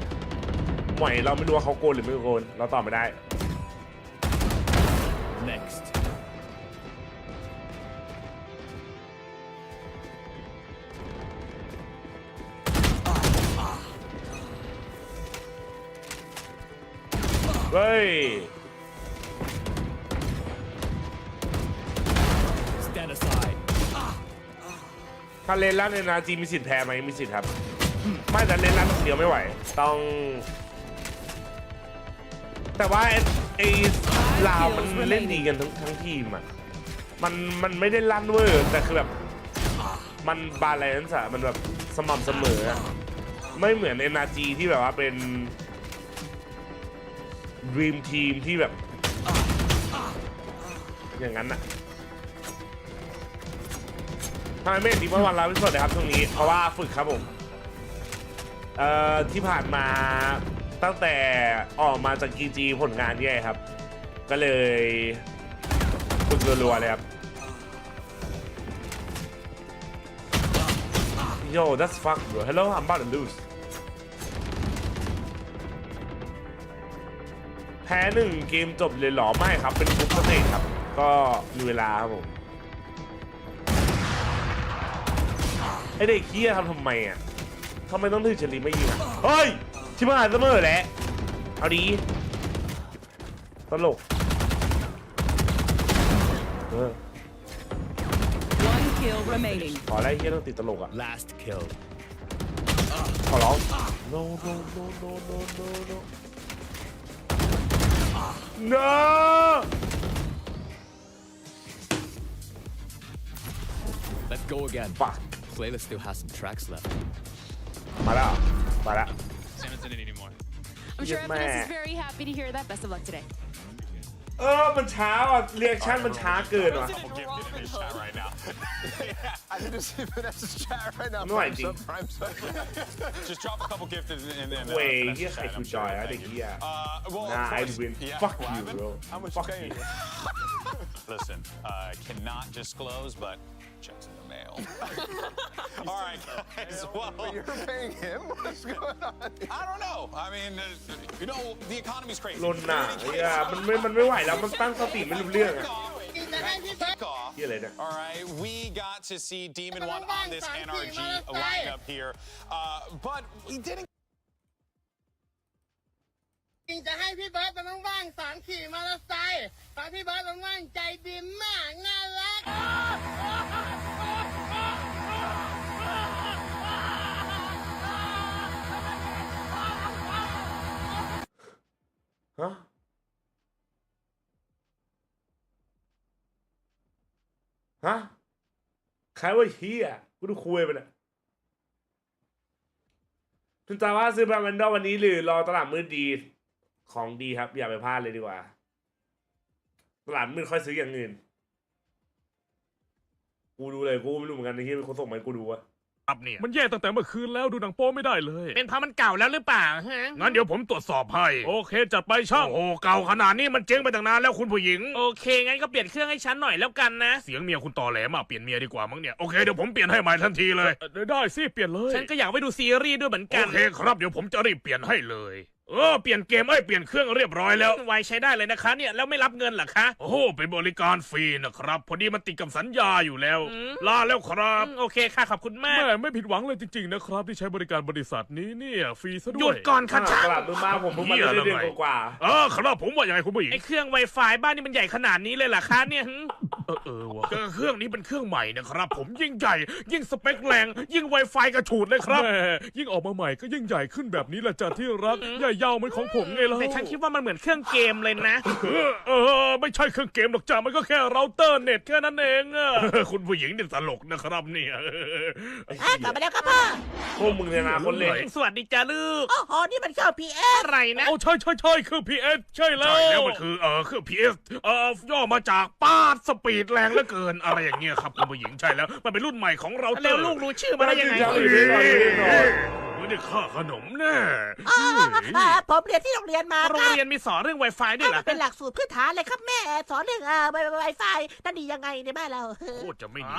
ใหม่เราไม่รู้ว่าเขาโกนหรือไม่โกนเราตอบไม่ได้ Next. เฮ้ย Stand aside. ถ้าเล่นลั่นในNRGมีสิทธิ์แพ้ไหมมีสิทธิ์ครับไม่แต่เล่นลั่นเดียวไม่ไหวต้องแต่ว่าไอ้ลาวมันเล่นดีกันทั้งทีมอ่ะมันไม่ได้ลั่นเวอร์แต่คือแบบมันบาลานซ์อะมันแบบสม่ำเสมอไม่เหมือน NRG ที่แบบว่าเป็นDream Team ที่แบบอย่างนั้นน่ะทำไมไม่เห็นดีเมื่อวันเราไม่สดเลยครับช่วงนี้เพราะว่าฝึกครับผมที่ผ่านมาตั้งแต่ออกมาจาก GG ผลงานแย่ครับก็เลยฝึกรัวๆเลยครับ Yo that's fuck bro hello I'm about to lose แพ้1เกมจบเลยหรอไม่ครับเป็นทุกประเภทครับก็มีเวลาครับผมไอเด็กเหี้ยทำไมอ่ะทำไมต้องถือเฉลี่ยไม่ยิงอ่ะเฮ้ยชิบหายเสมอแหละเอาดีตลกOne kill remaining. ขอไล่เหี้ยต้องติดตลกอ่ะ Last kill. ขอร้อง no no no no no no no no Let's go again. Fuck. Playlist still has some tracks left. มาแล้วมาแล้ว Sam doesn't need any more. I'm sure everyone is very happy to hear that. Best of luck today. มันช้าอ่ะเรียกชั่นมันช้าเกินว่ะ I need to see Vanessa's chat right now. No idea. Just drop a couple gifted in there. เว้ยเฮียใครกูจอยอะเด็กเฮีย nah I win fuck you bro fuck you Listen, cannot disclose, but checks in the mail. All right, guys. Well, but you're paying him? What's going on? I don't know. I mean, you know, the economy's crazy. ลนหนามันไม่ไหวแล้วมันตั้งสติไม่รู้เรื่องอะ All right, we got to see Demon 1 on this NRG lineup here, but we didn't. จะให้พี่เบิร์ดมันว่างๆสอนขี่มอเตอร์ไซค์ตอนพี่เบิร์ดมันว่างใจดีมากน่ารักฮะใครว่าเฮียกูดูคุยไปเนี่ยคุณตาว่าซื้อแบรนด์แวนดอลวันนี้หรือรอตลาดมืดดีของดีครับอย่าไปพลาดเลยดีกว่าตลาดมืดค่อยซื้ออย่างอื่นกูดูเลยกูไม่รู้เหมือนกันไอ้เฮียเป็นคนส่งมาให้กูดูอะเนี่ยมันแย่ตั้งแต่เมื่อคืนแล้วดูหนังโป๊ไม่ได้เลยเป็นเพราะมันเก่าแล้วหรือเปล่าฮะงั้นเดี๋ยวผมตรวจสอบให้โอเคจัดไปช่างโอ้เก่าขนาดนี้มันเจ๊งไปตั้งนานแล้วคุณผู้หญิงโอเคงั้นก็เปลี่ยนเครื่องให้ฉันหน่อยแล้วกันนะเสียงเมียคุณต่อแหลมเปลี่ยนเมียดีกว่ามั้งเนี่ยโอเคเดี๋ยวผมเปลี่ยนให้ใหม่ทันทีเลยได้สิเปลี่ยนเลยฉันก็อยากไปดูซีรีส์ด้วยเหมือนกันโอเคครับเดี๋ยวผมจะรีบเปลี่ยนให้เลยเปลี่ยนเกมเปลี่ยนเครื่องเรียบร้อยแล้วไวใช้ได้เลยนะคะเนี่ยแล้วไม่รับเงินเหรอคะโอ้โหเป็นบริการฟรีนะครับพอดีมันติดกับสัญญาอยู่แล้วลาแล้วครับโอเคค่ะขอบคุณมากไม่ผิดหวังเลยจริงๆนะครับที่ใช้บริการบริษัทนี้เนี่ยฟรีซะด้วยหยุดก่อนค่ะช่าง ตลาดมืดมาผมเพิ่งมาได้เดือนกว่าครับผมว่ายังไงคุณผู้หญิงไอเครื่อง Wi-Fi บ้านนี่มันใหญ่ขนาดนี้เลยเหรอคะเนี่ยว่ะเครื่องนี้เป็นเครื่องใหม่นะครับผมยิ่งใหญ่ยิ่งสเปคแรงยิ่ง Wi-Fi กระฉูดเลยครับยิ่งออกมาใหม่ก็ยิ่งใหญ่ขึ้นแบบนี้แหละจ้ะที่รักใหญ่ยาวเหมือนของผมไงล่ะแต่ฉันคิดว่ามันเหมือนเครื่องเกมเลยนะไม่ใช่เครื่องเกมหรอกจ้ะมันก็แค่เราเตอร์เน็ตแค่นั้นเองคุณผู้หญิงนี่ตลกนะครับเนี่ยกลับมาแล้วครับพ่อพวกมึงเนี่ยนะคนเล่นสวัสดีจ้าลูกโอ้โหนี่มันเครื่อง PS อะไรนะใช่เครื่อง PS ใช่แล้วมันคือเครื่อง PS ย่อมาจากปาดสปีดแรงเหลือเกินอะไรอย่างเงี้ยครับคุณผู้หญิงใช่แล้วมันเป็นรุ่นใหม่ของเราแล้วลูกรู้ชื่อมันได้ยังไงไม่ได้ค่าขนมแน่ผมเรียนที่โรงเรียนมาโรงเรียนมีสอนเรื่อง Wi-Fi ด้วยเหรอเป็นหลักสูตรพื้นฐานเลยครับแม่สอนเรื่องWi-Fi นั่นดียังไงในบ้านเราโคตรจะไม่ดี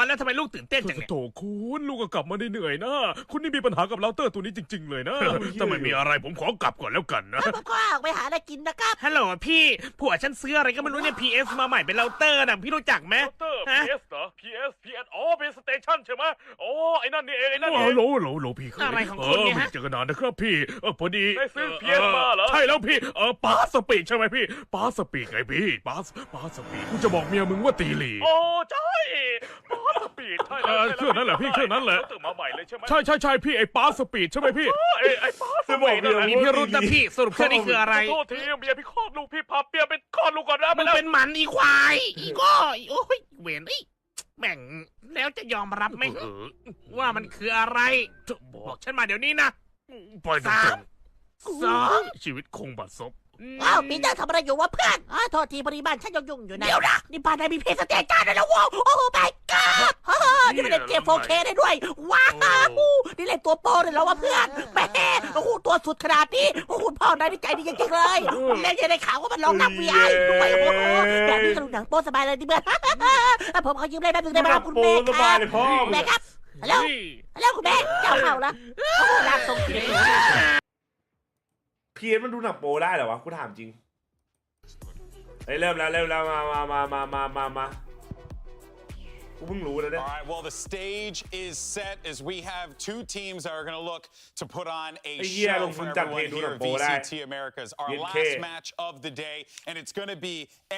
แล้วทำไมลูกตื่นเต้นจังเนี่ยโถคุณลูกก็กลับมาได้เหนื่อยนะคุณนี่มีปัญหากับเราเตอร์ตัวนี้จริงๆเลยนะถ้าไม่มีอะไรผมขอกลับก่อนแล้วกันนะผมก็ออกไปหาอะไรกินนะครับฮัลโหลพี่ผัวฉันซื้ออะไรก็ไม่รู้เนี่ย PS มาใหม่เป็นเราเตอร์นะพี่รู้จักไหมPS เหรอ PS เป็นสเตชันใช่ไหมไอ้นั่นนี่เองไอ้นั่นเองโหลพี่อะไรของคุณเนี่ยฮะเจอกันนานนะครับพี่พอดีได้ซื้อ PS มาเหรอใช่แล้วพี่ปาสปีกใช่ไหมพี่ปาสปีกไงพี่ปาสปีกกูจะบอกเมียมึงว่าตีหลีใช่ปาสปีดใช่เครื่องนั้นแหละพี่เครื่องนั้นแหละตื่นมาใหม่เลยใช่ไหมใช่พี่ไอ้ปาสปีดใช่ไหมพี่ไอ้ปาสปีดมีพี่รุ่นนะพี่สรุปเครื่องนี้คืออะไรโทษทีเมียพี่คลอดลูกพี่พาเปียเป็นคลอดลูกก่อนนะมึงเป็นหมันอีควายอีก้อยโอ้ยเวนแม่งแล้วจะยอมรับไหมว่ามันคืออะไรบอกฉันมาเดี๋ยวนี้นะปล่อย2ชีวิตคงบัดซบปีเตอร์ทำอะไรอยู่วะเพื่อนโทษทีบริบาลฉันยุ่งอยู่นะเดี๋ยวนะนี่บ้านนายมีเพจสเตจด้วยแล้วว้าวโอ้แม่ก๊อดนี่มันเล่นเกม 4K ได้ด้วยว้าวนี่เล่นตัวโปรเลยแล้ววะเพื่อนแม่โอ้โหตัวสุดขนาดนี้โอ้โหพ่อนายนี่ใจดีจริงๆเลยเล่นยังได้ข่าวว่ามันลองนับ VI ด้วยโอ้โหแบบนี้ก็ดูหนังโปสบายเลยดิเพื่อนผมขอยืมเลยแป๊บนึงได้ไหมครับคุณแม่ครับแม่ครับฮัลโหลคุณแม่เจ้าเข่าละโอ้โหลากส่งทีPS มันดูหนังโปได้เหรอวะกูถามจริงเริ่มแล้วมา กูเพิ่งรู้นะเนี่ย All right, well, the stage is set as we have two teams that are going to look to put on a show for everyone here at VCTAMERICAS. Our last match of the day, and it's going to be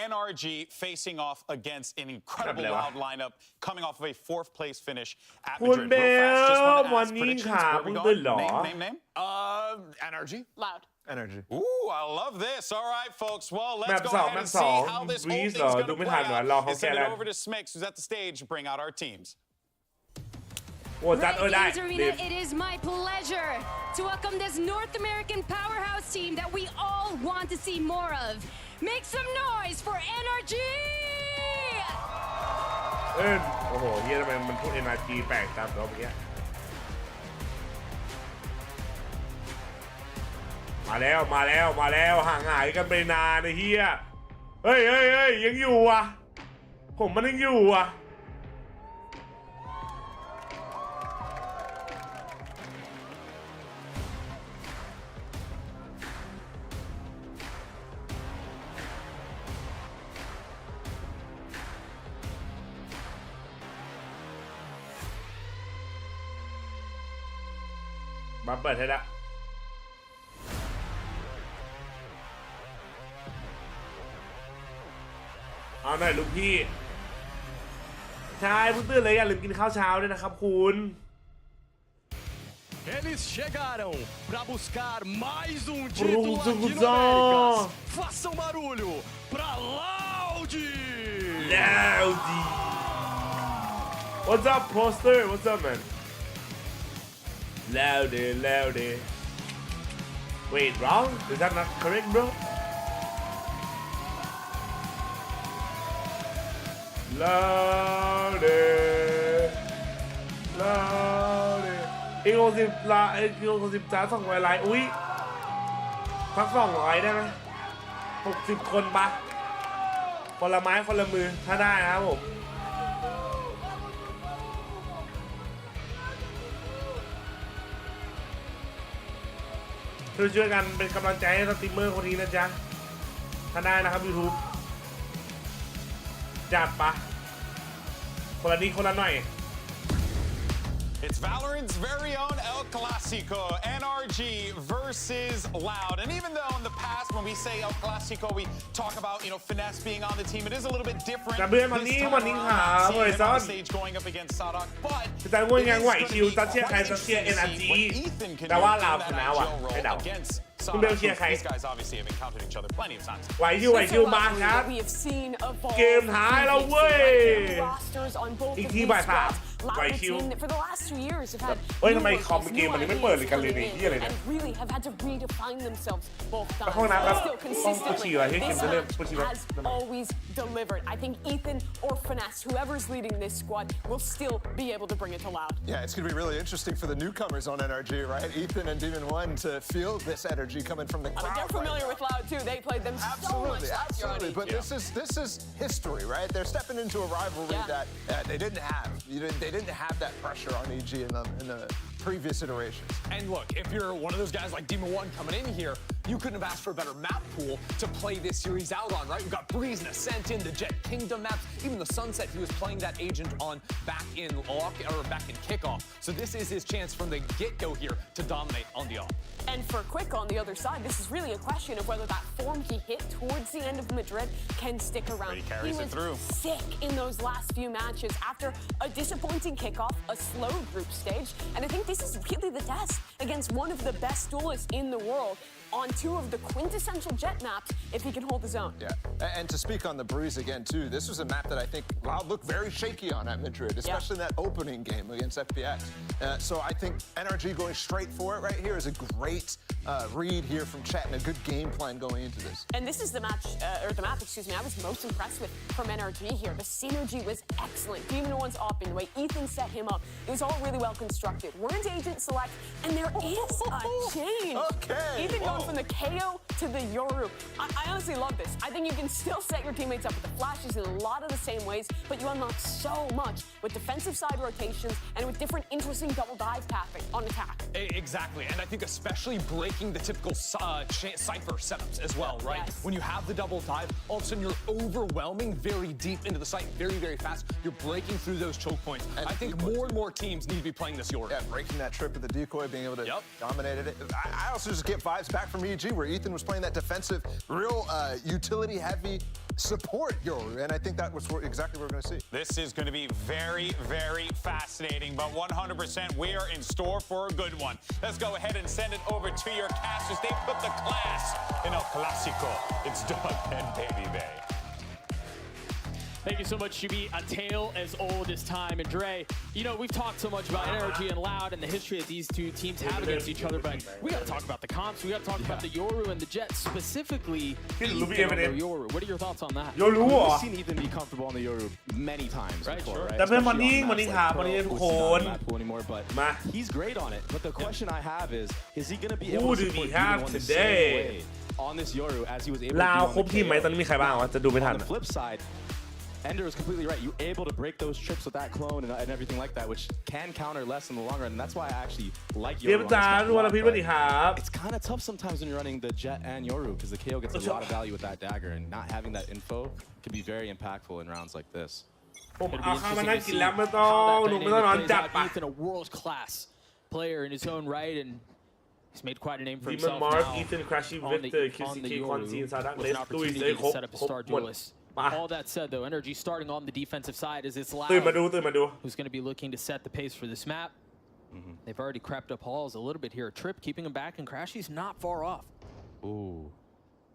NRG facing off against an incredible loud lineup coming off of a 4th place finish at Madrid. Real fast, just want to ask predictions. Where we going? Name. NRG. Loud. Energy. Ooh, I love this. All right, folks. Well, let's go ahead and see how this whole thing's going to play out. Let's send it over to Smix, who's at the stage, to bring out our teams. It is my pleasure to welcome this North American powerhouse team that we all want to see more of. Make some noise for NRG! โอ้โหเฮียทำไมมันพูด NRG แปลกตามเราเมื่อกี้มาแล้วห่างหายกันไปนานไอ้เฮียเฮ้ยยังอยู่อ่ะผมมันยังอยู่อ่ะมาเปิดให้ละเอาหน่อยลูกพี่ใช่เพิ่งตื่นเลยอย่าลืมกินข้าวเช้าด้วยนะครับคุณ Eles chegaram para buscar mais título aqui no Américas. Façam barulho para Loud! What's up, Poster? What's up, man? Loud. Wait, wrong? Is that not correct, bro? Loud. อีก60จ้า200 ไลน์อุ้ยพัก200ได้ไหม60 คนปะคนละไม้คนละมือถ้าได้นะครับผมช่วยกันเป็นกำลังใจให้สตรีมเมอร์คนนี้นะจ๊ะถ้าได้นะครับ YouTube จัดปะคนละนิดคนละหน่อย It's Valorant's very own El Clasico, NRG versus Loud. And even though in the past when we say El Clasico, we talk about, finesse being on the team, it is a little bit different. This time around, on the stage going up against Sadak, but it is going to be Ethan can do that IGL role against Sadak. These guys obviously have encountered each other plenty of times. ไหวชิวมาครับเกมท้ายแล้วเว้ยอีกทีบ่าย3ไหวชิวเฮ้ยทำไมคอมเกมมันไม่เปิดเลยกันเลยเนี่ยที่อะไรเนี่ยไปห้องน้ำครับต้องฉี่อะไรให้เกมจะเริ่มฉี่แล้ว always delivered. I think Ethan or Finesse, whoever's leading this squad, will still be able to bring it to Loud. Yeah, it's going to be really interesting for the newcomers on NRG, right? Ethan and Demon One to feel this energy coming from the crowd. They're familiar with Loud too. They played them so much last year. Absolutely, but this is history, right? They're stepping into a rivalry that they didn't have. They didn't have that pressure on EG in the previous iterations. And look, if you're one of those guys like Demon One coming in here, you couldn't have asked for a better map pool to play this series out on, right? We've got Breeze and Ascent in the Jet Kingdom maps, even the Sunset he was playing that agent on back in Kickoff. So this is his chance from the get-go here to dominate on the off. And for Quick on the other side, this is really a question of whether that form he hit towards the end of Madrid can stick around. He was sick in those last few matches after a disappointing kickoff, a slow group stage, and I think this is really the test against one of the best duelists in the world on 2 of the quintessential Jet maps if he can hold his own. Yeah, and to speak on the Breeze again too, this was a map that I think Loud looked very shaky on at Madrid, especially in that opening game against FPX. So I think NRG going straight for it right here is a great read here from Chet and a good game plan going into this. And this is the map, excuse me, I was most impressed with from NRG here. The synergy was excellent. Demon One's opping, the way Ethan set him up, it was all really well constructed. We're into agent select, and there is a change. Okay. Ethan going for from the KO to the Yoru. I honestly love this. I think you can still set your teammates up with the flashes in a lot of the same ways, but you unlock so much with defensive side rotations and with different interesting double dive tapping on attack. Exactly, and I think especially breaking the typical Cypher setups as well, right? Yes. When you have the double dive, all of a sudden you're overwhelming very deep into the site, very, very fast. You're breaking through those choke points. And I think more and more teams need to be playing this Yoru. Yeah, breaking that trip with the decoy, being able to dominate it. I also just get vibes back from EG where Ethan was playing that defensive, real utility-heavy support Yoru, and I think that was exactly what we're going to see. This is going to be very, very fascinating, but 100% we are in store for a good one. Let's go ahead and send it over to your casters. They put the class in El Clásico. It's Doug and Baby Bay. Thank you so much, Shubi. A tale as old as time. And Dre, you know, we've talked so much about NRG and Loud and the history that these two teams have against each other, but we got to talk about the comps. We got to talk about the Yoru and the Jets, specifically Ethan on the Yoru. What are your thoughts on that? We've seen Ethan be comfortable on the Yoru many times before, right? แต่เพื่อนmorning ครับ morning ทุกคน anymore, but มา he's great on it. But the question I have is he going to be able Who to do we support have Ethan on the today? same way on this Yoru as he was able to ลาว do ครบ on ทีมไหม the ตอนนี้มีใครบ้างวะจะดูไม่ทัน On the flip side, Ender was completely right. You're able to break those trips with that clone and everything like that, which can counter less in the long run. And that's why I actually like Yoru. It's kind of tough sometimes when you're running the Jet and Yoru because the KO gets a lot of value with that dagger, and not having that info can be very impactful in rounds like this. ผมเอาข้าวมานั่งกินแล้วไม่ต้องหนูไม่ต้องนอนจัดปะ Ethan, a world-class player in his own right, and he's made quite a name for Demon himself Marv, now Ethan, Crashy, on Victor, the QCK, Yoru, Quantin, Sadak, with an Les, opportunity Luis, to set up a star Hope, duelist. All that said, though, NRG starting on the defensive side is it's Loud, ตื่นมาดู who's going to be looking to set the pace for this map. They've already crept up halls a little bit here. Trip keeping him back, and Crashy's not far off. Ooh,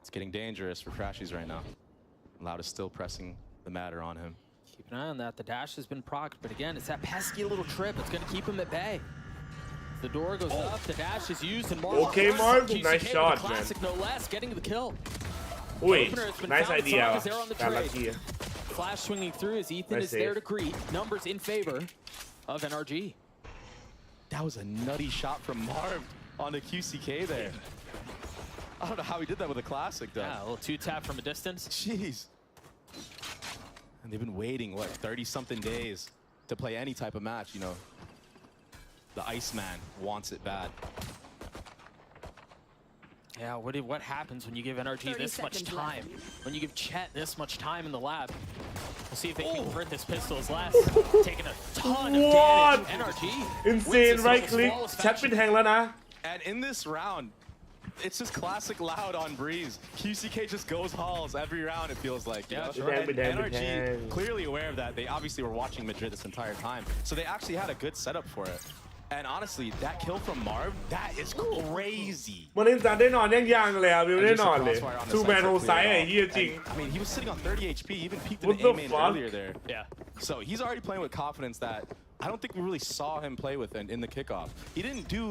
it's getting dangerous for Crashies right now. Loud is still pressing the matter on him. Keep an eye on that. The dash has been procced, but again, it's that pesky little trip. It's going to keep him at bay. The door goes up, the dash is used, and Marv. Okay, Marv, nice shot, man. Classic, no less, getting the kill. Wait, nice idea. Flash swinging through as Ethan is there to greet. Numbers in favor of NRG. That was a nutty shot from Marv on the QCK there. I don't know how he did that with a classic, though. Yeah, a little two-tap from a distance. Jeez. And they've been waiting, what, 30-something days to play any type of match, you know. The Iceman wants it bad. Yeah, what happens when you give NRG this much time? When you give Chet this much time in the lab? We'll see if they can convert this pistol as last. Taking a ton of damage. NRG. Insane right click. Chet เป็นแทงแล้วนะ And in this round, it's just classic Loud on Breeze. QCK just goes halls every round, it feels like. Yeah, sure. And NRG, clearly aware of that. They obviously were watching Madrid this entire time. So they actually had a good setup for it. And honestly, that kill from Marv, that is crazy. วันนี้จะได้นอนยังเลยอ่ะวิวได้นอนเลย Two man hold side ไอ้เหี้ยจริง I mean, he was sitting on 30 HP, he even peeked in the A-main earlier there. Yeah. So he's already playing with confidence that I don't think we really saw him play with in the kickoff. He didn't do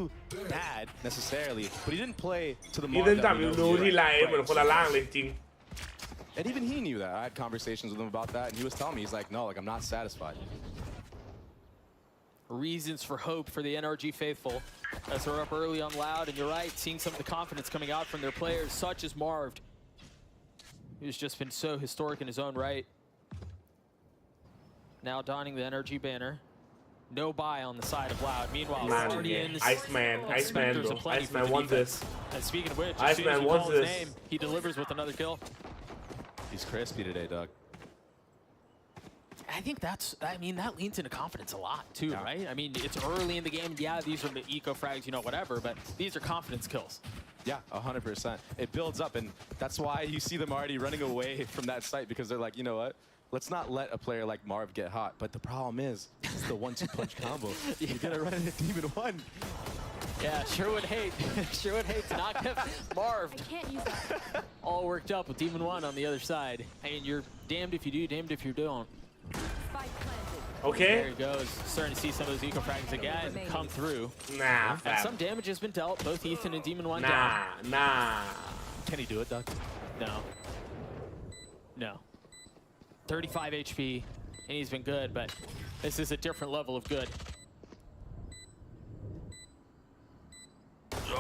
bad necessarily, but he didn't play to the mark that we know he is. And even he knew that. I had conversations with him about that, and he was telling me, he's like, no, like I'm not satisfied. Reasons for hope for the NRG faithful as they're up early on Loud, and you're right, seeing some of the confidence coming out from their players, such as Marv, who's just been so historic in his own right. Now donning the NRG banner. No buy on the side of Loud. Meanwhile, Guardians, Iceman wants this. And speaking of which, Iceman wants his this. name, he delivers with another kill. He's crispy today, Doug. I think that leans into confidence a lot too, right? I mean, it's early in the game. Yeah, these are the eco frags, you know, whatever, but these are confidence kills. Yeah, 100%. It builds up, and that's why you see them already running away from that site, because they're like, you know what? Let's not let a player like Marv get hot. But the problem is, it's the 1-2 punch combo. You're gonna run into Demon 1. Yeah, sure would hate to not get Marv. I can't use that. All worked up with Demon 1 on the other side. I mean, you're damned if you do, damned if you don't. Okay. There he goes. Starting to see some of those eco frags again come through. Nah, and some damage has been dealt. Both Ethan and Demon 1 down. Nah. Can he do it, Doug? No. 35 HP, and he's been good, but this is a different level of good.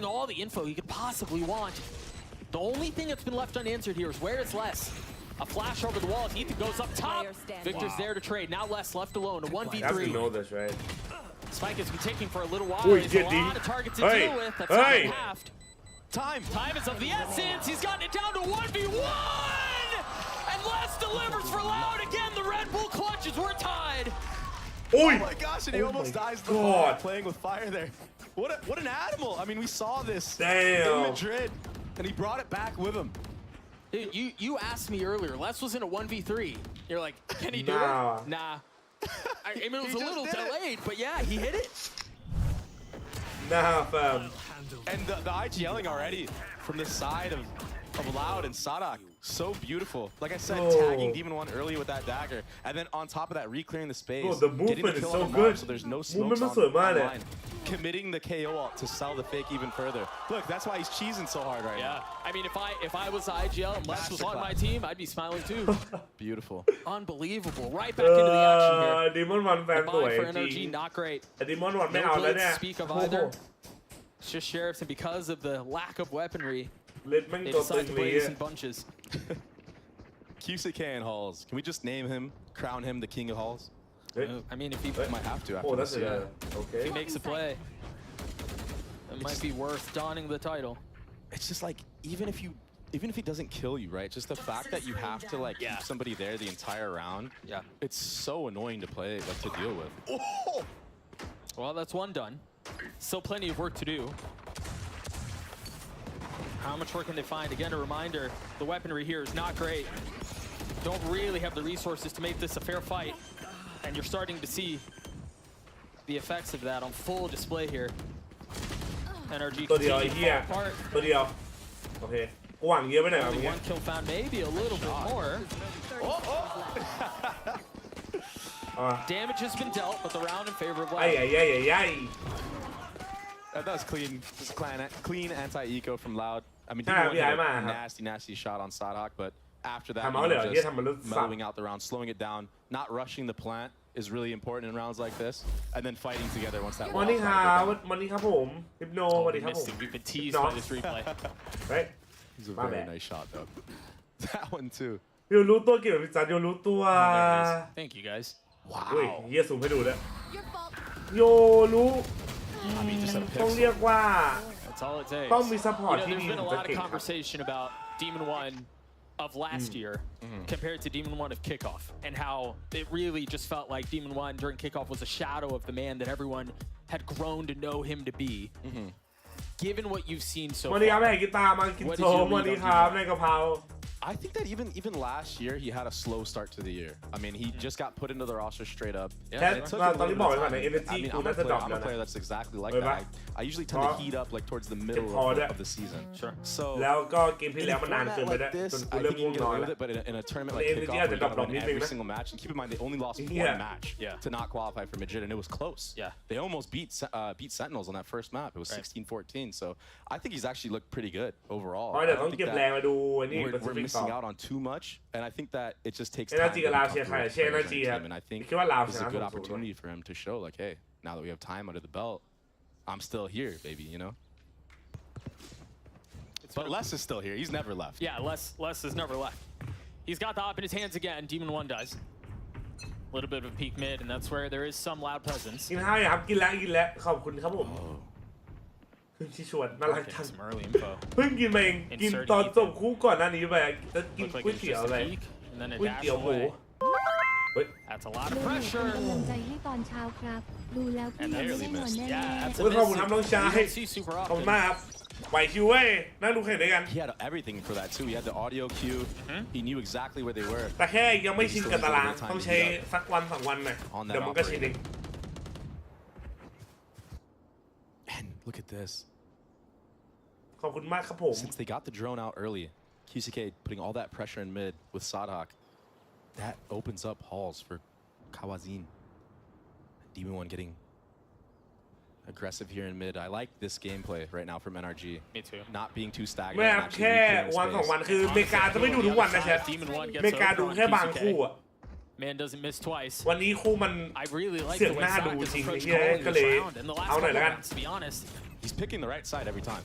getting all the info he could possibly want. The only thing that's been left unanswered here is where is Les? A flash over the wall. If Ethan goes up top, Victor's there to trade. Now Les left alone. A 1v3. You have to know this, right? Spike has been taking for a little while. Ooh, There's a lot of targets to deal with. That's not halved. Time is of the essence. He's gotten it down to 1v1! And Les delivers for Loud again. The Red Bull clutches. We're tied. Oh my gosh, and he almost dies to the fire, playing with fire there. What an animal. I mean, we saw this in Madrid, and he brought it back with him. Dude, you asked me earlier. Les was in a 1v3. You're like, can he do it? Nah. I mean, it was a little delayed, but yeah, he hit it. Nah, fam. And the IGLing already from the side of Loud and Sadak, so beautiful. Like I said, tagging Demon 1 early with that dagger, and then on top of that, reclearing the space. The movement is so good. So there's no smokes on the line. Committing the KO ult to sell the fake even further. Look, that's why he's cheesing so hard right now. I mean, if I was IGL and Les was on my team, I'd be smiling too. Beautiful. Unbelievable. Right back into the action here. Demon 1 fan The buy for NRG, not great. Demon 1 ไม่เอา No แล้ว blitz เนี่ย to speak of either. It's just Sheriffs, and because of the lack of weaponry, เล่นแม่ง they ตัวตึ decide ง to เลย play this in bunches. QCK and Halls. Can we just name him, crown him the king of Halls? I mean, if he might have to. Oh, that's if he makes a play, it might be worth donning the title. It's just like even if he doesn't kill you, right? Just the fact that you have to like keep somebody there the entire round. Yeah. It's so annoying to play, like to deal with. Well, that's one done. Still plenty of work to do. How much work can they find? Again, a reminder, the weaponry here is not great. Don't really have the resources to make this a fair fight. And you're starting to see the effects of that on full display here. NRG ตัวเดียวไอ้เหี้ย apart. ตัวเดียวโอเคกูหวังเยอะไปหน่อย Only one kill found, maybe a little bit more. Damage has been dealt, but the round in favor of Loud. ไอ้ That was clean. Just clean anti-eco from Loud. I mean, nasty shot on Sadhak, but after that, just mellowing out the round, slowing it down, not rushing the plant is really important in rounds like this, and then fighting together once that. วันนี้ครับผมฮิปโนวันนี้ครับผม We've been teased by this replay. Right. It's a very nice shot, though. That one too. โยรู้ตัวเกี่ยวกับพิจันโยรู้ตัว Thank you guys. เฮ้ยเฮียสูงให้ดูด้วยโยรู้ต้องเรียกว่า That's all it takes. ต้องมีซัพพอร์ตที่ There's ดี been a ถึงจะ lot of เก่งครับ conversation about Demon 1 of last year compared to Demon 1 of Kickoff, and how it really just felt like Demon 1 during Kickoff was a shadow of the man that everyone had grown to know him to be. Given what you've seen so วันนี้ครับ far, แม่กีตาร์มากินโชว์วันนี้ครับในกะเพรา I think that even last year he had a slow start to the year. I mean, he just got put into the roster straight up. I'm a player that's exactly like that. I usually tend to heat up like towards the middle of the season. Sure. So แล้วก็เกมที่แล้วมันนานเกินไปแล้วจนกู I เริ่ม think you ง่วง can นอน get away แล้ว with it, but in a tournament like Kickoff, you gotta win every single match. And keep in mind, they only lost one match to not qualify for Madrid, and it was close. They almost beat Sentinels on that first map. It was 16-14. So I think he's actually looked pretty good overall. I don't think that we're missing out on too much, and I think that it just takes time to come to the team, and I think this is a good opportunity for him to show, like, hey, now that we have time under the belt, I'm still here, baby, you know? But Les is still here. He's never left. Yeah, Les has never left. He's got the op in his hands again. Demon 1 does. A little bit of a peak mid, and that's where there is some Loud presence. กินให้ครับกินแล้วขอบคุณครับผมที่ชวนน่ารักจังเพิ่งกินมาเองกินตอนจบคู่ก่อนหน้านี้ไปจะกินก๋วยเตี๋ยวอะไรก๋วยเตี๋ยวหมู That's a lot of pressure. กำลังใจให้ตอนเช้าครับ ดูแล้วพี่ยังไม่นอนแน่ๆ ขอบคุณครับน้องชายขอบคุณมากครับไหวคิวเว้ยนั่งดูแข่งด้วยกัน He had everything for that too. He had the audio cue. He knew exactly where they were. แต่แค่ยังไม่ชินกับตารางต้องใช้สักวัน2 วันหน่อยเดี๋ยวมันก็ชินเอง And look at this. ขอบคุณมากครับผม Since they got the drone out early, QCK putting all that pressure in mid with Sadhak, that opens up halls for Kawazin. Demon 1 getting aggressive here in mid. I like this gameplay right now from NRG. Me too. Not being too stagnant. แม่แค่วัน2 วันคือเมกาจะไม่ดูทุกวันนะแชทเมกาดูแค่บางคู่อะ Man doesn't miss twice. วันนี้คู่มันเสียงหน้าดูจริงไอ้เหี้ยก็เลยเอาหน่อยแล้วกัน To be honest, he's picking the right side every time.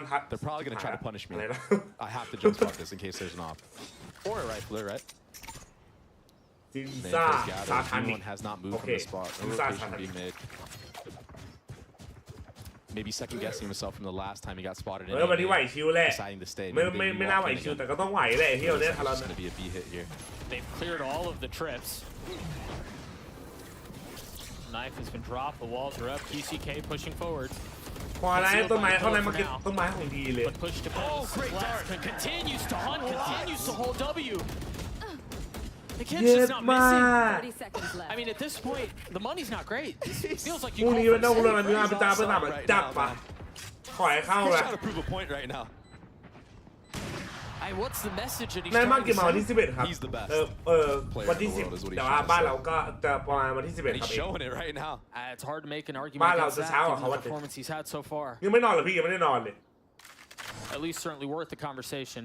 บรรทัด They're probably gonna try to punish me. อะไรนะ I have to jump spot this in case there's an op or a rifler, right? จินซ่าซาทานิ has not moved โอ from เค the spot. จิ No นซ่าซา rotation ทานิ being made. Maybe second guessing himself from the last time he got spotted in วันนี้ไหวชิวแหละ deciding to stay. ไม่น่าไหวชิวแต่ก็ต้องไหวแหละเฮียเนี่ยทารอน It's going to be a B hit here. They've cleared all of the trips. Knife has been dropped. The walls are up. QCK pushing forward. พอแล้วต้นไม้เท่านั้นมาเก็บต้นไม้ของดีเลย But push to pass. Continues to hunt. Continues to hold W. The kid's just not missing. 30 seconds left. I mean, at this point, the money's not great. It feels like พ you รุ่ง call นี้ for มันต้อง the ลง same. อะไรไม่ไปตามจับปะขอให้เข้า He's ละ trying to prove a point right now. What's the message that he's นายมา trying เก็บมาวัน to ที่ say? 11 ครับ He's the best วันที่ player in the world is what 10 he's แต่ว่า trying to บ้าน say. เราก็จะประมาณวันที่ 11 And ครับ he's showing it right now. It's hard to make an argument บ้านเรา against จะ that เช้ากว่า given เขา the วันเด็ก performance he's had so far. ยังไม่นอนเหรอพี่ยังไม่ได้นอนเลย At least certainly worth the conversation.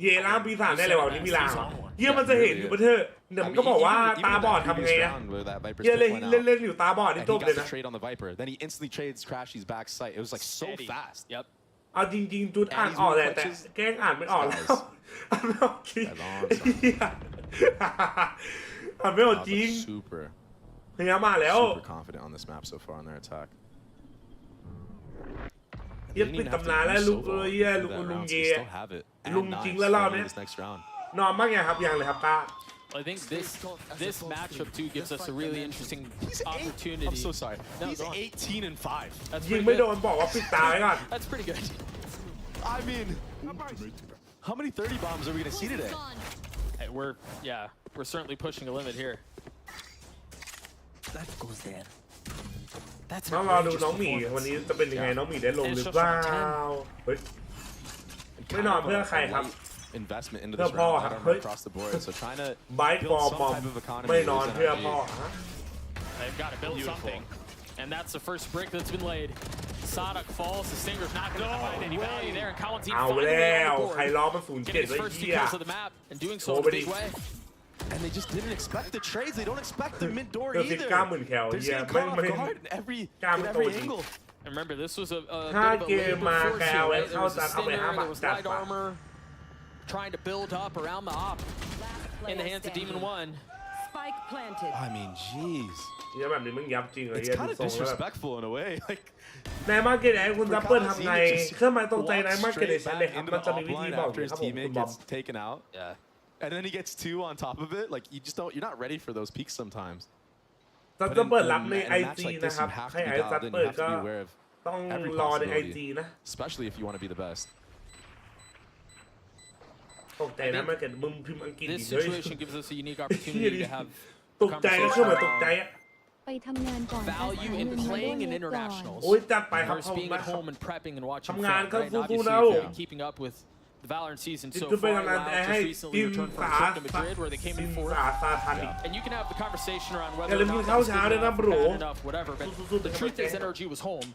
เย่ล้างปีศาจได้เลยว่ะวันนี้มีลางเยี่ยมันจะเห็นอยู่ปะเถอะเดี๋ยวมันก็บอกว่าตาบอดทำไงอะเยี่ยเล่นอยู่ตาบอดนี่ And จ he บเลย got นะ the trade on the Viper. Then he instantly trades Crashy's back sight. It was like so Steady. fast. Yep. เอาจริงๆจุดอ่านออกแต่แกล้งอ่านไม่ออกแล้วอ่านไม่ออกจริงอ่านไม่ออกจริง Super พยายามมาแล้ว confident on this map so far on their attack. เยี่ยปิดตำนานแล้วลุงเยี่ยลุงเย่ลุงจริงแล้วรอบนี้นอนมากยังครับยังเลยครับป้า I think this matchup too gives us a really interesting opportunity. I'm so sorry. No, He's 18 and 5. That's ยิง pretty ไม่โด good. นบอกว่าปิดตาไว้ก่อน That's pretty good. I mean, how many 30 bombs are we going to see today? Hey, we're certainly pushing a limit here. That goes there. That's น้องรอดูน้องหมีวันนี้จะเป็นยังไงน้องหมีได้ลงหรือเปล่าเฮ้ยไม่นอนเพื่อใครครับ Investment into this round across the board. So trying to build some type of economy. ไม่นอนเพื่อพ่อ They've got to build something, and that's the first brick that's been laid. Sadak falls. The Stinger's not going to find any value there, and Kalantin เอา finally แล้ว on the board, ใครล้อมา0-7 getting ไว้ his first เหี้ 2 ย kills of the map, and doing so in a big way. And they just didn't expect the trades. They don't expect the mid door เกือบ either. 19,000 แคล They're เหี้ย just ไม่ getting ไม่ caught off guard in every จริง angle. And remember, this was a ถ้า bit of a เกม labor มา force แคล here, ไว้ right? There เข้า was ตั a ดเอาไป Stinger, 5 บา there ท was จัด light ปะ armor, trying to build up around the op in the hands of Demon One. Spike planted. I mean, jeez. เหี้ยแบบนี้มึงยับจริงเหรอ It's เหี้ย kind ดู of ทรงแล้วแบบ disrespectful in a way. Like นายมาเก็ตไอ้คุณซัปเปิลทำไงเครื่องหมายตรงใจนายมาเก็ตในชั้นเลยครับมันจะมีวิธีบอกอยู่ his ครับผมคุณ teammate บอม gets taken out. Yeah. And then he gets 2 on top of it. Like you're not ready for those peaks sometimes. ซัปเปิลรับใน IG นะครับให้ไอ้ซัปเปิลก็ต้องรอใน IG นะ Especially if you want to be the best. ตกใจนะมาเก็ตมึงพิมพ์อังกฤษ This ดิเฮ้ย situation gives us a unique opportunity to have ตกใจก็คือเหมือนตกใจอะ ไปทำงานก่อน value in playing in internationals โอ้ยจัดไปครับ versus being at home and prepping and watching ทำงาน film, ก็ right? สู้ Obviously, ๆนะ if ผ you've ม been keeping up with the Valorant season จิ so ตเป็น far, กำลัง Loud ใจ just ให้ recently จิน returned from สา a trip to Madrid where they came จิ in น fourth. สาซาทัน And you can have the conversation around อย่า whether ลื or มกิน not ข้าว that was เช้า good ด้วยนะ enough, โบร bad enough, whatever. But สู้ๆ the truth is NRG was home,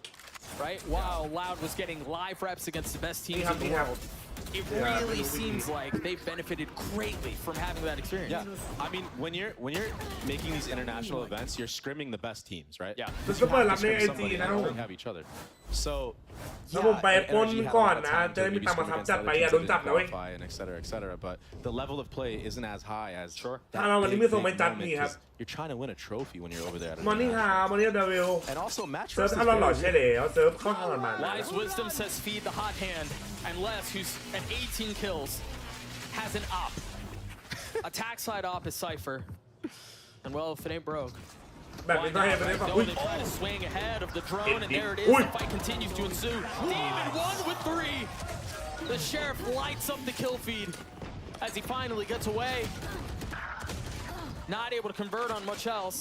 right? While Loud was getting live reps against the best teams in the world. It really seems like they've benefited greatly from having that experience. Yeah, I mean, when you're making these international events, you're scrimming the best teams, right? Yeah. Because you have to scrim somebody and they have each other. So แล้วผมไปปล้นก่อนนะจะได้มีตังค์มาทับจัดไปอย่าโดนจับนะเว้ย and et cetera. But the level of play isn't as high as ถ้าเราวันนี้ไม่ส่งไปจัดนี่ครับ you're trying to win a trophy when you're over there. มอร์นิ่งฮาร์มอร์นิ่งเดวิล And also match เซิร์ฟถ้าเราหล่อใช่แล้วเซิร์ฟเข้าทางมัน Wise Wisdom says feed the hot hand, and Les, who's at 18 kills, has an op. Attack side op is Cypher. And well, if it ain't broke. แบบนี้ต้องให้ไปได้ป่ะ They try to swing ahead of the drone, and there it is. The fight continues to ensue. Demon 1 with 3. The Sheriff lights up the kill feed as he finally gets away. Not able to convert on much else.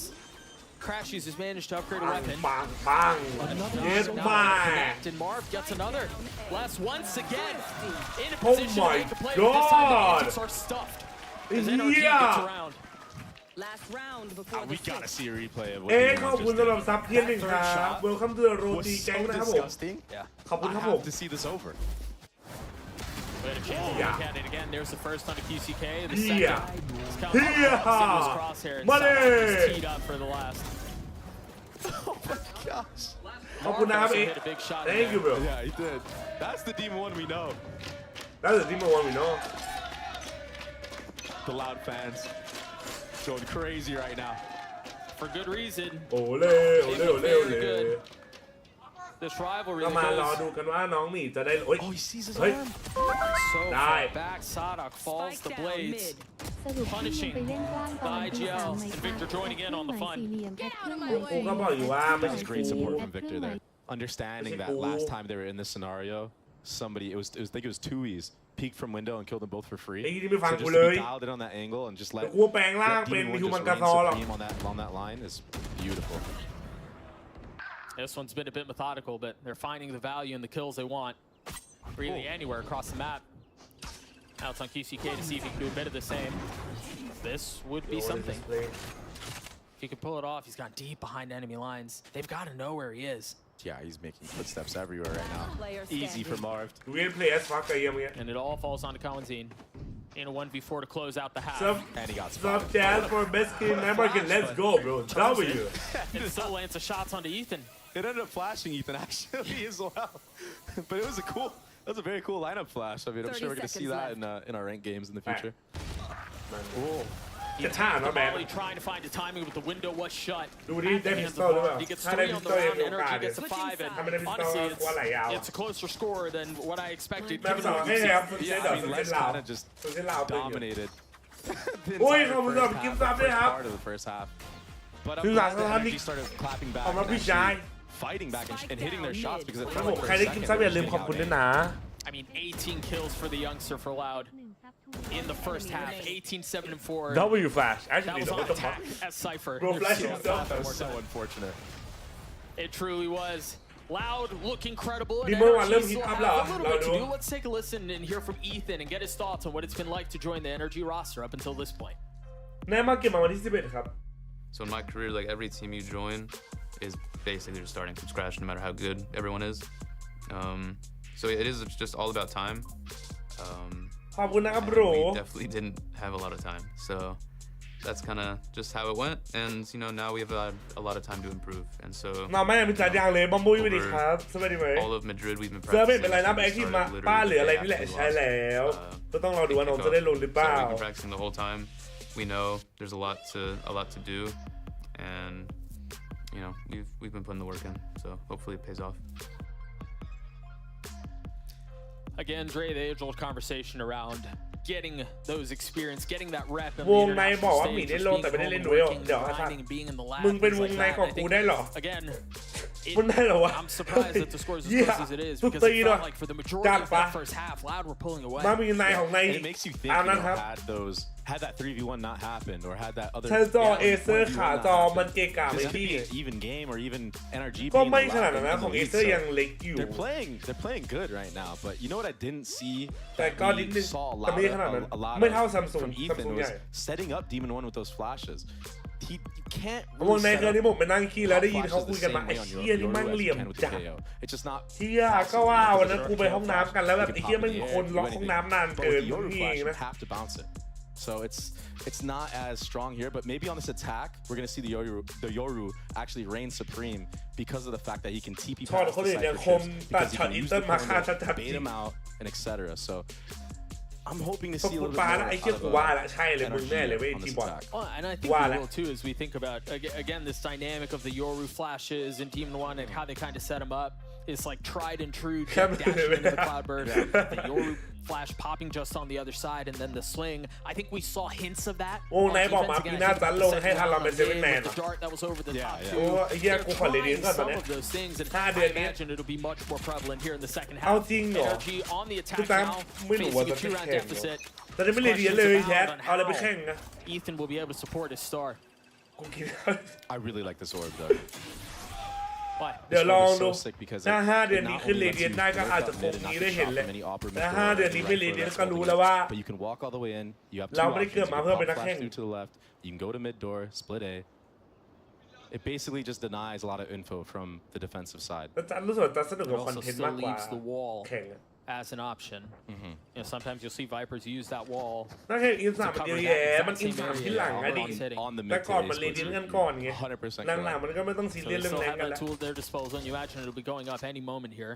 Crashies has managed to upgrade a weapon. ปังปังเย็ดมาก And Marv gets another. Les once again in a Oh position my where he can play. But this time the God. agents are stuffed. As NRG gets around. Last round before We gotta see a replay of what เอ๊ะ Demon ขอบคุณ just สำหรับ did. ซับเพียนหนึ่งครับ Welcome to the โร Was ตีแก๊ง so นะครับผม disgusting. ขอบคุณ I ครับผม have to see this over. We had a chance to look at it again. There's the first on the QCK. The Yeah. second is coming. Yeah. It was crosshair. And Money. Sadak is teed up for the last. Oh my gosh. ขอบคุณนะครับ Also เอ๊ะ hit a big shot in Thank you there. bro Yeah, he did. That's the Demon one we know. That's the Demon one we know The Loud fans going crazy right now. For good reason. โอ้เล่โอ้เล่โอ้เล่โอ้เล่ This rivalry ก็มารอดูกันว่าน้องหมีจะได้โอ้ยเฮ้ย so ได้ far back. Sadok falls the blades. สรุปที่ยังไปเล่นกล้ามตอนที่3ไหมคะ Victor joining in on the เครื่องหมาย fun. สี่เหลี่ยมแอดเครื่องหมาย กูก็บอกอยู่ว่าไม่ That ใช่ was great กู support from Victor there. Understanding that last time they were in this scenario, somebody it was I think it was Tui's peeked from window and killed them both for free. ไอ้ที่ไม่ฟัง So กู just เล to ย be dialed in on that angle and just let กูแปลงร่างเป็น Demon ฮิว One มัน just กา reign ซอหรอก supreme on that line is beautiful. This one's been a bit methodical, but they're finding the value in the kills they want. Really anywhere across the map. Now it's on QCK to see if he can do a bit of the same. This would be something. If he can pull it off, he's got deep behind enemy lines. They've got to know where he is. Yeah, he's making footsteps everywhere right now. Easy for Marv. Weird play as fuck again. And it all falls onto Kawanzine. In a 1v4 to close out the half. And he got Sub Jazz for best game nightmarket. Let's go, bro. W. And still lands the shots onto Ethan. It ended up flashing Ethan actually as well. But it was a very cool lineup flash. I mean, I'm sure we're going to see that in our ranked games in the future. Oh. Molly trying to find the timing, but the window was shut. He gets 3 on the round, NRG gets a 5, and honestly, it's a closer score than what I expected. Given what we've seen. Yeah, I mean, Les kind of just dominated the Oi, entire part of the first half. But I'm glad that NRG started clapping back and actually fighting back and hitting their shots because it felt like for a second. I mean, 18 kills for the youngster for Loud in the first half. 18, 7, and 4. W flash. That Actually, was what on the attack fuck? as Cypher. Bro, flash himself. That was so unfortunate. It truly was. Loud, look incredible. And Demo NRG let still me have up, a little bit to Loud. do. Let's take a listen and hear from Ethan and get his thoughts on what it's been like to join the NRG roster up until this point. แน่มากเก็บมาวันที่11ครับ So in my career, like every team you join is basically just starting from scratch, no matter how good everyone is. So it is just all about time. ขอบคุณนะครับ bro. We definitely didn't have a lot of time, so that's kind of just how it went. And you know, now we have a lot of time to improve, and so น้องแม่เป็นจัดอย่างเลยบอมบุ้ยสวัสดีครับสวัสดีไหม all of Madrid we've been เสื้อเป็น practicing. เป็นไรนะแอคทีฟมาป้าหรืออะไรนี่แหละใช่แล้วก็ต้องรอดูว่าน้องจะได้ลงหรือเปล่า So we've been practicing the whole time. We know there's a lot to do, and you know we've been putting the work in. So hopefully it pays off. Again, Dre, the age-old conversation around getting those experience, getting that rep. วงในบอกว่าหมีได้ลงแต่ไม่ได้เล่นด้วยเดี๋ยวครับมึงเป็นวงในของกูได้หรอ Again, มันได้หรอวะ I'm surprised that the score is as close as it is because it felt like for the majority of that first half, Loud were pulling away. มามีในของใน And it makes you think, you know, had that 3v1 not happened or had that other ถ้าจอเอเซอร์ขาจอมันเกะกะไหมพี่ even game or even NRG ก็ไม่ขนาดนั้นนะของเอเซอร์ยังเล็กอยู่ They're playing good right now, but you know what I didn't see แต่ก็นิดนึงแต่ไม่ขนาดนั้นไม่เท่าซัมซุง from Ethan was setting up Demon One with those flashes. You can't วงในคืนนี้ผมไปนั่งขี้แล้วได้ยินเขาคุยกันมาไอ้เหี้ยนี่มั่งเหลี่ยมจัด It's just not เหี้ยก็ว่าวันนั้นกูไปห้องน้ำกันแล้วแบบไอ้เหี้ยมันมีคนล็อกห้องน้ำนานเกินนี่เองนะ So it's not as strong here, but maybe on this attack, we're gonna see the Yoru actually reign supreme because of the fact that he can TP past the Cypher chips, because he can use the corner, bait him out, and etc. So I'm hoping to see a little bit more out of energy on this attack. Well, and I think we will too as we think about again this dynamic of the Yoru flashes and Demon One and how they kind of set him up. It's like tried and true dashing into the cloudburst, the Yoru flash popping just on the other side, and then the sling. I think we saw hints of that. วงในบอกมาปีหน้าจัดลงให้ทันเราเป็นเซเว่นแมน The dart that was over the top. โอ้ไอ้เหี้ยกูขอเรียนก่อนตอน Some นี้ of those things, and 5 I เดือนนี้ imagine it'll be much more prevalent here in the second เอา half. จริงเหรอ NRG on the คือ attack ตาม now, ไม่รู้ว่า facing จะ a เป็น 2-round แข่ง deficit. แต่ไม่ได้เรียนเลยแชทเอาอะไรไปแข่งนะ Ethan will be able to support his star. I really like this orb though. เดี๋ยวลองดูถ้า5 เดือนนี้ขึ้นเรเดียนได้ก็อาจจะคงนี้ได้เห็นเลยแต่5 เดือนนี้ไม่เรเดียนก็รู้แล้วว่า But you can walk all the way in. You have เราไม่ได้เกิดมาเพื่อเป็นนัก flash แข่ง through to the left. You can go to mid door, split A. It basically just denies a lot of info from the defensive side. แต่จันรู้สึกจะสนุก It กับคอน also เทนต์ still มากกว่า leaves the wall แข่ง as an option. You know, sometimes you'll see Vipers use that wall. นักแข่งอินสามมันเยอะแยะมันอินสามที่หลังไงดิแต่ก่อนมันเรเดียนกันก่อนไงหลังๆมันก็ไม่ต้องซี So เรีย they สเรื่อง still แรง have กัน that แล้ว tool at their disposal, and you imagine it'll be going up any moment here.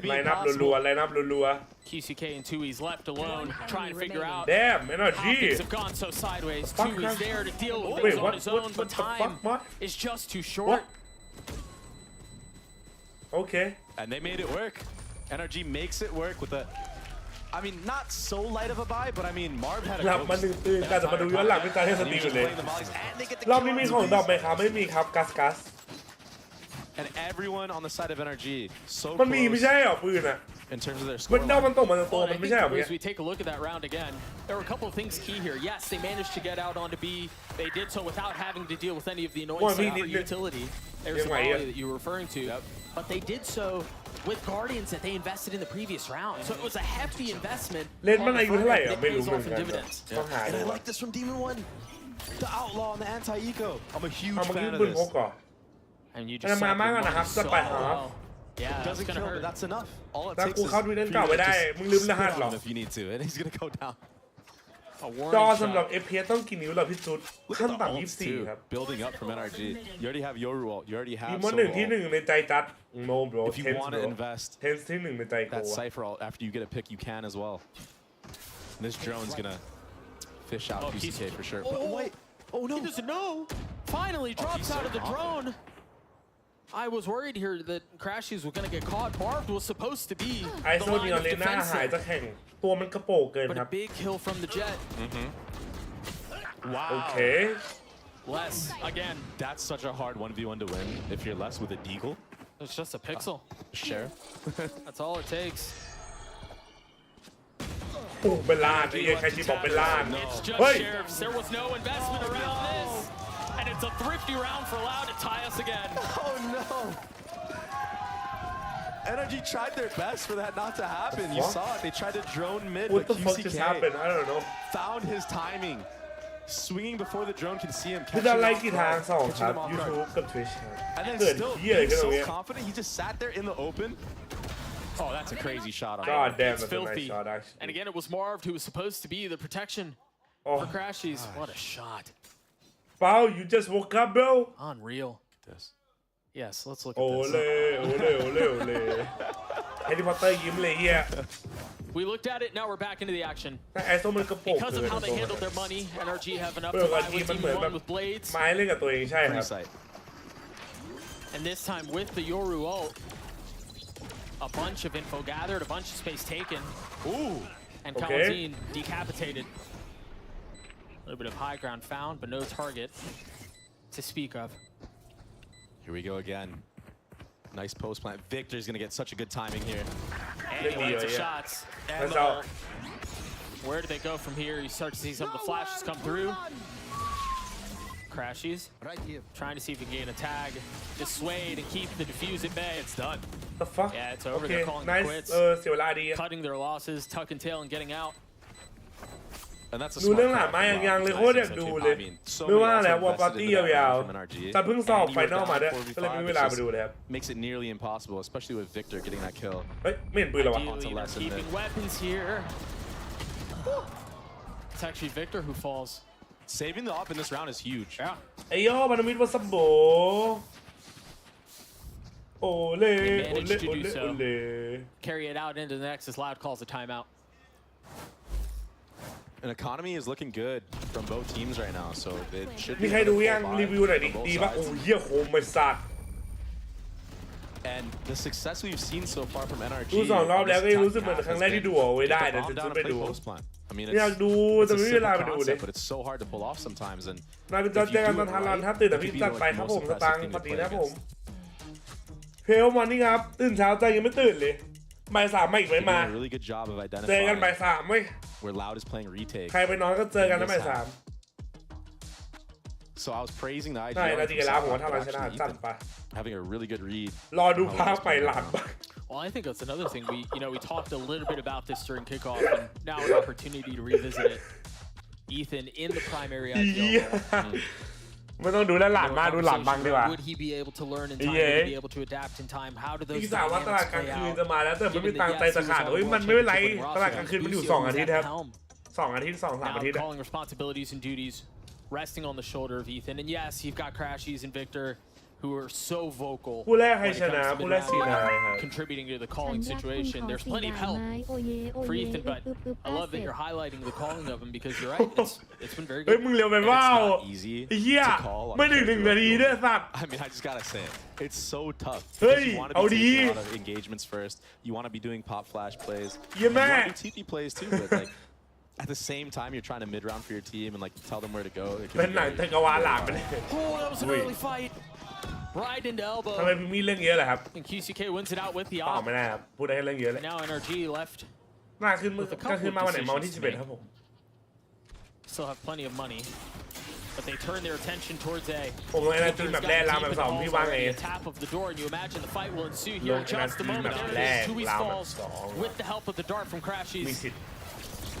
to be ไลน์นับรัวๆไลน์นับรัว QCK and Tui's left alone, trying to figure out Damn, how NRG. things have gone so sideways. Fuck, Tui's there to deal with Wait, things on what- his what- own, what but the time fuck, what? is just too short. Okay. And they made it work. NRG makes it work with a, I mean, not so light of a buy, but I mean, Marv had a หลับมา1 ตื่นการจะมาดูย้อนหลังเป็นการให้สตรีมอยู่เลยรอบนี้มีของดอกไหมครับไม่มีครับกัส And everyone on the side of NRG so มันมีไม่ close ใช่เหรอปืนอ่ะ in terms of their มัน score เดา line. มันตกมาจากตัวมันไม่ใช่เหรอ As we take a look at that round again, there were a couple of things key here. Yes, they managed to get out onto B. They did so without having to deal with any of the annoyance for utility. There's the volley that you were referring to. But they did so with Guardians that they invested in the previous round. So it was a hefty investment. เล่นมันอายุเท่าไหร่อ่ะไม่รู้ Pays เหมือ off น in กัน dividends. And I like this from Demon One, the outlaw and the anti-eco. I'm a huge เอามา fan ยิง of ปืน this. พกก่อน And you อัน just นั้นมากกว่านะครับสไปฮาร์ฟ Yeah, It doesn't that's gonna kill, but hurt. that's enough. All it ถ้า takes กู is เข้าดูเล่น for เก่า you ไม่ to ได้ just มึงลืมรหัส spit หรอ on him if you need to, and he's gonna go down. A จอ warning สำหรับ shot. FPS ต้องกี่นิ้วเหรอพี่จุด Look ขั้ at น the ต่ำ ults 24 too, ครับ building up from NRG. You already have your ult. You already ที have มว่า solo 1 ที่ ult. 1ในใจจัด no bro If you tense want to bro invest tense ที่ 1ในใจกู that cipher ult after you get a pick, you can as well. And this drone's gonna fish out VCK for sure. But wait, oh no! He doesn't know. Finally drops out of the drone. I was worried here that Crashies were going to get caught. Barbed was supposed to be ไอ the โซนี line อ of เลน่าหาย defensive. จะแข่งตัวมันกระโปงเกิน But ครับ a big kill from the Jet. Wow. โอเค Less, again, That's such a hard 1v1 to win if you're less with a deagle. it's just a pixel. Share. That's all it takes. โอ้เป็นล้านไอ้เหี้ยใครที่บอกเป็นล้าน It's just เฮ้ย Sheriffs. There was no investment around this. And it's a thrifty round for Loud to tie us again. Oh no! NRG tried their best for that not to happen. You What? saw it. They tried to drone mid, What but the fuck just happened? I don't know. found his timing, swinging before the drone can see him. คือ catching ด้านไล him ค์ off กี่ทาง guard, สอง catching ครับ him off guard. YouTube กับ Twitch ครับ And then เกิด still เหี้ยอะไร being กันตรง so เนี้ย confident, he just sat there in the open. Oh, that's a crazy shot. On God him. damn, It's that's a nice filthy. shot actually. And again, it was Marv who was supposed to be the protection Oh. for Crashies. What a shot. Wow, you just woke up bro Unreal. This. Yes, let's look โอ at เล่ this. โอเล่โอเล่โอเล่แฮร์รี่พอตเตอร์ยิ้มเลยเฮีย We looked at it, now we're back into the action. แต่ไอโซมันกระโปง Because เกิ of น how they handled their money, NRG have enough เอ to อ buy ทีม with มันเหมือน Demon แบบ 1 with blades. ไม้เล่นกับตัวเองใช่ครับ Free sight. And this time with the Yoru ult, a bunch of info gathered, a bunch of space taken. Ooh. And Okay. Kalamzin decapitated. A little bit of high ground found, but no target to speak of. Here we go again. Nice post plant. Victor's gonna get such a good timing here. And he lands the shots. And That's the out. ult. Where do they go from here? You start to see some of the flashes come through. Crashies. Right here. Trying to see if he can gain a tag. Dissuade and keep the defuse at bay. It's done. The fuck Yeah, it's over. Okay, They're calling it nice quits. เสียเวลาดี Cutting their losses, tuck and tail, and getting out. And that's a ดู smart เรื่องหลัง call มา from อย่าง Rob เลย to โคตรอยาก Ascent ดู too. เลย I mean, so ไม่ many ว่าแล้ว also ว่าปาร์ invested ตี้ into that ยาว round from NRG. ๆแต่เพิ่งสอบ And ไฟ you were นอลมา downด้วย 4v5, ก็เลยไม่มีเวลาไปดูเลยครับ makes it nearly impossible, especially with Victor getting that kill. เฮ้ยไม่เห็นปืนแล้ววะ Ideally, they're lesson keeping there. weapons here. It's actually Victor who falls. Saving the op in this round is huge. Yeah. ไอ้ย่อพันธมิตรวัสโบโอเล่โอเล่โอเล่โอเล่ Carry it out into the next as Loud calls a timeout. An economy is looking good from both teams right now, so it should มี be ใครดู a ยัง full รี buy วิวหน่อยดิ from both ดีป่ะ sides. โอ้เหี้ยโคมไม่สัตว์ And the success we've seen so far from NRG. ดูสองรอบแล้วก็ยัง this รู้สึกเหมือน attack ครั้ง has แรกที่ been ดูเอาไว้ได้ get the แต่ bomb จะ down and ไป play ดู post plant. I mean, อยาก it's ดู it's แต่ a ไม่มีเว simple ลาไปดูเลย concept, but it's so hard to pull off sometimes. And นายเป็น if จอ you เจอกัน do ตอน it ทันรัน right, ถ้าตื่น it แต่ could พี่ be จัด like ไป the ครับ most ผมส impressive ตางค์ team ส to วัสดี play นะผม against. เพลวันนี้ครับตื่นเช้าใจยังไม่ตื่นเลยบ่ายสามมาอีกไหม They มา did a really good job of เจอกันบ่าย identifying สามเว้ย where Loud is playing retake. ใครไปนอนก็เจอกันนะบ่ายสาม So I was praising the ใช่ IGL นาทีกันแล้วผมว่า for ถ้าเราชนะ actually จัดไป having a really good read. รอดู on ภา how พ Loud ไป was หลัง playing around. Well, I think that's another thing. We talked a little bit about this during kickoff, and now an opportunity to revisit it. Ethan in the primary เหี้ย IPL. ไม่ต้องดูแล้วหลังมาดูหลังบ้างดีกว่า Would he be able to learn in time? Yeah. Would he be able to adapt in time? How do พี่ those สาวว่าตลาด dynamics กลาง play คืน out? จะมาแล้วแต่มันไม่มีตังค์ใจจะขาดเฮ้ยมันไม่เป็นไรตลาดกลางคืนมันอยู่2 อาทิตย์ครับ2 อาทิตย์2-3 อาทิตย์ Now calling responsibilities and duties resting on the shoulder of Ethan. And yes, you've got Crashies and Victor who are so vocal คู่แรกใคร when it ชนะ comes to คู่แรก mid-match 4-9 ครับ contributing to the calling situation. There's plenty of help for Ethan, but I love that you're highlighting the calling of him because you're right. It's been very เฮ้ย good. มึงเร็วไปเปล่า It's not easy ไอ้เหี้ย to call on ไม่ถึง character 1 นาทีด้วยสัตว์ I mean, I just gotta say it. It's so tough. Hey, You want to be Audi. taking a lot of engagements first. You want to be doing pop flash plays. Yeah, You man. want to do TP plays too, but like at the same time, you're trying to mid round for your team and like tell them where to go. It can เป็น be หนัง very- จักรวาลหลักไปเลย Oh, that was an Wait. early fight. Right into ทำไม elbow. มีเรื่องเยอะเหรอครับ And QCK wins it out with the ตอบ op. ไม่ได้ครับพูดได้แค่เรื่องเยอะเลย And now NRG left. น่าขึ้น With a ก็ couple ขึ้นมา of วันไหนมาวันที่ decisions to 11 ครับผม Still have plenty of money. But they turn their attention towards A. ผมเลยนะทีมแบบแร่รามแบบสองพี่ว่าไง A tap of the door, and you imagine the fight will ensue ล here ง in คะแนน just ที a ม moment. แบบ There แร it ก is. Tui's รามแบบ falls สอง with the help of the dart from มี Crashies. สิทธิ์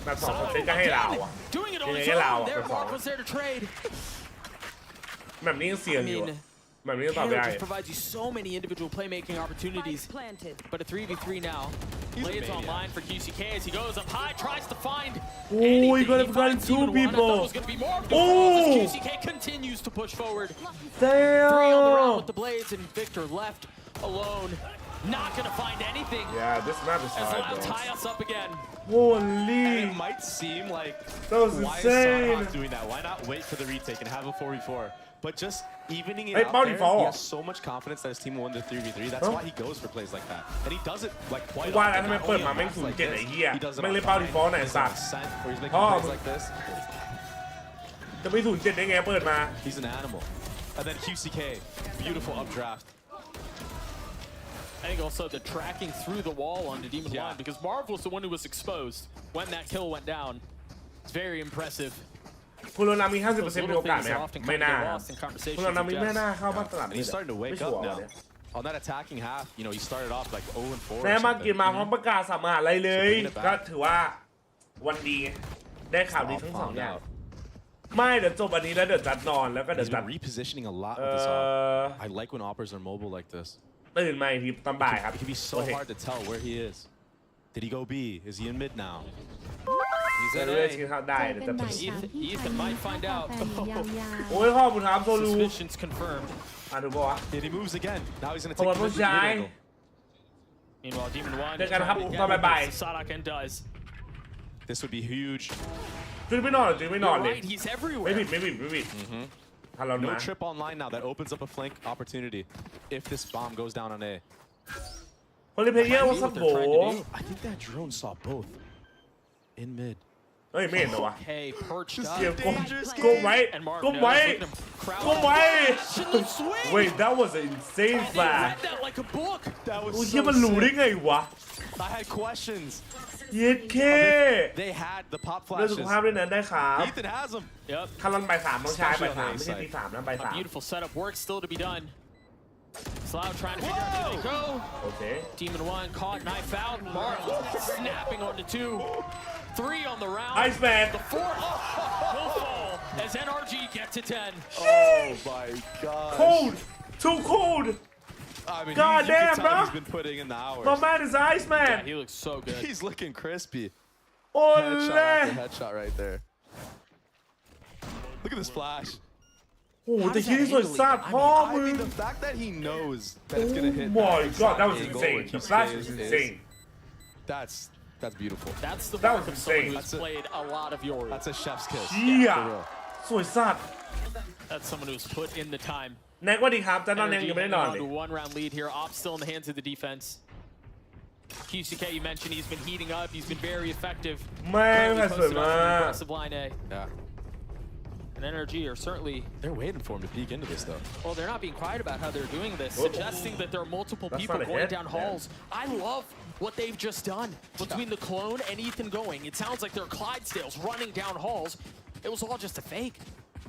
แบบสองเขาเต้นก็ให้เราอ่ะ Doing it ยัง on ไง his ก็เรา own. อ่ะ There, แบบสอง Mark was there to trade. แบบนี้ยังเสี่ยง I อยู่ mean, อะแบบนี้ยังตอบไม่ Taylor ได้ just provides you so many individual playmaking opportunities. But a 3v3 now. Blades online for QCK as he goes up high, tries to find Oh, anything. he could have gotten finds 2 even one. I thought people. it was going to be more. Oh. As QCK continues to push forward. 3 on the round with the blades, and Victor left alone. Not going to find anything. Yeah, this map is As hard, Lau bro. tie us up again. Holy. And it might seem like That was why insane. is Sarhawk doing that? Why not wait for the retake and have a 4v4? But just evening it Hey, out Bounty there, Fall. he has so much confidence that his team will win the 3v3. That's why he goes for plays like that. And he does it like quite ว่าแล้ว often. ทำไม Not เปิด only มา on แม่ง maps 0 like 7 ไอ้ this, เหี้ย he does it แม่ง on เล่นเป้าดีฟอลต์ไหน He does it สั on ตว์ Ascent, where he's making Oh. plays like this. จะไม่0 7ได้ไงเปิดมา He's an animal. And then QCK, beautiful updraft. I think also the tracking through the wall onto Demon One because Marv was the one who was exposed when that kill went down. It's very impressive. คุณโรนามี 50% มีโอกาสไหมครับไม่น่าครับคุณโรนามีไม่น่าเข้าบ้านตลาด And นี่ he's starting to ไม่ wake ชัว up ร์ now. เนี่ย On that attacking half, you know, he started off like 0 and 4. แม่มากินมาพร้อมประกาศสามารถอะไรเลย ก็ถือว่าวันดีได้ข่าวดีทั้งสองอย่างไม่เดี๋ยวจบอันนี้แล้วเดี๋ยวจัดนอนแล้วก็เดี๋ยว He's จัด been repositioning a lot with this op. I like when operas are mobile like this. ตื่นมาอีกทีตอนบ่ายครับ It can be so hard to tell where he is. Did he go B? Is he in mid now? He's จะ in เลือก A. กินข้าวได้เดี๋ยวจะ เป็นบ่ายสามที่ Ethan might find out. ยาว โอ้ยข้อมูลถามโซลู Suspicions confirmed. อ่ะถูกป่ะ And he moves again. Now he's gonna ขบวน take ผู้ the mid ชาย angle. Meanwhile, Demon One เจอกันครับ trying to ตอน get บ่าย what Sadaken does. This would be huge. จุดไม่นอนจุดไม่นอน You're เลย right, he's ไม่ everywhere. ผิดไม่ผิดไม่ผิดถ้าเรา No มา trip online now. That opens up a flank opportunity if this bomb goes down on A. คนที่เพลเยอร์ว่าสับโบ I think that drone saw both. In mid. เฮ้ยไม่เห็นเหรอวะ Okay, perched เสีย up. ก้มไว้ And Mark ก้ม knows. ไว้ Look at him crowd. ก้มไว้ Should swing. Wait that was an insane He flash read that like a book. That was โอ้ย so เฮียมันรู้ได้ sick. ไงวะ I had questions. เย็ดเค They had the pop เรื่องสุ flashes. ขภาพด้วยนั้นได้ครับ Ethan has them. Yep. คารันบ่าย 3ต้องใช้บ่าย 3ไม่ใช่ตี 3นะบ่าย A beautiful setup work still to be done. Slough trying to figure out where they go. 3โอเค Demon One caught, knife out. Mark snapping onto 2. 3 on the round. Iceman The 4th will fall as NRG gets to 10. Oh my god. cold too cold I mean, God you can damn, tell bro. he's been putting in the hours. my man is Iceman Yeah, he looks so good. He's looking crispy. Ole Headshot after headshot right there. Look at this flash. โอ้โหแต่ที่สวยสัตว์พ่อ I มึง mean, the fact that he knows that it's gonna hit. Oh my that god that exact was angle insane where the QCK flash was is- insane That's beautiful. That's the That mark was of someone insane. who's played a lot of Yoru. That's a chef's kiss. เชี่ย For real. สวยสัตว์ That's someone who's put in the time. แน็กว่าดีครับจะนอนยัง NRG ไม่ได้น hanging อน on เลย to a 1-round lead here. Op still in the hands of the defense. QCK, you mentioned he's been heating up. He's been very effective. แม่ง Currently สวย posted มา up in the ก aggressive line A. Yeah. And NRG are certainly, They're waiting for him to peek into this though. well, they're not being quiet about how they're doing this, suggesting that there are multiple That's people not a going hit, down man. halls. I love what they've just done between the clone and Ethan going. It sounds like they're Clydesdales running down halls. It was all just a fake.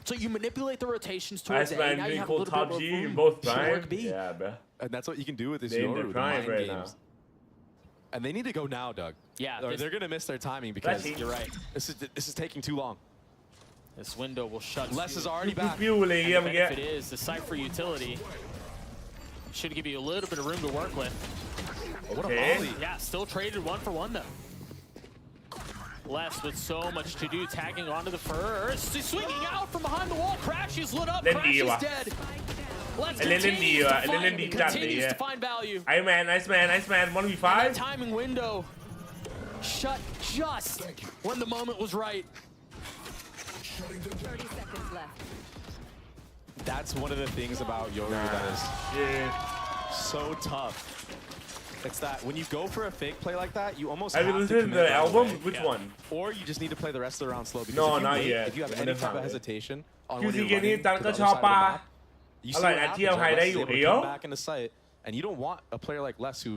So you manipulate the rotations towards A. Iceman Now you being have a called little bit top more G room in both to work prime B. yeah bro And that's what you can do with this They're in Yoru, their the prime mind right games. now. And they need to go now, Doug. Yeah, Or this- they're gonna miss their timing because That's- You're right. this is taking too long. This window will shut. Les is soon. already back. ปิ้วเลยเยี่ยม And เมื่อ the กี้ benefit is the Cypher utility should give you a little bit of room to work with. Oh, what a Okay. volley. Yeah, still traded 1-for-1 though. Les with so much to do, tagging onto the first. He's swinging out from behind the wall. Crash is lit up. Then Crash is Diwa. dead. Let's ไอ้เล่น continue ดีว่ะไอ้เล่นดีจัดเลย continues to find value. ไอ้แมน 1v5 That timing window shut just when the moment was right. 30 seconds left. That's one of the things about Yoru that is so tough. It's that when you go for a fake play like that, you almost have to commit the right album. away. Which one? Or you just need to play the rest of the round slow. Because No, if you not wait, yet. If you have any type of hesitation on when QCK you're running to the other ก็ side ชอบ of the ป่ะ map, you see what happens, เที่ยวไทย right? ได้ Les อยู่ is able to เดี๋ยว come back into sight, and you don't want a player like Les who,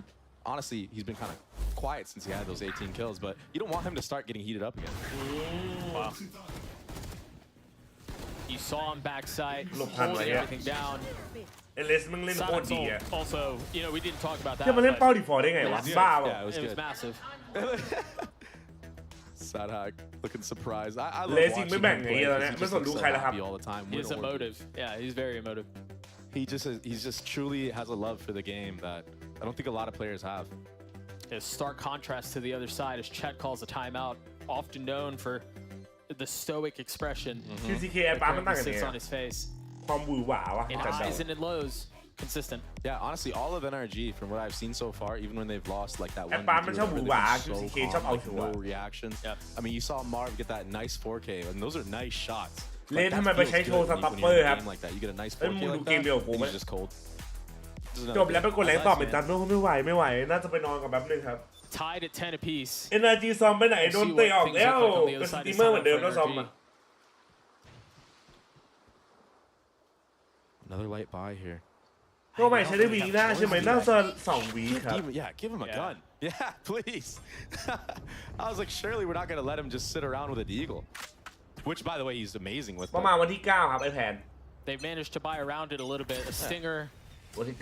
honestly, he's been kind of quiet since he had those 18 kills, but you don't want him to start getting heated up again. Wow. You saw him backside, หลบทันไว้ holding อะ everything down. เอเลสมึงเล่นโคตรดีอะ Also, you know, we didn't talk about that. จะมาเล่น but เป้าดีฟอร์ได้ไงวะ บ้า Yeah, ป่ะ it was it was good. massive. Sadhak looking surprised. I love Lacing watching ไม่แบ่ง him ไง play ตอน because นี้ he ไม่ just สน looks รู้ so ใครแล้วครับ happy all the time. He's win or lose. emotive. Yeah, he's very emotive. He's just truly has a love for the game that I don't think a lot of players have. A stark contrast to the other side as Chet calls a timeout, often known for the stoic expression QCK that ปั๊มมันต่าง currently กัน sits ไง on his face. ความหวือหวาวะ In จัดเดา highs and in lows, consistent. Yeah, honestly, all of NRG from what I've seen so far, even when they've lost like that ไอ้ one, ปั๊มมันชอบหวือหวา so QCK calm, ชอบเอา like ชัว no reactions. Yep. I mean, you saw Marv get that nice 4K, and those are nice shots. เล่น Like, ทำไม that ไป feels ใช้โชว์ good ส when ต็อป you เปอร์ in a ครับ game like that. You get a nice เอ้ย 4K มึงดู like เกม that, เดียวกู and ไหม he's just cold. จบแล้วไปกดแรงตอบเป็นจันทร์ไม่ไหว น่าจะไปนอนกับแป๊บนึงครับ Tied at 10 apiece. NRG ซอมไปไหนโดนเตะออกแล้วเป็นสตรีมเมอร์เหมือนเดิมแล้วซอมอะ Another light buy here. ก็ไม่ใช้ได้วีหน้าใช่ไหมน่าจะ2 วีครับ Yeah, give him a gun. Yeah, please. I was like, surely we're not going to let him just sit around with a deagle. Which, by the way, he's amazing with. ประมาณวันที่ 9 ครับไอแพน They've managed to buy around it a little bit. A stinger. วันที่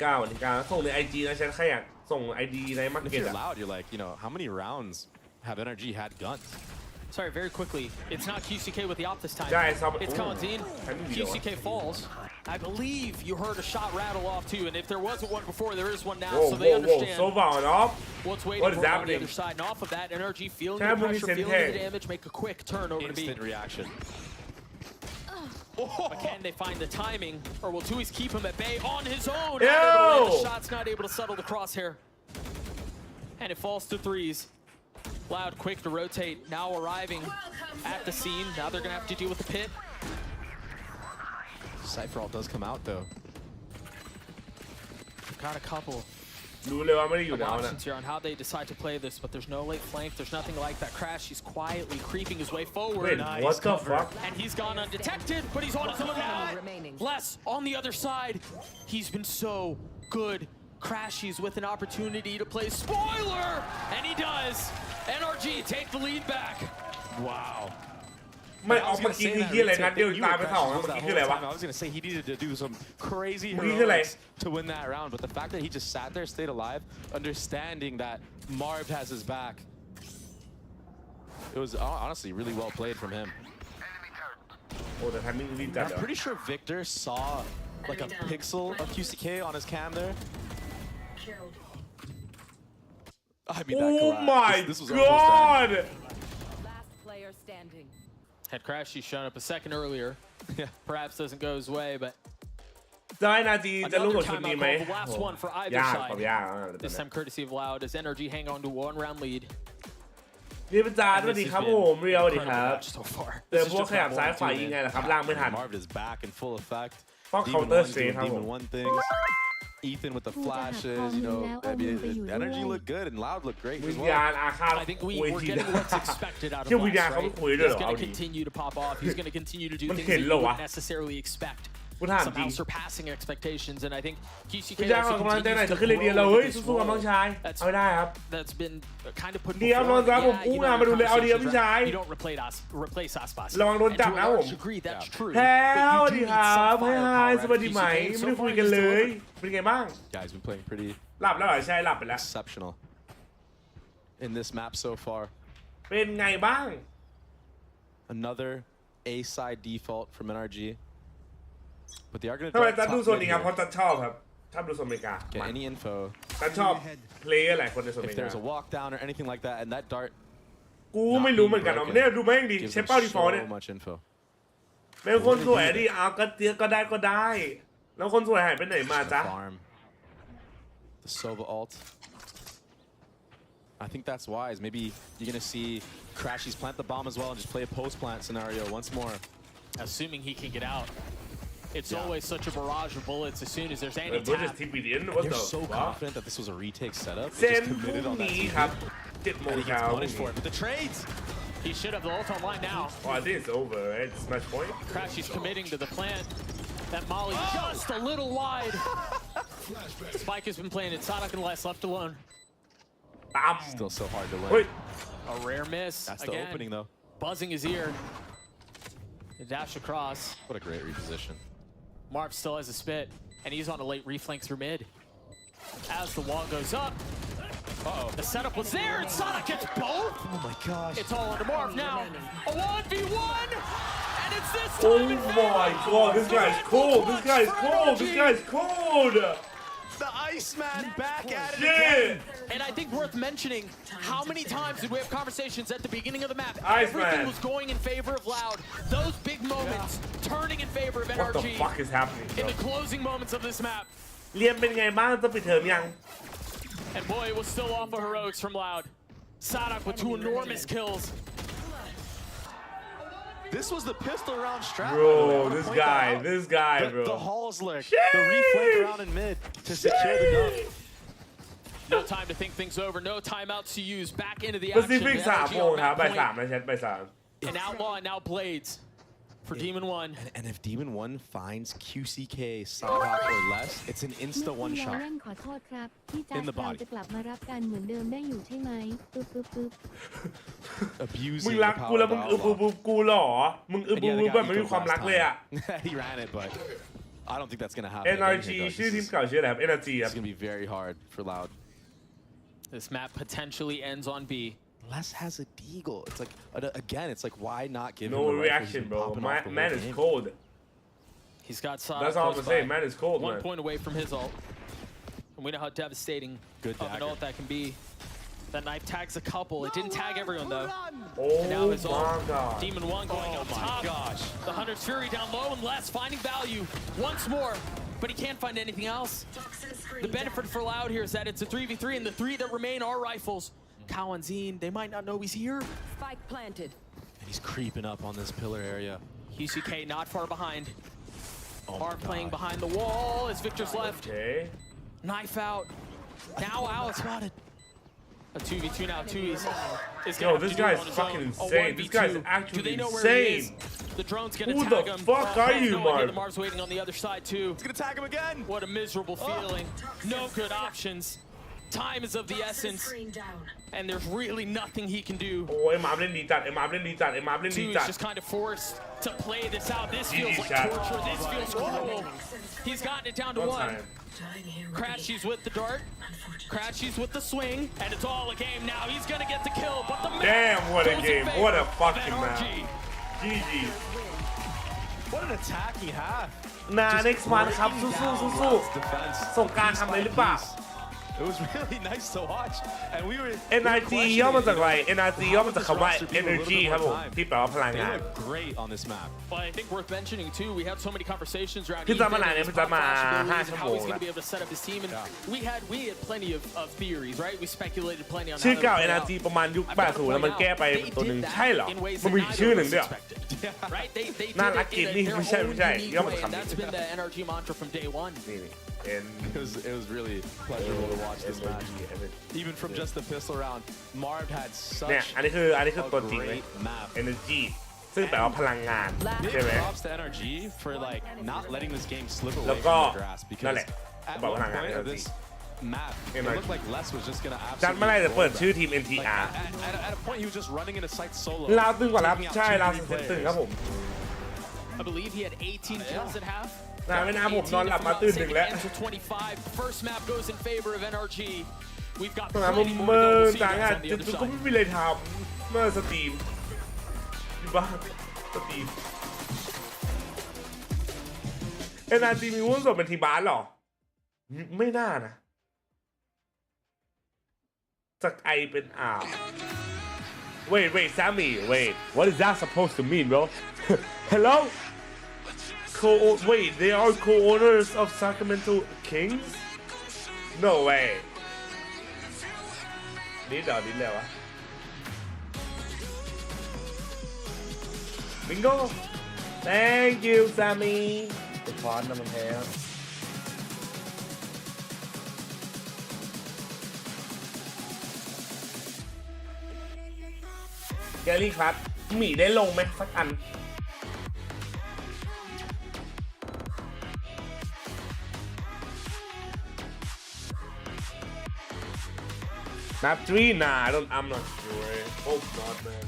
9 ส่งใน IG นะฉันแค่อยากส่ง ID ในมาร์ If เก็ต you're อะ loud, you're like, how many rounds have NRG had guns? Sorry, very quickly. It's not QCK with the op this time. Yeah, It's Kalantine. QCK falls. I believe you heard a shot rattle off too, and if there wasn't one before, there is one now, so they understand so far off what's waiting what is for on the happening other side. And off of that, NRG feeling Can I the move pressure, this in feeling the here? damage, make a quick turn over to B. Instant reaction. But can they find the timing, or will Tui's keep him at bay on his own? Yo! The shot's not able to settle the crosshair, and it falls to threes. Loud, quick to rotate, now arriving at the scene. Now they're gonna have to deal with the pit. Cypher ult does come out though. Got a couple รู้เลยว่าไม่ได้อยู่ of แล้วนะ options here on how they decide to play this, but there's no late flank. There's nothing like that crash. He's quietly creeping his way forward. Wait, what the fuck? And he's gone undetected, but he's on his own. Les on the other side. He's been so good. Crashies with an opportunity to play spoiler, and he does. NRG take the lead back. Wow. ไม่เอาเมื่อกี้คือเฮียอะไรนัดเดียวตายไป2เมื่อกี้คืออะไรวะ I was gonna say he needed to do some crazy เมื่อกี้คืออะไร heroics to win that round, but the fact that he just sat there, stayed alive, understanding that Marv has his back, it was honestly really well played from him. โอ้แต่ทันมิ่งรีบจัด I'm pretty sure Victor saw like a pixel of QCK on his cam there. I mean, that Oh collapse. my This was almost god Last player standing. Had Crashy shown up a second earlier. Yeah. Perhaps doesn't go his way, but ได้นาทีจะรู้ another กับชุด timeout นี้ไหม call, the last one for either ยาก side. ความยาก This time courtesy of Loud as NRG hang on to a 1-round lead. นี่เป็นจานสวัสดีครับผมเรียวสวัสดีครับ So far. เจอพวกขยับซ้ายขวายิงไงล่ะครับล่างไม่ทัน Marv is back in full effect. ต้อง Demon counter one straight doing ครับผม Demon one things. Ethan with the flashes, I mean, energy looked good and Loud looked great วิ as ญญาณ well. อาฆาต I think คุย we're ที getting นะ what's expected out of เชื่อวิญ Lux, ญาณเขา right? ไม่คุยด้วยเหร He's อเอา going to ดิ continue to pop off. He's going to continue to do Man, things that you hello, wouldn't ah. necessarily expect. กูถามจริ Somehow ง surpassing expectations, and I think QCK วิญญาณออก also กำลังใจหน่อย continues จะ to ขึ้นเลยเดียว grow เราเฮ้ย with this สู้ๆกับน้อง role. ชายเอาได้ครับ That's been kind of put เดียว before. นอนครับผม Yeah, กู้ you งาน know, มาดูเลยเอาเดียว conversations, พี่ชาย right? You don't replace Aspas. ระวังโดน And จับ to a นะผม large degree, that's true. แพ้ส But วัส you ดี do ค need รับ some ให้ firepower สวัสดี at ไหม QCK. ไม่ได้ So คุย far, กัน he's เลย delivered. เป็นไงบ้าง Guys been playing pretty หลับแล้วเหรอใช่หลับไปแล้ว exceptional in this map so far. เป็นไงบ้าง Another A side default from NRG. But they are going to ทำไม drive จัดดู top โซน mid นี้ครับ here. เพราะจัดชอบครับชอบดูโซนอเมริกา Get any info. จัดชอบเพลย์หลายคนในโซนอเม If ริกา there's a walk down or anything like that, and that dart กูไม่รู้เหมือนกันเนี่ยดูแม่งดิ gives ใช้ them เป้าดีฟอลต์เนี่ย so much info. เป็นคนสวยดิเอาก็เตี้ยก็ได้ แล้วคนสวยหายไปไหนมาจ๊ะ The Sova ult. I think that's wise. Maybe you're gonna see Crashies plant the bomb as well and just play a post plant scenario once more. Assuming he can get out. It's always such a barrage of bullets as soon as there's any tap. They're so confident that this was a retake setup. They เส้น just พรุ่ committed ง on that นี้ TP. ครับ7 โมง And he เช้า gets punished for it. But the trades! He should have the ult online now. Oh, I think it's over, right? It's match point. Crashy's committing to the plant. That Molly just a little wide. Spike has been playing it. Sonic and Les left alone. Still so hard to win. Wait. A rare miss. That's again, the opening though. Buzzing his ear. The dash across. What a great reposition. Marv still has a spit, and he's on a late reflank through mid. As the wall goes up, the setup was there, and Sonic gets both. Oh my gosh. It's all under Marv now. A 1v1, and it's this Oh time. my god, this guy's cold. This guy's cold. This guy's cold. The Iceman back at it Shit. again. And I think worth mentioning, how many times did we have conversations at the beginning of the map? Iceman. Everything was going in favor of Loud. Those big moments turning in favor of NRG. What the fuck is happening, in bro? the closing moments of this map. เรียนเป็นไงบ้างต้องปิดเทอมยัง And boy, it was still off of heroics from Loud. Sadak with 2 enormous kills. This was the pistol round strat. Bro, this guy, bro. The Halls lurk, the reflank around in mid to secure the dunk. No time to think things over. No timeouts to use. Back into the Pacific action. 3 โมงครับบ่าย 3นะแชทบ่าย And Outlaw and now Blades for Demon 1. And if Demon 1 finds QCK, Sabak, or less, it's an insta one shot. เล่นขอโทษครับที่จาก In the เรา body. จะกลับมารับกันเหมือนเดิมได้อยู่ใช่ไหมปึ๊บปึ๊บปึ๊บ Abusing มึง the รัก power กูแล้ว of มึง Outlaw. กูเหรอ มึงแบบไม่มีความรักเลยอ่ะ He ran it, but I don't think that's gonna happen. NRG again here, though. ชื่อทีมเก่าชื่ออะไรครับ NRG ครับ It's gonna be very hard for Loud. This map potentially ends on B. Les has a deagle. It's like again, it's like why not give No him a rifle? He's reaction, been bro. popping off the Man whole is game. cold. He's got Sadak. That's all I'm close saying. by. Man is cold, 1 man. point away from his ult. And we know how devastating Good of an dagger. ult that can be. That knife tags a couple. It didn't tag everyone though. Oh And now his ult. my god. Demon 1 going up top. Gosh. The Hunter's Fury down low and Les finding value once more. But he can't find anything else. The benefit for Loud here is that it's a 3v3 and the 3 that remain are rifles. Cow and Zine, they might not know he's here. Spike planted. And he's creeping up on this pillar area. QCK not far behind. Oh Marv my playing God. behind the wall as Victor's left. Okay. Knife out. Now out spotted. A 2v2 now. 2 is Yo, gonna this have to do guy it is on his fucking own. A insane. This 1v2. guy's Do actually they know where he is? insane. The drone's gonna Who tag the him. fuck are you, no idea. Marv? The Marv's waiting on the other side too. He's gonna tag him again. What a miserable feeling. No good options. Time is of the essence. And there's really nothing he can do. โอ้ยมาร์ฟเล่นดีจัดไอ้มาร์ฟเล่นดีจัดไอ้มาร์ฟเล่นดี Two จั is ด just kind of forced to play this out. This GG feels like shot. torture. This feels cruel. He's gotten it down to One 1. time. Crashies with the dart. Crashies with the swing. And it's all a game now. He's gonna get the kill. But the Damn, what a goes in game. favor What a of fucking NRG. map. GG. What an attacking half. นา next one ครับสู้ๆ Defense. ๆส่งกรารทำอะไรหรือเปล่า It was really nice to watch, and we were. NRG ย่อมาจากอะไร NRG ย่อมาจากคำว่า energy ครับผมที่แปลว่าพลัง They งาน look great on this map. But I think worth mentioning too, we had so many conversations around คือจะมา Ethan ไหน and เนี่ย his มันจะมา possibilities 5 ชั่ว and โม how ง he's แล้ว going to be able to set up his team. And we had plenty of theories, right? We speculated plenty on ชื่อ how เก่า they would play NRG out. ประมาณยุค I've got to 80 แล้วมัน point แก้ไป out, they ตัวหนึ่ง did that ใช่เหรอ in ways มันมี that อีกชื่อหนึ่ง neither ด้วย of เหร us อ expected. Right? They did น่ารัก it กิน in นี่ their ไม่ใช่ own ไม่ใช่ unique ย่อมา way, จาก and คำ that's นี้ been the NRG mantra from day one. นี่ It was really pleasurable to watch this match. Even from just the pistol round, Marv had เนี่ย such อันนี้คือตัว a จริงเลย great map. energy ซึ่งแปลว่าพลังงาน Big ใช่ไหม props to NRG for like not letting this game slip แล้ว away ก็ from their grasp นั่น because แหละ at บอก one พลังงาน point of energy this map, it NRG looked like Les was just gonna จัด absolutely เมื่อไหรจะเปิด roll ชื่อ them. ทีม Like, NTR at a point, he was just running into sight solo. ลาวตึงกว่ารับ taking out ใช่ two ลาว key เซนตึงครับผม I believe he had 18 kills at half. นะไม่น่าผมนอนหลับมาตื่นดึกแล้ว 25. First map goes in favor of NRG. We've got นะมึง plenty more เมื่ to อ go. We'll see you ต่างงาน guys on the จุ other ดๆก็ side. ไม่มีอะไรทำเมื่อสตรีมอยู่บ้านสตรีม NRG มีวุ้นส่วนเป็นทีมบาสหรอ ไม่น่านะ จากไอเป็นอ่าว Wait Sammy wait what is that supposed to mean bro Hello wait, they are co-owners of Sacramento Kings? No way. นี่เดี๋ยวนี้เลยวะ Bingo. Thank you, Sammy. ไอ้ฟอนต์มันแพ้แกลี่ครับหมีได้ลงไหมสักอันนับI'm not sure. Hope not, man.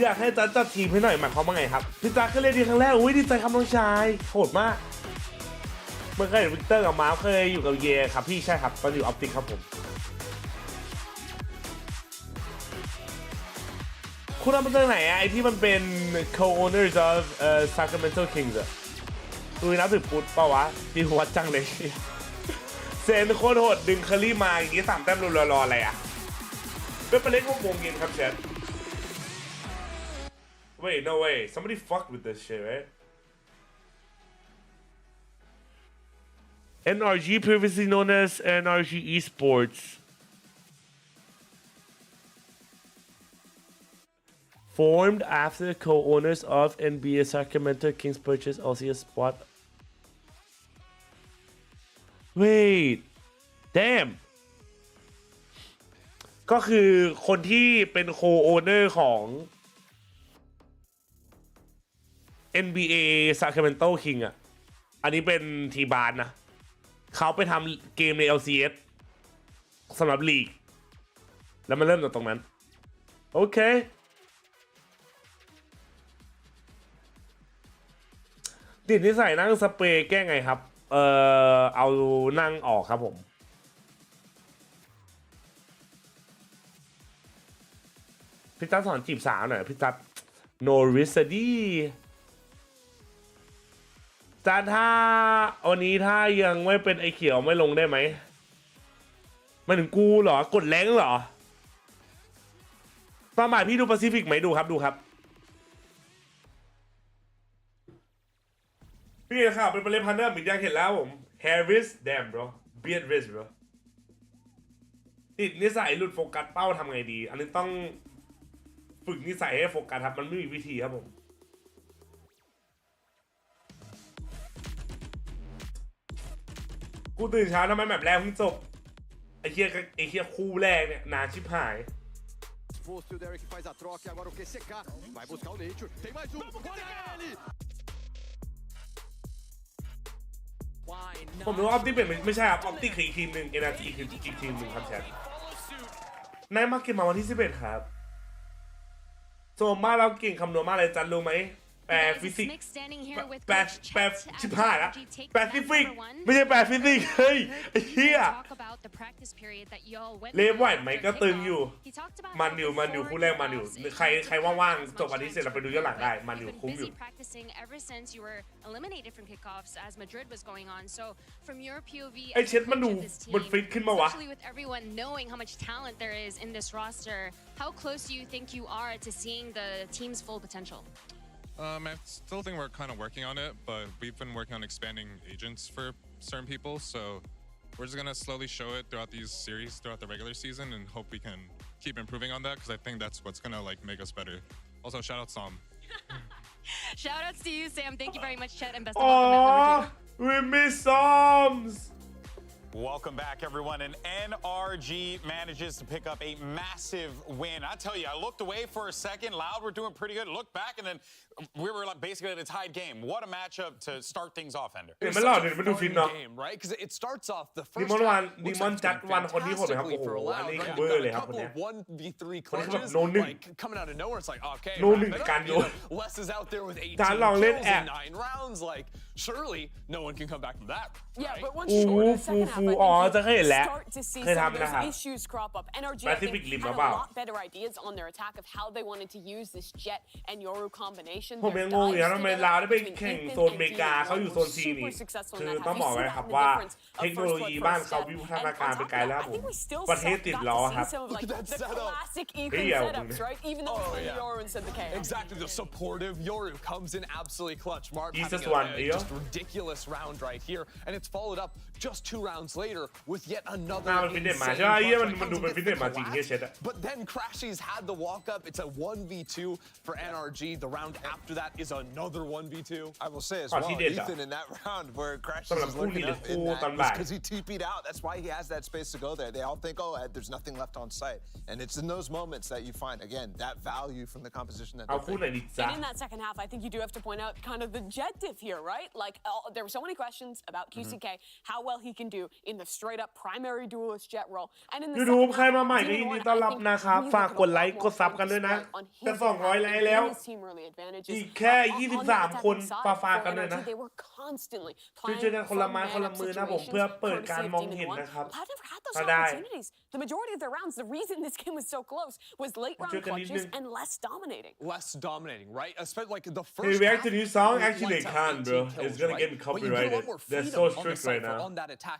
อยากให้จัดทีมให้หน่อยหมายความว่าไงครับพี่จ๊าก็เล่นดีครั้งแรกอุ้ยดีใจครับน้องชายโหดมากเมื่อเคยเห็นวิกเตอร์กับมาร์คเคยอยู่กับเยครับพี่ใช่ครับตอนอยู่ออปติกครับผมคุณเอามาจากไหนอะไอที่มันเป็น co-owners of Sacramento Kings อะดูนับถือพุทธเปล่าวะดีหัวจังเลยเซนโคตรโหดดึงเคอรี่มาอย่างงี้3 แต้มรออะไรอะเป็นประเด็นของวงเกมครับเชน Wait, no way. Somebody fucked with this shit, right? NRG, previously known as NRG Esports. Formed after co-owners of NBA Sacramento Kings purchased LCS spot. Wait. Damn. ก็คือคนที่เป็น co-owner ของ NBA Sacramento King อ่ะอันนี้เป็นทีบาร์นะเขาไปทำเกมใน LCS สำหรับลีกแล้วมันเริ่มจากตรงนั้นโอเคติดนิสัยนั่งสเปรย์แก้ไงครับเอานั่งออกครับผมพี่จัดสอนจีบสาวหน่อยพี่จัดโนริสดีจัดถ้าวันนี้ถ้ายังไม่เป็นไอเขียวไม่ลงได้ไหมมาถึงกูเหรอกดแรงเหรอตอนบ่ายพี่ดูแปซิฟิกไหมดูครับดูครับพี่ข่าวเป็นประเด็นพันเนอร์มิดยังเห็นแล้วผมแฮร์ริสแดมบรอเบียดริสบรอติดนิสัยหลุดโฟกัสเป้าทำไงดีอันนี้ต้องฝึกนิสัยให้โฟกัสครับมันไม่มีวิธีครับผมกูตื่นเช้าทำไมแบบแรกเพิ่งจบไอ้เหี้ยคู่แรกเนี่ยนานชิบหายผมรู้ว่าออปติเป็นไม่ใช่ครับออปติคืออีกทีมหนึ่ง NRG คืออีกทีมหนึ่งครับแชทนายมาเก็ตมาวันที่11ครับโซมาเราเก่งคำนวณมากเลยจันรู้ไหมแปลฟิสิกส์แปลชิบหายละแปลฟิสิกส์ไม่ใช่แปลฟิสิกส์เฮ้ยไอ้เหี้ยเล่มไหวไหมก็ตึงอยู่มันอยู่คู่แรกมันอยู่ใครว่างๆจบวันนี้เสร็จเราไปดูย้อนหลังได้มันอยู่คุ้มอยู่ไอ้เช็ดมันดูมันฟิตขึ้นมาวะHow close do you think you are to seeing the team's full potential? I still think we're kind of working on it, but we've been working on expanding agents for certain people, so we're just gonna slowly show it throughout these series, throughout the regular season, and hope we can keep improving on that, because I think that's what's gonna like make us better. Also, shout out Sam. Shout outs to you, Sam. Thank you very much, Chet, and best of luck. We miss Psalms. Welcome back, everyone. And NRG manages to pick up a massive win. I tell you, I looked away for a second. Loud were doing pretty good. Looked back, and then we were like basically at a tied game. What a matchup to start things off, Ender. It's such a fun game, right? Because it starts off the first half looks like it's been fantastically for Loud, right? You've got a couple of 1v3 clutches, like coming out of nowhere. It's like, okay, Les is out there with 18 kills in 9 rounds. Like, surely no one can come back from that. Yeah, but once short in the second half, I think you start to see some of those issues crop up. NRG, I think, had a lot better ideas on their attack of how they wanted to use this Jet and Yoru combination. competition. ผมยังงงอยู่นะทำไมลาวได้ไปแข่งโซนอเมริกาเขาอยู่โซนซีนี่คือต้องบอกไว้ครับว่าเทคโนโลยีบ้านเขาวิวัฒนาการไปไกลแล้วผมประเทศติดล้อครับ Exactly, the supportive Yoru comes in absolutely clutch. Mark Jesus having one, a just ridiculous round right here, and it's followed up just 2 rounds later with yet another. But then Crashies had the walk up. It's a 1v2 for NRG. The round after that is another 1v2. I will say as well, Ethan in that round where Crashies is looking up in that because he TP'd out. That's why he has that space to go there. They all think, oh, there's nothing left on site, and it's in those moments that you find again that value from the composition that. And in that second half, I think you do have to point out kind of the jet diff here, right? Like there were so many questions about QCK, how well he can do in the straight up primary duelist jet role, and in the YouTube ใครมาใหม่ก็ยินดีต้อนรับนะครับฝากกดไลค์กดซับกันด้วยนะจะ200ไลค์แล้วอีกแค่23คนฝากกันด้วยนะช่วยกันคนละไม้คนละมือนะผมเพื่อเปิดการมองเห็นนะครับก็ได้ The majority of their rounds, the reason this game was so close was late round clutches and less dominating. Less dominating, right? Especially like the first. Hey, react to new song? Actually, they can, bro. It's gonna get me copyrighted. They're so strict right now.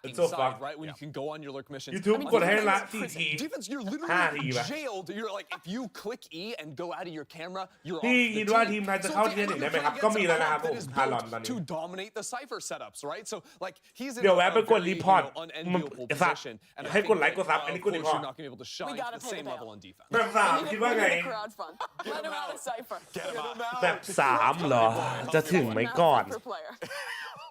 It's so fucked. Right? When you can go on your lurk missions. YouTube กดให้ละ4 ที Defense, you're literally jailed. You're like, if you click E and go out of your camera, you're off. พี่คิดว่าทีมไทยจะเข้าเทียร์1ได้ไหมครับก็มีแล้วนะครับผมทารอนตอนนี้ To dominate the cipher setups, right? So like he's in เดี๋ยวแวะไปกดรีพอร์ต unenviable position, and ให้กดไลค์กดซับอันนี้กดรีพอร์ต you're not gonna be able to shine at the same level on defense. แบบ3คิดว่าไง Let him out of cipher. แบบ3เหรอจะถึงไหมก่อน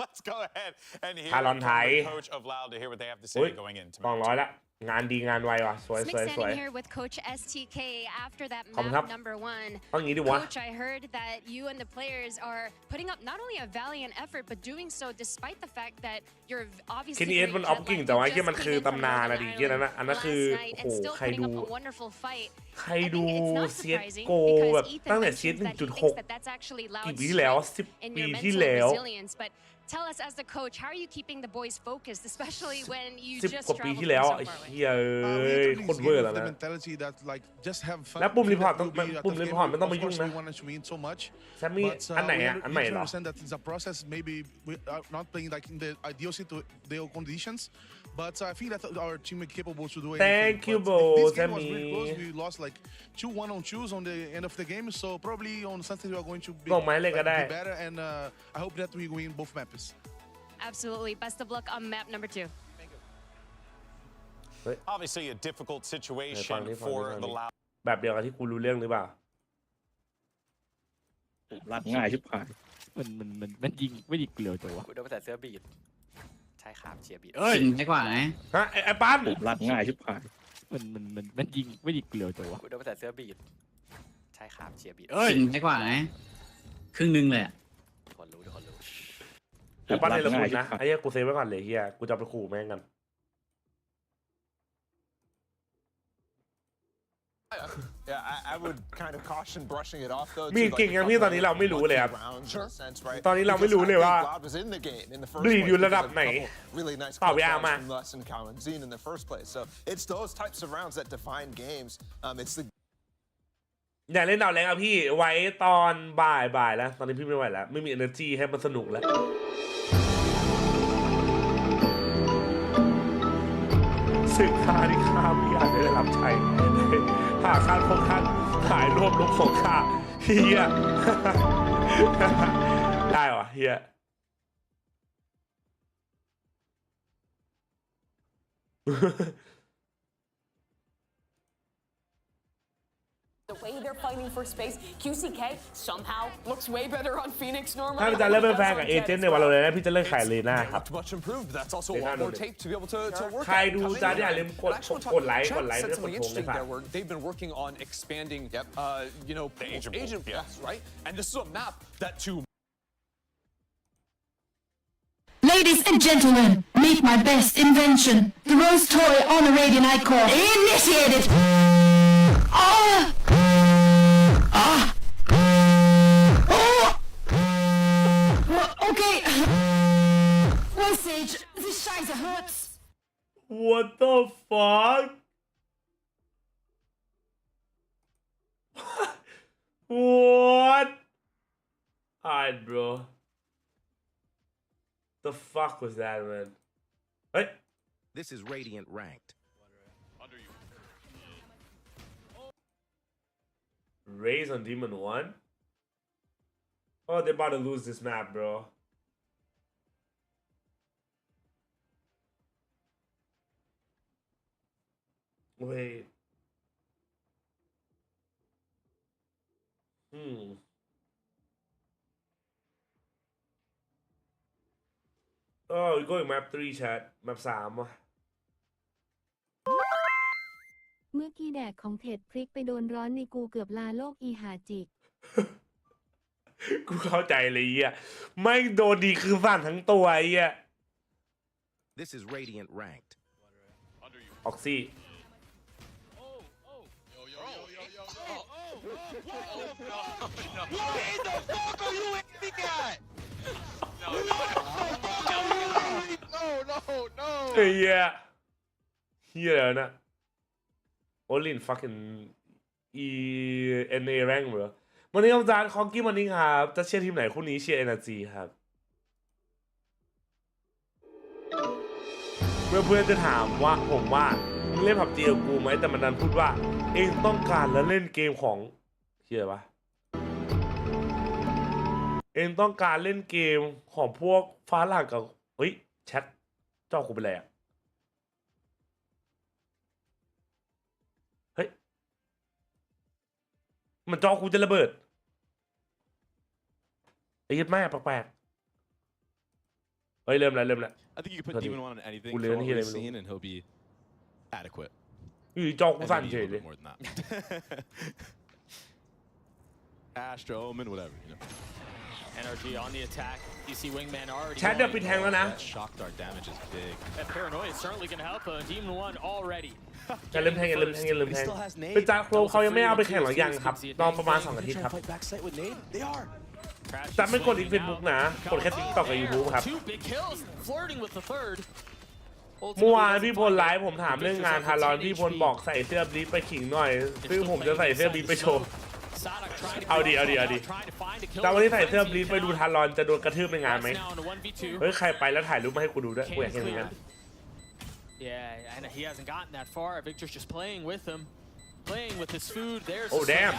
Let's go ahead and hear Talon from Thai. the coach of Loud to hear what they have to say going into. 200ละงานดีงานไวว่ะสวย Smick standing here with Coach STK after that ขอบคุณครับ map number 1. ต้องงี้ดิวะ Coach, I heard that you and the players are putting up not only a valiant effort but doing so despite the fact that you're คิ obviously นี่เอสมันออฟกิ่งแต่ว่าแค่มันคือตำนานอะดิแค่นั้นนะอันนั้นคือโอ้โหใครดูใครดูเซียโกแบบตั้งแต่เซีย1.6 กี่ปีที่แล้ว10 ปีที่แล้ว Tell us as the coach, how are you keeping the boys focused, especially when you 10 just กว่าปี traveled ที่แล้ว so ไอ้ far away? เหี้ยโคตรเวอร์แล้วนะแล้วปุ่มรีพอร์ตต้องปุ่มรีพอร์ตไม่ต้องมายุ่งนะแซมมี่อันไหนอ่ะอันใหม่เหรอ But I think that our team is capable to do it. Thank you, Bo. This game was really close. We lost like 2 1-on-2s on the end of the game. So probably on Sunday we are going to be better. And I hope that we win both maps. Absolutely. Best of luck on map number 2. Obviously, a difficult situation for the Loud. แบบเดียวกับที่กูรู้เรื่องหรือเปล่า รัดง่ายชิบหายมันยิงไม่ยิงเกลียวจังวะ กูโดนภาษาเสื้อบีดใช่ครับเชียร์บีด จริงไม่กว่าไง ฮะไอ้ปั้นรัดง่ายชิบหายมันยิงไม่ยิงเกลียวจังวะ กูโดนภาษาเสื้อบีดใช่ครับเชียร์บีด จริงไม่กว่าไงครึ่งนึงเลยอ่ะ ทุกคนรู้ ไอ้ปั้นในละมุนนะไอ้เหี้ยกูเซฟไว้ก่อนเลยเฮียกูจะไปขู่แม่งกัน Yeah, I would kind of caution brushing it off though. มีเก่งอย่างพี่ตอนนี้เราไม่รู้เลยครับตอนนี้เราไม่รู้เลยว่าดูอยู่ระดับไหนต่อเวลามา in the first place. So it's those types of rounds that define games. It's the อย่าเล่นดาวแรงอ่ะพี่ไว้ตอนบ่ายแล้วตอนนี้พี่ไม่ไหวแล้วไม่มี energy ให้มันสนุกแล้วสึกข้าที่ข้าไม่อยากได้รับใช้หาข้าของท่านหายรวบลบของข้าเฮียได้วะเฮีย The way they're fighting for space, QCK somehow looks way better on Phoenix normally. ถ้าพี่จะเริ่มเป็นแฟนกับเอเจนต์ในวันเราเลยนะพี่จะเลิกขายเลน่าครับ Much improved. That's also a lot more tape to be able to work. ใครดูจะได้อย่าลืมกดไลค์ไม่ได้กดโทงเลยครับ They've been working on expanding, you know, the agent yes, right? And this is a map that to Ladies and gentlemen, meet my best invention, the Rose Toy on a Radiant Icon. Initiated! Okay. One Sage, this Scheiße hurts. What the fuck? What? Alright, bro. The fuck was that, man? Hey. This is Radiant ranked. Raise on Demon 1? Oh, they're about to lose this map, bro. Wait. Oh, we're going map 3 chat. Map 3 ว่ะ เมื่อกี้แดกของเท็ดพริกไปโดนร้อนในกูเกือบลาโลกอีหาจิก กูเข้าใจเลยเหี้ยไม่โดนดีคือสั่นทั้งตัวไอ้เหี้ย This is Radiant ranked. ออกซี่ What the fuck are you aiming at? No. ไอ้เหี้ยเหี้ยแล้วนะ Only in fucking NA rank เหรอวันนี้อาจารย์คองกี้วันนี้ครับจะเชียร์ทีมไหนคู่นี้เชียร์ NRG ครับเมื่อเพื่อนจะถามว่าผมว่ามึงเล่นผับจีกับกูไหมแต่มันดันพูดว่าเองต้องการแล้วเล่นเกมของเหี้ยวะเองต้องการเล่นเกมของพวกฟ้าหลังกับเฮ้ยแชทจอกูไปเลยอะเฮ้ยมันจอกูจะระเบิดไอ้ยัดแม่แปลกๆเฮ้ยเริ่มแล้ว I think you can put Demon 1 on anything กู for เลือน what ที่อะไร we've ไม่รู้ seen and he'll be adequate. อยู่จอกูสั่นเฉยเลย More than that. Astro, Omen, whatever, you know. NRG on the attack. You see Wingman already. แชทเดี๋ยวปิดแทงแล้วนะ That shock dart damage is big. That paranoia is certainly going to help Demon 1 already. อย่าลืมแทงเป็นจาโครเขายังไม่เอาไปแข่งหรอยังครับรอประมาณ2 อาทิตย์ครับจะไม่กดอีกเฟซบุ๊กนะกดแค่ติ๊กต็อกกับยูทูบครับเมื่อวานพี่พลไลฟ์ผมถามเรื่องงานทารอนพี่พลบอกใส่เสื้อบลีฟไปขิงหน่อยซึ่งผมจะใส่เสื้อบลีฟไปโชว์เอาดีแต่วันนี้ใส่เสื้อบลีฟไปดูทารอนจะโดนกระทืบในงานไหมเฮ้ยใครไปแล้วถ่ายรูปมาให้กูดูด้วยกูอยากเห็นเหมือนกัน Yeah, and he hasn't gotten that far. Victor's just playing with him, playing with his food. There's damn.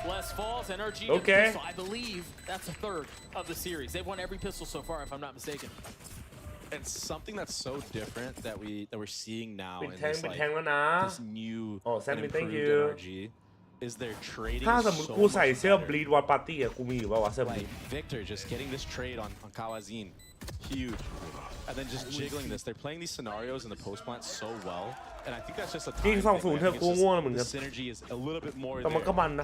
Bless falls, NRG. Okay. Pistol. I believe that's a third of the series. They've won every pistol so far, if I'm not mistaken. And something that's so different that we're seeing now in this, like, this new and improved NRG is they're trading. ถ้าสมมติกูใส่เสื้อบลีดวอตปาร์ตี้อะกูมีอยู่ป่าววะเสื้อบลีด Victor just getting this trade on Kawazin, huge. And then just jiggling this. They're playing these scenarios in the post plant so well. And I think that's just a time thing. The synergy is a little bit more there.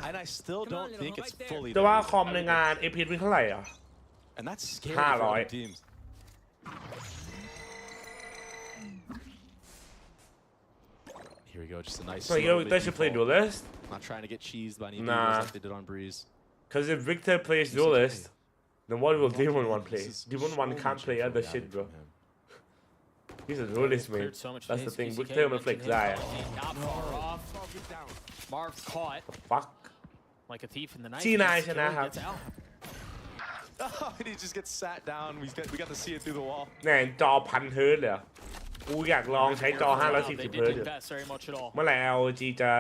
And I still don't think it's fully there. แต่ว่าคอมในงานเอพีวิ่งเท่าไหร่อ่ะ And that's scary for other teams. Here we go, just a nice. So Victor should play Duelist. Not trying to get cheesed by any like they did on Breeze. Because if Victor plays Duelist, then what will Demon 1 play? Demon 1 can't play other shit, bro. He's a duelist, man. That's the thing. Victor will flex that. Not far off. Marv caught. The fuck? Like a thief in the night. G9 ชนะครับ Oh, and he just gets sat down. We got to see it through the wall. แน่จอ1,000 เฮิร์ตซ์เลยเหรอกูอยากลองใช้จอ540 เฮิร์ตซ์อยู่เมื่อไหร่ LG จะ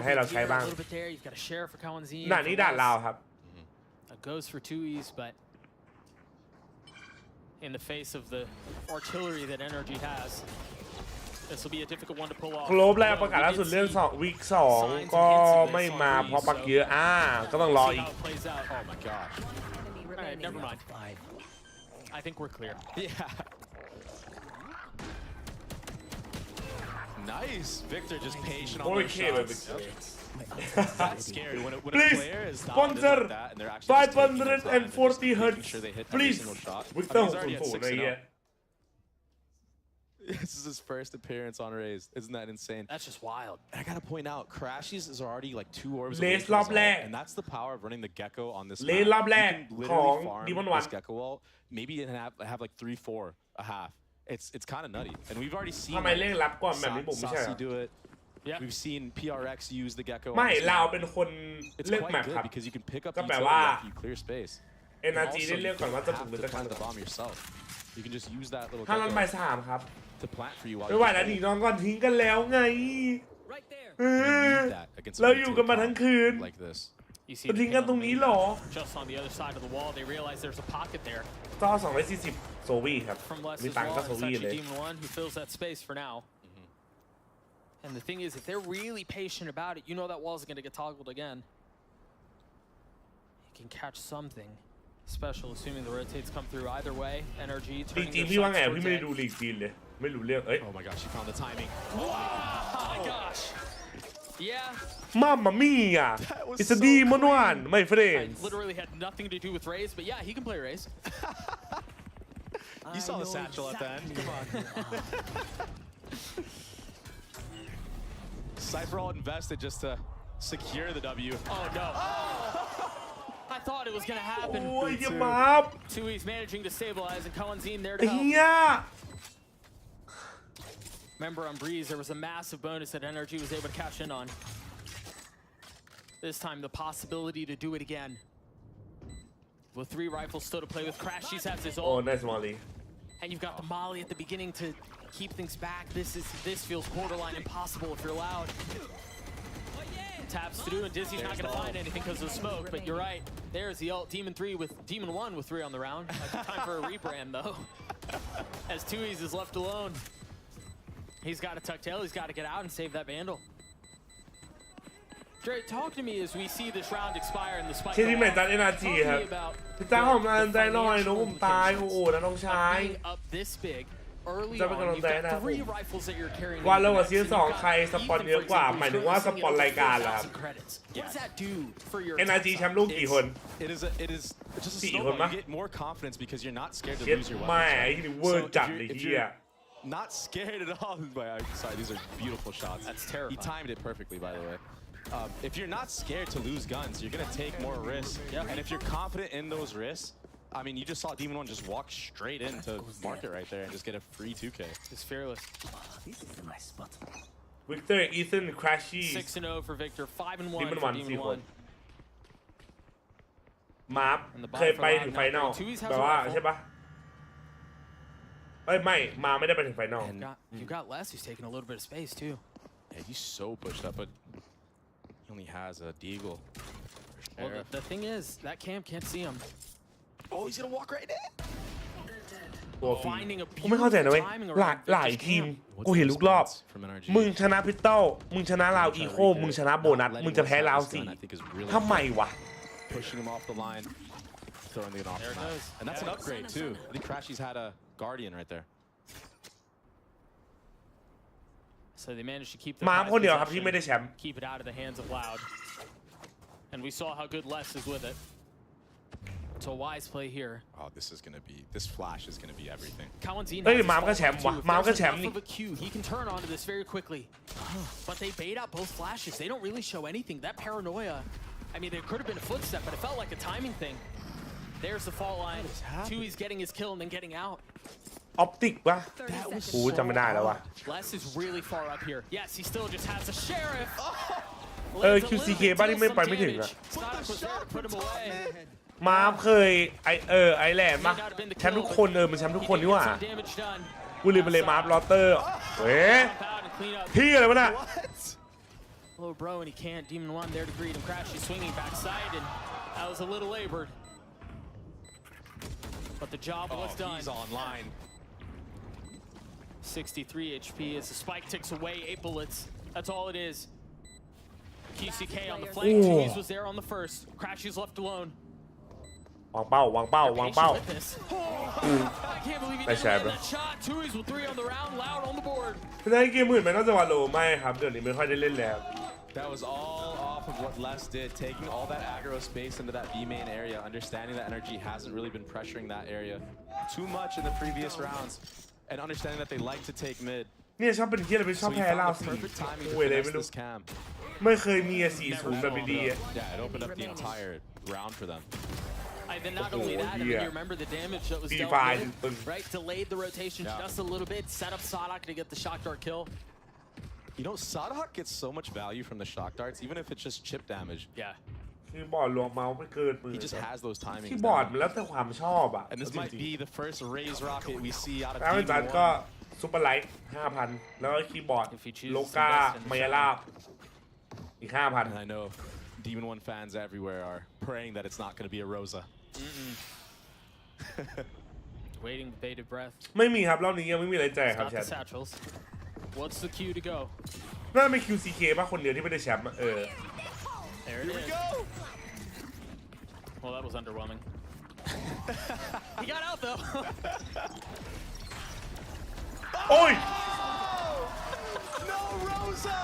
ให้เราใช้บ้างด่านนี้ด่านลาวครับ Goes for 2Es, but in the face of the artillery that NRG has, this will be a difficult one to pull off. โคลบแรกประกาศล่าสุดเรื่อง2 วีค 2ก็ไม่มาเพราะปักเยอะก็ต้องรออีก Oh my gosh. Alright, never mind. I think we're clear. Yeah. Nice. Victor just patient on those shots. That's scary when a player is sponsor like that and they're actually 540 hertz please Victor 604 This is his first appearance on Raze. Isn't that insane? That's just wild. And I gotta point out, Crashies is already like 2 orbs away from his ult, and that's the power of running the Gecko on this map. You can literally farm this Gecko ult, maybe have like 3-4 a half. It's kind of nutty, and we've already seen Sassy do it. Yeah. We've seen PRX use the Gecko. ไม่เราเป็นคน It's เลือก quite แมป good ครับ because you can pick up ก็ the แปล utility ว่า after you clear space. NRG ได้เลือกก่อนว่าจะบุกหรือจะกันถ้ารันบ่าย3ครับไม่ไหวแล้วหนีน้องก่อนทิ้งกันแล้วไงเราอยู่กันมาทั้งคืนจะทิ้งกันตรงนี้หรอต่อ240โซวี่ครับมีตังค์ก็โซวี่เลย And the thing is, if they're really patient about it, you know that wall is going to get toggled again. He can catch something special, assuming the rotates come through either way. NRG จริงๆพี่ว่าไงพี่ไม่ได้ดูลีกจีนเลยไม่รู้เรื่องOh my gosh, she found the timing. Oh my gosh. Yeah. Mamma mia! It's a demon one, my friend. Literally had nothing to do with Raze, but yeah, he can play Raze. You saw the satchel at the end. Come on. Cypher all invested just to secure the W. Oh no. I thought it was going to happen. Oh, you mob. Tui's managing to stabilize and Kalanzin there to help. Yeah. Remember on Breeze, there was a massive bonus that NRG was able to cash in on. This time, the possibility to do it again. With 3 rifles still to play with, Crashies has his ult. Oh, nice Molly. And you've got the Molly at the beginning to keep things back. This feels borderline impossible if you're allowed. Taps through, and Dizzy's not going to find anything because of the smoke, but you're right. There's the ult. Demon 1 with 3 on the round. Time for a rebrand, though. As Tui's is left alone. He's got to tuck tail. He's got to get out and save that Vandal. Dre, talk to me as we see this round expire and the spike. ที่แมตช์จัด NRG ครับพี่จ้าผมนานใจหน่อยน้องผมตายโอ้โหนะน้องชายจะเป็นกำลังใจนะวันเรากับซีซั่น2ใครสปอนเยอะกว่าหมายถึงว่าสปอนรายการล่ะครับ NRG แชมป์ลูกกี่คน It is just a 4 คน snowball. มั้ย You get more confidence because you're not scared to เย็ด lose your แม่ weapons. ไอ้นี่เวอร์จัดเลยเฮีย Not scared at all. Sorry, these are beautiful shots. That's terrifying. He timed it perfectly, by the way. If you're not scared to lose guns, you're gonna take more risks. And if you're confident in those risks, I mean, you just saw Demon 1 just walk straight into market right there and just get a free 2K. It's fearless. Victor, Ethan, Crashy 6-0 for Victor, 5-1 Demon for 1 Demon 4 คน 1. มาร์ฟเคยไปถึงไฟนอลแต่ว่าใช่ปะไม่มาไม่ได้ไปถึงไฟนอล You got Les who's taking a little bit of space too. Yeah, he's so pushed up, but he only has a deagle. Well, the thing is, that camp can't see him. Oh, he's gonna walk right in. ตัวฟรีกูไม่เข้าใจนะเว้ยหลายทีมกูเห็นลูกรอบมึงชนะพิตเติลมึงชนะลาวอีโคมึงชนะโบนัสมึงจะแพ้ลาว4ทำไมวะ Pushing him off the line, throwing it off the map. And that's an upgrade too. I think Crashy's had a Guardian right there. So they managed to keep มาร์ฟคนเดียวครับที่ไม่ได้แชมป์ keep it out of the hands of Loud. And we saw how good Les is with it. It's a wise play here. Oh, this flash is gonna be everything. เฮ้ยมาร์ฟก็แชมป์ว่ะมาร์ฟก็แชมป์นี่ He can turn onto this very quickly. But they bait out both flashes. They don't really show anything. That paranoia. I mean, there could have been a footstep, but it felt like a timing thing. There's the fault line. Tui's getting his kill and then getting out. ออปติกปะโอ้จำไม่ได้แล้ววะ Les is really far up here. Yes, he still just has a sheriff. QCK บ้านนี่ไม่ไปไม่ถึงอะ มาร์ฟเคยไอแลนด์ปะแชมป์ทุกคนมันแชมป์ทุกคนนี่หว่ากูลืมไปเลยมาร์ฟลอตเตอร์เฮ้ยพี่อะไรวะน่ะ Hello, bro, and he can't. Demon 1 there to greet him. Crash, he's swinging backside, and that was a little labored. But the job was done. He's online. 63 HP as the spike ticks away. 8 bullets. That's all it is. QCK on the flank. Tui's was there on the first. Crashy's left alone. วางเป้าวางเป้าวางเป้า I can't believe he didn't land that shot. Tui's with 3 on the round. Loud on the board. ได้เกมอื่นไหมนอกจากวาโลไม่ครับเดี๋ยวนี้ไม่ค่อยได้เล่นแล้ว That was all off of what Les did, taking all that aggro space into that B main area, understanding that NRG hasn't really been pressuring that area too much in the previous rounds, and understanding that they like to take mid. เนี่ยชอบเป็นที่อะไรไปชอบแพ้ลาว4โอ้ยเลยไม่รู้ไม่เคยมี4-0แบบดี Yeah, it opened up the entire round for them. Then not only that, I mean, you remember the damage that was dealt with, right? Delayed the rotation just a little bit, set up Sadak to get the shock dart kill. You know, Sadak gets so much value from the shock darts, even if it's just chip damage. Yeah. คีย์บอร์ดลวงเมาส์ไม่เกินมือ He just has those timings. คีย์บอร์ดมันแล้วแต่ความชอบอ่ะ And this might be the first raise rocket we see out of แล้วเป็นจัด Demon ก็ One. ซุปเปอร์ไลท์ 5,000 แล้วก็คีย์บอร์ด โลกาไมยาลาบอีก 5,000 And I know Demon One fans everywhere are praying that it's not going to be a Rosa. Waiting with bated breath. ไม่มีครับรอบนี้ยังไม่มีอะไรแจกครับ Got แช the ท satchels. What's the cue to go? น่าจะเป็น QCK ป่ะคนเดียวที่ไม่ได้แชมป์อะThere it is. Well, that was underwhelming. He got out though. โอ้ย No Rosa!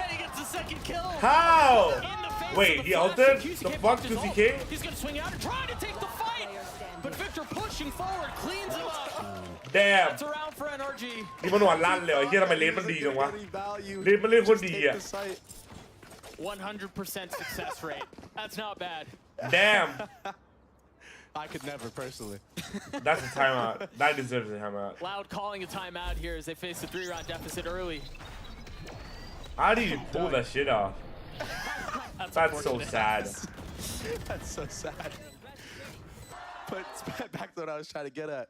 And he gets the second kill. How? In the face Wait, of he the ulted? flash. The fuck, blocked his ult. QCK? He's gonna swing out and try to take the fight. But Victor pushing forward cleans him up. Damn It's a round for NRG. นี่มันหวานลั่นเลยเหรอเฮียทำไมเลนมันดีจังวะเลนมันเล่นคนดีอ่ะ 100% success rate. That's not bad. Damn I could never personally. That's a timeout that deserves a timeout Loud calling a timeout here as they face a 3-round deficit early. How do you pull that shit off? That's so sad. That's so sad. But back to what I was trying to get at.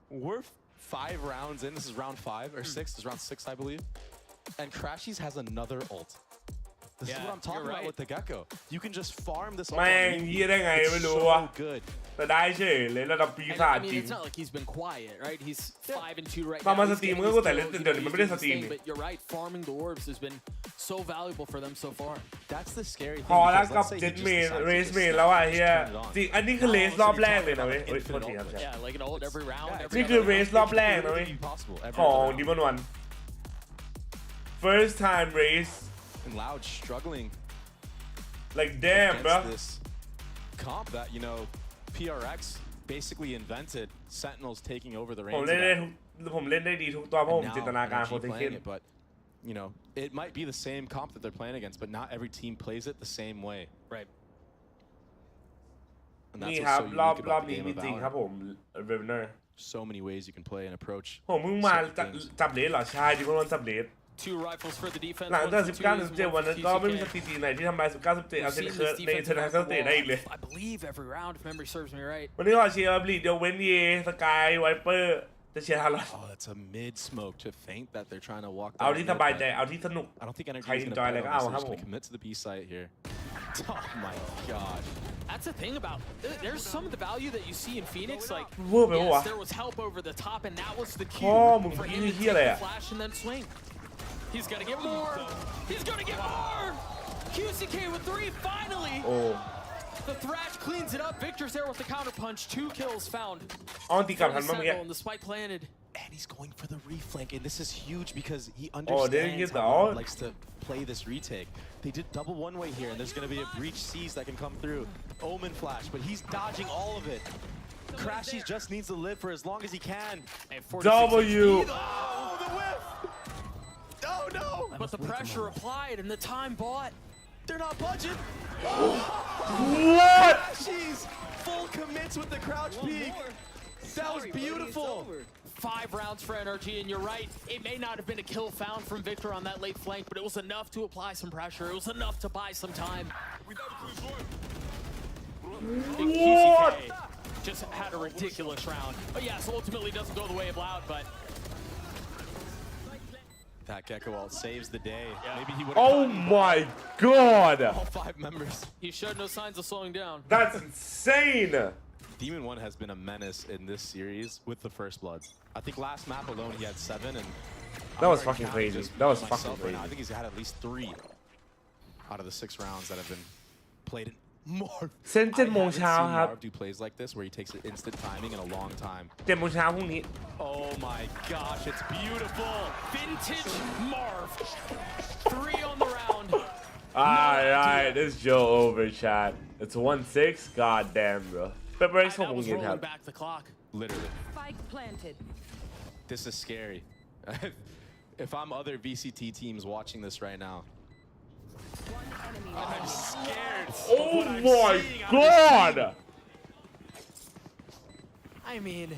We're 5 rounds in. This is round 5 or 6. This is round 6, I believe. And Crashies has another ult. This is what I'm talking about with the Gecko. You can just farm this ult. แม่งเฮียได้ไงไม่รู้วะ So good. แต่ได้เฉยเลยระดับปีศาจ I จริ mean, ง it's not like he's been quiet, right? He's 5-2 right ตอน now. มาส He's ตรีม getting มันก็ these แต่เล่น kills, เดี๋ยวนี้มันไม่ได้สตรีม he's doing his thing, but you're right, farming the orbs has been so valuable for them so far. That's the scary พอ thing. แล้ว because กับ let's say เจ็ด he เม just น decides เร to ส just เมนแล้วอ่ะ just เฮีย turn it on. จริงอันนี้คือเรสรอบแรกเลยนะเว้ยเฮ้ยโทษทีครับแชท Yeah, like an ult every round. every นี่คือ other เร round. สรอบแรกนะเว้ย Possible. Every ของ other round. Demon One First time race And Loud struggling. Like damn bro against this comp that, you know, PRX basically invented. Sentinels taking over the ผม reins. เล่น of ได้ that. ผมเล่นได้ดีทุกตัวเพราะผม And จินต now นาการ NRG โปรเทค playing it, but you know, it might be the same comp that they're playing against, but not every team plays it the same way. Right. And นี่ that's ครับ what's so รอบ unique รอบ about the นี้ game มี of จริง Valorant. ครับผมเรเวเนอร์ So many ways you can play and approach. ผมเพิ่งมา certain games. จับเลสเหรอใช่ดิมอนจับเลส 2 rifles for the defense. หลัง one จาก for 19 twos, 17 วันนั้น one ก็ for ไม่มี TCK. สถิติไหนที่ทำลาย19 17เอาเซน We've เคิร์ seen ใน this เทอร์ defense นา attack เต the ได้อีกเลย wall, I believe every round, if memory serves me right. วันนี้ขอเชียร์บลีดเดลเวนเยสกายไวเปอร์จะเชียร์ฮาร์ลอ Oh, that's a mid smoke to feint that they're trying to walk. เอา down ที่ mid, สบายใจ but เอาที่สนุก I don't think NRG ใคร is going to enjoy play อะไร on ก็ this. เอา They're ครับ just ผ going ม to commit to the B site here. Oh my god. That's the thing about there's some of the value that you see in Phoenix. Like, เวอร์ไปปะวะ yes, there was help over the top, and that was the พ่อ cue มึง for พี่ him to เฮีย take อะไร the อ่ะ flash and then swing. He's gonna get more. He's gonna get more. QCK with 3 finally. โอ้ The thrash cleans it up. Victor's there with the counter punch. 2 kills found. ออนตีกลับทันมั้งเมื่อกี้ And the spike planted. And he's going for the reflank, and this is huge because he they didn't understands get the how Loud ult. likes to play this retake. They did double one-way here, and there's going to be a breach C's that can come through. Omen flash, but he's dodging all of it. Crashies just needs to live for as long as he can. W Oh, the whiff! Oh no! But the pressure applied and the time bought. They're not budging. What? Crashies full commits with the crouch peek. That was beautiful. 5 rounds for NRG, and you're right, it may not have been a kill found from Victor on that late flank, but it was enough to apply some pressure. It was enough to buy some time. What? QCK just had a ridiculous round. But yes, ultimately doesn't go the way of Loud, but That Gecko ult saves the day. Maybe he would Oh my god all 5 members. he showed no signs of slowing down. That's insane Demon One has been a menace in this series with the First Bloods. I think last map alone he had 7, and That was I'm fucking counting crazy. just That was myself fucking right now. I crazy. think he's had at least 3 out of the 6 rounds that have been played in Marv. เส้น I 7 โมง haven't เช้า seen ครับ Marv do plays like this where he takes an instant timing in a long time. 7 โมงเช้าพรุ่งนี้ Oh my gosh, it's beautiful. Vintage Marv. 3 on the round. Alright, this Joe over, chat. It's 1-6. God damn, bro. Pepper X That 6 โมง was เย็นครับ rolling back the clock. Literally. Spike planted. This is scary. If I'm other VCT teams watching this right now, I'm scared. Oh my god I mean,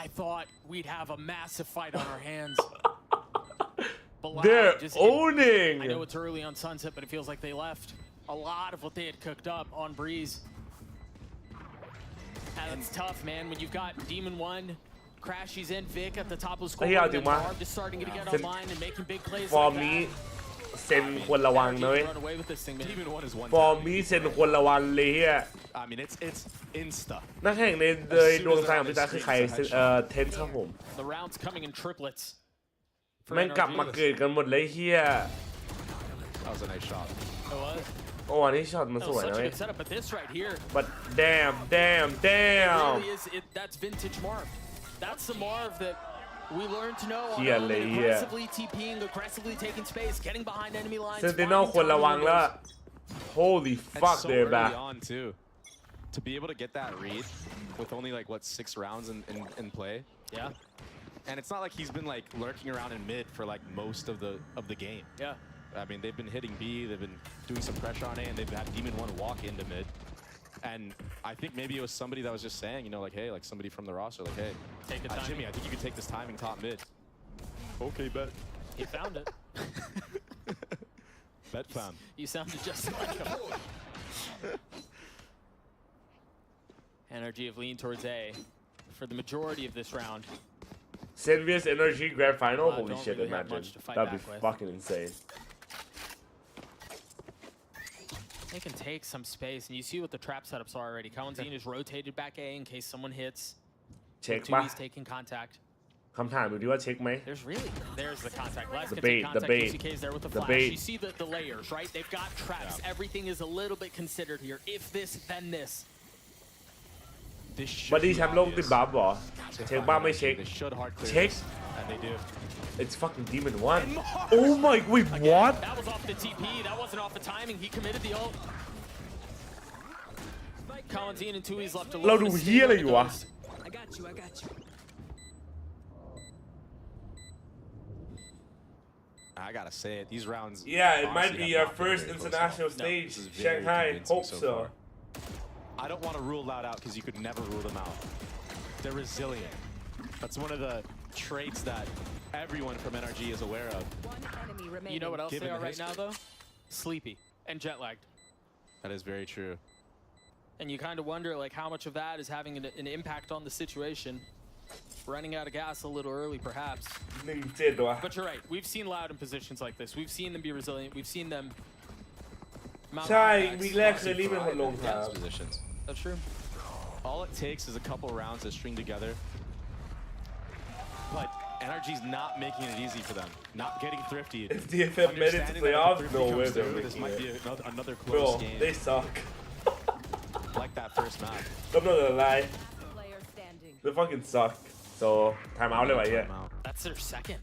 I thought we'd have a massive fight on our hands. But They're just owning. I know it's early on Sunset, but it feels like they left a lot of what they had cooked up on Breeze. And it's tough, man, when you've got Demon 1, Crashy's in, Vic at the top of the score, and then Barb just starting to get online and making big plays like that. เซนควรระวังนะเว้ย ฟอร์มนี้เซนควรระวังเลยเฮีย I mean it's insta นักแข่งในดวงใจของพี่ตาคือใครเทนส์ครับผม The rounds coming in triplets แม่งกลับมาเกิดกันหมดเลยเฮีย That was a nice shot โอ้อันนี้ช็อตมันสวยนะเว้ย but this right here but damn really is it, that's vintage Marv that's the Marv that we learned to know aggressively TPing, aggressively taking space, getting behind enemy lines. Sentinel ควรระวังแล้ว Holy fuck, they're back. On too. To be able to get that read with only like what 6 rounds in play. Yeah. And it's not like he's been like lurking around in mid for like most of the game. Yeah. I mean they've been hitting B, they've been doing some pressure on A, and they've had Demon 1 walk into mid. And I think maybe it was somebody that was just saying, you know, like, hey, like somebody from the roster, like, hey, Jimmy, I think you could take this timing top mid. Okay, bet. He found it. Bet found. You sounded just like him. NRG have leaned towards A for the majority of this round. Senvius NRG Grand Final? Holy shit, really imagine. That'd be fucking insane. They can take some space, and you see what the trap setups are already. Kawanzin is rotated back A in case someone hits. Check He's taking contact. คำถามดูดิว่าเช็คไหม There's the contact. Last the can bait, take contact. the bait, UCK's there with the the flash. bait. You see the layers, right? They've got traps. Everything is a little bit considered here. If this, then this. บัดดี้แชมป์โลกติดบัฟเหรอเช็คบ้างไม่เช็คเช็ค And they do. It's fucking Demon 1. Oh my, wait, what? That was off the TP. That wasn't off the timing. He committed the ult. Kawanzin and Tui's left alone. เราดูเฮียอะไรอยู่วะ I got you. I gotta say it, these rounds. Yeah, it might be our first international stage. Shanghai, hope so. I don't want to rule that out because you could never rule them out. They're resilient. That's one of the traits that everyone from NRG is aware of. You know what else they are right now, though? Sleepy and jet lagged. That is very true. And you kind of wonder, like, how much of that is having an impact on the situation. Running out of gas a little early, perhaps. But you're right. We've seen Loud in positions like this. We've seen them be resilient. We've seen them. That's true. All it takes is a couple rounds to string together. But NRG's not making it easy for them. Not getting thrifty. It's DFM made it to playoffs? No way they're this might be another close Bro, game. they suck. Like that first map. I'm not gonna lie. They fucking suck. So, time out เลยว่ะเฮีย That's their second.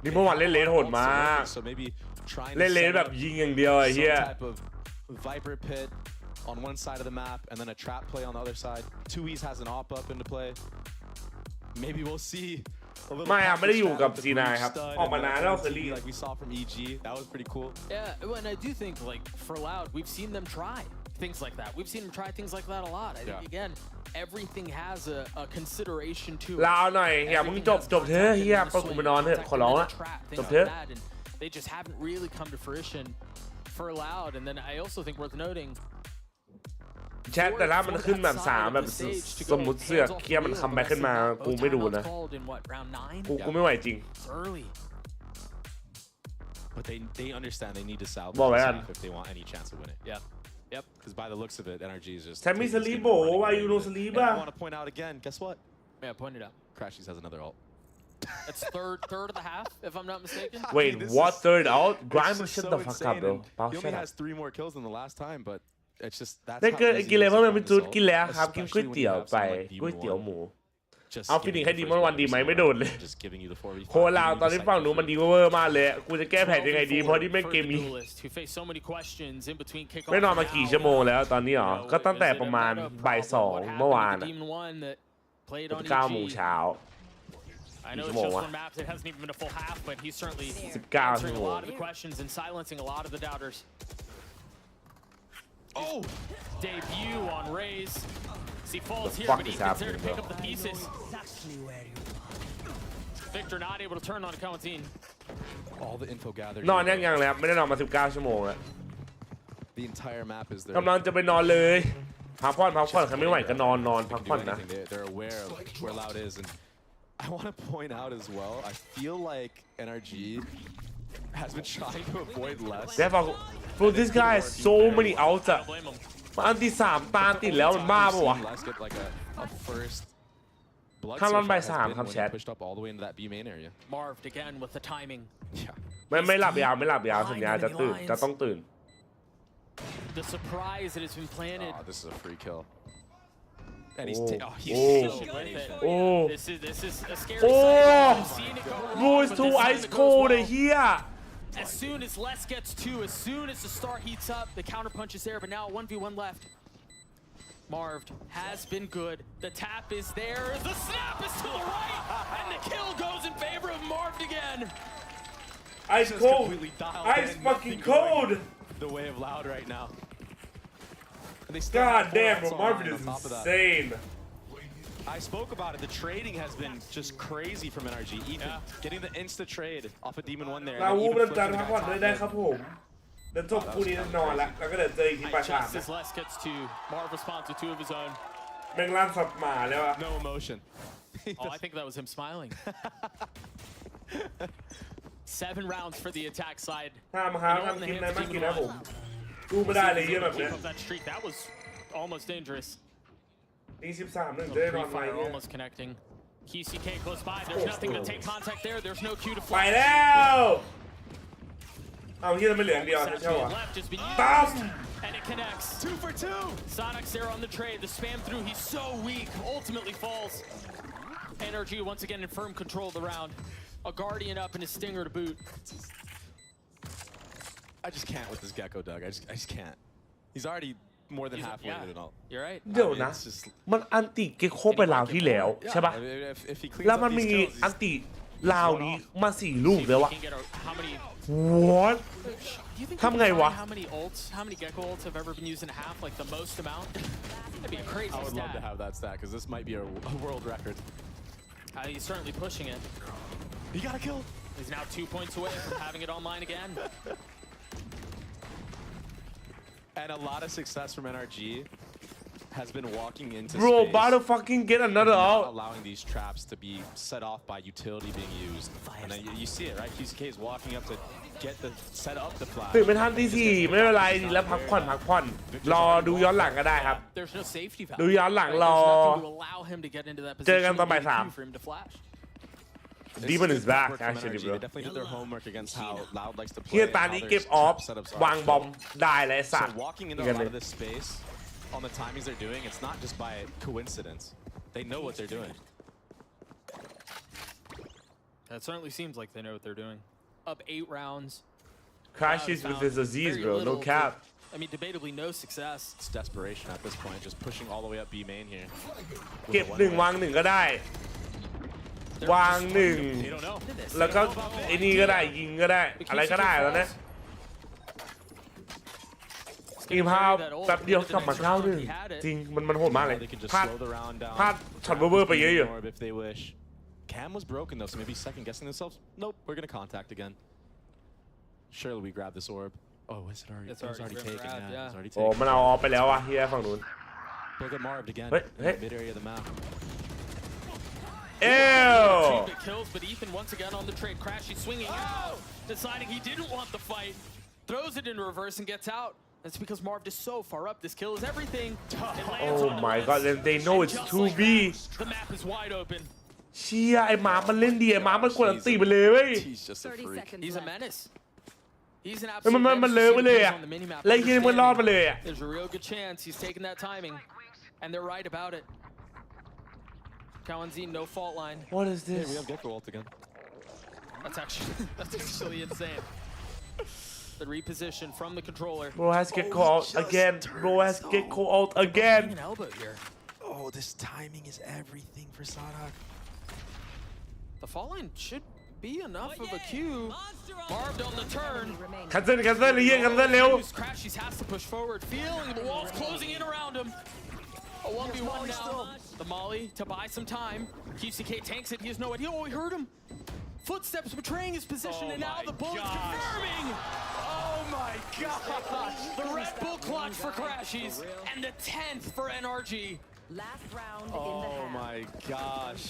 นี่เมื่อวานเล่นเลนโหดมาก So maybe trying เล่นเลนแบบยิงอย่างเดียวไอ้เฮีย some type of Viper pit on one side of the map and then a trap play on the other side. 2E's has an op up into play. Maybe we'll see a little ไม่ได้อยู่กับ C9 ครับ ออกมานานแล้วเคอรี่ like we saw from EG. That was pretty cool. Yeah, and I do think, like, for Loud, we've seen them try things like that. We've seen them try things like that a lot. I think, again, everything has a consideration to it. ลาวหน่อยเฮียมึงจบเถอะเฮียปล่อยกูไปนอนเถอะขอร้องละจบเถอะ They just haven't really come to fruition for Loud. And then I also think worth noting, แชทแต่ละมันขึ้นแบบ3แบบสมมุติเสือกเคียมันคัมแบ็คขึ้นมากูไม่ดูนะกูไม่ไหวจริง But they understand they need to salvage Well, this man. half if they want any chance of winning. Yeah. Yep. Because by the looks of it, NRG is just. แชทมีสลีปโบวายูโนสลีป And อะ I want to point out again. Guess what? Yeah, point it out. Crashies has another ult. That's third of the half, if I'm not mistaken. Wait, what third out? Grind It's shut just the so fuck insane, up, bro. and He only has 3 more kills than the last time, but it's just that's. ได้ how เกิด easy กิน it เลย is เพราะ to มัน find เป็นชุด this กินแล้ว ult, ครับกินก๋วยเตี๋ยว especially ไป when you have ก๋วย someone like เตี๋ยว Demon หมู Just เอาฟินิก giving ให้ you ดี the มอน first วันดีไหม person ไม่โดนเลย just giving you the 4v5. โคลาวตอนที่ฝั่งนู้นมันดีเวอร์มากเลยกูจะแก้แผนยังไงดีเพราะที่แม่งเกมนี้ Who face so many questions in between kickoff ไม่นอนมากี่ชั่วโมงแล้วตอนนี้หรอก็ตั้งแต่ประมาณบ่าย2เมื่อวานอะ9 โมงเช้า I know it's just one map. It hasn't even been a full half, but he's certainly 19 answering a lot of the questions and silencing a lot of the doubters. Oh! Debut on Raze. He falls The here, fuck but he is gets there to happening, pick bro? up the pieces. Victor not able to turn on Kawantin. All the info gathered. นอนยังเลยครับไม่ได้นอนมา19 ชั่วโมงแล้ว The entire map is there. กำลังจะไปนอนเลยพักผ่อนใครไม่ไหวก็นอนพักผ่อนนะ They're aware of where Loud is, and I want to point out as well. I feel like NRG has been trying to avoid less. Bro, this guy has so many outs อะมันอันที่3 ตาติดแล้วมันบ้าปะวะ ข้างล่างใบ3ครับแชท pushed up all the way into that B main area. Marv again with the timing. Yeah. ไม่หลับยาวสัญญาจะต้องตื่น The surprise that has been planted. Oh, this is a free kill. And he's patient with it. Oh. This is a scary sight. Bro, it's too ice cold here. As soon as Les gets 2, as soon as the start heats up, the counter punch is there, but now 1v1 left. Marv has been good. The tap is there. The snap is to the right, and the kill goes in favor of Marv again. Ice cold. Ice fucking cold. The way of Loud right now. God damn, bro, Marvin is insane. I spoke about it. The trading has been just crazy from NRG. Even getting the insta trade off of Demon 1 there. เราวูบจันพักผ่อนได้ครับผมเดี๋ยวจบคู่นี้นอนแล้วก็เดี๋ยวเจออีกทีปลายทาง Just as Les gets 2, Marv responds with 2 of his own. แม่งลั่นสับหมาแล้วอะ No emotion. Oh, I think that was him smiling. 7 rounds for the attack side. ทำกินอะไรมากินนะผมดูไม่ได้เลยเยอะแบบนี้ That streak, that was almost dangerous. นี่13 1ได้นอนไว Almost connecting. KCK close by. There's nothing to take contact there. There's no cue to fly. ไปแล้วเอาที่เราไม่เหลือเดียวใช่ไหมตั้ม And it connects. 2 for 2. Sonic's there on the trade. The spam through. He's so weak. Ultimately falls. NRG once again in firm control of the round. A Guardian up and a Stinger to boot. I just can't with this Gecko, Doug. I just can't. He's already more than halfway in it all. You're right. เดี๋ยวนะมันอันติเก็กโคไปลาวที่แล้วใช่ปะแล้วมันมีอันติลาวนี้มา4 ลูกแล้วอะ What ทำไงวะ How many Gecko ults have ever been used in a half? Like the most amount? That'd be a crazy stat. I would love to have that stat because this might be a world record. He's certainly pushing it. He got a kill. He's now 2 points away from having it online again. And a lot of success from NRG has been walking into Bro, space. about to fucking get another out. Allowing these traps to be set off by utility being used. And then you see it, right? QCK is walking up to set up the flash. ตื่นไม่ทันที่4ไม่เป็นไรดีแล้วพักผ่อนรอดูย้อนหลังก็ได้ครับ There's no safety valve. ดูย้อนหลังรอ เจอกันตอนบ่าย 3 Demon is back actually bro. They definitely did their homework against how Loud likes to play. เฮียตานี้เก็บออฟวางบอมได้และสัต So ว์ walking into a lot of this space on the timings they're doing, it's not just by coincidence. They know what they're doing. That certainly seems like they know what they're doing. Up 8 rounds. Crashes with his disease bro, no cap. I mean, debatably no success. It's desperation at this point, just pushing all the way up B main here. เก็บ1วาง1ก็ได้วาง1แล้วก็ไอ้นี่ก็ได้ยิงก็ได้อะไรก็ได้แล้วนะอีพาแป๊บเดียวกลับมา9-1จริงมันโหดมากเลยพลาดช็อตเวอร์ไปเยอะอยู่ Cam was broken though, so maybe second guessing themselves. Nope, we're gonna contact again. Surely we grab this orb. Oh, is it already? It's already taken. Yeah, it's already taken. โอ้มันเอาออกไปแล้วอ่ะเฮียฝั่งนู้น Look at Marv again. Mid area of the map. Ew! Kills, but Ethan once again on the trade. Crash, he's swinging out, deciding he didn't want the fight. Throws it in reverse and gets out. That's because Marv is so far up. This kill is everything. Oh my god, and they know it's 2B. The map is wide open. เชี่ยไอ้หมามันเล่นดีไอ้หมามันกดอันตีไปเลยเว้ย He's a menace. He's an มันเลอะไปเลยอ่ะแล้วยิงมันรอดไปเลยอ่ะ There's a real good chance he's taking that timing, and they're right about it. Kawanzin, no fault line. What is this? Hey, we have Gecko ult again. That's actually insane. The reposition from the controller. Bro has Gecko out again. Bro has Gecko out again. An elbow here. Oh, this timing is everything for Sadak. The fall line should be enough of a cue. Marved on the turn. Cancel เลยเฮีย cancel เร็ว Crash, he has to push forward, feeling the walls closing in around him. A 1v1 now. The molly to buy some time. QCK tanks it. He has no idea. Oh, he heard him. Footsteps betraying his position, and now the bullet's confirming. Oh my gosh! The Red Bull clutch for Crashies, and the 10th for NRG. Last round Oh my gosh!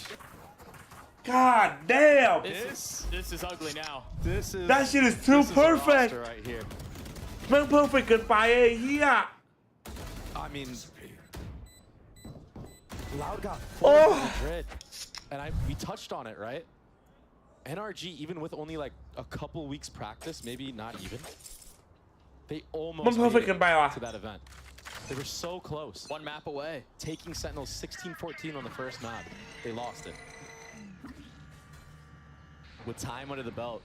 God damn! This is ugly now. That shit is too perfect. Right here. แม่ง perfect เกินไปไอ้เหี้ย I mean, Loud got Oh. Madrid, and we touched on it, right? NRG, even with only like a couple weeks practice, maybe not even, they almost มัน perfect เกินไปว่ะ to that event. They were so close. One map away. Taking Sentinels 16-14 on the first map. They lost it. With time under the belt.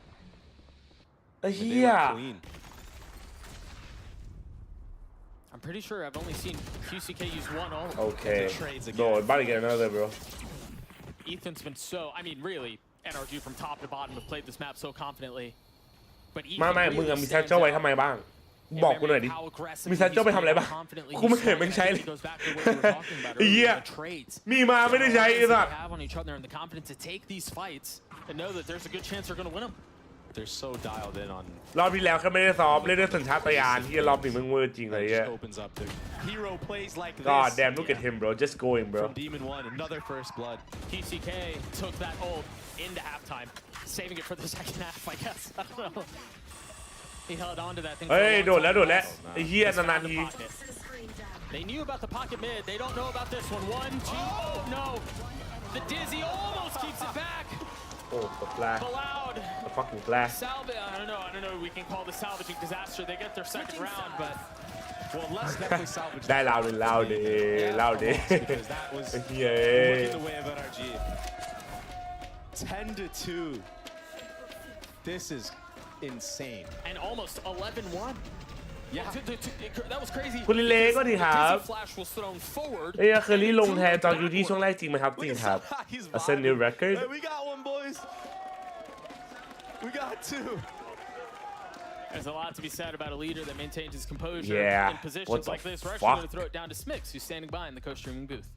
ไอ้ They เหี้ย were clean. I'm pretty sure I've only seen QCK use one ult. โอเคโดนบ้านอีกแล้วเลย bro Ethan's been so, I mean, really, NRG from top to bottom have played this map so confidently. But ไม่มึงมีแซนเจ้าไว้ทำไมบ้างบอกกูหน่อยดิมีแซนเจ้าไปทำอะไรบ้างกูไม่เห็นมันใช้เลยไอ้เหี้ยมีมาไม่ได้ใช้ไอ้สัส have on each other and the confidence to take these fights and know that there's a good chance they're going to win them. They're so dialed in on. รอบที่แล้วแค่ไม่ได้ซ้อมเล่นด้วยสัญชาตญาณที่รอบนี้มึงเวอร์จริงเลยเหี้ย Opens up the hero plays like this. God damn, look at him, bro. Just going, bro. From Demon 1, another first blood. TCK took that ult into halftime, saving it for the second half, I guess. I don't know. He held on to that thing. เฮ้ยโดดแล้วไอ้เหี้ยนานๆที They knew about the pocket mid. They don't know about this one. 1, 2. Oh no! The Dizzy almost keeps it back. Oh, the flash. Cloud. The fucking flash. Salvage. I don't know. We can call this salvaging disaster. They get their second round, but well, let's definitely salvage. ได้loud ดิ because that was ไอ้เหี้ย in the way of NRG. 10-2. This is insane. And almost 11-1. Yeah. That was crazy. คุณลิเล่ก็ดีครับ Flash was thrown forward. เอ้ยเคอรี่ลงแทนจอยูที่ช่วงแรกจริงไหมครับจริงครับ Ascent new record Hey, we got one, boys. We got two. There's a lot to be said about a leader that maintains his composure Yeah. in positions What the like this. We're actually going to fuck? throw it down to Smix, who's standing by in the co-streaming booth.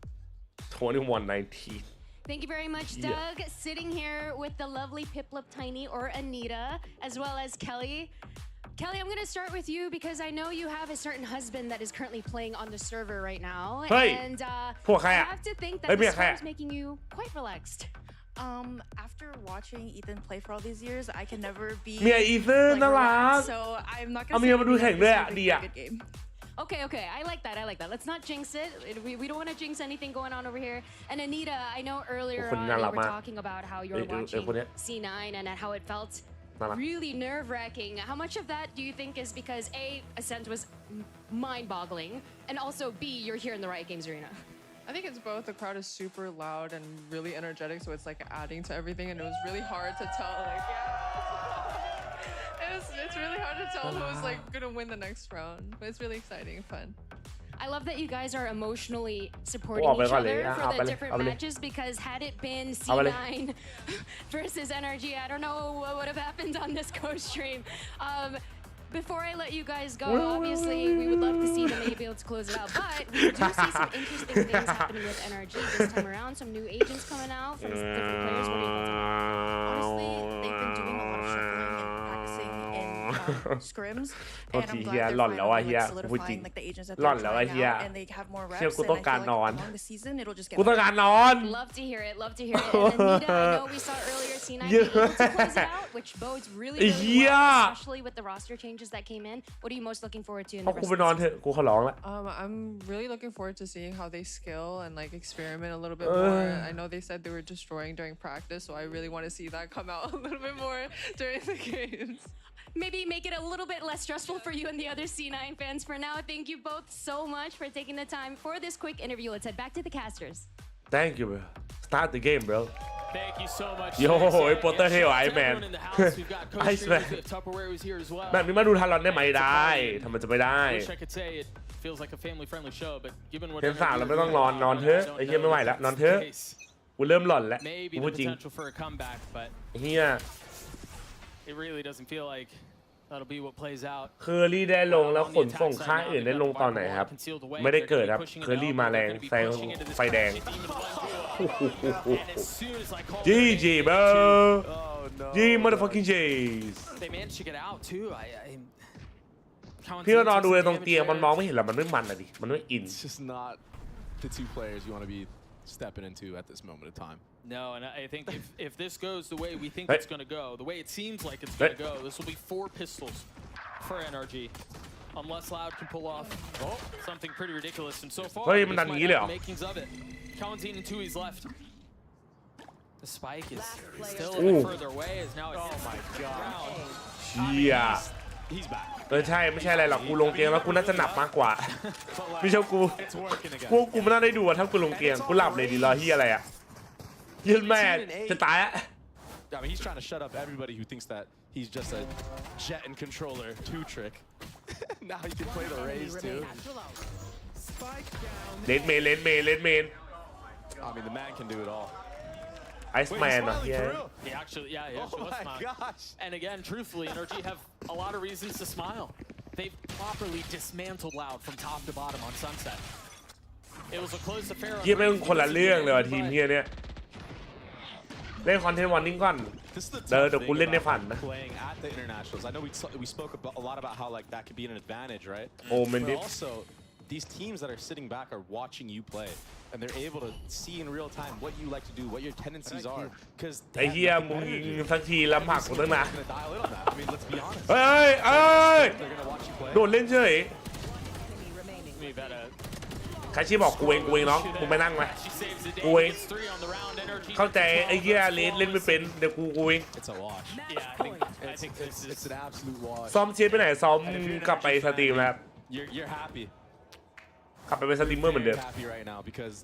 21-19 Thank you very much, Doug. Sitting here with the lovely Piplup Tiny or Anita, as well as Kelly. Kelly, I'm going to start with you because I know you have a certain husband that is currently playing on the server right now. And I have to think that this is making you quite relaxed. After watching Ethan play for all these years, I can never be เมียอีเธอน่ารัก so I'm not เอา gonna เมียมาดูแข่งด้วยอ่ะ say ดี it's อ่ะ a good game. Okay, I like that. Let's not jinx it. We don't want to jinx anything going on over here. And Anita, I know earlier on you were talking about how you were watching C9 and how it felt really nerve-wracking. How much of that do you think is because A, Ascent was mind-boggling, and also B, you're here in the Riot Games arena? I think it's both. The crowd is super loud and really energetic, so it's like adding to everything, and it was really hard to tell. Like, it's really hard to tell who's like gonna win the next round, but it's really exciting and fun. I love that you guys are emotionally supporting each other for the different matches because had it been C9 versus NRG, I don't know what would have happened on this co-stream. Before I let you guys go, obviously we would love to see them maybe be able to close it out, but we do see some interesting things happening with NRG this time around. Some new agents coming out from different players. What do you think? Honestly, they've been doing a lot of shuffling and practicing in scrims, and I'm glad they're finally solidifying like the agents that they're trying out, and they have more reps. And I feel like along the season, it'll just get better. Love to hear it. And Anita, I know we saw earlier C9 being able to close it out, which bodes really well, especially with the roster changes that came in. What are you most looking forward to in the rest of the season? I'm really looking forward to seeing how they skill and like experiment a little bit more. I know they said they were destroying during practice, so I really want to see that come out a little bit more during the games. Maybe make it a little bit less stressful for you and the other C9 fans. For now, thank you both so much for taking the time for this quick interview. Let's head back to the casters. Thank you, bro. Start the game, bro. Thank you so much. โย่ไอ้โปเตอร์เทลไอแมนไอซ์แมนแบบนี้มาดูทันรอนได้ไหมได้ทำไมจะไม่ได้ Feels like a family-friendly show, but given what เทนสามเราไม่ต้องนอนเถอะไอ้เหี้ยไม่ไหวแล้วนอนเถอะกูเริ่มหล่อนแล้วกูพูดจริงเหี้ย It really doesn't feel like that'll be what plays out. เคอรี่ได้ลงแล้วขนส่งค่ายอื่นได้ลงตอนไหนครับไม่ได้เกิดครับเคอรี่มาแรงแซงไฟแดง GG bro motherfucking Jays They managed to get out too. พี่ก็นอนดูเลยตรงเตียงมันมองไม่เห็นหรอมันไม่มันอะดิมันไม่อิน It's just not the two players you want to be stepping into at this moment of time. No, and I think if this goes the way we think it's going to go, the way it seems like it's going to go, this will be 4 pistols for NRG. Unless Loud can pull off something pretty ridiculous. And so far, this might have the makings of it. Calentine and Tui's left. The spike is still a bit further away as now it's my god. เชี่ย He's back. ใช่ไม่ใช่อะไรหรอกกูลงเตียงแล้วกูน่าจะหนับมากกว่าไม่ใช่กูไม่น่าได้ดูถ้ากูลงเตียงกูหลับเลยดีรอเฮียอะไรอะยืนแม่จะตายอะ I mean, he's trying to shut up everybody who thinks that he's just a jet and controller 2 trick. Now he can play the Rays too. เลนเมน I mean, the man can do it all. Iceman, He actually gosh. And again, truthfully, NRG have a lot of reasons to smile. They've properly dismantled Loud from top to bottom on Sunset. It was a close affair. เฮียไม่คนละเรื่องเลยทีมเฮียเนี่ยเล่นคอนเทนต์วอร์นิ่งก่อนเดี๋ยวกูเล่นในฝันนะ Playing at the internationals, I know we spoke a lot about how like that could be an advantage, right? But also, these teams that are sitting back are watching you play, and they're able to see in real time what you like to do, what your tendencies are. Because ไอ้เฮียมึงยิงสักทีแล้วผลักกูตั้งนาน I mean, let's be honest. เฮ้ยโดนเล่นเฉยใครชี้บอกกูเองน้องมึงไปนั่งไหมกูเองเข้าใจไอ้เหี้ยเล่นไม่เป็นเดี๋ยวกูเอง It's a wash. I think it's an absolute wash. ซ้อมเชียร์ไปไหนซ้อมกลับไปสตรีมแล้ว You're happy. กลับไปเป็นสตรีมเมอร์เหมือนเดิม Happy right now because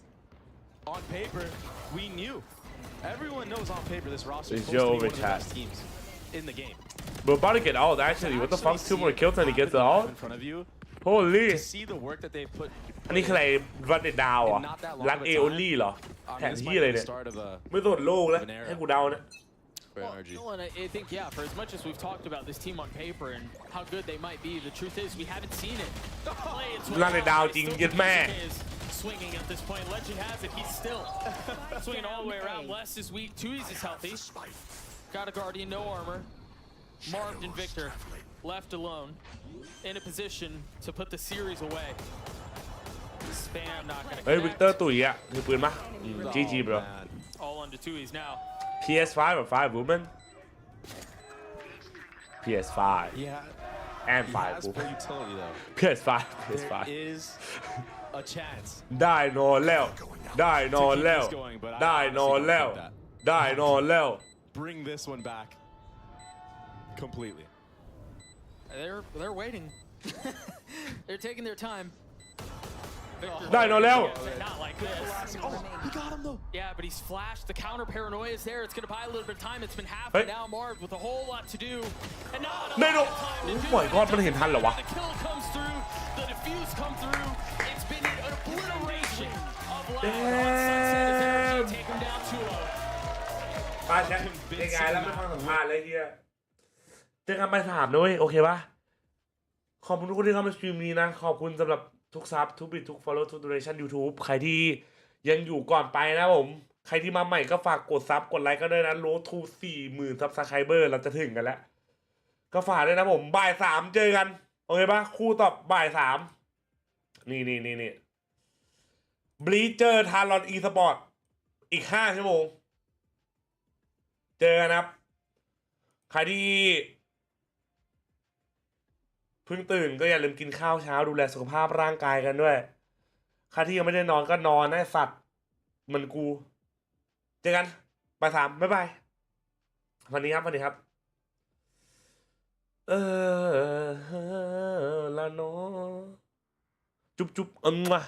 on paper we knew everyone knows on paper this roster is supposed to be one of the best teams in the game. We're about to get out actually. What the fuck? 2 more kills and he gets it out. In front of you. Holy. To see the work that they put. อันนี้คืออะไรรันเดดาวอ่ะรันเอโอลี่เหรอแผนที่อะไรเนี่ยไม่สนโลกแล้วให้กูเดาเนี่ย Well, and I think, yeah, for as much as we've talked about this team on paper and how good they might be, the truth is we haven't seen it play its way out. รันเดดาวจริงยึดแม่ Swinging at this point. Legend has it. He's still swinging all the way around. West is weak. Tui's is healthy. Got a Guardian, no armor. Marved and Victor left alone in a position to put the series away. Spam not gonna เฮ้ยวิกเตอร์ตุ๋ยอ่ะถือปืนปะGG bro all onto Tui's now. PS5 or 5 woman PS5 Yeah. and 5 woman PS5 There is a chance ได้นอนแล้วได้นอนแล้วได้นอนแล้วได้นอนแล้ว Bring this one back completely. They're waiting. They're taking their time. ได้นอนแล้ว Not like this. Oh, he got him though. Yeah, but he's flashed. The counter paranoia is there. It's going to buy a little bit of time. It's been half an hour Marv with a whole lot to do. And not a lot of time to do it. โอ้ยกอดมันเห็นทันเหรอวะ The kill comes through. The defuse come through. It's been an obliteration of Loud on Sunset as NRG take him down 2-0. ป้าแชมป์ยังไงแล้วไม่ฟังสัมภาษณ์เลยเฮียเจอกันไปถามด้วยโอเคปะขอบคุณทุกคนที่เข้ามาสตรีมนี้นะขอบคุณสำหรับทุกซับทุกบิตทุก follow ทุก donation YouTube ใครที่ยังอยู่ก่อนไปนะผมใครที่มาใหม่ก็ฝากกดซับกดไลค์ก็ด้วยนะโลทู 40,000 ซับสไครเบอร์เราจะถึงกันแล้วก็ฝากด้วยนะผมบ่าย 3เจอกันโอเคปะคู่ต่อบ่าย 3นี่บลีเจอร์ทารอนอีสปอร์ตอีก5ชั่วโมงเจอกันครับใครที่เพิ่งตื่นก็อย่าลืมกินข้าวเช้าดูแลสุขภาพร่างกายกันด้วยใครที่ยังไม่ได้นอนก็นอนนะสัตว์เหมือนกูเจอกันบ่าย 3บ๊ายบายวันนี้ครับละเนาะจุ๊บมา